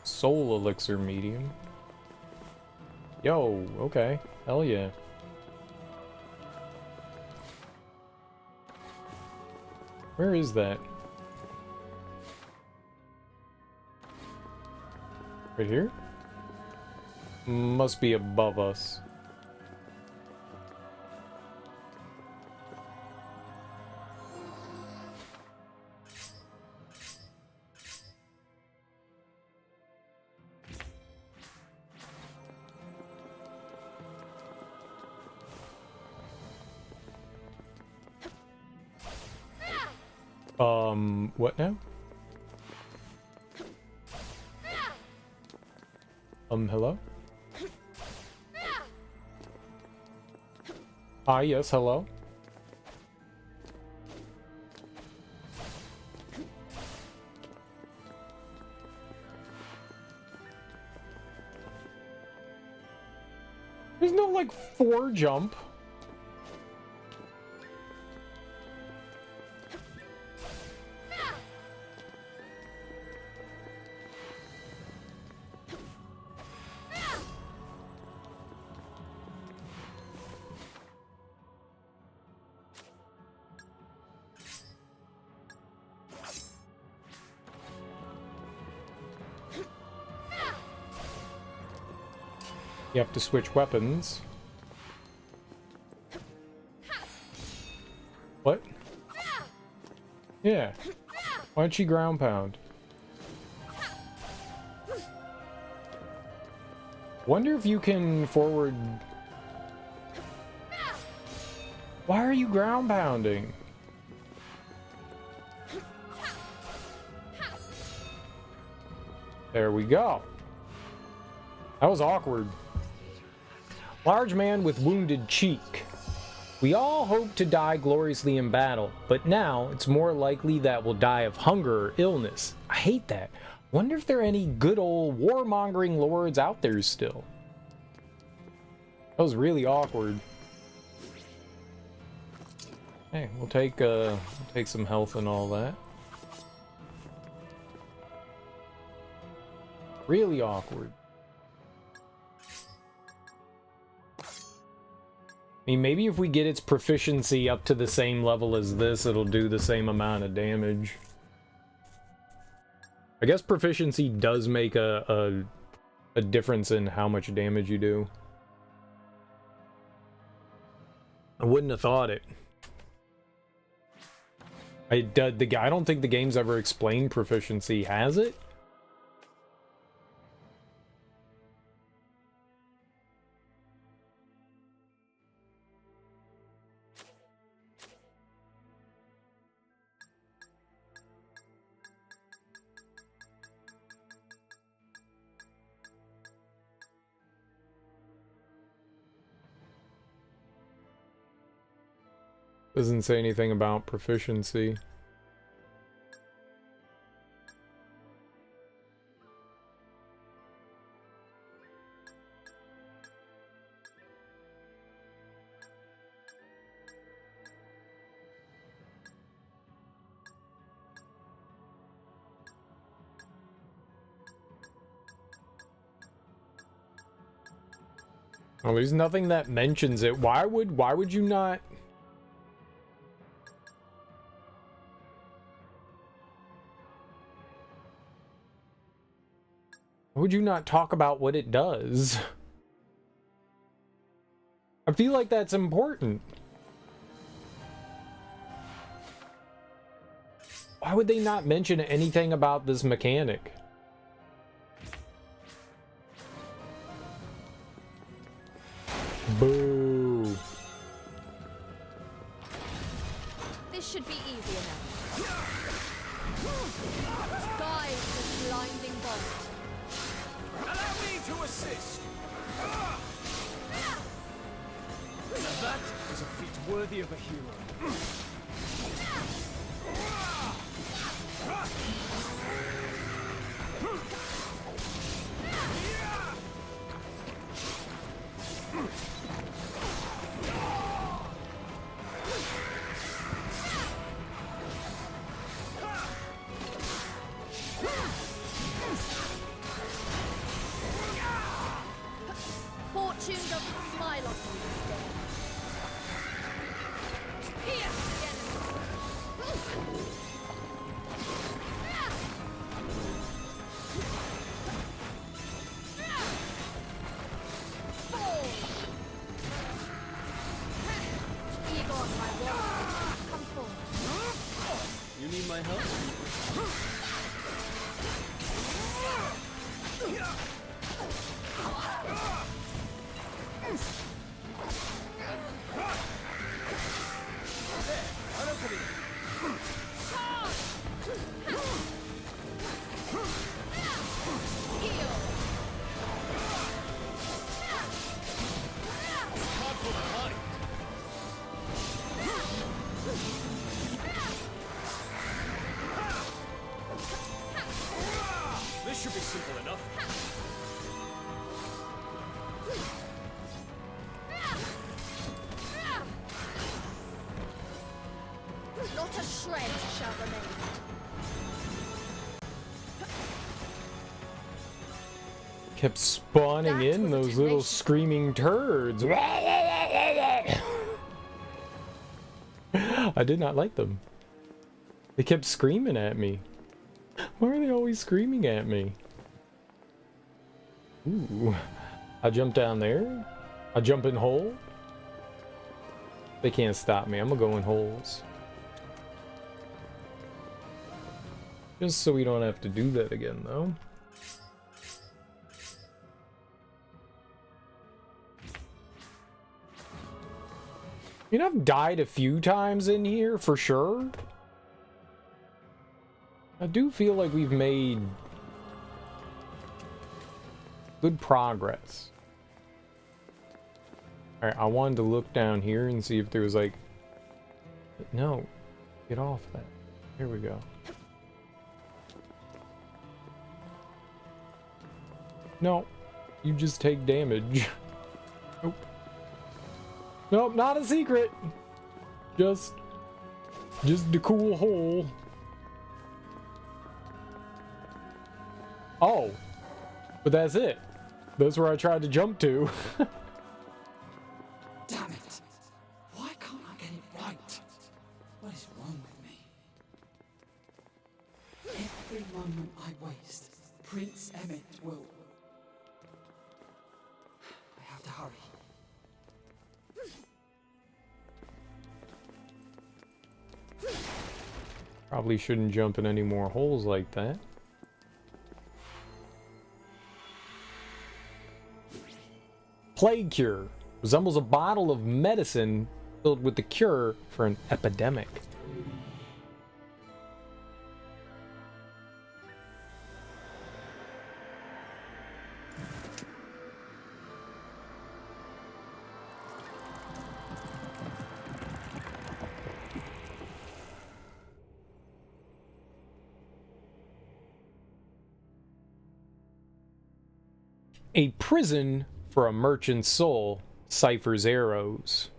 Soul elixir medium. Yo, okay. Hell yeah. Where is that? Right here? Must be above us. What now? Hello? Ah, yes, hello. There's no, like, 4 jump. You have to switch weapons. What? Yeah. Why don't you ground pound? Wonder if you can forward... Why are you ground pounding? There we go. That was awkward. Large man with wounded cheek. We all hope to die gloriously in battle, but now it's more likely that we'll die of hunger or illness. I hate that. Wonder if there are any good old warmongering lords out there still. That was really awkward. Hey, we'll take some health and all that. Really awkward. I mean, maybe if we get its proficiency up to the same level as this, it'll do the same amount of damage. I guess proficiency does make a difference in how much damage you do. I wouldn't have thought it. I don't think the game's ever explained proficiency, has it? Doesn't say anything about proficiency. Oh, there's nothing that mentions it. Why would you not? Why would you not talk about what it does? I feel like that's important. Why would they not mention anything about this mechanic? Boo. This should be easy enough. Guide this blinding bolt. Allow me to assist. Now that is a feat worthy of a hero. Fortune doesn't smile on you this day. Pierce the enemy. Fall. Egon, my warrior, come forward. You need my help? This should be simple enough. Not a shred shall remain. Kept spawning in those little screaming turds. I did not like them. They kept screaming at me. Why are they always screaming at me? Ooh. I jump down there. I jump in hole. They can't stop me. I'm gonna go in holes. Just so we don't have to do that again, though. You know, I've died a few times in here, for sure. I do feel like we've made good progress. Alright, I wanted to look down here and see if there was like... No. Get off that. Here we go. No. You just take damage. Nope. Nope, not a secret. Just the cool hole. Oh. But that's it. That's where I tried to jump to. Damn it! Why can't I get it right? What is wrong with me? Every moment I waste, Prince Emmett will... I have to hurry. Probably shouldn't jump in any more holes like that. Plague cure. Resembles a bottle of medicine filled with the cure for an epidemic. A prison for a merchant's soul, Cypher's arrows.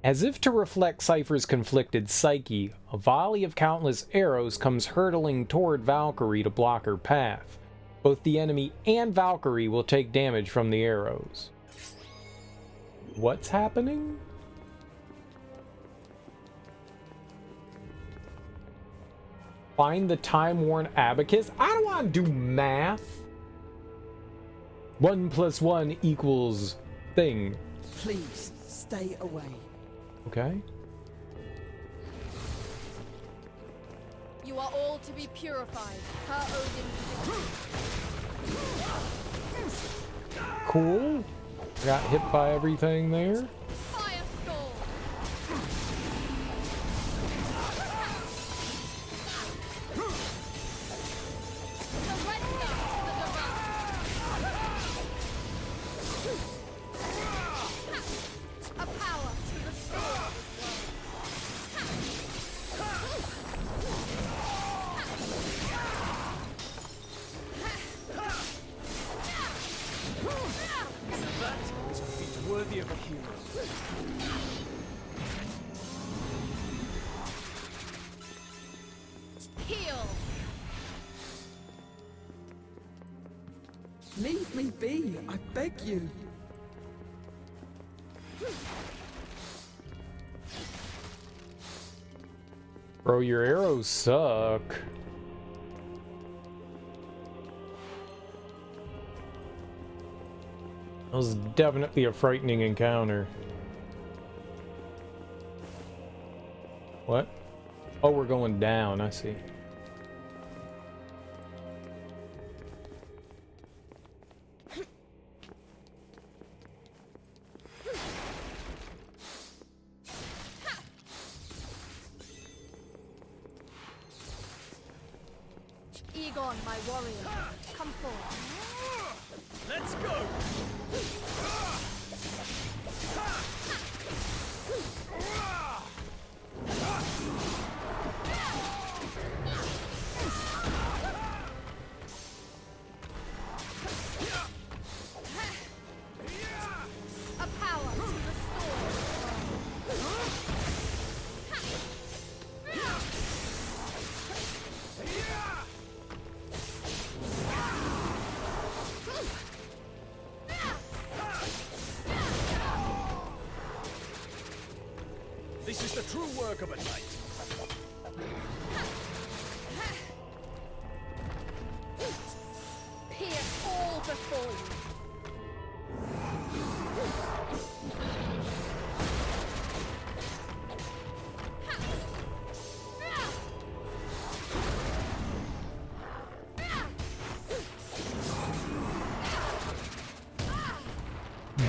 As if to reflect Cypher's conflicted psyche, a volley of countless arrows comes hurtling toward Valkyrie to block her path. Both the enemy and Valkyrie will take damage from the arrows. What's happening? Find the time-worn abacus? I don't want to do math. 1 + 1 equals thing. Please, stay away. Okay. You are all to be purified, per Odin's decree. Cool. Got hit by everything there. Fire skull. A power to restore That is a feat worthy of a hero. Heal. Leave me be, I beg you. Bro, your arrows suck. That was definitely a frightening encounter. What? Oh, we're going down, I see. Egon, my warrior, come forth. Let's go! This is the true work of a knight. Pierce all before you.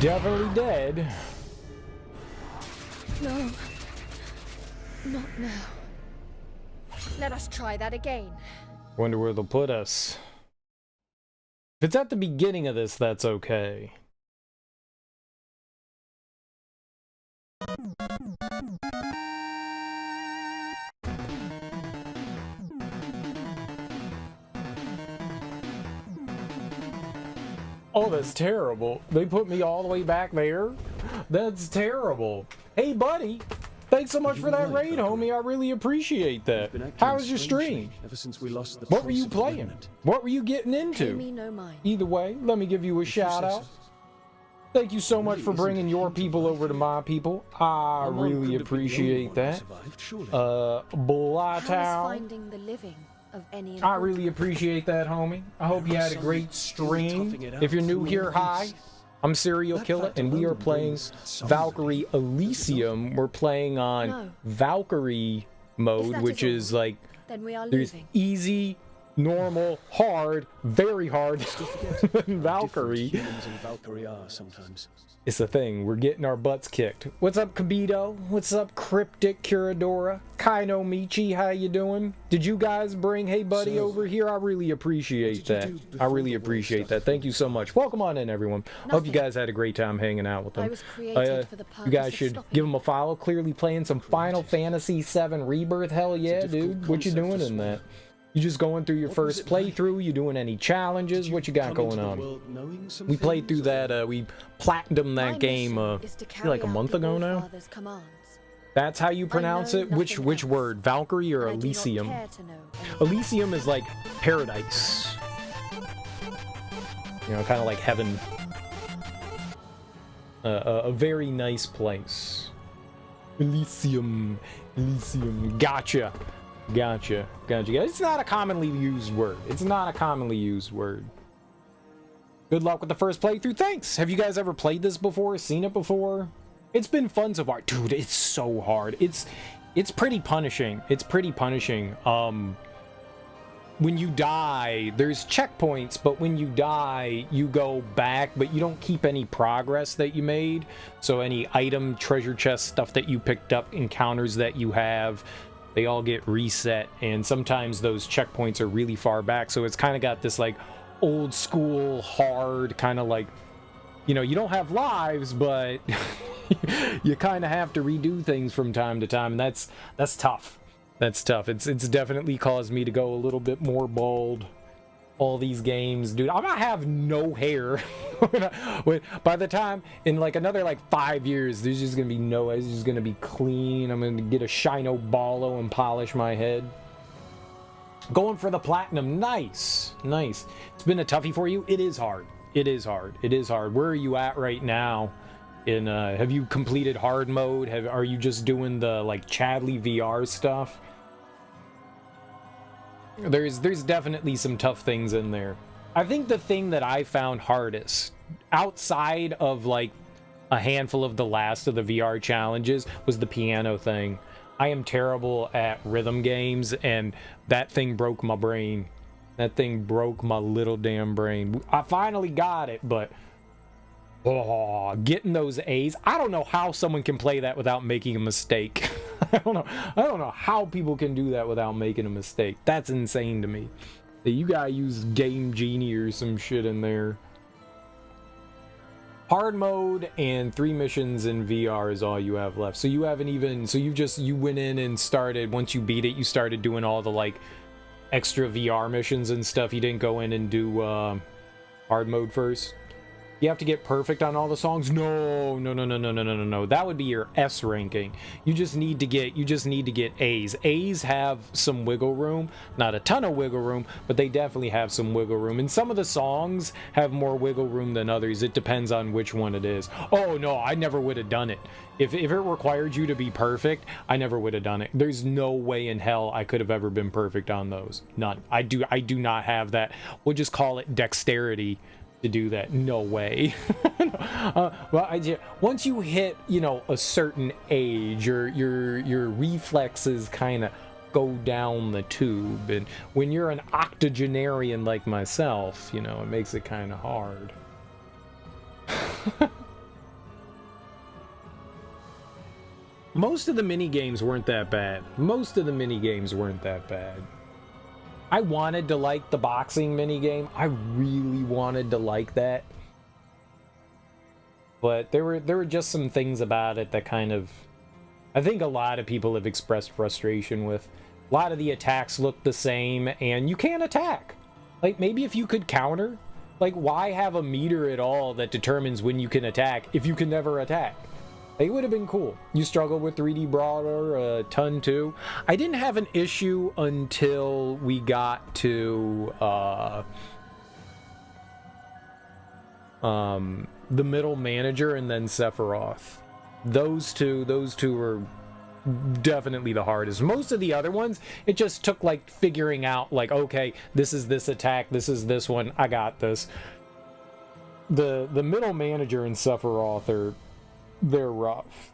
Definitely dead. No. Not now. Let us try that again. Wonder where they'll put us. If it's at the beginning of this, that's okay. Oh, that's terrible. They put me all the way back there? That's terrible. Hey, buddy. Thanks so much for that raid, homie. I really appreciate that. How was your stream? Ever since we lost the What were you playing? What were you getting into? Pay me no mind. Either way, let me give you a shout out. Thank you so much for bringing your people over to my people. I really appreciate that. How is Blatow. finding the living of any I really appreciate that, homie. I hope you had a great stream. If you're new here, hi. I'm Serial Killer, and we are playing Valkyrie Elysium. We're playing on Valkyrie mode, which is like, then we are there's leaving. easy, normal, hard, very hard, and Valkyrie. Humans and Valkyrie are sometimes. It's a thing. We're getting our butts kicked. What's up, Kabito? What's up, Cryptic Curadora? Kaino Michi, how you doing? Did you guys bring Hey Buddy over here? I really appreciate that. I really appreciate that. Thank you so much. Welcome on in, everyone. Hope you guys had a great time hanging out with them. I was created for the you guys purpose should of stopping give them a follow. Clearly playing some Final Fantasy VII Rebirth. Hell yeah, dude. What you doing in that? You just going through your first playthrough? You doing any challenges? What you got going on? We played through that, we platinumed that game, I feel like a month ago now. That's how you pronounce it? Which word? Valkyrie or Elysium? Elysium is like paradise. You know, kind of like heaven. A very nice place. Elysium. Elysium. Gotcha. Gotcha. It's not a commonly used word. It's not a commonly used word. Good luck with the first playthrough. Thanks. Have you guys ever played this before? Seen it before? It's been fun so far. Dude, it's so hard. It's pretty punishing. It's pretty punishing. When you die, there's checkpoints, but when you die, you go back, but you don't keep any progress that you made. So any item, treasure chest stuff that you picked up, encounters that you have, they all get reset, and sometimes those checkpoints are really far back, so it's kind of got this like old school hard kind of like, you know, you don't have lives, but you kind of have to redo things from time to time, and that's tough. That's tough. It's definitely caused me to go a little bit more bald. All these games, dude, I'm gonna have no hair. By the time in like another like 5 years, there's just gonna be no. It's just gonna be clean. I'm gonna get a shino ballo and polish my head. Going for the platinum, nice. It's been a toughie for you. It is hard. It is hard. Where are you at right now? In have you completed hard mode? Are you just doing the like Chadley VR stuff? There's definitely some tough things in there. I think the thing that I found hardest, outside of like a handful of the last of the VR challenges, was the piano thing. I am terrible at rhythm games, and that thing broke my brain. That thing broke my little damn brain. I finally got it, but getting those A's, I don't know how someone can play that without making a mistake. I don't know how people can do that without making a mistake. That's insane to me. You gotta use Game Genie or some shit in there. Hard mode and 3 missions in VR is all you have left. So you haven't even, so you went in and started, once you beat it, you started doing all the like extra VR missions and stuff. You didn't go in and do hard mode first? You have to get perfect on all the songs? No. That would be your S ranking. You just need to get A's. A's have some wiggle room. Not a ton of wiggle room, but they definitely have some wiggle room. And some of the songs have more wiggle room than others. It depends on which one it is. Oh no, I never would have done it. If it required you to be perfect, I never would have done it. There's no way in hell I could have ever been perfect on those. None. I do not have that. We'll just call it dexterity to do that. No way. Once you hit, a certain age, your reflexes kind of go down the tube, and when you're an octogenarian like myself, it makes it kind of hard. Most of the mini games weren't that bad. I wanted to like the boxing minigame. I really wanted to like that. But there were just some things about it that kind of... I think a lot of people have expressed frustration with. A lot of the attacks look the same, and you can't attack. Like, maybe if you could counter, like, why have a meter at all that determines when you can attack if you can never attack? It would have been cool. You struggled with 3D Brawler a ton too. I didn't have an issue until we got to the middle manager and then Sephiroth. Those two were definitely the hardest. Most of the other ones, it just took like figuring out like, okay, this is this attack, this is this one, I got this. The middle manager and Sephiroth they're rough.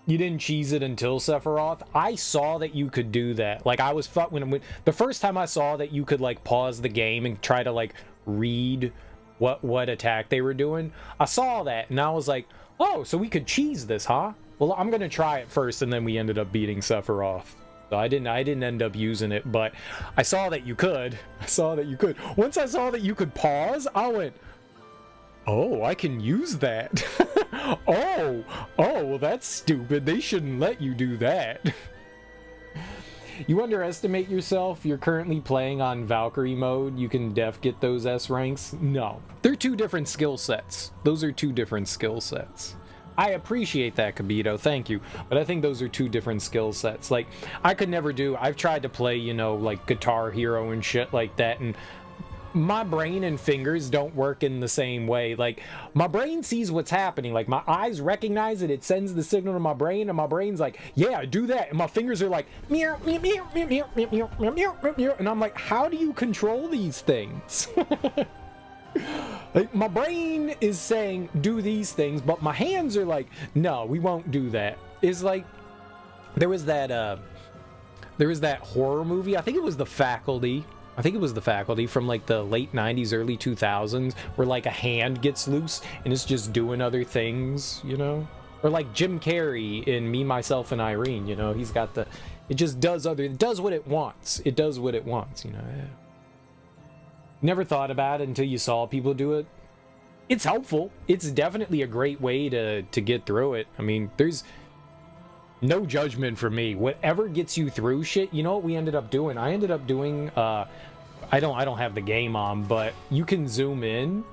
You didn't cheese it until Sephiroth. I saw that you could do that. Like, I was when the first time I saw that you could like pause the game and try to like read what attack they were doing. I saw that and I was like, oh, so we could cheese this, huh? Well, I'm gonna try it first, and then we ended up beating Sephiroth. So I didn't end up using it, but I saw that you could. Once I saw that you could pause, I went, oh, I can use that. oh, well, that's stupid. They shouldn't let you do that. You underestimate yourself. You're currently playing on Valkyrie mode. You can get those S ranks. No, they're two different skill sets. Those are two different skill sets. I appreciate that, Kabito, thank you, but I think those are two different skill sets. Like, I could never I've tried to play, like Guitar Hero and shit like that, and my brain and fingers don't work in the same way. Like, my brain sees what's happening. Like, my eyes recognize it. It sends the signal to my brain, and my brain's like, yeah, do that. And my fingers are like, meow, meow, meow, meow, meow, meow, meow, meow, meow, meow. And I'm like, how do you control these things? Like, my brain is saying, do these things, but my hands are like, no, we won't do that. It's like, there was that horror movie. I think it was The Faculty from like the late 90s, early 2000s, where like a hand gets loose and it's just doing other things, Or like Jim Carrey in Me, Myself, and Irene, he's got it just does what it wants. It does what it wants, Never thought about it until you saw people do it. It's helpful. It's definitely a great way to get through it. I mean, there's no judgment for me. Whatever gets you through shit. You know what we ended up doing? I ended up doing I don't have the game on, but you can zoom in,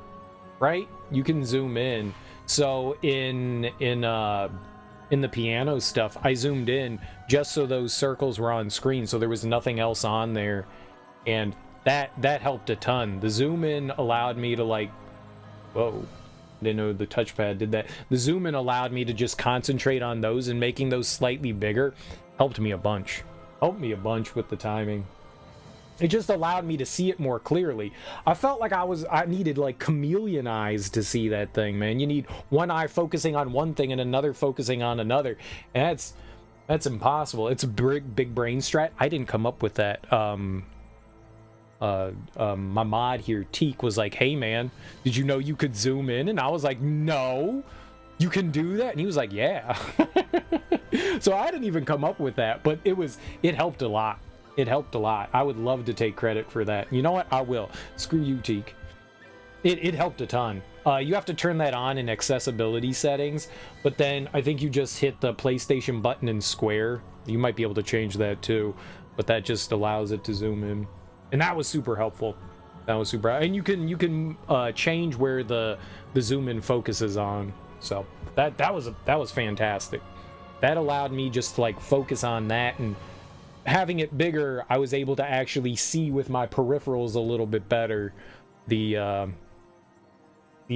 right? You can zoom in. So in the piano stuff, I zoomed in just so those circles were on screen, so there was nothing else on there, and that helped a ton. The zoom in allowed me to like, whoa, didn't know the touchpad did that. The zoom in allowed me to just concentrate on those, and making those slightly bigger helped me a bunch. With the timing. It just allowed me to see it more clearly. I felt like I needed like chameleon eyes to see that thing, man. You need one eye focusing on one thing and another focusing on another. And that's impossible. It's a big brain strat. I didn't come up with that. My mod here, Teak, was like, hey man, did you know you could zoom in? And I was like, no, you can do that? And he was like, yeah. So I didn't even come up with that, but it helped a lot. I would love to take credit for that. You know what? I will. Screw you, Teak. It helped a ton. You have to turn that on in accessibility settings, but then I think you just hit the PlayStation button in Square. You might be able to change that too, but that just allows it to zoom in. And that was super helpful. That was super. And you can change where the zoom in focuses on. So that was fantastic. That allowed me just to like focus on that, and having it bigger, I was able to actually see with my peripherals a little bit better the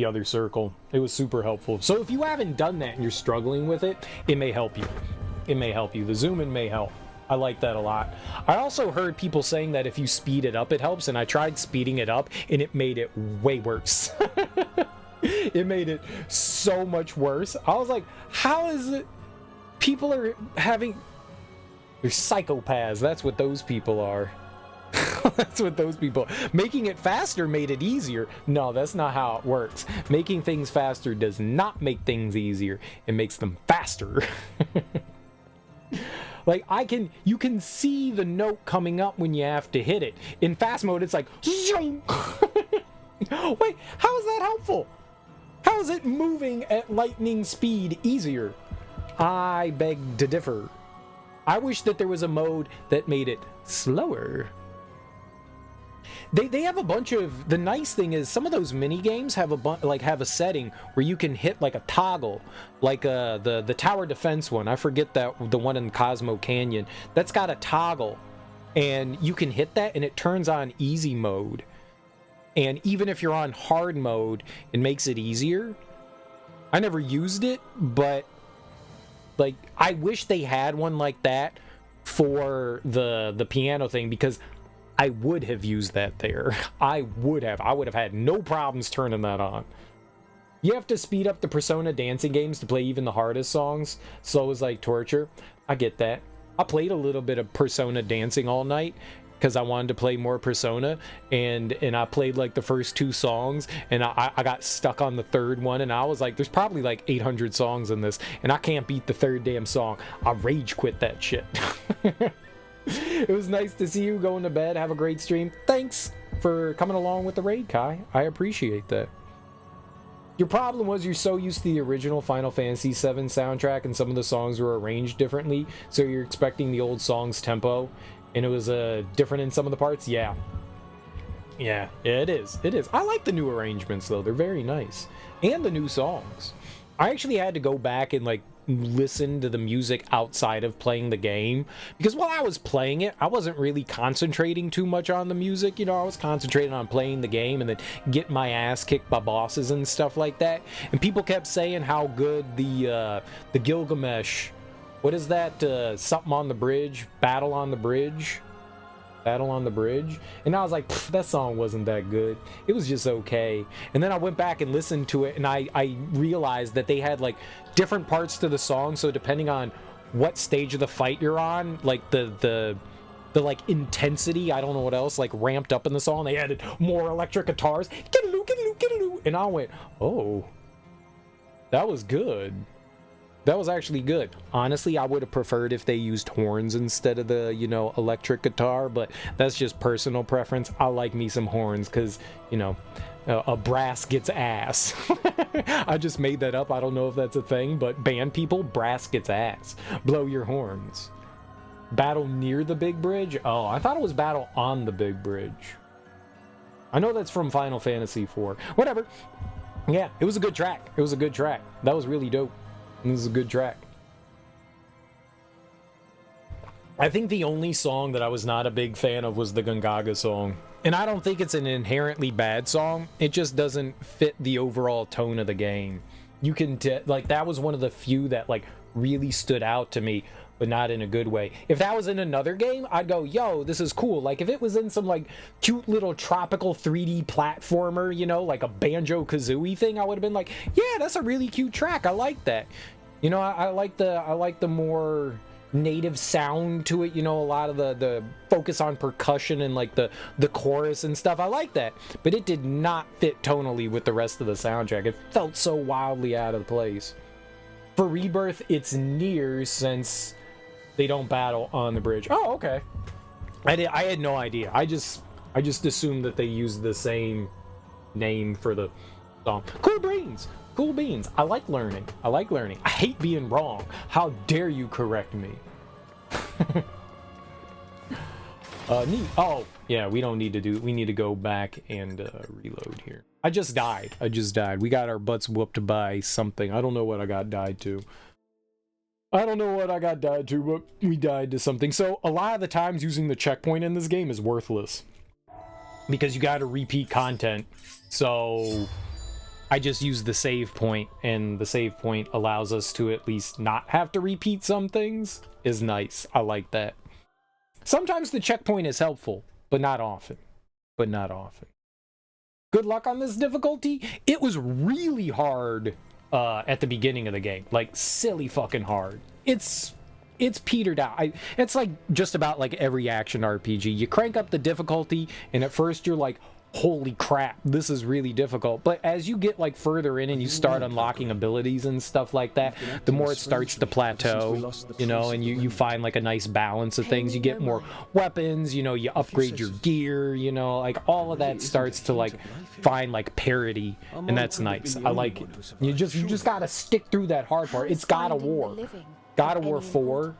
other circle. It was super helpful. So if you haven't done that and you're struggling with it, it may help you. It may help you. The zoom in may help. I like that a lot. I also heard people saying that if you speed it up, it helps, and I tried speeding it up, and it made it way worse. It made it so much worse. I was like, how is it? People are having... They're psychopaths. That's what those people are. That's what those people... Making it faster made it easier. No, that's not how it works. Making things faster does not make things easier. It makes them faster. Like, you can see the note coming up when you have to hit it. In fast mode, it's like, wait, how is that helpful? How is it moving at lightning speed easier? I beg to differ. I wish that there was a mode that made it slower. They have a bunch of... The nice thing is some of those mini games have have a setting where you can hit like a toggle, like the tower defense one. I forget the one in Cosmo Canyon. That's got a toggle, and you can hit that and it turns on easy mode. And even if you're on hard mode, it makes it easier. I never used it, but like I wish they had one like that for the piano thing, because I would have used that there. I would have had no problems turning that on. You have to speed up the Persona dancing games to play even the hardest songs. Slow is like torture. I get that. I played a little bit of Persona dancing all night because I wanted to play more Persona, and I played like the first 2 songs, and I got stuck on the 3rd one, and I was like, there's probably like 800 songs in this, and I can't beat the 3rd damn song. I rage quit that shit. It was nice to see you going to bed. Have a great stream. Thanks for coming along with the raid, Kai. I appreciate that. Your problem was you're so used to the original Final Fantasy VII soundtrack, and some of the songs were arranged differently, so you're expecting the old song's tempo, and it was different in some of the parts. Yeah, it is. I like the new arrangements, though. They're very nice. And the new songs. I actually had to go back and like listen to the music outside of playing the game, because while I was playing it, I wasn't really concentrating too much on the music. You know, I was concentrating on playing the game and then getting my ass kicked by bosses and stuff like that. And people kept saying how good the Gilgamesh, what is that, something on the bridge, battle on the bridge, and I was like, that song wasn't that good. It was just okay. And then I went back and listened to it, and I realized that they had like different parts to the song, so depending on what stage of the fight you're on, like the like intensity, I don't know what else, like ramped up in the song. They added more electric guitars, and I went, oh, that was good. That was actually good. Honestly, I would have preferred if they used horns instead of the, electric guitar, but that's just personal preference. I like me some horns because, a brass gets ass. I just made that up. I don't know if that's a thing, but band people, brass gets ass. Blow your horns. Battle near the big bridge? Oh, I thought it was battle on the big bridge. I know that's from Final Fantasy IV. Whatever. Yeah, it was a good track. That was really dope. This is a good track. I think the only song that I was not a big fan of was the Gungaga song. And I don't think it's an inherently bad song. It just doesn't fit the overall tone of the game. You can that was one of the few that like really stood out to me, but not in a good way. If that was in another game, I'd go, yo, this is cool. Like if it was in some like cute little tropical 3D platformer, like a Banjo-Kazooie thing, I would have been like, yeah, that's a really cute track. I like that. I like the more native sound to it, a lot of the focus on percussion and like the chorus and stuff. I like that. But it did not fit tonally with the rest of the soundtrack. It felt so wildly out of place. For Rebirth, it's near, since they don't battle on the bridge. Oh, okay. I had no idea. I just assumed that they used the same name for the song. Cool beans. I like learning. I hate being wrong. How dare you correct me? Neat. Oh, Yeah, we don't need to do... We need to go back and reload here. I just died. We got our butts whooped by something. I don't know what I got died to. But we died to something. So a lot of the times using the checkpoint in this game is worthless. Because you gotta repeat content. So I just use the save point, and the save point allows us to at least not have to repeat some things. Is nice. I like that. Sometimes the checkpoint is helpful, but not often. Good luck on this difficulty. It was really hard at the beginning of the game. Like, silly fucking hard. It's petered out. It's like just about like every action RPG. You crank up the difficulty, and at first you're like, holy crap, this is really difficult. But as you get like further in and you start unlocking abilities and stuff like that, the more it starts to plateau, you know, and you find like a nice balance of things. You get more weapons, you know, you upgrade your gear, you know, like all of that starts to like find like parity, and that's nice. I like it. You just gotta stick through that hard part. It's God of War. God of War 4,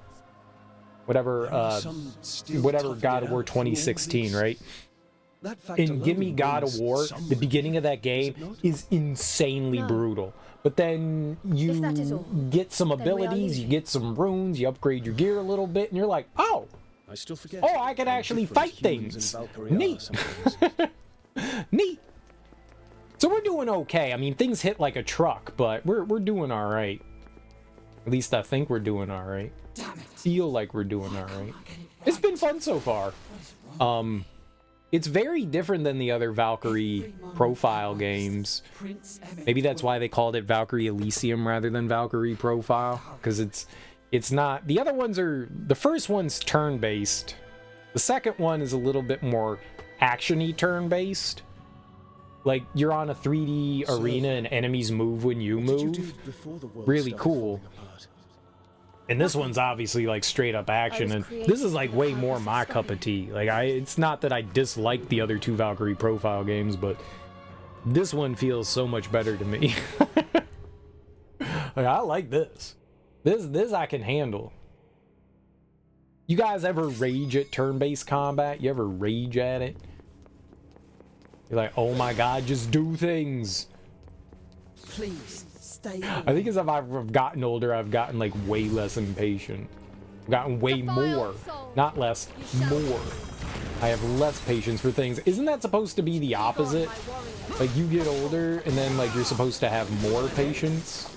whatever God of War 2016, right? And give me God of War, the beginning of that game is insanely brutal. But then you get some abilities, you get some runes, you upgrade your gear a little bit, and you're like, oh, I can actually fight things. Neat. Neat. So we're doing okay. I mean, things hit like a truck, but we're doing all right. At least I think we're doing all right. Feel like we're doing all right. It's been fun so far. It's very different than the other Valkyrie profile games. Maybe that's why they called it Valkyrie Elysium rather than Valkyrie Profile, because it's not. The other ones are, the first one's turn-based. The second one is a little bit more action-y turn-based. Like, you're on a 3D arena and enemies move when you move. Really cool. And this one's obviously like straight up action, and this is like way more my cup of tea. Like, it's not that I dislike the other two Valkyrie profile games, but this one feels so much better to me. Like, I like this. This I can handle. You guys ever rage at turn-based combat? You ever rage at it? You're like, oh my god, just do things. Please. I think as I've gotten older, I've gotten like way less impatient. I've gotten way more, not less, more. I have less patience for things. Isn't that supposed to be the opposite? Like, you get older and then like you're supposed to have more patience.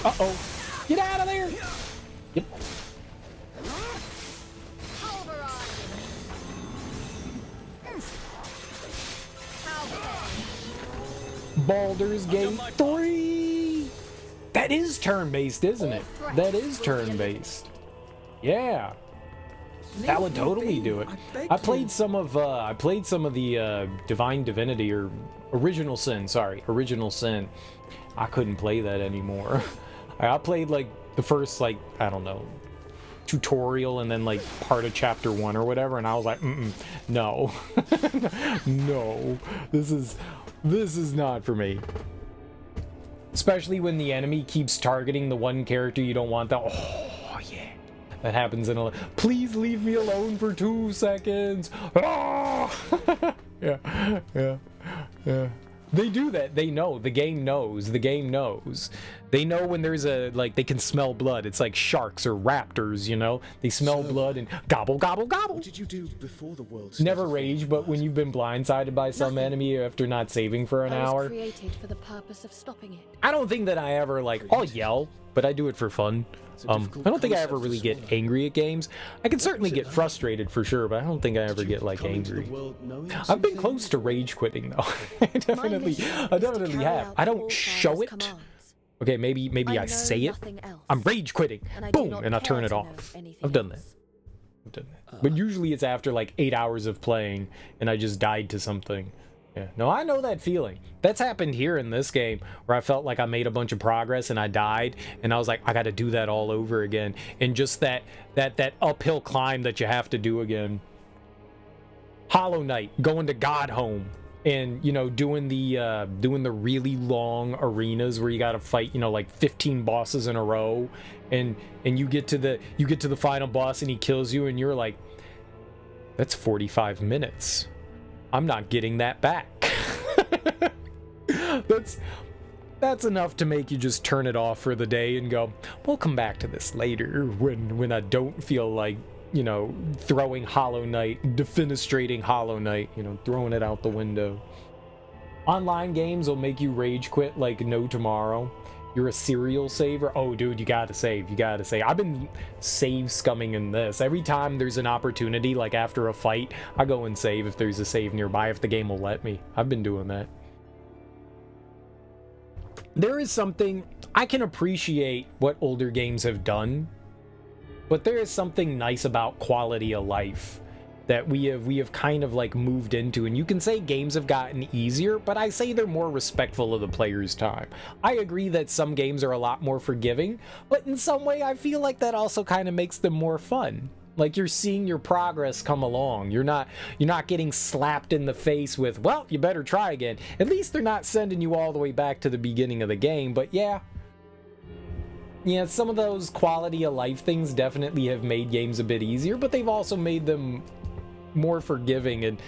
Uh-oh. Get out of there! Yep. Baldur's Gate 3! That is turn-based, isn't it? That is turn-based. Yeah. That would totally do it. I played some of the Divine Divinity, or Original Sin, sorry. Original Sin. I couldn't play that anymore. I played like the first, like, I don't know, tutorial and then like part of chapter 1 or whatever, and I was like, no. No. This is not for me. Especially when the enemy keeps targeting the one character you don't want. Oh, yeah. That happens in a... Please leave me alone for 2 seconds. Oh! Yeah. They do that. They know. The game knows. The game knows. They know when there's a, like, they can smell blood. It's like sharks or raptors, you know? They smell blood and gobble, gobble, gobble. What did you do before the world? Never rage, but when you've been blindsided by some enemy after not saving for an hour. Created for the purpose of stopping it. I don't think that I ever, like, I'll yell, but I do it for fun. I don't think I ever really get angry at games. I can certainly get frustrated for sure, but I don't think I ever get, like, angry. I've been close to rage quitting, though. I definitely have. I don't show it. Okay, maybe I say it. I'm rage quitting. Boom, and I turn it off. I've done that. But usually it's after like 8 hours of playing and I just died to something. Yeah. No, I know that feeling. That's happened here in this game where I felt like I made a bunch of progress and I died and I was like, I got to do that all over again. And just that uphill climb that you have to do again. Hollow Knight, going to God Home. and you know, doing the really long arenas where you got to fight, you know, like 15 bosses in a row, and you get to the final boss and he kills you, and you're like, that's 45 minutes. I'm not getting that back. That's enough to make you just turn it off for the day and go, we'll come back to this later when I don't feel like, you know, throwing Hollow Knight, defenestrating Hollow Knight, you know, throwing it out the window. Online games will make you rage quit like no tomorrow. You're a serial saver. Oh, dude, you gotta save. You gotta save. I've been save scumming in this. Every time there's an opportunity, like after a fight, I go and save if there's a save nearby, if the game will let me. I've been doing that. There is something, I can appreciate what older games have done, but there is something nice about quality of life that we have kind of like moved into. And you can say games have gotten easier, but I say they're more respectful of the player's time. I agree that some games are a lot more forgiving, but in some way I feel like that also kind of makes them more fun. Like, you're seeing your progress come along. You're not getting slapped in the face with, well, you better try again. At least they're not sending you all the way back to the beginning of the game. But yeah, some of those quality of life things definitely have made games a bit easier, but they've also made them more forgiving, and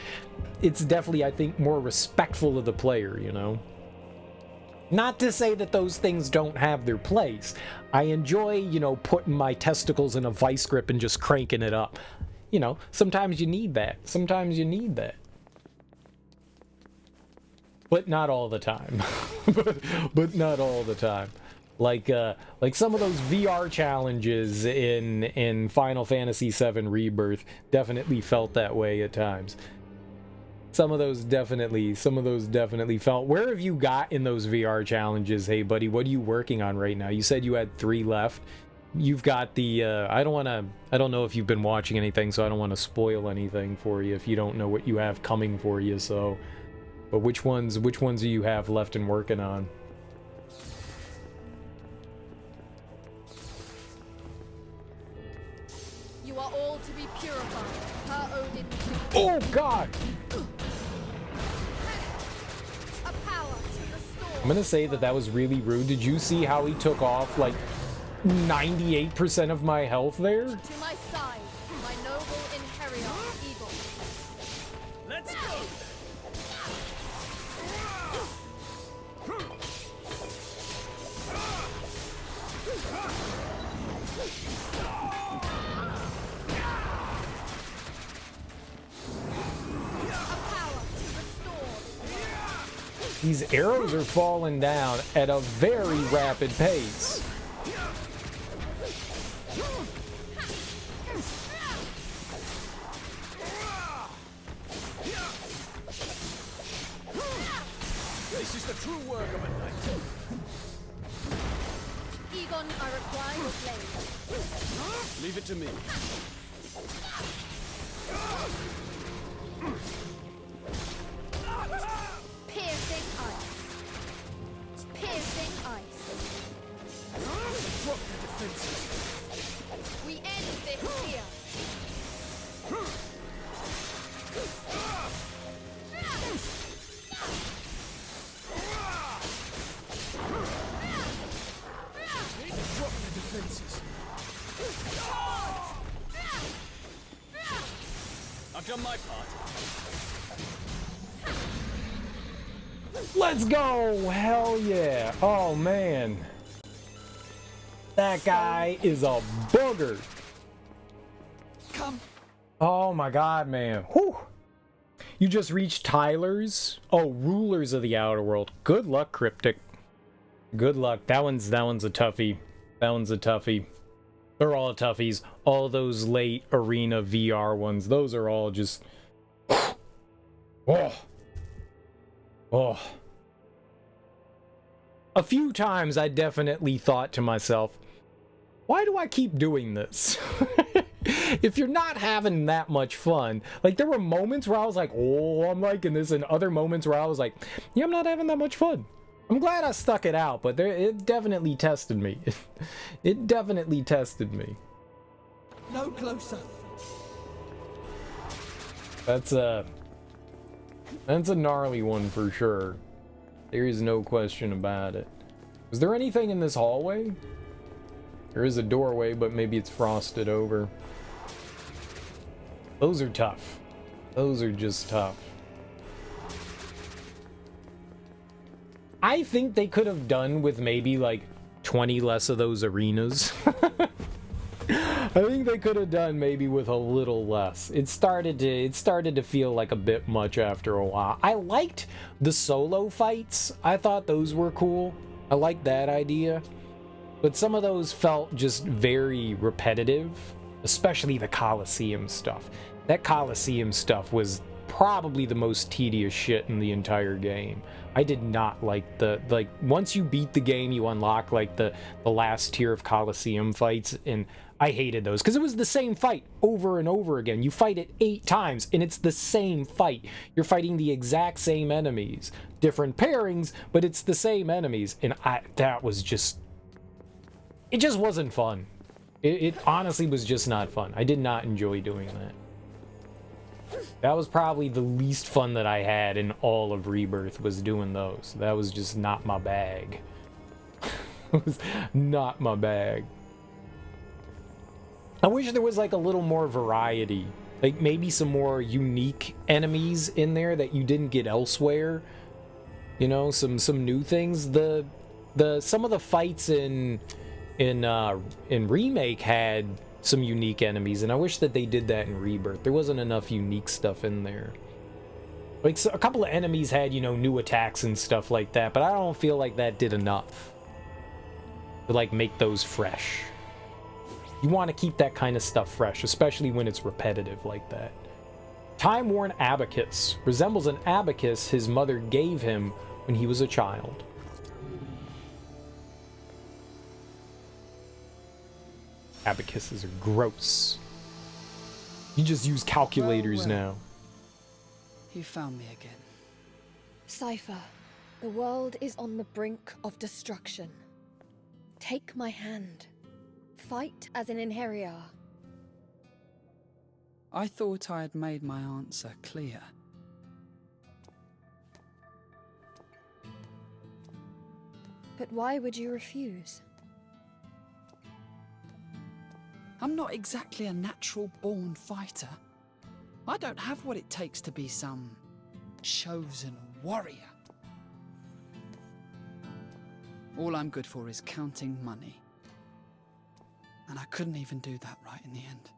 it's definitely, I think, more respectful of the player, you know? Not to say that those things don't have their place. I enjoy, you know, putting my testicles in a vice grip and just cranking it up. You know, sometimes you need that. Sometimes you need that. But not all the time. but not all the time. Like some of those VR challenges in Final Fantasy VII Rebirth definitely felt that way at times. Some of those definitely felt. Where have you got in those VR challenges? Hey, buddy, what are you working on right now? You said you had 3 left. You've got the, I don't know if you've been watching anything, so I don't want to spoil anything for you if you don't know what you have coming for you, so. But which ones do you have left and working on? You are all to be purified. Her Odin. Oh, God! I'm gonna say that was really rude. Did you see how he took off like 98% of my health there? To my side, my noble einherjar eagle. Let's go! These arrows are falling down at a very rapid pace. This is the true work of a knight. Egon, I require your blade. Leave it to me. Piercing ice. Piercing ice. Drop your defenses. We end this here. Drop your defenses. I've done my part. Let's go! Hell yeah! Oh man, that guy is a booger. Come. Oh my God, man! Whew. You just reached Tyler's. Oh, Rulers of the Outer World. Good luck, Cryptic. Good luck. That one's a toughie. That one's a toughie. They're all toughies. All those late arena VR ones. Those are all just. Oh. Oh. A few times I definitely thought to myself, why do I keep doing this? If you're not having that much fun, like there were moments where I was like, oh, I'm liking this, and other moments where I was like, yeah, I'm not having that much fun. I'm glad I stuck it out, but it definitely tested me. It definitely tested me. No closer. That's That's a gnarly one for sure. There is no question about it. Is there anything in this hallway? There is a doorway, but maybe it's frosted over. Those are tough. Those are just tough. I think they could have done with maybe like 20 less of those arenas. I think they could have done maybe with a little less. It started to feel like a bit much after a while. I liked the solo fights. I thought those were cool. I liked that idea. But some of those felt just very repetitive, especially the Coliseum stuff. That Coliseum stuff was probably the most tedious shit in the entire game. I did not like once you beat the game, you unlock like the last tier of Coliseum fights, and I hated those because it was the same fight over and over again. You fight it 8 times and it's the same fight. You're fighting the exact same enemies, different pairings, but it's the same enemies, and that was just, it just wasn't fun. It honestly was just not fun. I did not enjoy doing that. That was probably the least fun that I had in all of Rebirth, was doing those. That was just not my bag. It was not my bag. I wish there was like a little more variety. Like maybe some more unique enemies in there that you didn't get elsewhere. You know, some new things. Some of the fights in Remake had some unique enemies, and I wish that they did that in Rebirth. There wasn't enough unique stuff in there. Like so a couple of enemies had, you know, new attacks and stuff like that, but I don't feel like that did enough to like make those fresh. You want to keep that kind of stuff fresh, especially when it's repetitive like that. Time-worn abacus resembles an abacus his mother gave him when he was a child. Abacuses are gross. You just use calculators now. You found me again. Cypher, the world is on the brink of destruction. Take my hand. Fight as an einherjar. I thought I had made my answer clear. But why would you refuse? I'm not exactly a natural-born fighter. I don't have what it takes to be some chosen warrior. All I'm good for is counting money. And I couldn't even do that right in the end.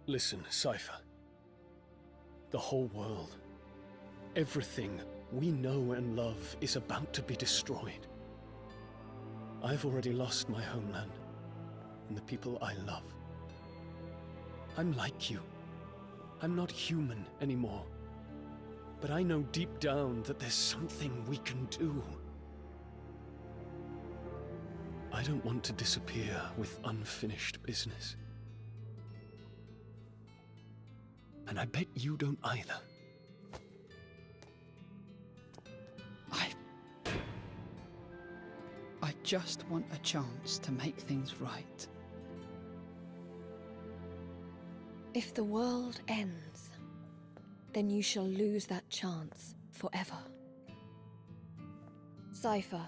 Listen, Cypher. The whole world, everything we know and love is about to be destroyed. I've already lost my homeland and the people I love. I'm like you. I'm not human anymore. But I know deep down that there's something we can do. I don't want to disappear with unfinished business. And I bet you don't either. I just want a chance to make things right. If the world ends, then you shall lose that chance forever. Cypher,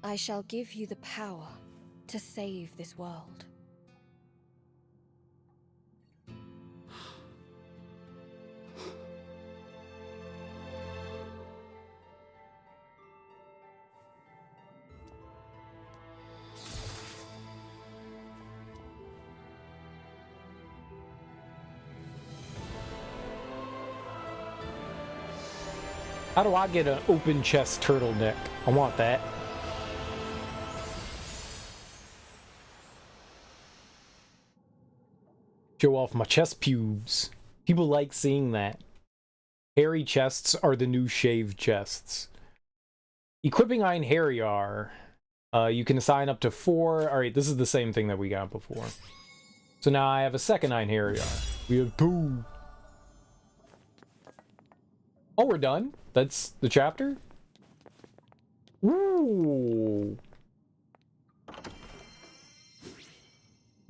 I shall give you the power to save this world. How do I get an open chest turtleneck? I want that. Show off my chest pubes. People like seeing that. Hairy chests are the new shaved chests. Equipping einherjar. You can assign up to 4. Alright, this is the same thing that we got before. So now I have a second einherjar. We have 2. Oh, we're done? That's the chapter? Ooh.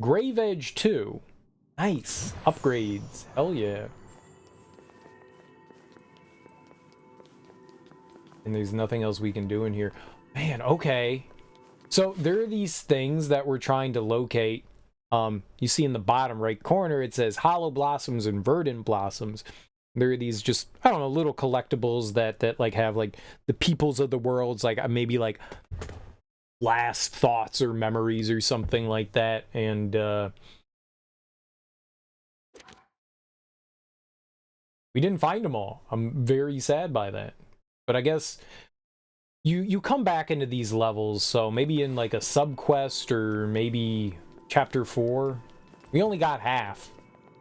Grave Edge 2. Nice. Upgrades. Hell yeah. And there's nothing else we can do in here. Man, okay. So there are these things that we're trying to locate. You see in the bottom right corner, it says Hollow Blossoms and Verdant Blossoms. There are these just, I don't know, little collectibles that like have like the peoples of the worlds, like maybe like last thoughts or memories or something like that. And we didn't find them all. I'm very sad by that. But I guess you come back into these levels, so maybe in like a subquest or maybe chapter 4. We only got half,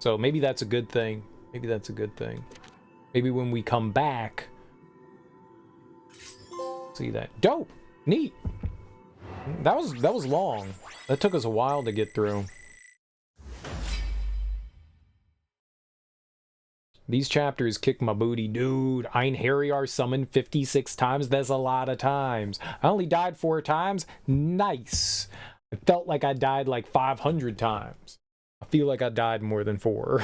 so maybe that's a good thing. Maybe that's a good thing. Maybe when we come back, see that. Dope, neat. That was long. That took us a while to get through. These chapters kick my booty, dude. Einherjar summoned 56 times. That's a lot of times. I only died 4 times. Nice. I felt like I died like 500 times. I feel like I died more than 4.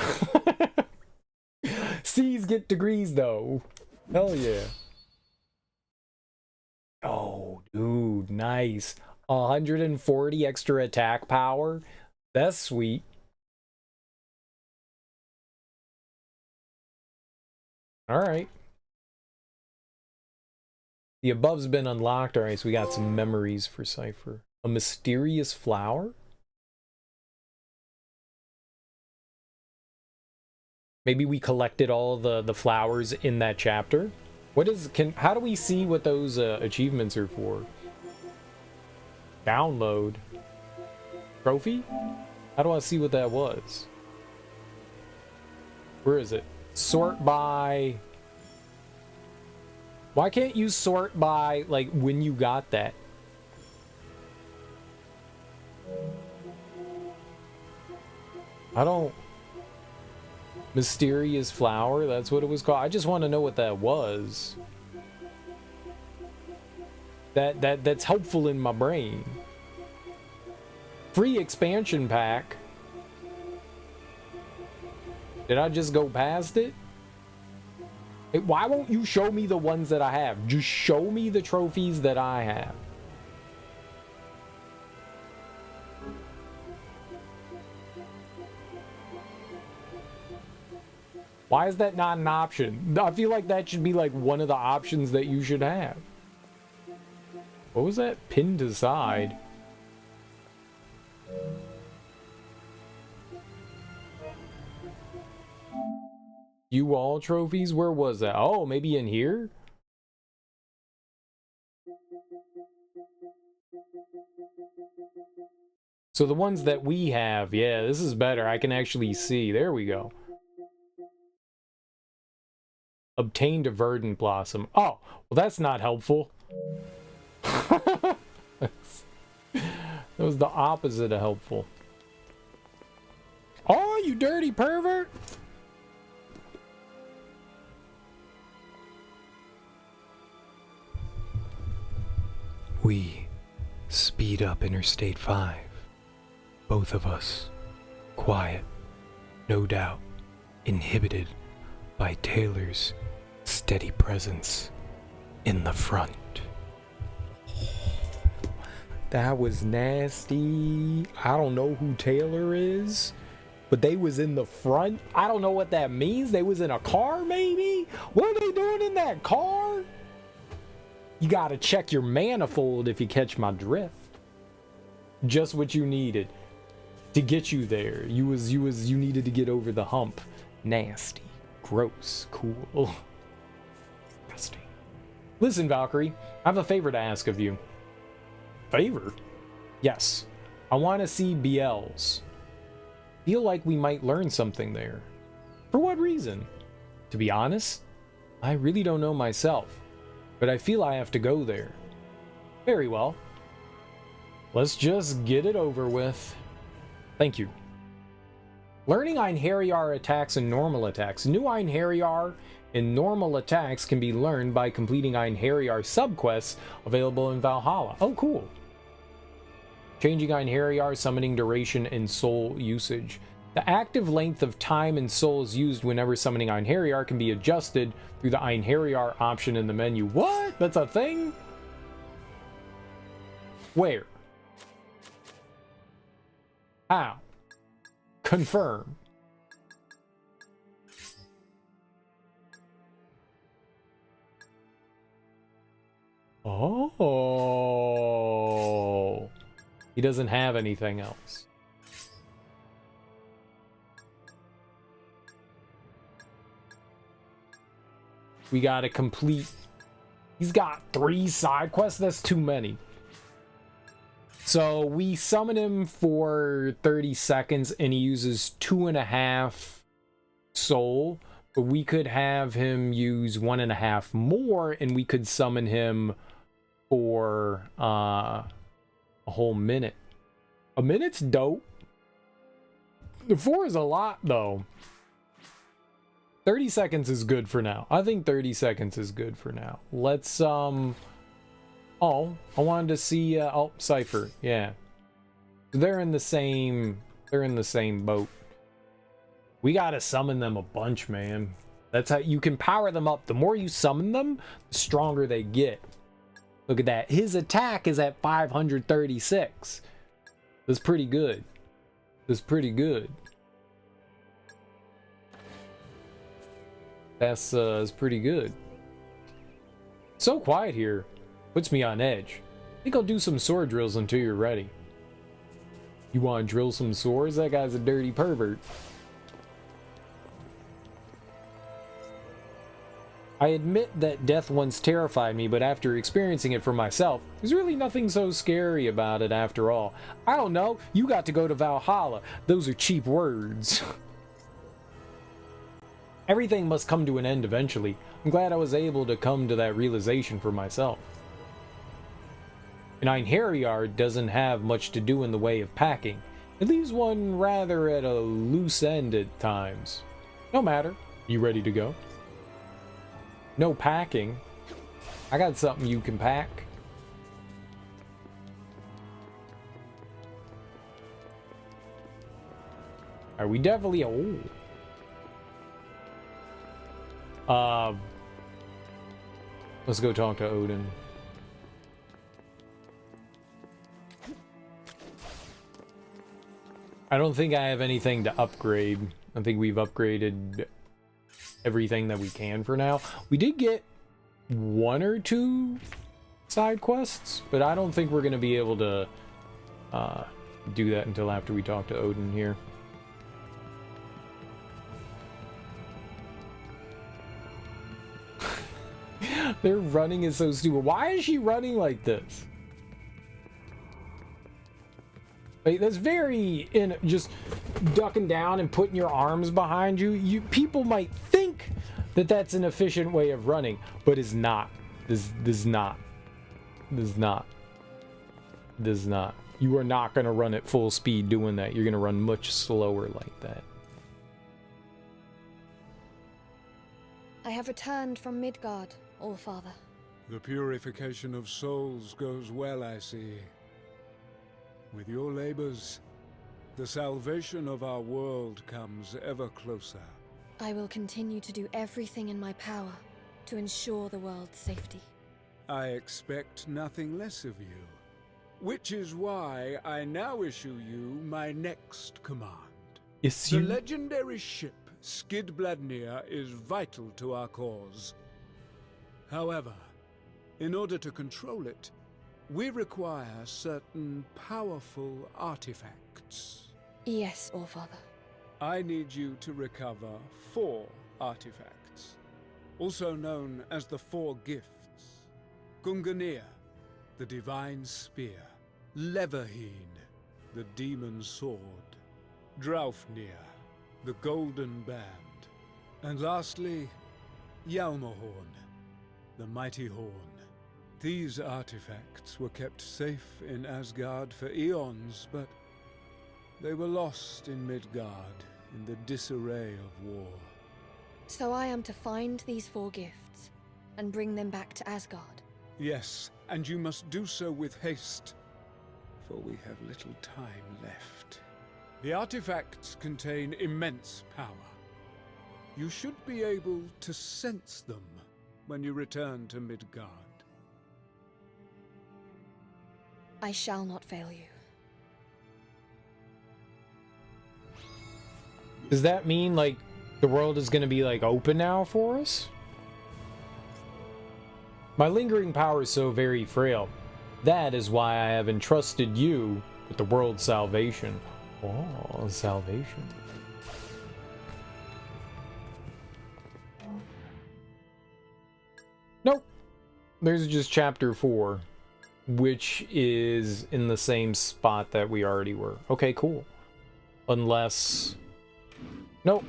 C's get degrees though. Hell yeah. Oh, dude, nice. 140 extra attack power. That's sweet. All right. The above's been unlocked. All right, so we got some memories for Cypher. A mysterious flower? Maybe we collected all the flowers in that chapter. How do we see what those achievements are for? Download. Trophy? How do I see what that was? Where is it? Sort by... Why can't you sort by, like, when you got that? I don't... Mysterious flower? That's what it was called? I just want to know what that was. That's helpful in my brain. Free expansion pack. Did I just go past it? Why won't you show me the ones that I have? Just show me the trophies that I have. Why is that not an option? I feel like that should be like one of the options that you should have. What was that? Pinned to side. You all trophies? Where was that? Oh, maybe in here? So the ones that we have, yeah, this is better. I can actually see. There we go. Obtained a verdant blossom. Oh, well that's not helpful. That was the opposite of helpful. Oh, you dirty pervert! We speed up Interstate 5. Both of us. Quiet. No doubt. Inhibited by Taylor's steady presence in the front. That was nasty. I don't know who Taylor is, but they was in the front. I don't know what that means. They was in a car, maybe? What are they doing in that car? You gotta check your manifold if you catch my drift. Just what you needed to get you there. You needed to get over the hump. Nasty. Gross. Cool. Disgusting. Listen, Valkyrie, I have a favor to ask of you. Favor? Yes. I want to see BLs. Feel like we might learn something there. For what reason? To be honest, I really don't know myself, but I feel I have to go there. Very well. Let's just get it over with. Thank you. Learning Einherjar attacks and normal attacks. New Einherjar and normal attacks can be learned by completing Einherjar subquests available in Valhalla. Oh, cool. Changing einherjar, summoning duration, and soul usage. The active length of time and souls used whenever summoning einherjar can be adjusted through the einherjar option in the menu. What? That's a thing? Where? How? Confirm. Oh. He doesn't have anything else. We gotta complete. He's got 3 side quests. That's too many. So we summon him for 30 seconds and he uses 2.5 soul. But we could have him use 1.5 more and we could summon him for a whole minute. A minute's dope. The 4 is a lot though. 30 seconds is good for now. I think 30 seconds is good for now. Let's oh, I wanted to see oh, Cypher. Yeah. They're in the same boat. We got to summon them a bunch, man. That's how you can power them up. The more you summon them, the stronger they get. Look at that. His attack is at 536. That's pretty good. That's pretty good. That's pretty good. So quiet here. Puts me on edge. I think I'll do some sword drills until you're ready. You want to drill some swords? That guy's a dirty pervert. I admit that death once terrified me, but after experiencing it for myself, there's really nothing so scary about it after all. I don't know, you got to go to Valhalla. Those are cheap words. Everything must come to an end eventually. I'm glad I was able to come to that realization for myself. An einherjar doesn't have much to do in the way of packing. It leaves one rather at a loose end at times. No matter. You ready to go? No packing. I got something you can pack. Are we definitely... Oh. Let's go talk to Odin. I don't think I have anything to upgrade. I think we've upgraded everything that we can for now. We did get 1 or 2 side quests, but I don't think we're going to be able to do that until after we talk to Odin here. Their running is so stupid. Why is she running like this? Like, that's very just ducking down and putting your arms behind you. People might think that that's an efficient way of running, but it's not. This is not. You are not going to run at full speed doing that. You're going to run much slower like that. I have returned from Midgard, All-Father. The purification of souls goes well, I see. With your labors, the salvation of our world comes ever closer. I will continue to do everything in my power to ensure the world's safety. I expect nothing less of you, which is why I now issue you my next command. The legendary ship Skidbladnir is vital to our cause. However, in order to control it, we require certain powerful artifacts. Yes, All-Father. I need you to recover 4 artifacts, also known as the 4 gifts. Gungnir, the divine spear. Leverheen, the demon sword. Draupnir, the golden band. And lastly, Hjalmahorn, the mighty horn. These artifacts were kept safe in Asgard for eons, but they were lost in Midgard in the disarray of war. So I am to find these 4 gifts and bring them back to Asgard. Yes, and you must do so with haste. for we have little time left. The artifacts contain immense power. You should be able to sense them when you return to Midgard. I shall not fail you. Does that mean, like, the world is going to be, like, open now for us? My lingering power is so very frail. That is why I have entrusted you with the world's salvation. Oh, salvation. Nope. There's just chapter 4, which is in the same spot that we already were. Okay, cool. Unless... Nope.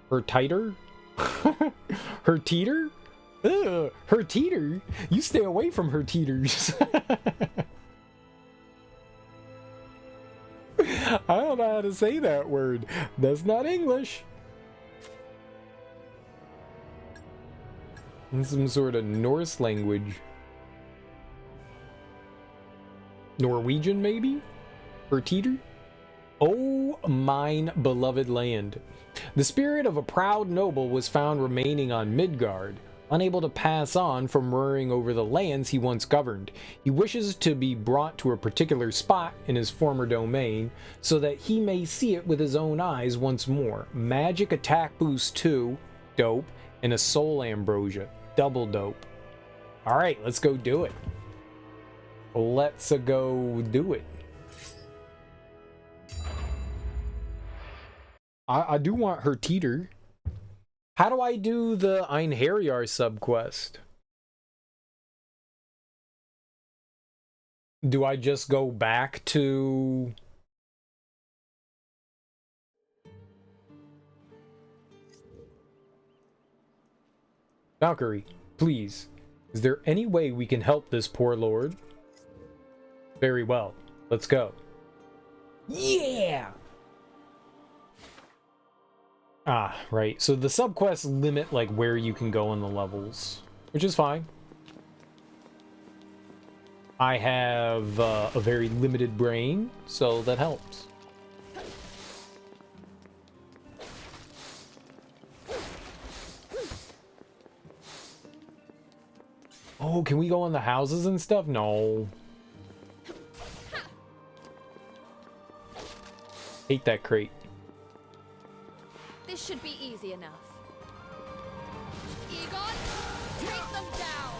Her titer? Her teeter? Ugh, her teeter? You stay away from her teeters. I don't know how to say that word. That's not English. In some sort of Norse language. Norwegian, maybe? Her teeter? Oh, mine beloved land. The spirit of a proud noble was found remaining on Midgard, unable to pass on from roaring over the lands he once governed. He wishes to be brought to a particular spot in his former domain, so that he may see it with his own eyes once more. Magic attack boost 2, dope, and a soul ambrosia, double dope. Alright, let's go do it. Let's go do it. I do want her teeter. How do I do the Einherjar subquest? Do I just go back to... Valkyrie, please. Is there any way we can help this poor lord? Very well. Let's go. Yeah! Ah, right. So the subquests limit, like, where you can go in the levels, which is fine. I have a very limited brain, so that helps. Oh, can we go in the houses and stuff? No. Hate that crate. This should be easy enough. Egon, take them down!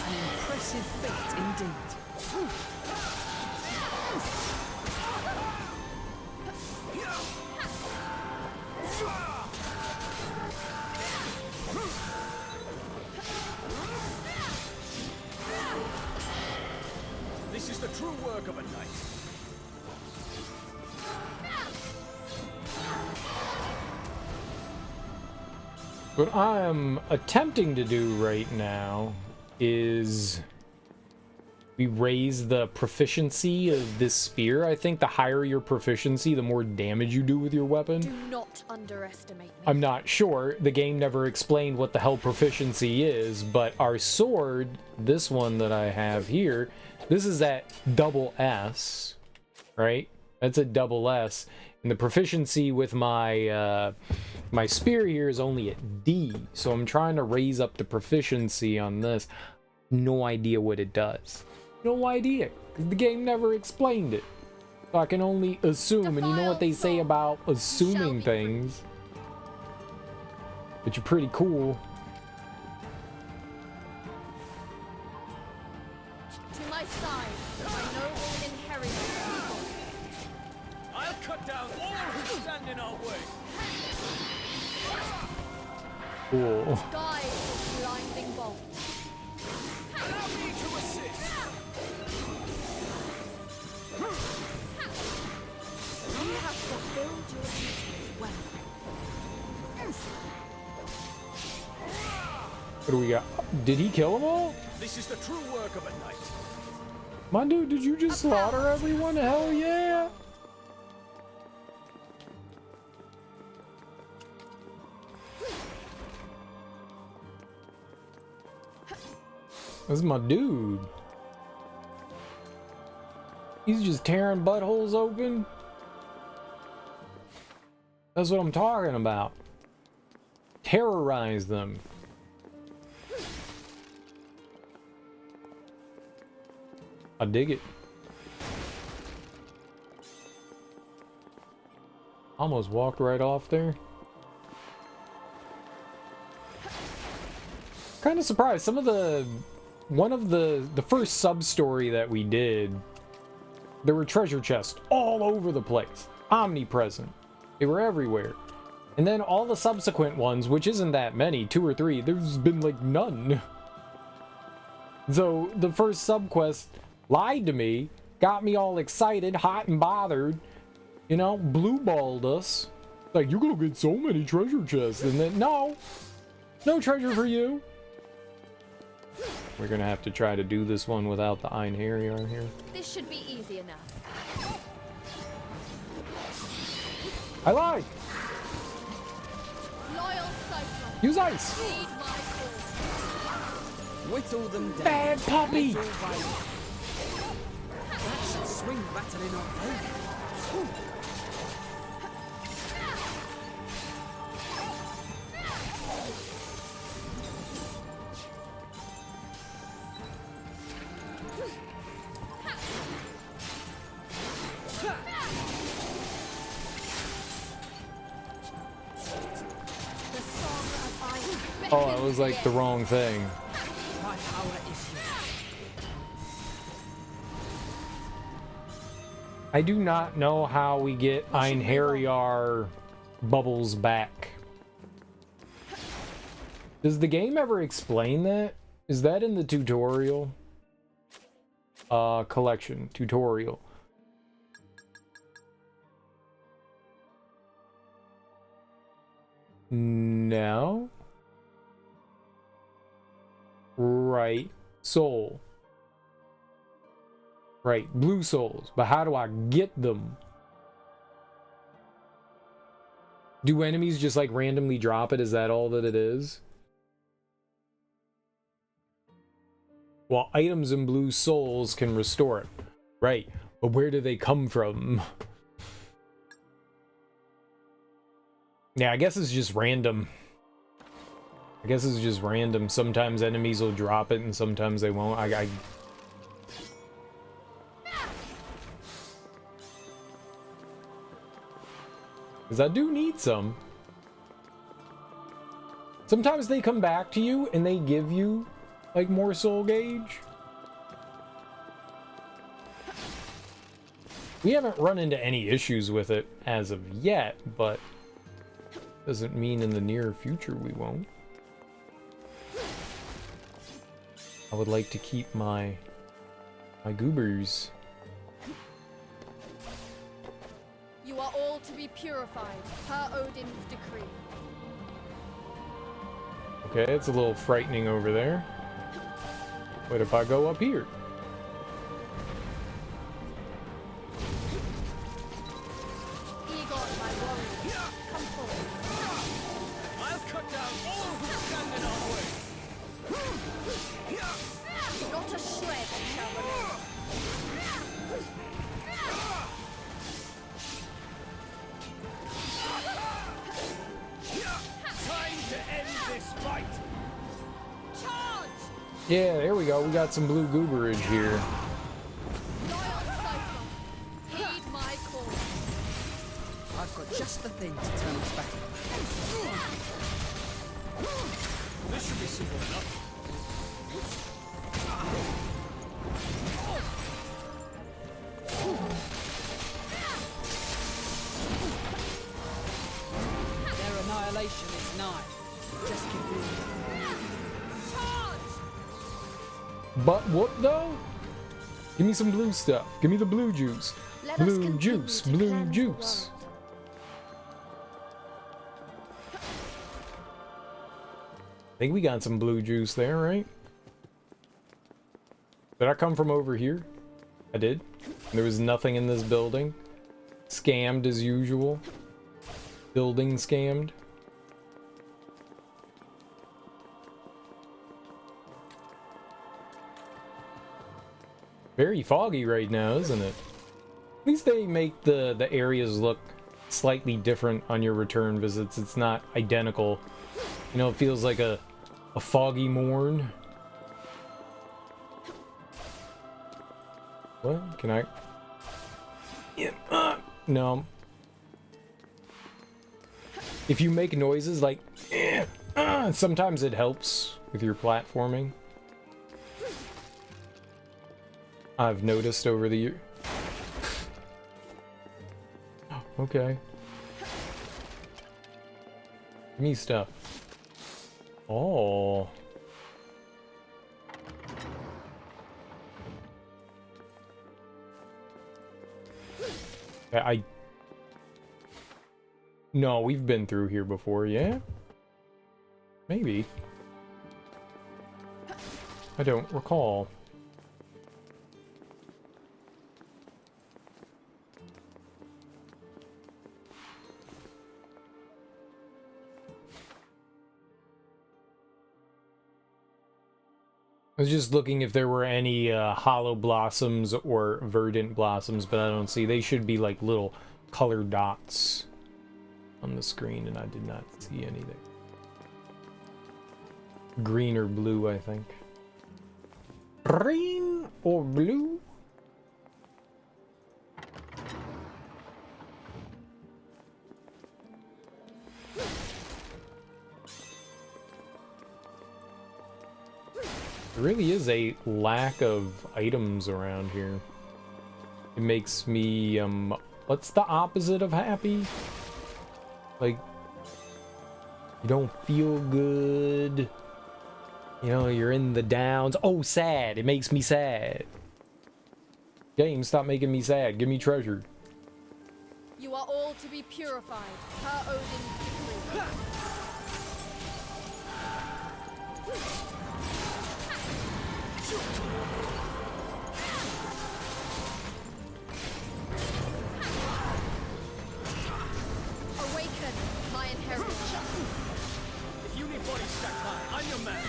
An impressive feat indeed. This is the true work of a knight. What I'm attempting to do right now is we raise the proficiency of this spear. I think the higher your proficiency, the more damage you do with your weapon. Do not underestimate me. I'm not sure. The game never explained what the hell proficiency is, but our sword, this one that I have here, this is at double S, right? That's a double S. And the proficiency with my my spear here is only at D. So I'm trying to raise up the proficiency on this. No idea what it does. No idea, because the game never explained it. So I can only assume, and you know what they say about assuming things. Which are pretty cool. To my side, my noble inheritor. I'll cut down all who stand in our way. Cool. Guide the blinding bolt. Allow me to assist. You have fulfilled your duties well. What do we got? Did he kill them all? This is the true work of a knight. My dude, did you just slaughter everyone? Hell yeah! This is my dude. He's just tearing buttholes open. That's what I'm talking about. Terrorize them. I dig it. Almost walked right off there. Kind of surprised. Some of the... One of the first sub-story that we did, there were treasure chests all over the place. Omnipresent. They were everywhere. And then all the subsequent ones, which isn't that many, 2 or 3, there's been like none. So the first sub-quest lied to me, got me all excited, hot and bothered, you know, blue-balled us. Like, you're gonna get so many treasure chests. And then, no treasure for you. We're gonna have to try to do this one without the einherjar here. This should be easy enough. I lied! Loyal Cyclone. Use ice! Heed my call. Whittle them down. Bad puppy! That should swing the battle in our favor. Oh, it was like the wrong thing. My power is yours. I do not know how we get einherjar bubbles back. Does the game ever explain that? Is that in the tutorial? Collection. Tutorial. No. Right. Soul. Right. Blue souls. But how do I get them? Do enemies just like randomly drop it? Is that all that it is? Well, items in blue souls can restore it. Right. But where do they come from? Yeah, I guess it's just random. I guess it's just random. Sometimes enemies will drop it and sometimes they won't. Because I do need some. Sometimes they come back to you and they give you like more soul gauge. We haven't run into any issues with it as of yet, but doesn't mean in the near future we won't. I would like to keep my goobers. You are all to be purified, per Odin's decree. Okay, it's a little frightening over there. What if I go up here? Egon, my warrior, come forward. I'll cut down all who stand in our way. Not a shred shall remain. Time to end this fight. Charge! Yeah, there we go. We got some blue gooberage here. Loyal Cyclone, heed my call. I've got just the thing to turn us back. This should be simple enough. Their annihilation is nigh. Just keep moving. But what though? Give me some blue stuff. Give me the blue juice. Let us Blue continue juice. to Blue cleanse the juice. world. I think we got some blue juice there, right? Did I come from over here? I did. There was nothing in this building. Scammed as usual. Building scammed. Very foggy right now, isn't it? At least they make the areas look slightly different on your return visits. It's not identical. You know, it feels like a foggy morn. What? Can I? Yeah. No. If you make noises like sometimes it helps with your platforming. I've noticed over the year. Okay. Give me stuff. Oh. No, we've been through here before, yeah? Maybe. I don't recall. I was just looking if there were any hollow blossoms or verdant blossoms, but I don't see. They should be like little colored dots on the screen, and I did not see anything. Green or blue, I think. Green or blue? There really is a lack of items around here. It makes me, what's the opposite of happy? Like, you don't feel good. You know, you're in the downs. Oh, sad. It makes me sad. Game, stop making me sad. Give me treasure. You are all to be purified, per Odin's decree. Awaken, my inheritance. If you need body stacked high, I'm your man.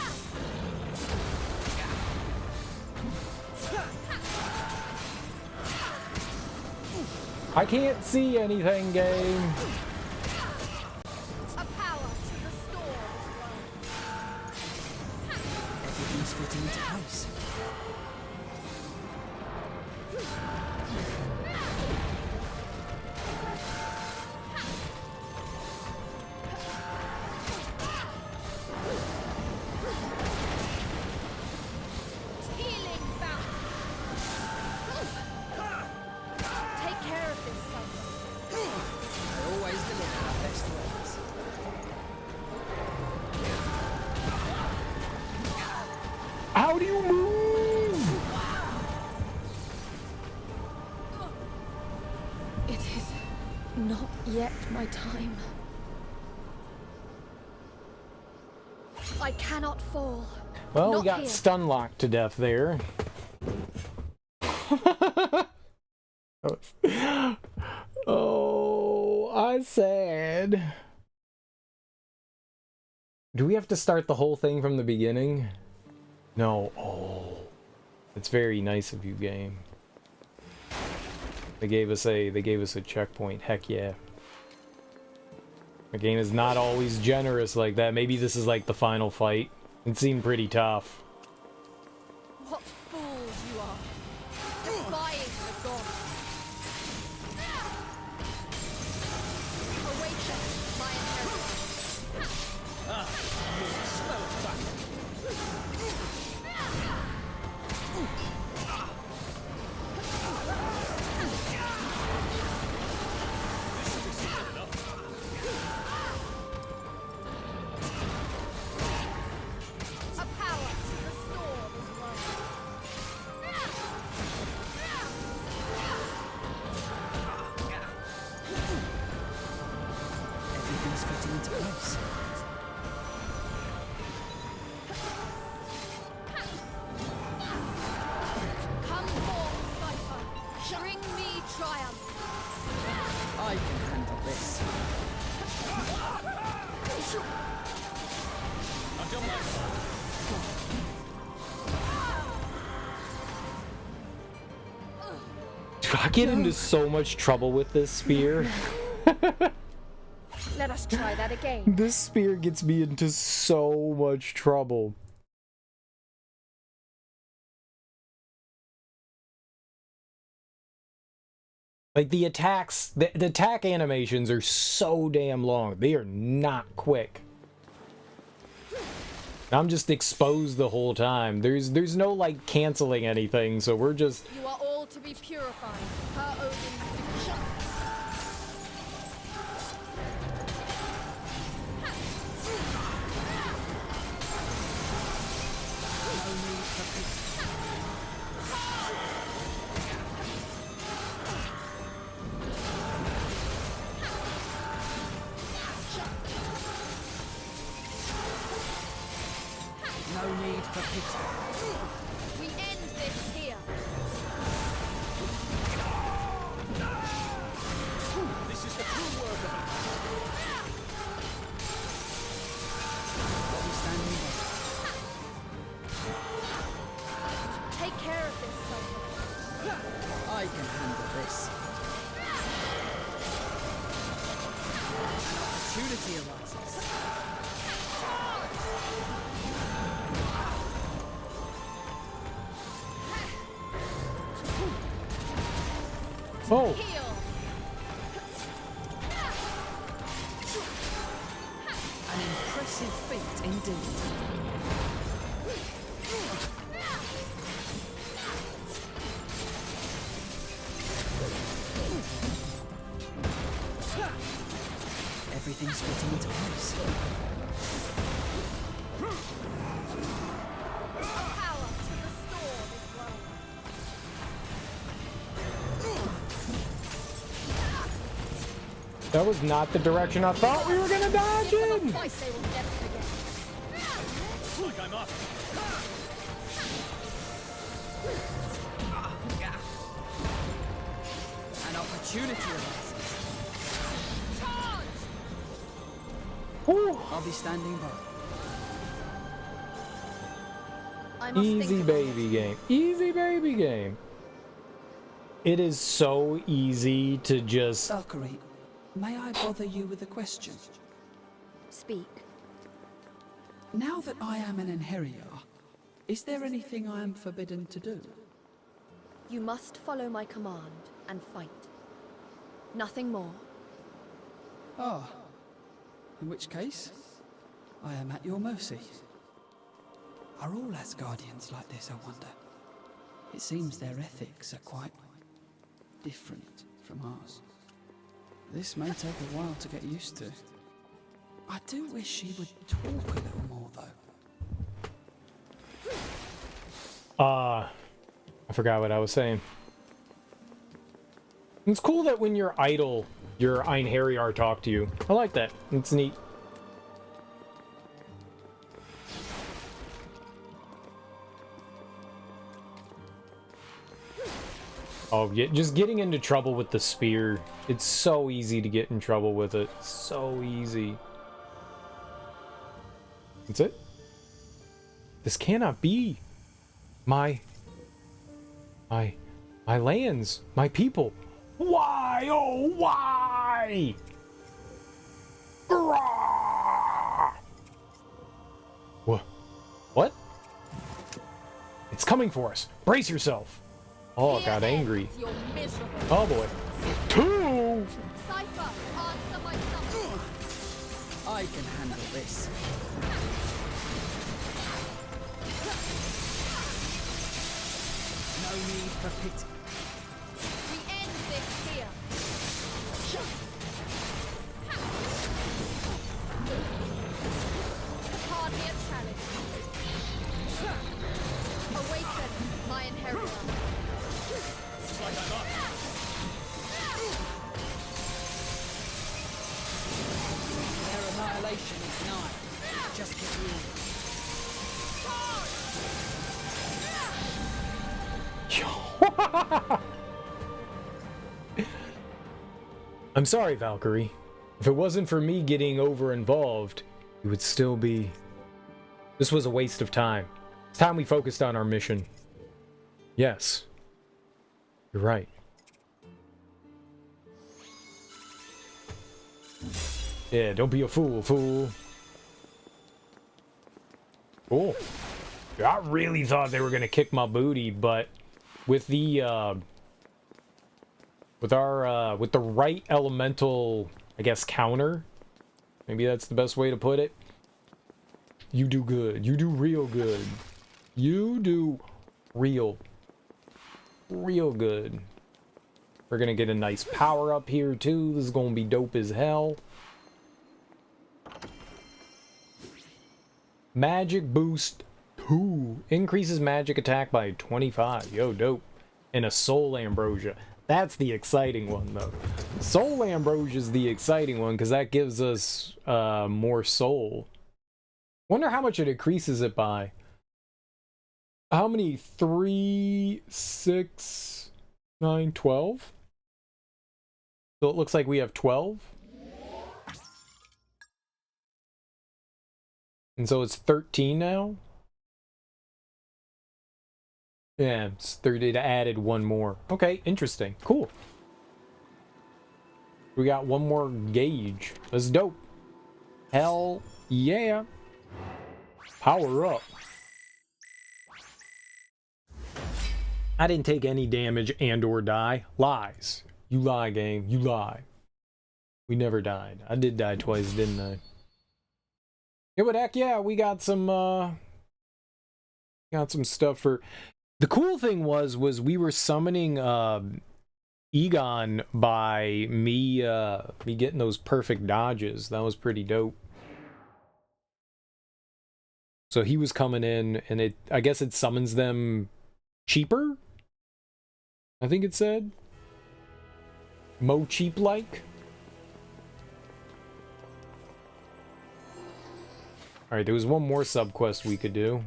I can't see anything, game. A power to restore this world. Everything's fitting into place. Healing fountain. Take care of this, son. I always deliver our best works. How do you move? It is not yet my time. I cannot fall. Well, Not we got here. stun locked to death there. Oh, I'm sad. Do we have to start the whole thing from the beginning? No. Oh, it's very nice of you, game. They gave us a checkpoint. Heck yeah. The game is not always generous like that. Maybe this is like the final fight. It seemed pretty tough. What fools you are! Defying the gods! Awaken, my inheritance! Smell it back. A power to restore this world! Everything's fitting into place. I get into so much trouble with this spear. Let us try that again. This spear gets me into so much trouble. Like the attacks, the attack animations are so damn long. They are not quick. I'm just exposed the whole time. There's no like canceling anything, so we're just. You are all to be purified. Per Odin's decree. No need for pity. We end this here. This is the true work of it. What we standing by? Take care of this, son. I can handle this. An opportunity arises. Oh. An impressive feat indeed. Everything's fitting into place. Power to restore this world. That was not the direction I thought we were gonna dodge in. Twice they will never forget. Like I'm up. An opportunity arises. I'll be standing by. I must Easy think baby game. Easy baby game. It is so easy to just. Valkyrie, may I bother you with a question? Speak. Now that I am an einherjar, is there anything I am forbidden to do? You must follow my command and fight. Nothing more. Ah. In which case, I am at your mercy. Are all Asgardians like this, I wonder? It seems their ethics are quite different from ours. This may take a while to get used to. I do wish she would talk a little more, though. I forgot what I was saying. It's cool that when you're idle, your einherjar talk to you. I like that. It's neat. Oh, yeah, just getting into trouble with the spear. It's so easy to get in trouble with it. So easy. That's it? This cannot be my lands, my people. Why, oh, why? What? It's coming for us. Brace yourself. Oh, it got angry. Oh boy. Two! Cypher, answer my summons. I can handle this. No need for pity. We end this here. Hardly a challenge. Awaken, my inheritor. It's like I'm up. Their annihilation is nigh. Just get ready. I'm sorry, Valkyrie. If it wasn't for me getting over involved, you would still be. This was a waste of time. It's time we focused on our mission. Yes. You're right. Yeah, don't be a fool, fool. Cool. I really thought they were gonna kick my booty, but with the with the right elemental, I guess, counter, maybe that's the best way to put it. You do good. You do real good. You do real good. We're gonna get a nice power up here too. This is gonna be dope as hell. Magic boost 2 increases magic attack by 25. Yo, dope. And a soul ambrosia. That's the exciting one though. Soul ambrosia is the exciting one because that gives us more soul. Wonder how much it increases it by. How many? 3, 6, 9, 12? So it looks like we have 12. And so it's 13 now? Yeah, it's 30. It added one more. Okay, interesting. Cool. We got one more gauge. That's dope. Hell yeah. Power up. I didn't take any damage and or die. Lies. You lie, game. You lie. We never died. I did die twice, didn't I? Yeah, but heck yeah, we got some stuff for... The cool thing was we were summoning Egon by me getting those perfect dodges. That was pretty dope. So he was coming in, and I guess it summons them cheaper? I think it said. Mo cheap-like? Alright, there was one more sub-quest we could do.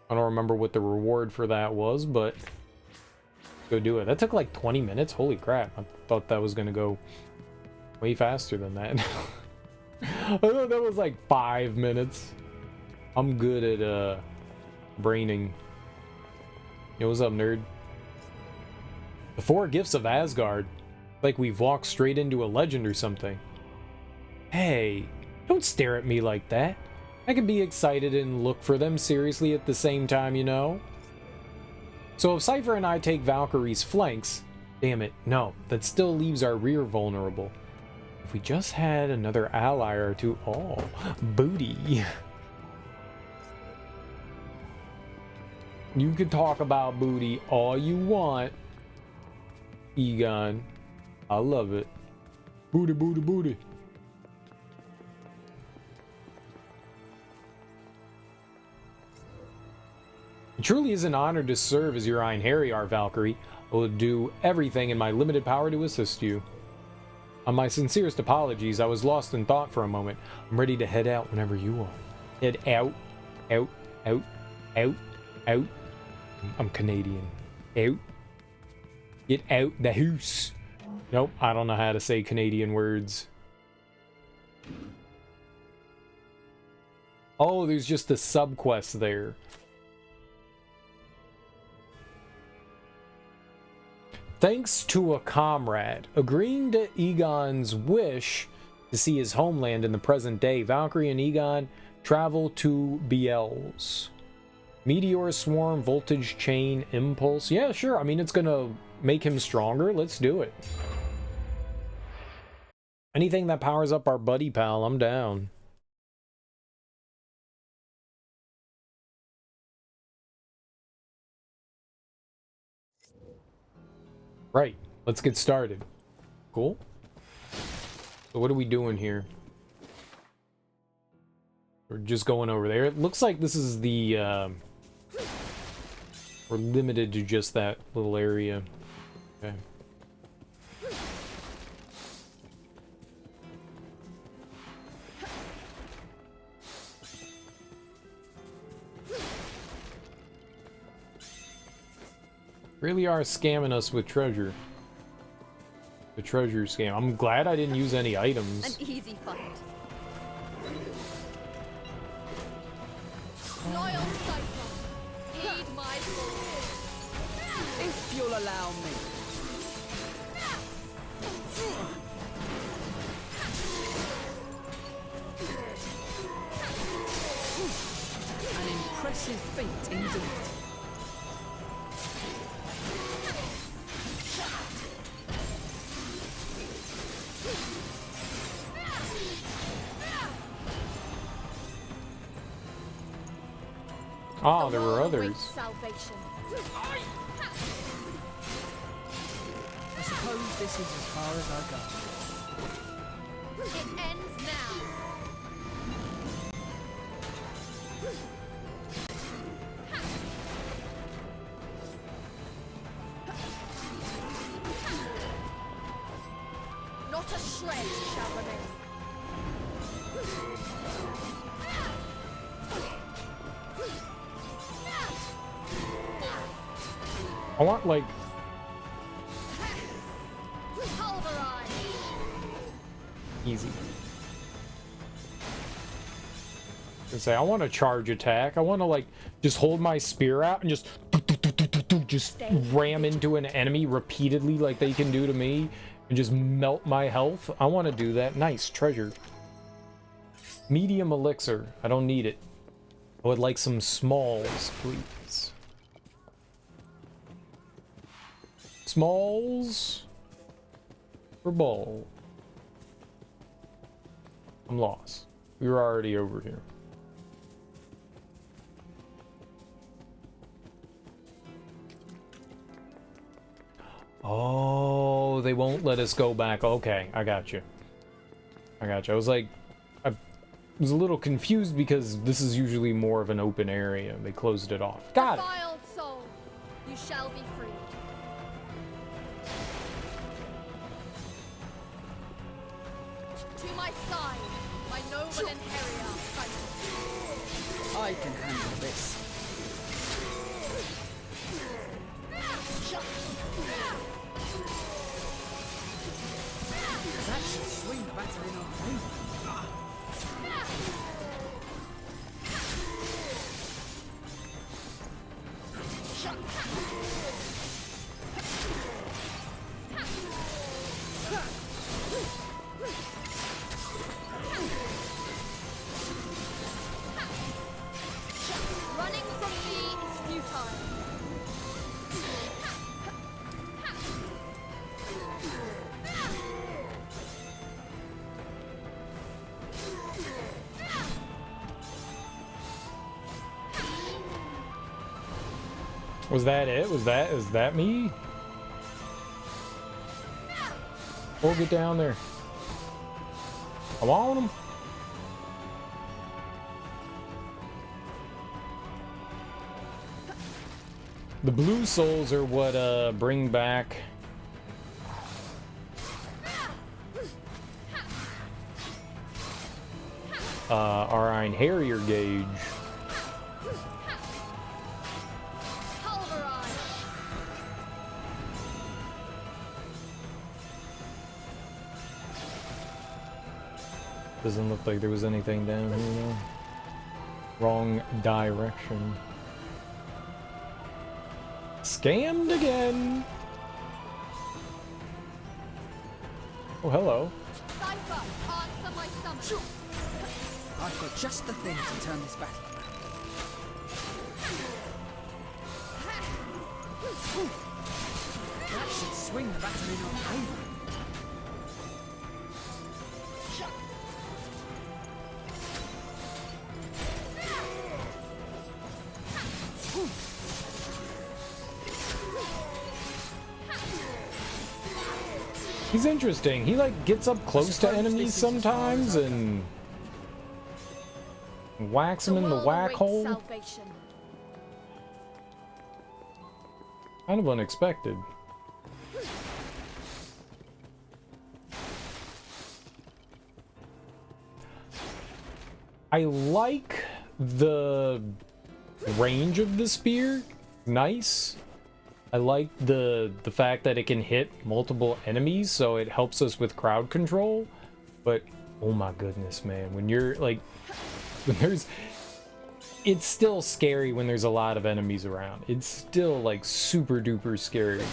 I don't remember what the reward for that was, but go do it. That took like 20 minutes? Holy crap. I thought that was going to go way faster than that. I thought that was like 5 minutes. I'm good at braining. Yo, what's up, nerd? The 4 gifts of Asgard. Like we've walked straight into a legend or something. Hey, don't stare at me like that. I can be excited and look for them seriously at the same time, you know? So if Cypher and I take Valkyrie's flanks... Damn it, no. That still leaves our rear vulnerable. If we just had another ally or two... Oh, booty. You can talk about booty all you want, Egon. I love it. Booty, booty, booty. It truly is an honor to serve as your einherjar, Valkyrie. I will do everything in my limited power to assist you. On my sincerest apologies, I was lost in thought for a moment. I'm ready to head out whenever you are. Head out, out, out, out, out. I'm Canadian. Out. Get out the house. Nope, I don't know how to say Canadian words. Oh, there's just a sub-quest there. Thanks to a comrade, agreeing to Egon's wish to see his homeland in the present day, Valkyrie and Egon travel to Biel's. Meteor Swarm, Voltage Chain, Impulse. Yeah, sure. I mean, it's gonna make him stronger. Let's do it. Anything that powers up our buddy pal, I'm down. Right, let's get started. Cool. So what are we doing here? We're just going over there. It looks like this is the, we're limited to just that little area. Okay. Really are scamming us with treasure. The treasure scam. I'm glad I didn't use any items. An easy fight. Loyal Cypher, heed my call. If you'll allow me. This is fate indeed. Oh, there were others. Salvation. I suppose this is as far as I go. It ends now. Not a shred shall remain. I want, like... Easy. I say, I want a charge attack. I want to, like, just hold my spear out and just ram into an enemy repeatedly like they can do to me and just melt my health. I want to do that. Nice. Treasure. Medium elixir. I don't need it. I would like some smalls, please. Smalls for ball. I'm lost. We were already over here. Oh, they won't let us go back. Okay, I got you. I got you. I was like, I was a little confused because this is usually more of an open area. They closed it off. Got it. Defiled soul, you shall be free. To my side, my noble einherjar. I can handle this. That should swing the battle in our favor. Running from me is futile. Was that it? Is that me? We'll get down there. I want him. The blue souls are what bring back our einherjar gauge. Doesn't look like there was anything down here though. Wrong direction. Scammed again. Oh, hello. Cypher, answer my summons. I've got just the thing to turn this battle around. That should swing the battle in our favor. He's interesting. He like gets up close to enemies sometimes and whacks them in the whack hole. Salvation. Kind of unexpected. I like the range of the spear. Nice. I like the fact that it can hit multiple enemies, so it helps us with crowd control. But oh my goodness, man, when you're like, it's still scary when there's a lot of enemies around. It's still like super duper scary.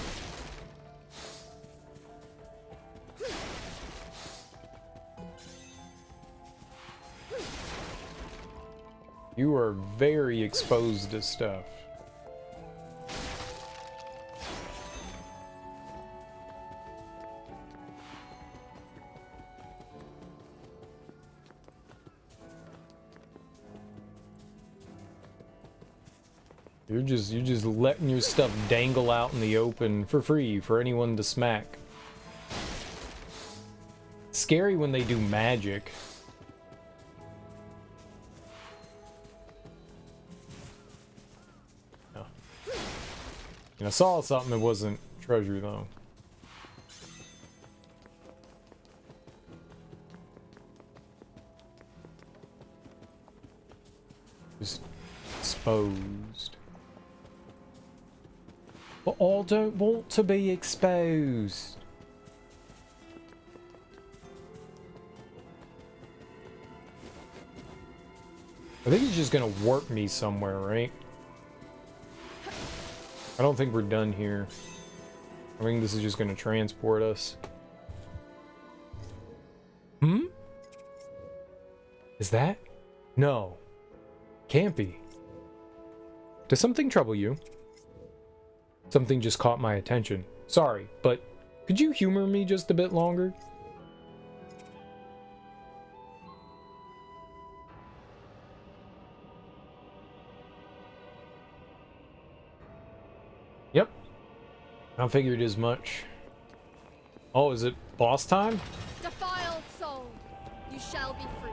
You are very exposed to stuff. You're just letting your stuff dangle out in the open for free for anyone to smack. It's scary when they do magic. Oh. And I saw something that wasn't treasure though. Just exposed. But I don't want to be exposed. I think he's just gonna warp me somewhere, right? I don't think we're done here. I think this is just gonna transport us. Hmm? Is that? No. Can't be. Does something trouble you? Something just caught my attention. Sorry, but could you humor me just a bit longer? Yep. I figured as much. Oh, is it boss time? Defiled soul, you shall be free.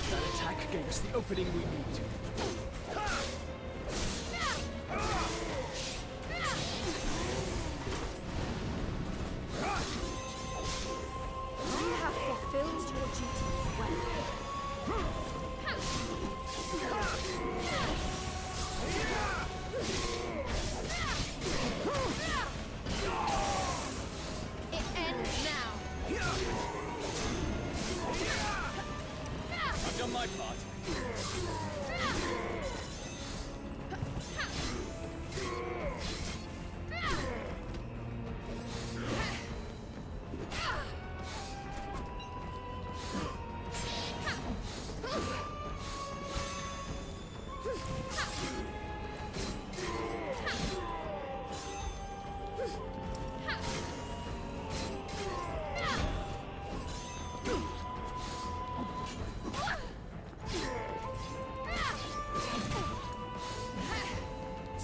That attack gave us the opening we need. You have fulfilled your duties well. It ends now. I've done my part.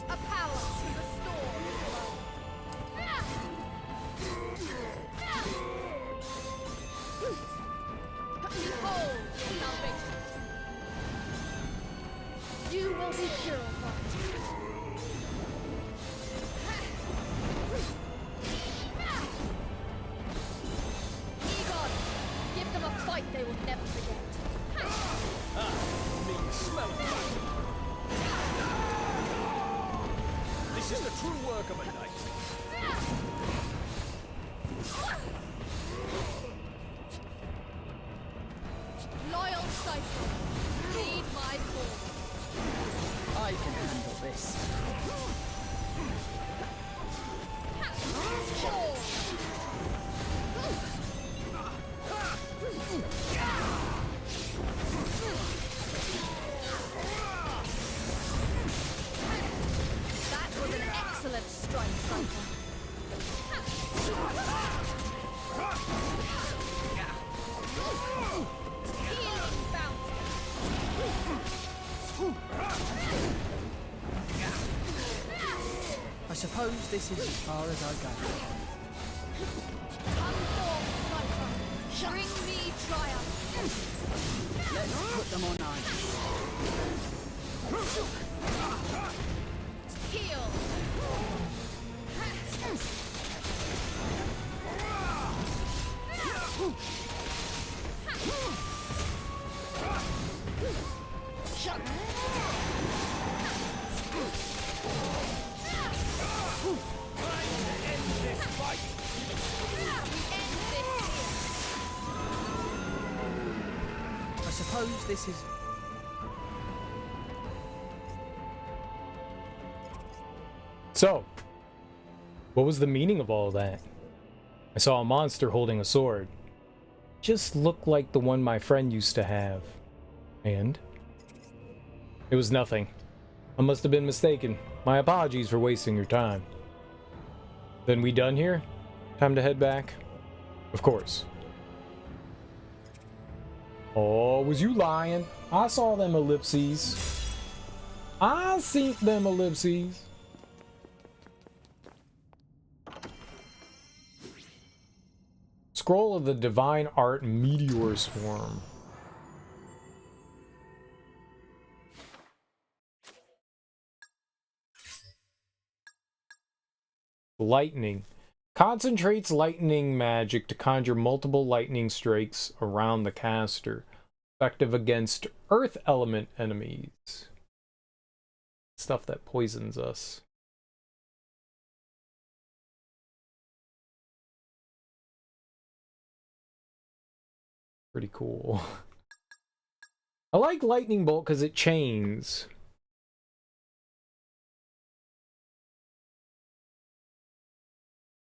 A power to restore Behold your salvation. You will be purified. Egon, give them a fight they will never forget. Me smell of fight. This is the true work of a knight. Loyal Cypher, lead my call. I can handle this. That was an excellent strike, Cypher. Healing bounty. I suppose this is as far as I go. Unformed, Cypher. Bring me triumph. Let's put them on ice. Heal. I suppose this is... So, what was the meaning of all that? I saw a monster holding a sword. just looked like the one my friend used to have. And? It was nothing. I must have been mistaken. My apologies for wasting your time. Then we done here? Time to head back? Of course. Oh, was you lying? I saw them ellipses. I seen them ellipses. Scroll of the Divine Art Meteor Swarm. Lightning. Concentrates lightning magic to conjure multiple lightning strikes around the caster. Effective against earth element enemies. Stuff that poisons us. Pretty cool. I like lightning bolt because it chains.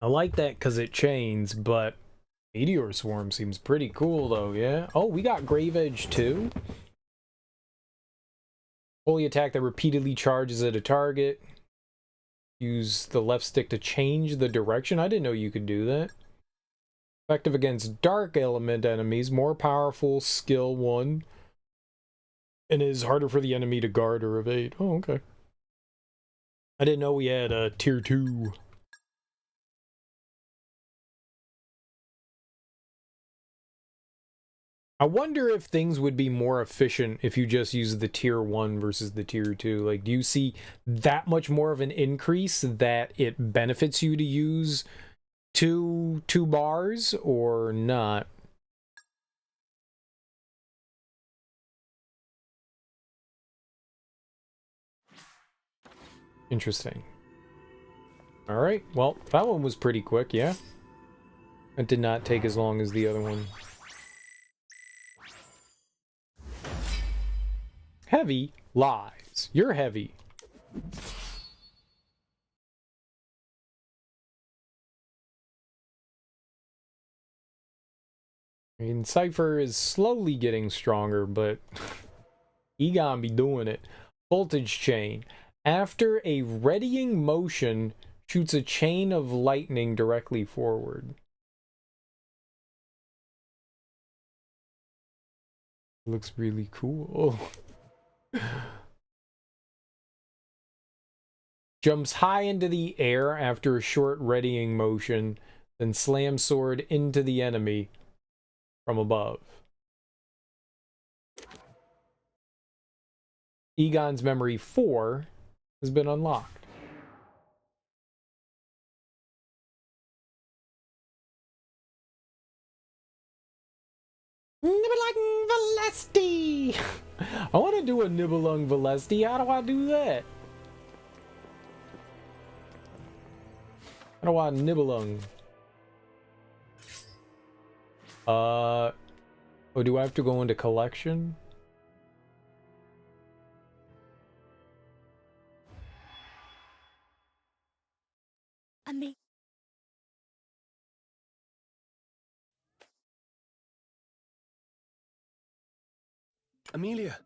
I like that because it chains, but Meteor Swarm seems pretty cool though, yeah? Oh, we got Grave Edge too? Holy attack that repeatedly charges at a target. Use the left stick to change the direction? I didn't know you could do that. Effective against dark element enemies, more powerful, skill 1. And is harder for the enemy to guard or evade. Oh, okay. I didn't know we had a tier 2. I wonder if things would be more efficient if you just use the tier 1 versus the tier 2. Like, do you see that much more of an increase that it benefits you to use two bars or not? Interesting. Alright, well, that one was pretty quick, yeah? It did not take as long as the other one. Heavy lies. You're heavy. I mean, Cypher is slowly getting stronger, but he gotta be doing it. Voltage chain. After a readying motion, shoots a chain of lightning directly forward. Looks really cool. Jumps high into the air after a short readying motion, then slams sword into the enemy from above. Egon's Memory 4 has been unlocked. Nibelung Valesti! I want to do a Nibelung Valesti. How do I do that? How do I Nibelung? Oh, do I have to go into collection? Amelia.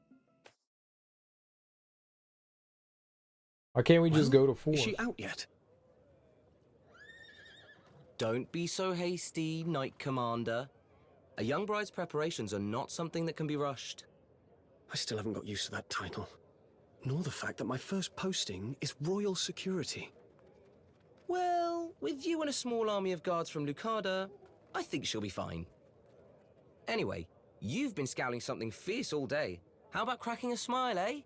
Why can't we just go to 4? Is she out yet? Don't be so hasty, Knight Commander. A young bride's preparations are not something that can be rushed. I still haven't got used to that title. Nor the fact that my first posting is royal security. Well, with you and a small army of guards from Lucada, I think she'll be fine. Anyway, you've been scouting something fierce all day. How about cracking a smile, eh?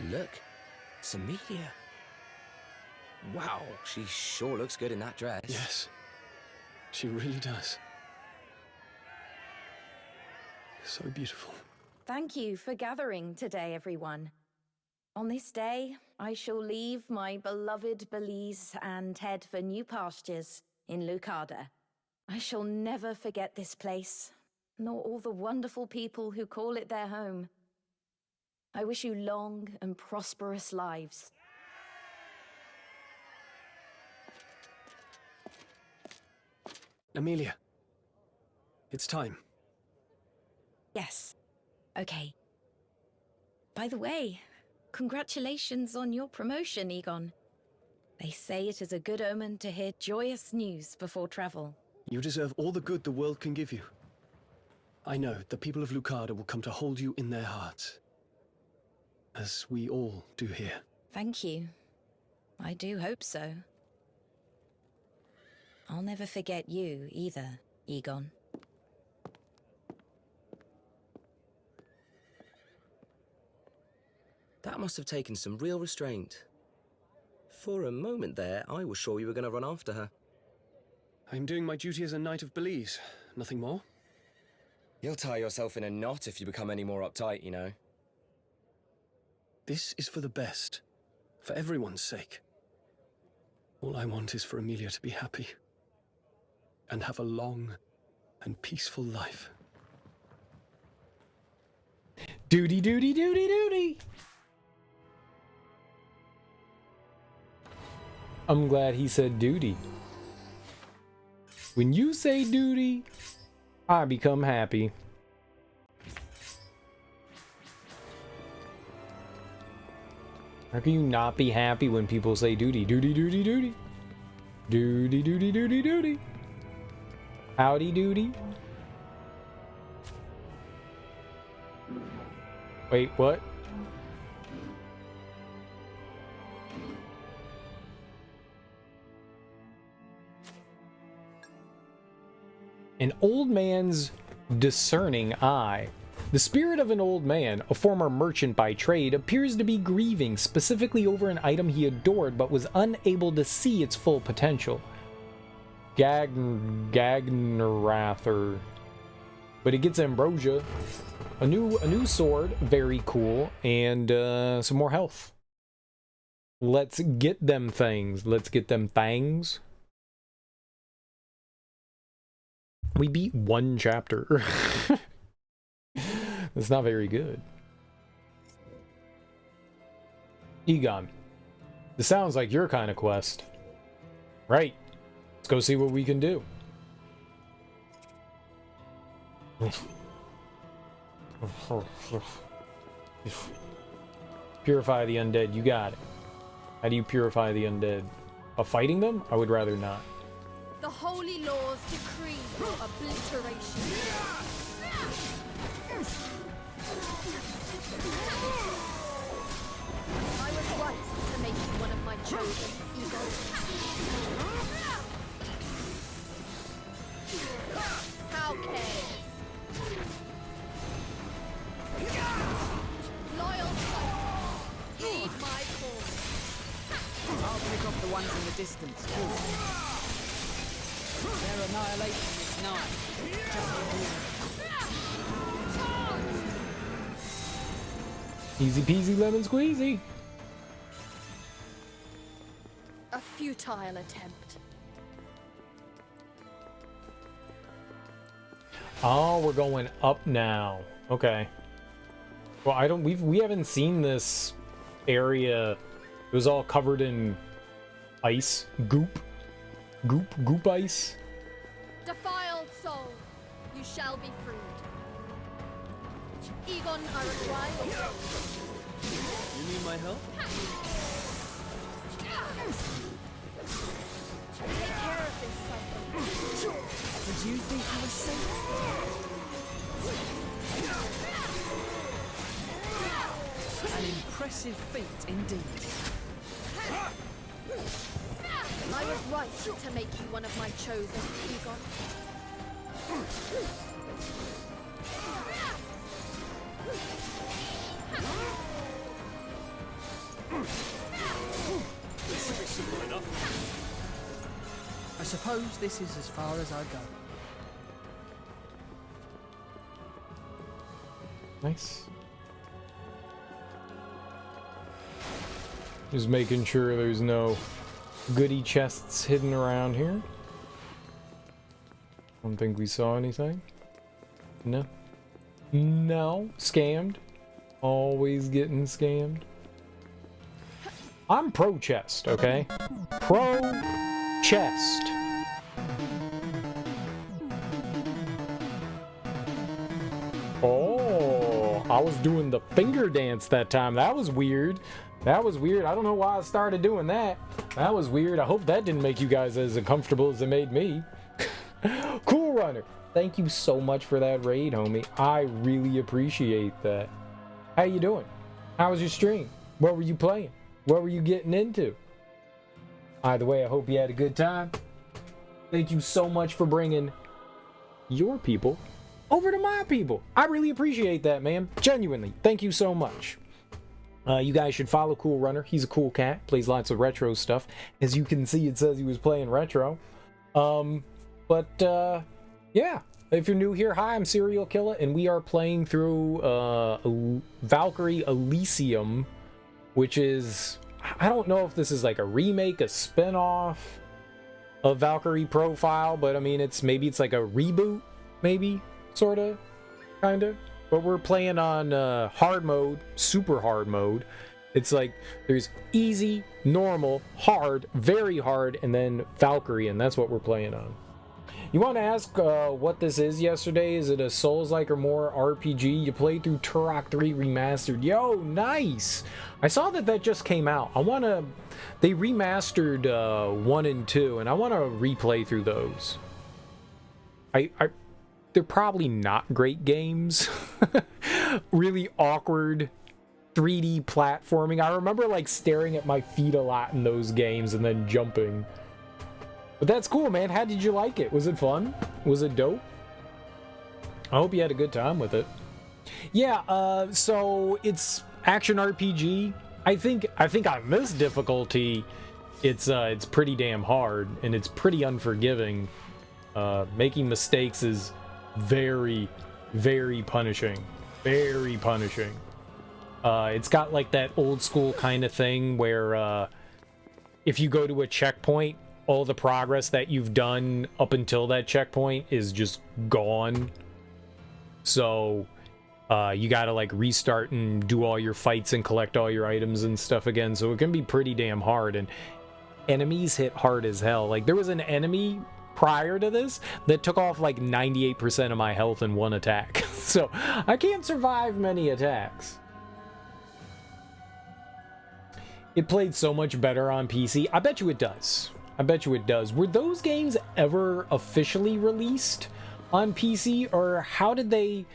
Look, it's Amelia. Wow, she sure looks good in that dress. Yes, she really does. So beautiful. Thank you for gathering today, everyone. On this day, I shall leave my beloved Belize and head for new pastures in Lucada. I shall never forget this place, nor all the wonderful people who call it their home. I wish you long and prosperous lives. Amelia. It's time. Yes. Okay. By the way, congratulations on your promotion, Egon. They say it is a good omen to hear joyous news before travel. You deserve all the good the world can give you. I know the people of Lucarda will come to hold you in their hearts. As we all do here. Thank you. I do hope so. I'll never forget you either, Egon. That must have taken some real restraint. For a moment there, I was sure you were going to run after her. I'm doing my duty as a Knight of Belize. Nothing more. You'll tie yourself in a knot if you become any more uptight, you know. This is for the best. For everyone's sake. All I want is for Amelia to be happy. And have a long and peaceful life. Duty, duty, duty, duty! I'm glad he said duty. When you say duty, I become happy. How can you not be happy when people say duty? Duty, duty, duty. Duty, duty, duty, duty. Howdy doody. Wait, what? An old man's discerning eye. The spirit of an old man, a former merchant by trade, appears to be grieving specifically over an item he adored but was unable to see its full potential. Gagnerather. But it gets ambrosia. A new sword, very cool, and some more health. Let's get them things. Let's get them fangs. We beat one chapter. That's not very good. Egon, this sounds like your kind of quest. Right. Let's go see what we can do. Purify the undead. You got it. How do you purify the undead? By fighting them? I would rather not. The holy laws decree your obliteration. I was right to make you one of my chosen, Egon. How cares? Loyal son, heed my call. I'll pick off the ones in the distance, too. Their annihilation is nigh. Just Easy peasy lemon squeezy. A futile attempt. Oh, we're going up now. Okay. Well, we haven't seen this area. It was all covered in ice, goop ice. Defiled soul, you shall be freed. Egon, I require your help. You need my help? Take care of this, son. Did you think you were safe? An impressive feat indeed. I was right to make you one of my chosen, Egon. I suppose this is as far as I go. Nice. Just making sure there's no goodie chests hidden around here. Don't think we saw anything. No. No. Scammed. Always getting scammed. I'm pro chest, okay? Pro chest. I was doing the finger dance that time. That was weird. That was weird. I don't know why I started doing that. That was weird. I hope that didn't make you guys as uncomfortable as it made me. Cool Runner, thank you so much for that raid, homie. I really appreciate that. How you doing? How was your stream? What were you playing? What were you getting into? Either way, I hope you had a good time. Thank you so much for bringing your people over to my people. I really appreciate that, man. Genuinely, thank you so much. You guys should follow Cool Runner. He's a cool cat, plays lots of retro stuff. As you can see, it says he was playing retro. Yeah, if you're new here, hi, I'm Serial Killer, and we are playing through Valkyrie Elysium, which is, I don't know if this is like a remake, a spin-off of Valkyrie Profile, but I mean, maybe it's like a reboot, maybe, sorta, kinda. But we're playing on hard mode, super hard mode. It's like there's easy, normal, hard, very hard, and then Valkyrie, and that's what we're playing on. You want to ask what this is yesterday? Is it a Souls-like or more RPG? You played through Turok 3 Remastered. Yo, nice! I saw that just came out. They remastered 1 and 2, and I want to replay through those. They're probably not great games. Really awkward 3D platforming. I remember like staring at my feet a lot in those games and then jumping. But that's cool, man. How did you like it? Was it fun? Was it dope? I hope you had a good time with it. Yeah, so it's action RPG. I think on this difficulty, it's pretty damn hard and it's pretty unforgiving. Making mistakes is very, very punishing. Very punishing. It's got like that old school kind of thing where if you go to a checkpoint, all the progress that you've done up until that checkpoint is just gone. So you gotta like restart and do all your fights and collect all your items and stuff again. So it can be pretty damn hard, and enemies hit hard as hell. Like there was an enemy prior to this that took off like 98% of my health in one attack. So I can't survive many attacks. It played so much better on PC. I bet you it does. I bet you it does. Were those games ever officially released on PC, or how did they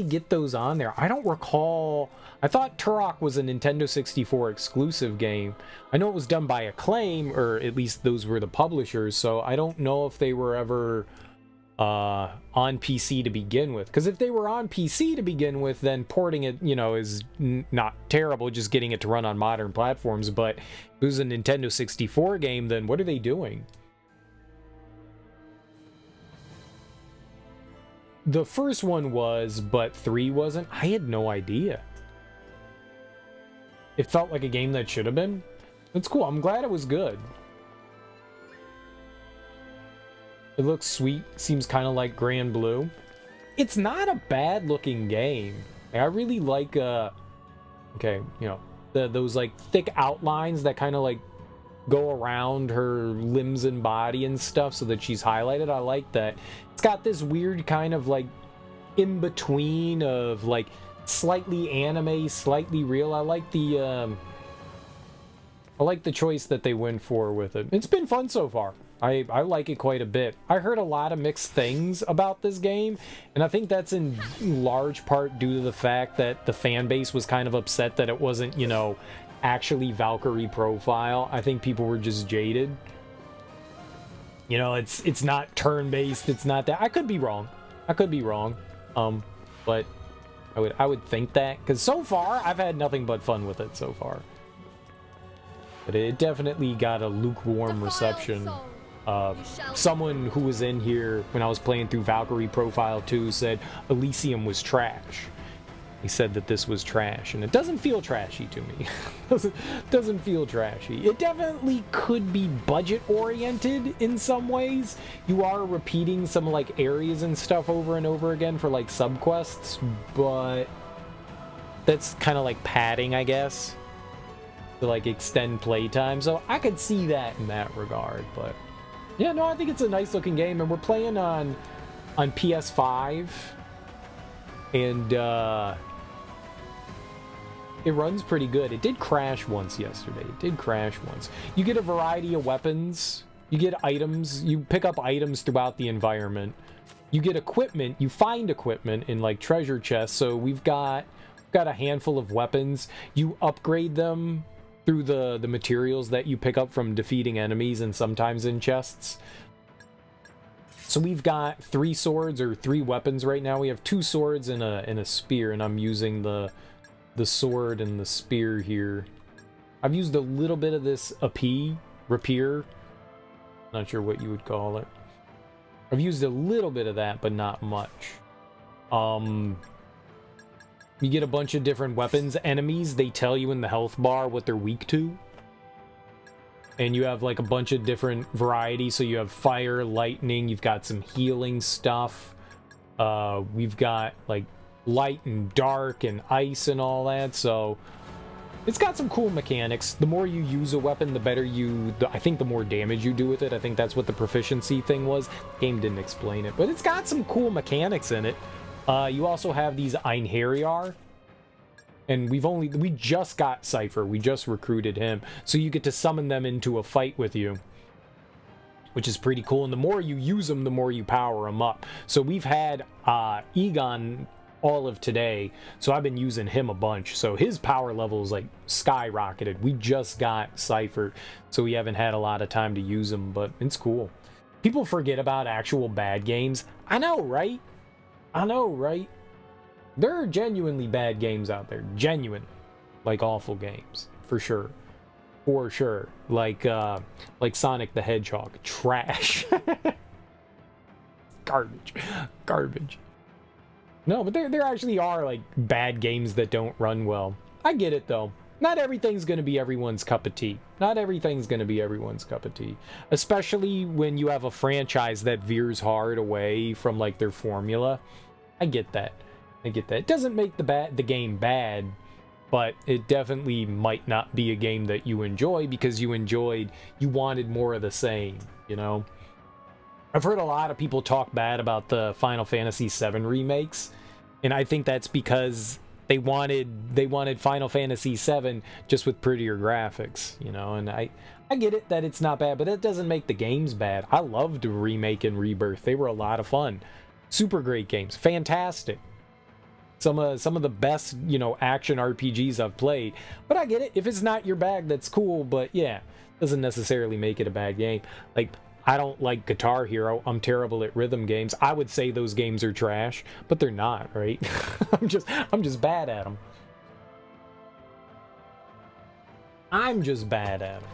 get those on there? I don't recall. I thought Turok was a Nintendo 64 exclusive game. I know it was done by Acclaim, or at least those were the publishers, so I don't know if they were ever on PC to begin with. Because if they were on PC to begin with, then porting it, is not terrible, just getting it to run on modern platforms. But if it was a Nintendo 64 game, then what are they doing? The first one was, but 3 wasn't. I had no idea. It felt like a game that should have been. It's cool. I'm glad it was good. It looks sweet. Seems kind of like Grand Blue. It's not a bad looking game. I really like those like thick outlines that kind of like go around her limbs and body and stuff so that she's highlighted. I like that. It's got this weird kind of like in between of like slightly anime, slightly real. I like the choice that they went for with it. It's been fun so far. I like it quite a bit. I heard a lot of mixed things about this game, and I think that's in large part due to the fact that the fan base was kind of upset that it wasn't, actually Valkyrie Profile. I think people were just jaded. It's not turn-based, it's not that. I could be wrong. But I would think that, because so far I've had nothing but fun with it so far. But it definitely got a lukewarm reception. Someone who was in here when I was playing through Valkyrie Profile 2 said Elysium was trash. He said that this was trash, and it doesn't feel trashy to me. doesn't feel trashy. It definitely could be budget oriented in some ways. You are repeating some like areas and stuff over and over again for like subquests, but that's kind of like padding, I guess, to like extend playtime. So I could see that in that regard, but yeah, no, I think it's a nice looking game, and we're playing on PS5, and It runs pretty good. It did crash once yesterday. It did crash once. You get a variety of weapons. You get items. You pick up items throughout the environment. You get equipment. You find equipment in like treasure chests. So we've got a handful of weapons. You upgrade them through the materials that you pick up from defeating enemies and sometimes in chests. So we've got 3 swords or 3 weapons right now. We have 2 swords and a spear, and I'm using the sword and the spear here. I've used a little bit of this rapier. Not sure what you would call it. I've used a little bit of that, but not much. You get a bunch of different weapons. Enemies, they tell you in the health bar what they're weak to. And you have like a bunch of different varieties. So you have fire, lightning, you've got some healing stuff. We've got like light and dark and ice and all that. So it's got some cool mechanics. The more you use a weapon, the better I think the more damage you do with it. I think that's what the proficiency thing was. The game didn't explain it, but it's got some cool mechanics in it. You also have these einherjar. And we just got Cypher. We just recruited him. So you get to summon them into a fight with you, which is pretty cool. And the more you use them, the more you power them up. So we've had Egon all of today. So I've been using him a bunch. So his power level is like skyrocketed. We just got Cypher. So we haven't had a lot of time to use him, but it's cool. People forget about actual bad games. I know, right? I know, right? There are genuinely bad games out there. Genuine. Like awful games. For sure. For sure. Like Sonic the Hedgehog. Trash. Garbage. Garbage. No, but there actually are like bad games that don't run well. I get it though. Not everything's going to be everyone's cup of tea. Not everything's going to be everyone's cup of tea. Especially when you have a franchise that veers hard away from like their formula. I get that. I get that. It doesn't make the game bad, but it definitely might not be a game that you enjoy because you wanted more of the same, you know? I've heard a lot of people talk bad about the Final Fantasy VII remakes, and I think that's because they wanted Final Fantasy VII just with prettier graphics, you know? And I get it that it's not bad, but that doesn't make the games bad. I loved Remake and Rebirth. They were a lot of fun. Super great games. Fantastic. Some of the best, you know, action RPGs I've played. But I get it. If it's not your bag, that's cool. But yeah, doesn't necessarily make it a bad game. Like, I don't like Guitar Hero. I'm terrible at rhythm games. I would say those games are trash, but they're not, right? I'm just bad at them. I'm just bad at them.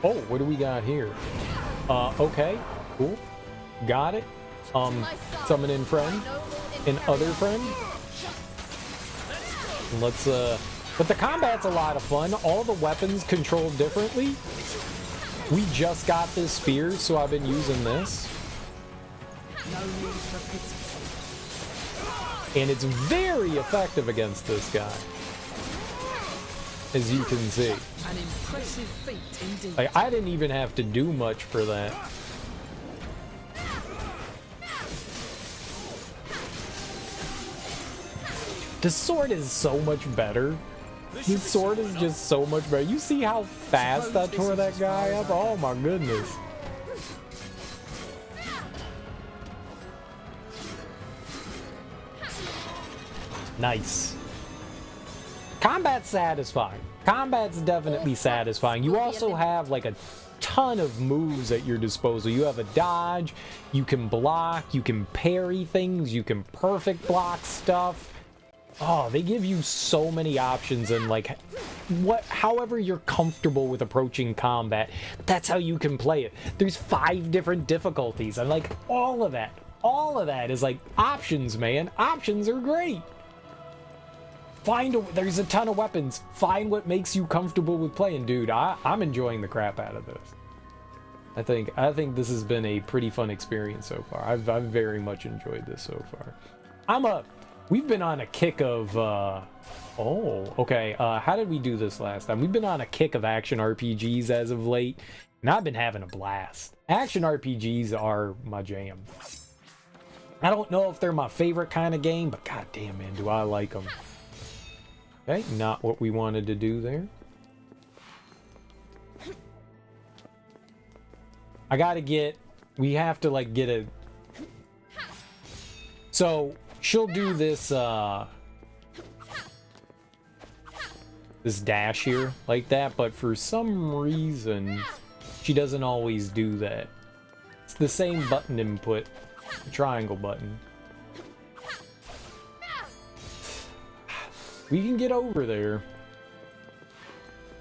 Oh, what do we got here? Okay, cool. Got it. Summon in friend. And other friend. Let's, but the combat's a lot of fun. All the weapons control differently. We just got this spear, so I've been using this. And it's very effective against this guy. As you can see. An impressive feat indeed. Like, I didn't even have to do much for that. This sword is so much better. This sword is just so much better. You see how fast I tore that guy up? Oh my goodness. Nice. Combat's satisfying. Combat's definitely satisfying. You also have like a ton of moves at your disposal. You have a dodge, you can block, you can parry things, you can perfect block stuff. Oh, they give you so many options, and like however you're comfortable with approaching combat, that's how you can play it. There's 5 different difficulties, and like all of that is like options, man. Options are great. There's a ton of weapons. Find what makes you comfortable with playing, dude. I'm enjoying the crap out of this. I think this has been a pretty fun experience so far. I've very much enjoyed this so far. We've been on a kick of how did we do this last time? We've been on a kick of action RPGs as of late, and I've been having a blast. Action RPGs are my jam. I don't know if they're my favorite kind of game, but goddamn, man, do I like them. Okay, not what we wanted to do there. I gotta get... We have to, like, get a... So, she'll do this, this dash here, like that, but for some reason, she doesn't always do that. It's the same button input, the triangle button. We can get over there.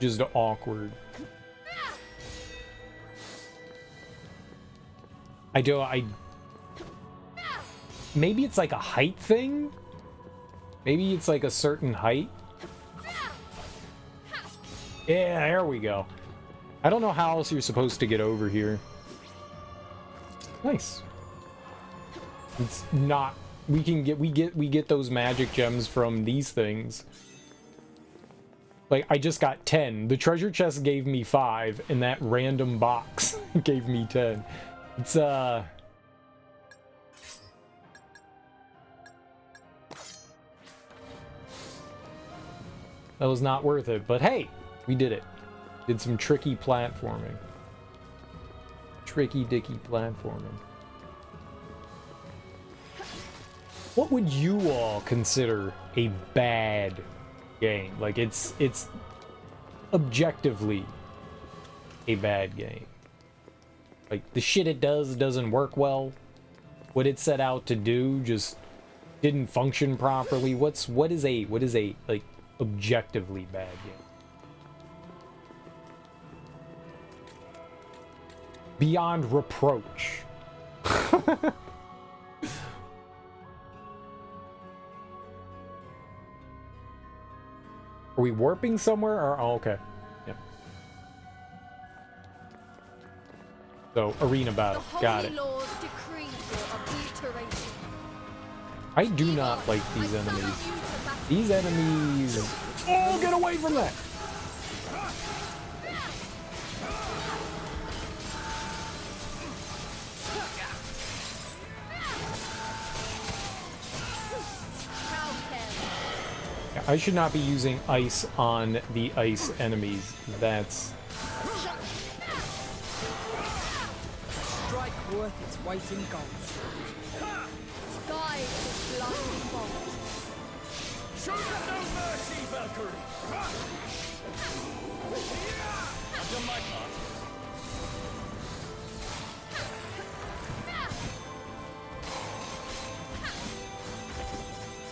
Just awkward. Maybe it's like a height thing? Maybe it's like a certain height? Yeah, there we go. I don't know how else you're supposed to get over here. Nice. It's not... We get those magic gems from these things. Like, I just got 10. The treasure chest gave me 5, and that random box gave me 10. It's, That was not worth it, but hey, we did it. Did some tricky platforming. Tricky dicky platforming. What would you all consider a bad game? Like, it's objectively a bad game. Like, the shit it does doesn't work well. What it set out to do just didn't function properly. What is a like objectively bad game? Beyond reproach. Are we warping somewhere? Or oh, okay. Yeah. So arena battle. Got it. I do not like these enemies. These enemies. Oh, get away from that! I should not be using ice on the ice enemies. That's... Strike worth its weight in gold. Sky is blinding bolt. Show them no mercy, Valkyrie! I've done my part.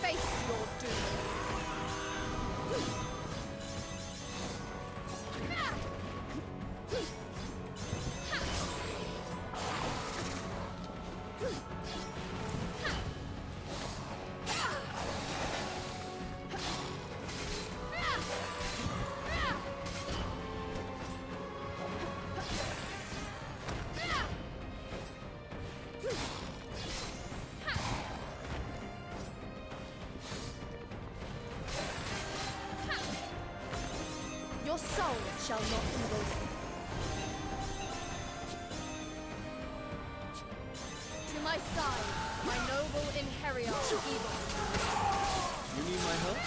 Face your doom. Your soul shall not be wasted. To my side, my noble einherjar evil. You need my help?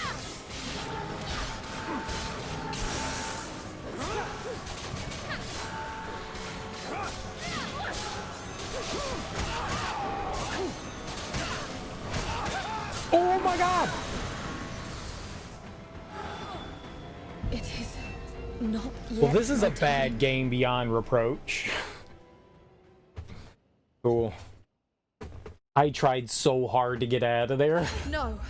Oh my god! It is not yet. Well, this is my a bad time. game beyond reproach. Cool. I tried so hard to get out of there. No,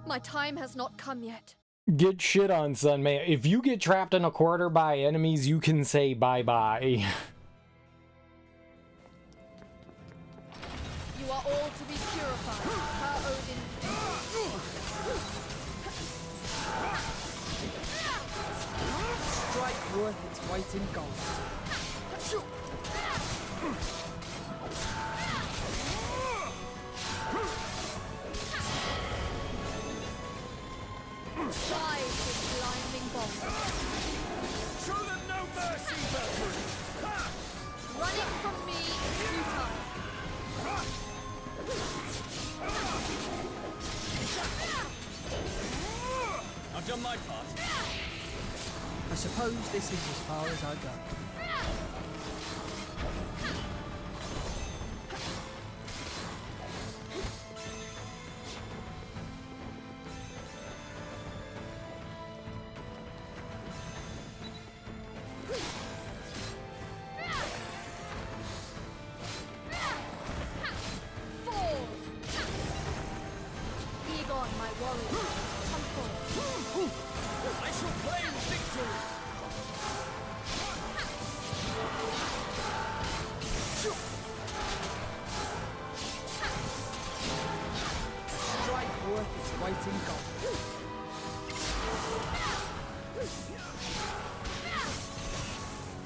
my time has not come yet. Get shit on, son, man. If you get trapped in a corner by enemies, you can say bye-bye. You are all to be purified, per Odin. Strike worth its weight in gold. Dive with blinding bolt. Show them no mercy, Valkyrie! Running from me is futile. I suppose this is as far as I go.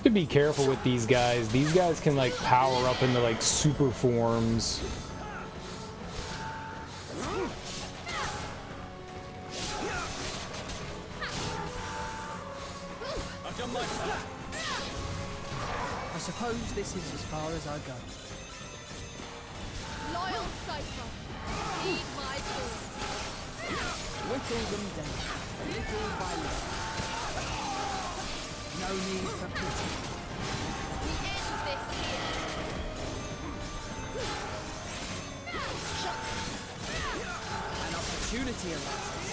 To be careful with these guys. These guys can like power up into like super forms. I suppose this is as far as I go. Loyal Cypher, heed my call. Whittle them down, little by little. No need for pity. We end this here. An opportunity arises.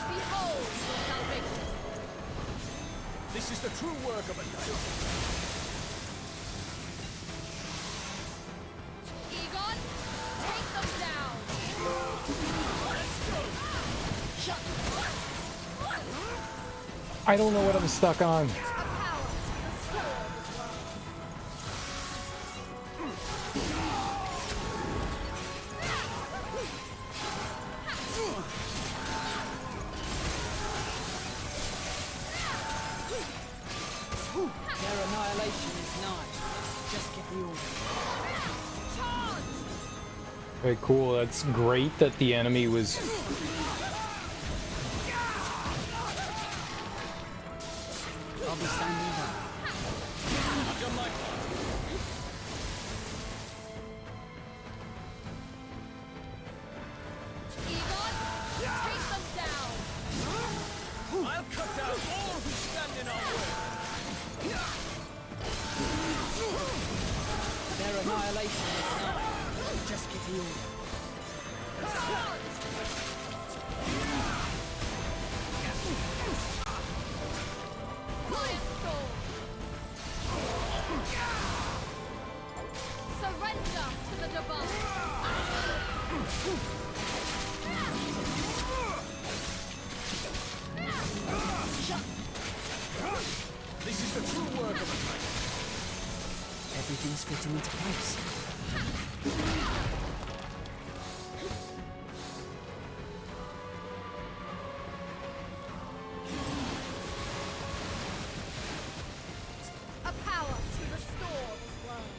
Behold your salvation. This is the true work of a knight. Egon, take them down. I don't know what I'm stuck on. Their annihilation is nigh. Just get the order. Okay, cool. That's great that the enemy was... I'll be standing by. I've done my part. Egon, take them down. I'll cut down all who stand in our way. Their annihilation is nigh. Just get the order. Surrender to the divine. This is the true work of a knight. Everything's fitting into place. A power to restore this world.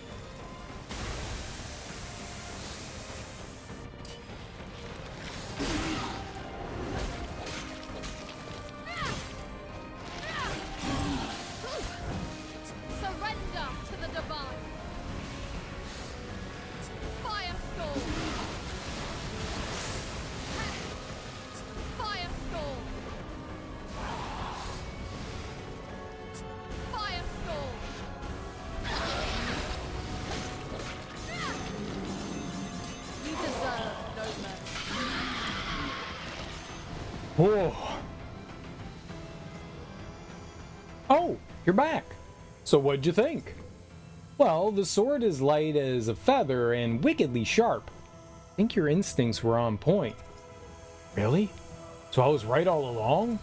Surrender to the divine. Firestorm. Firestorm. Firestorm. You deserve no mercy. Whoa. Oh, you're back. So what'd you think? Well, the sword is light as a feather and wickedly sharp. I think your instincts were on point. Really? So I was right all along?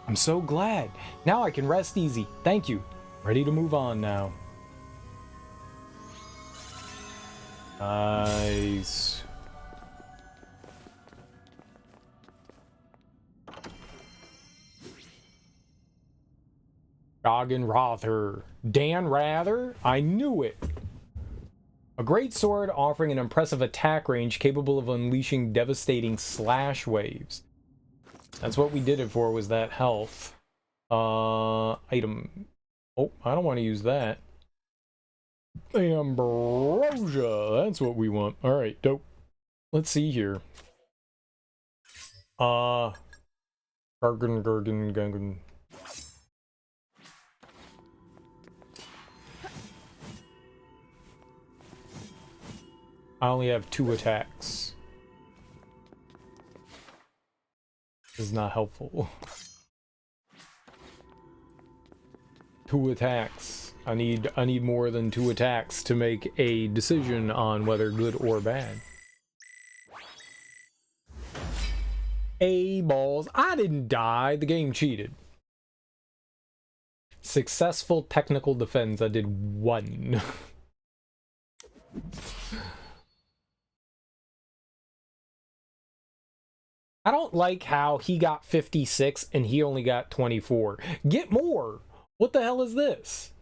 I'm so glad. Now I can rest easy. Thank you. Ready to move on now. Nice. Doggin Rother. Dan Rather? I knew it. A great sword offering an impressive attack range capable of unleashing devastating slash waves. That's what we did it for, was that health. Item. Oh, I don't want to use that. Ambrosia, that's what we want. All right, dope. Let's see here. Gargan. I only have 2 attacks. This is not helpful. 2 attacks. I need more than 2 attacks to make a decision on whether good or bad. A balls. I didn't die. The game cheated. Successful technical defense. I did 1. I don't like how he got 56 and he only got 24. Get more! What the hell is this?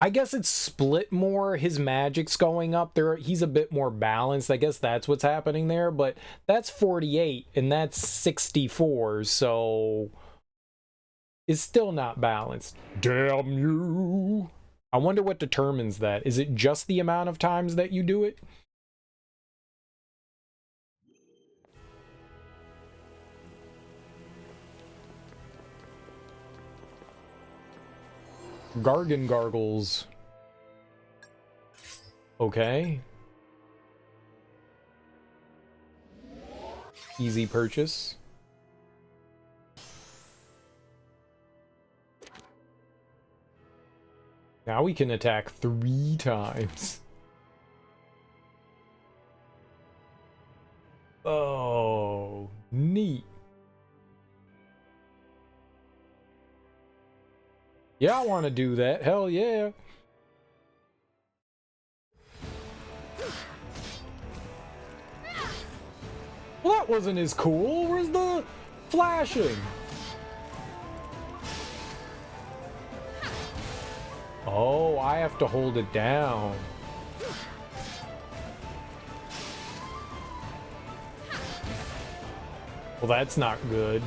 I guess it's split more. His magic's going up there. He's a bit more balanced. I guess that's what's happening there. But that's 48 and that's 64. So it's still not balanced. Damn you. I wonder what determines that. Is it just the amount of times that you do it? Gargan gargles. Okay. Easy purchase. Now we can attack 3 times. Oh, neat. Yeah, I want to do that. Hell yeah. Well, that wasn't as cool. Where's the flashing? Oh, I have to hold it down. Well, that's not good.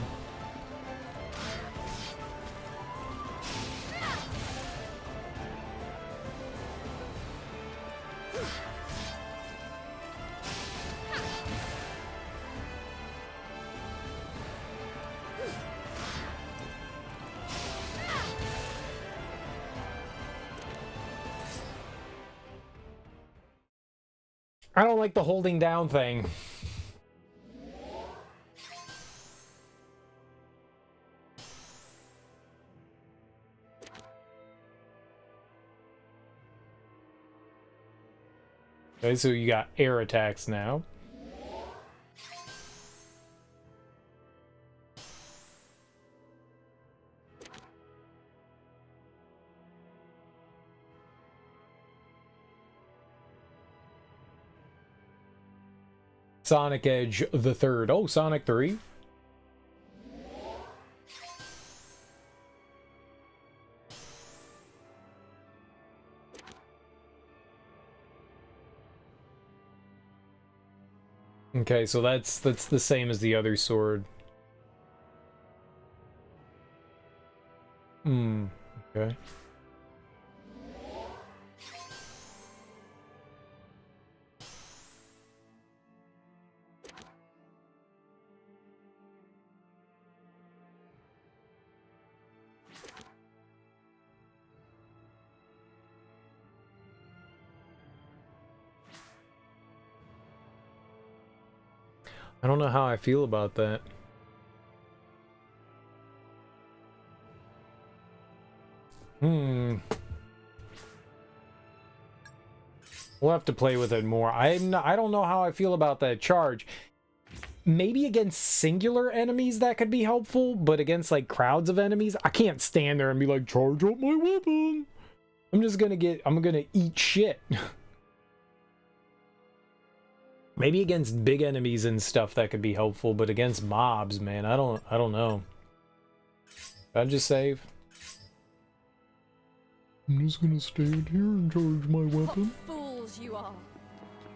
I don't like the holding down thing. Okay, so you got air attacks now. Sonic Edge the Third. Oh, Sonic 3. Okay, so that's the same as the other sword. Okay. I don't know how I feel about that. We'll have to play with it more. I don't know how I feel about that charge. Maybe against singular enemies that could be helpful, but against like crowds of enemies, I can't stand there and be like, charge up my weapon. I'm gonna eat shit. Maybe against big enemies and stuff that could be helpful, but against mobs, man, I don't know. I'd just save. I'm just gonna stand here and charge my weapon. What fools you are,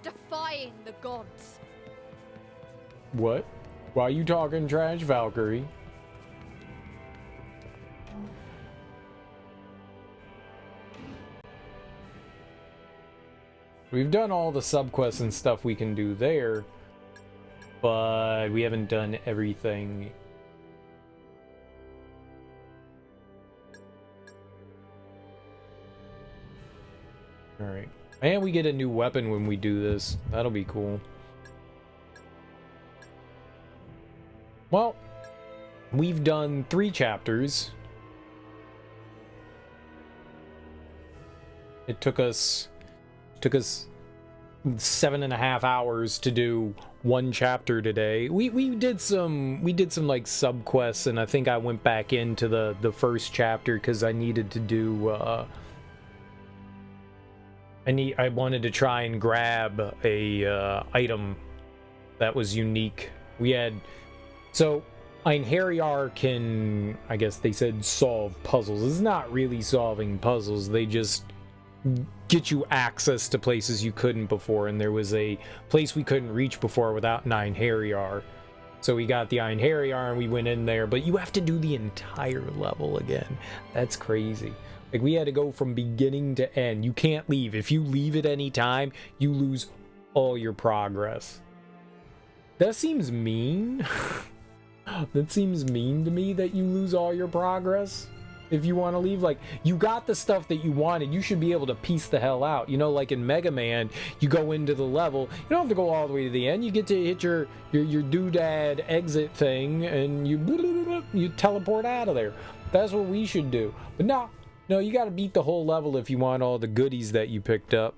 defying the gods. What? Why are you talking trash, Valkyrie? We've done all the subquests and stuff we can do there, but we haven't done everything. Alright. And we get a new weapon when we do this. That'll be cool. Well, we've done 3 chapters. It took us 7.5 hours to do 1 chapter today. We did some like subquests, and I think I went back into the first chapter because I needed to do I wanted to try and grab a item that was unique. We had, so einherjar can, I guess they said, solve puzzles. It's not really solving puzzles. They just get you access to places you couldn't before, and there was a place we couldn't reach before without an einherjar. So we got the einherjar and we went in there, but you have to do the entire level again. That's crazy. Like, we had to go from beginning to end. You can't leave. If you leave at any time, you lose all your progress. That seems mean. That seems mean to me, that you lose all your progress if you want to leave. Like, you got the stuff that you wanted. You should be able to piece the hell out. You know, like in Mega Man, you go into the level. You don't have to go all the way to the end. You get to hit your doodad exit thing, and you teleport out of there. That's what we should do. But no, you got to beat the whole level if you want all the goodies that you picked up.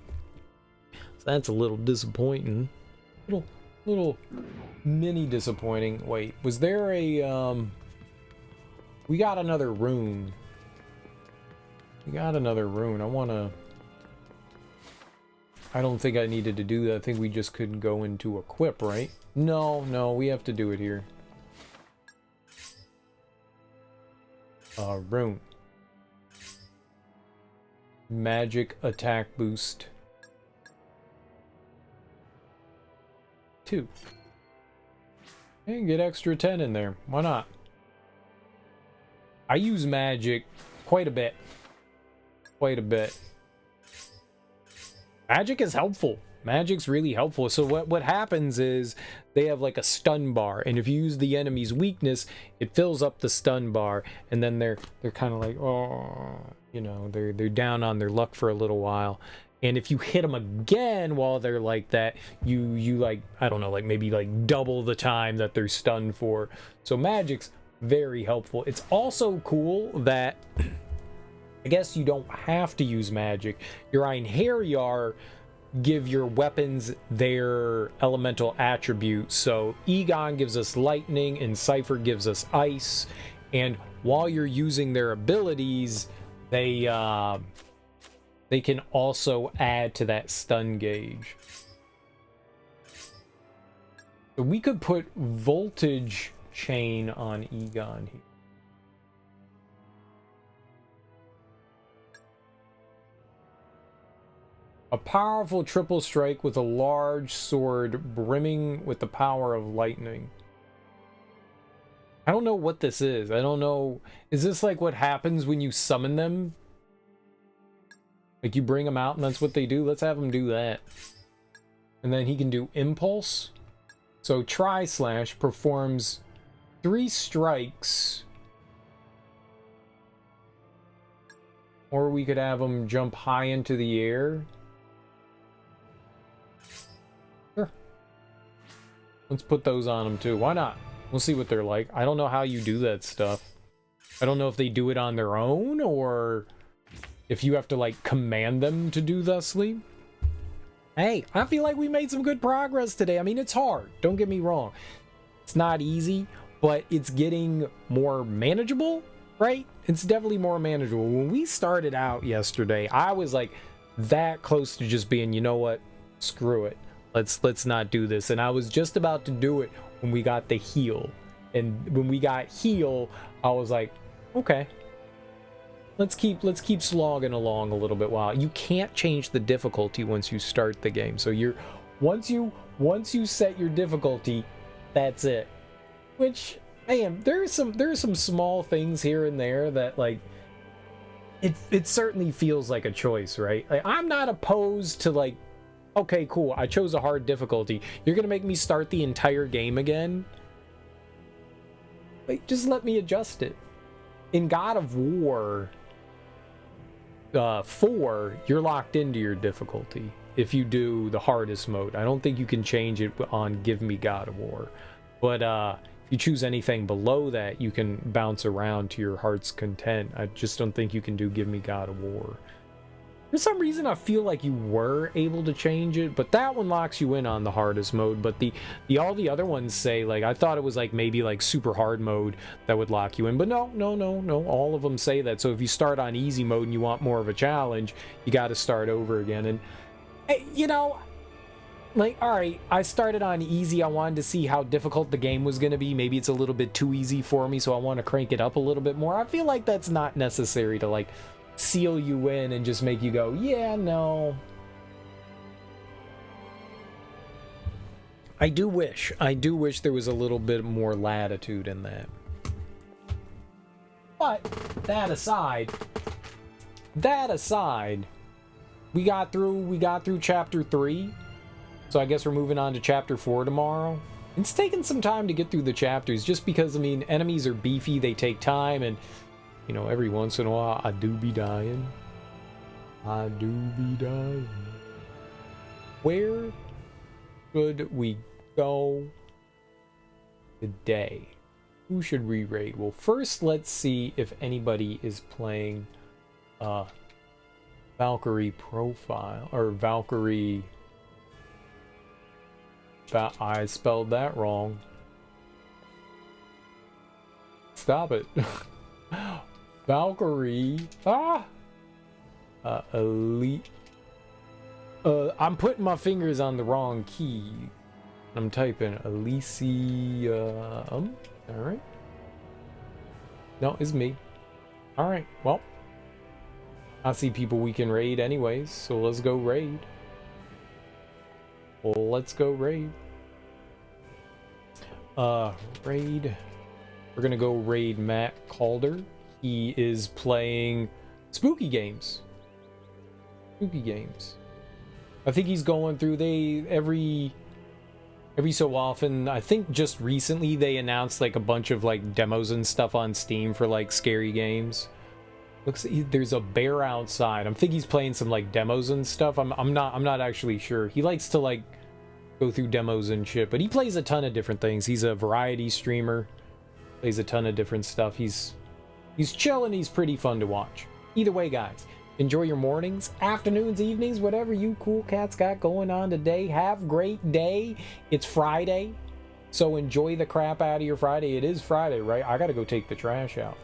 So that's a little disappointing. Little mini disappointing. Wait, was there a we got another rune. We got another rune. I don't think I needed to do that. I think we just couldn't go into equip, right? No, we have to do it here. Rune. Magic attack boost 2. And get extra 10 in there. Why not? I use magic quite a bit. Magic is helpful. Magic's really helpful. So what happens is they have like a stun bar, and if you use the enemy's weakness, it fills up the stun bar, and then they're kind of like, oh, you know, they're down on their luck for a little while. And if you hit them again while they're like that, you like, I don't know, like maybe like double the time that they're stunned for. So magic's very helpful. It's also cool that I guess you don't have to use magic. Your einherjar give your weapons their elemental attributes. So Egon gives us lightning and Cypher gives us ice. And while you're using their abilities, they can also add to that stun gauge. So we could put voltage chain on Egon here. A powerful triple strike with a large sword brimming with the power of lightning. I don't know what this is. I don't know. Is this like what happens when you summon them? Like you bring them out and that's what they do? Let's have him do that. And then he can do impulse. So Tri-Slash performs 3 strikes. Or we could have him jump high into the air. Sure. Let's put those on him too. Why not? We'll see what they're like. I don't know how you do that stuff. I don't know if they do it on their own or if you have to like command them to do thusly. Hey, I feel like we made some good progress today. I mean, it's hard. Don't get me wrong. It's not easy, but it's getting more manageable, right? It's definitely more manageable. When we started out yesterday, I was like that close to just being, you know what? Screw it. Let's not do this. And I was just about to do it when we got the heal. And when we got heal, I was like, okay. Let's keep slogging along a little bit while you can't change the difficulty once you start the game. So you're once you set your difficulty, that's it. Which, man, there's some small things here and there that like it certainly feels like a choice, right? Like, I'm not opposed to like Okay, cool. I chose a hard difficulty. You're gonna make me start the entire game again? Like, just let me adjust it. In God of War 4, you're locked into your difficulty if you do the hardest mode. I don't think you can change it on Give Me God of War. But if you choose anything below that, you can bounce around to your heart's content. I just don't think you can do Give Me God of War. For some reason, I feel like you were able to change it, but that one locks you in on the hardest mode. But all the other ones say, like, I thought it was like maybe like super hard mode that would lock you in, but no. All of them say that. So if you start on easy mode and you want more of a challenge, you got to start over again. And you know, like, all right, I started on easy. I wanted to see how difficult the game was going to be. Maybe it's a little bit too easy for me, so I want to crank it up a little bit more. I feel like that's not necessary to like seal you in and just make you go, yeah, no. I do wish there was a little bit more latitude in that. But that aside, we got through chapter 3. So I guess we're moving on to chapter 4 tomorrow. It's taking some time to get through the chapters just because, I mean, enemies are beefy, they take time, and you know, every once in a while, I do be dying. Where should we go today? Who should we raid? Well, first, let's see if anybody is playing Valkyrie profile, or Valkyrie... I spelled that wrong. Stop it. Valkyrie. Elite. I'm putting my fingers on the wrong key. I'm typing Elysium. Alright. No, it's me. Alright, well. I see people we can raid anyways, so let's go raid. Well, let's go raid. Raid. We're gonna go raid Matt Calder. He is playing spooky games. I think he's going through every so often. I think just recently they announced like a bunch of like demos and stuff on Steam for like scary games. Looks, there's a bear outside. I think he's playing some like demos and stuff. I'm not actually sure. He likes to like go through demos and shit, but he plays a ton of different things. He's a variety streamer. Plays a ton of different stuff. He's chill and he's pretty fun to watch. Either way, guys, enjoy your mornings, afternoons, evenings, whatever you cool cats got going on today. Have a great day. It's Friday, so enjoy the crap out of your Friday. It is Friday, right? I gotta go take the trash out.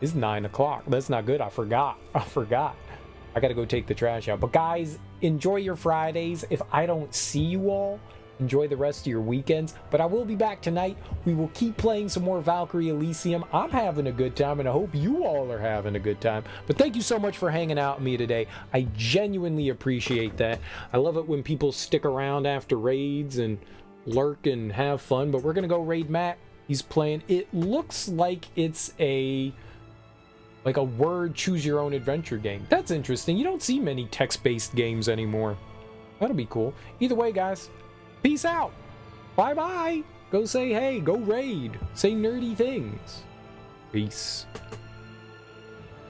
It's 9 o'clock. That's not good. I forgot. I gotta go take the trash out. But guys, enjoy your Fridays. If I don't see you all, enjoy the rest of your weekends. But I will be back tonight. We will keep playing some more Valkyrie Elysium. I'm having a good time, and I hope you all are having a good time. But thank you so much for hanging out with me today. I genuinely appreciate that. I love it when people stick around after raids and lurk and have fun. But we're gonna go raid Matt. He's playing. It looks like it's a word choose your own adventure game. That's interesting. You don't see many text-based games anymore. That'll be cool. Either way, guys, peace out. Bye-bye. Go say hey. Go raid. Say nerdy things. Peace.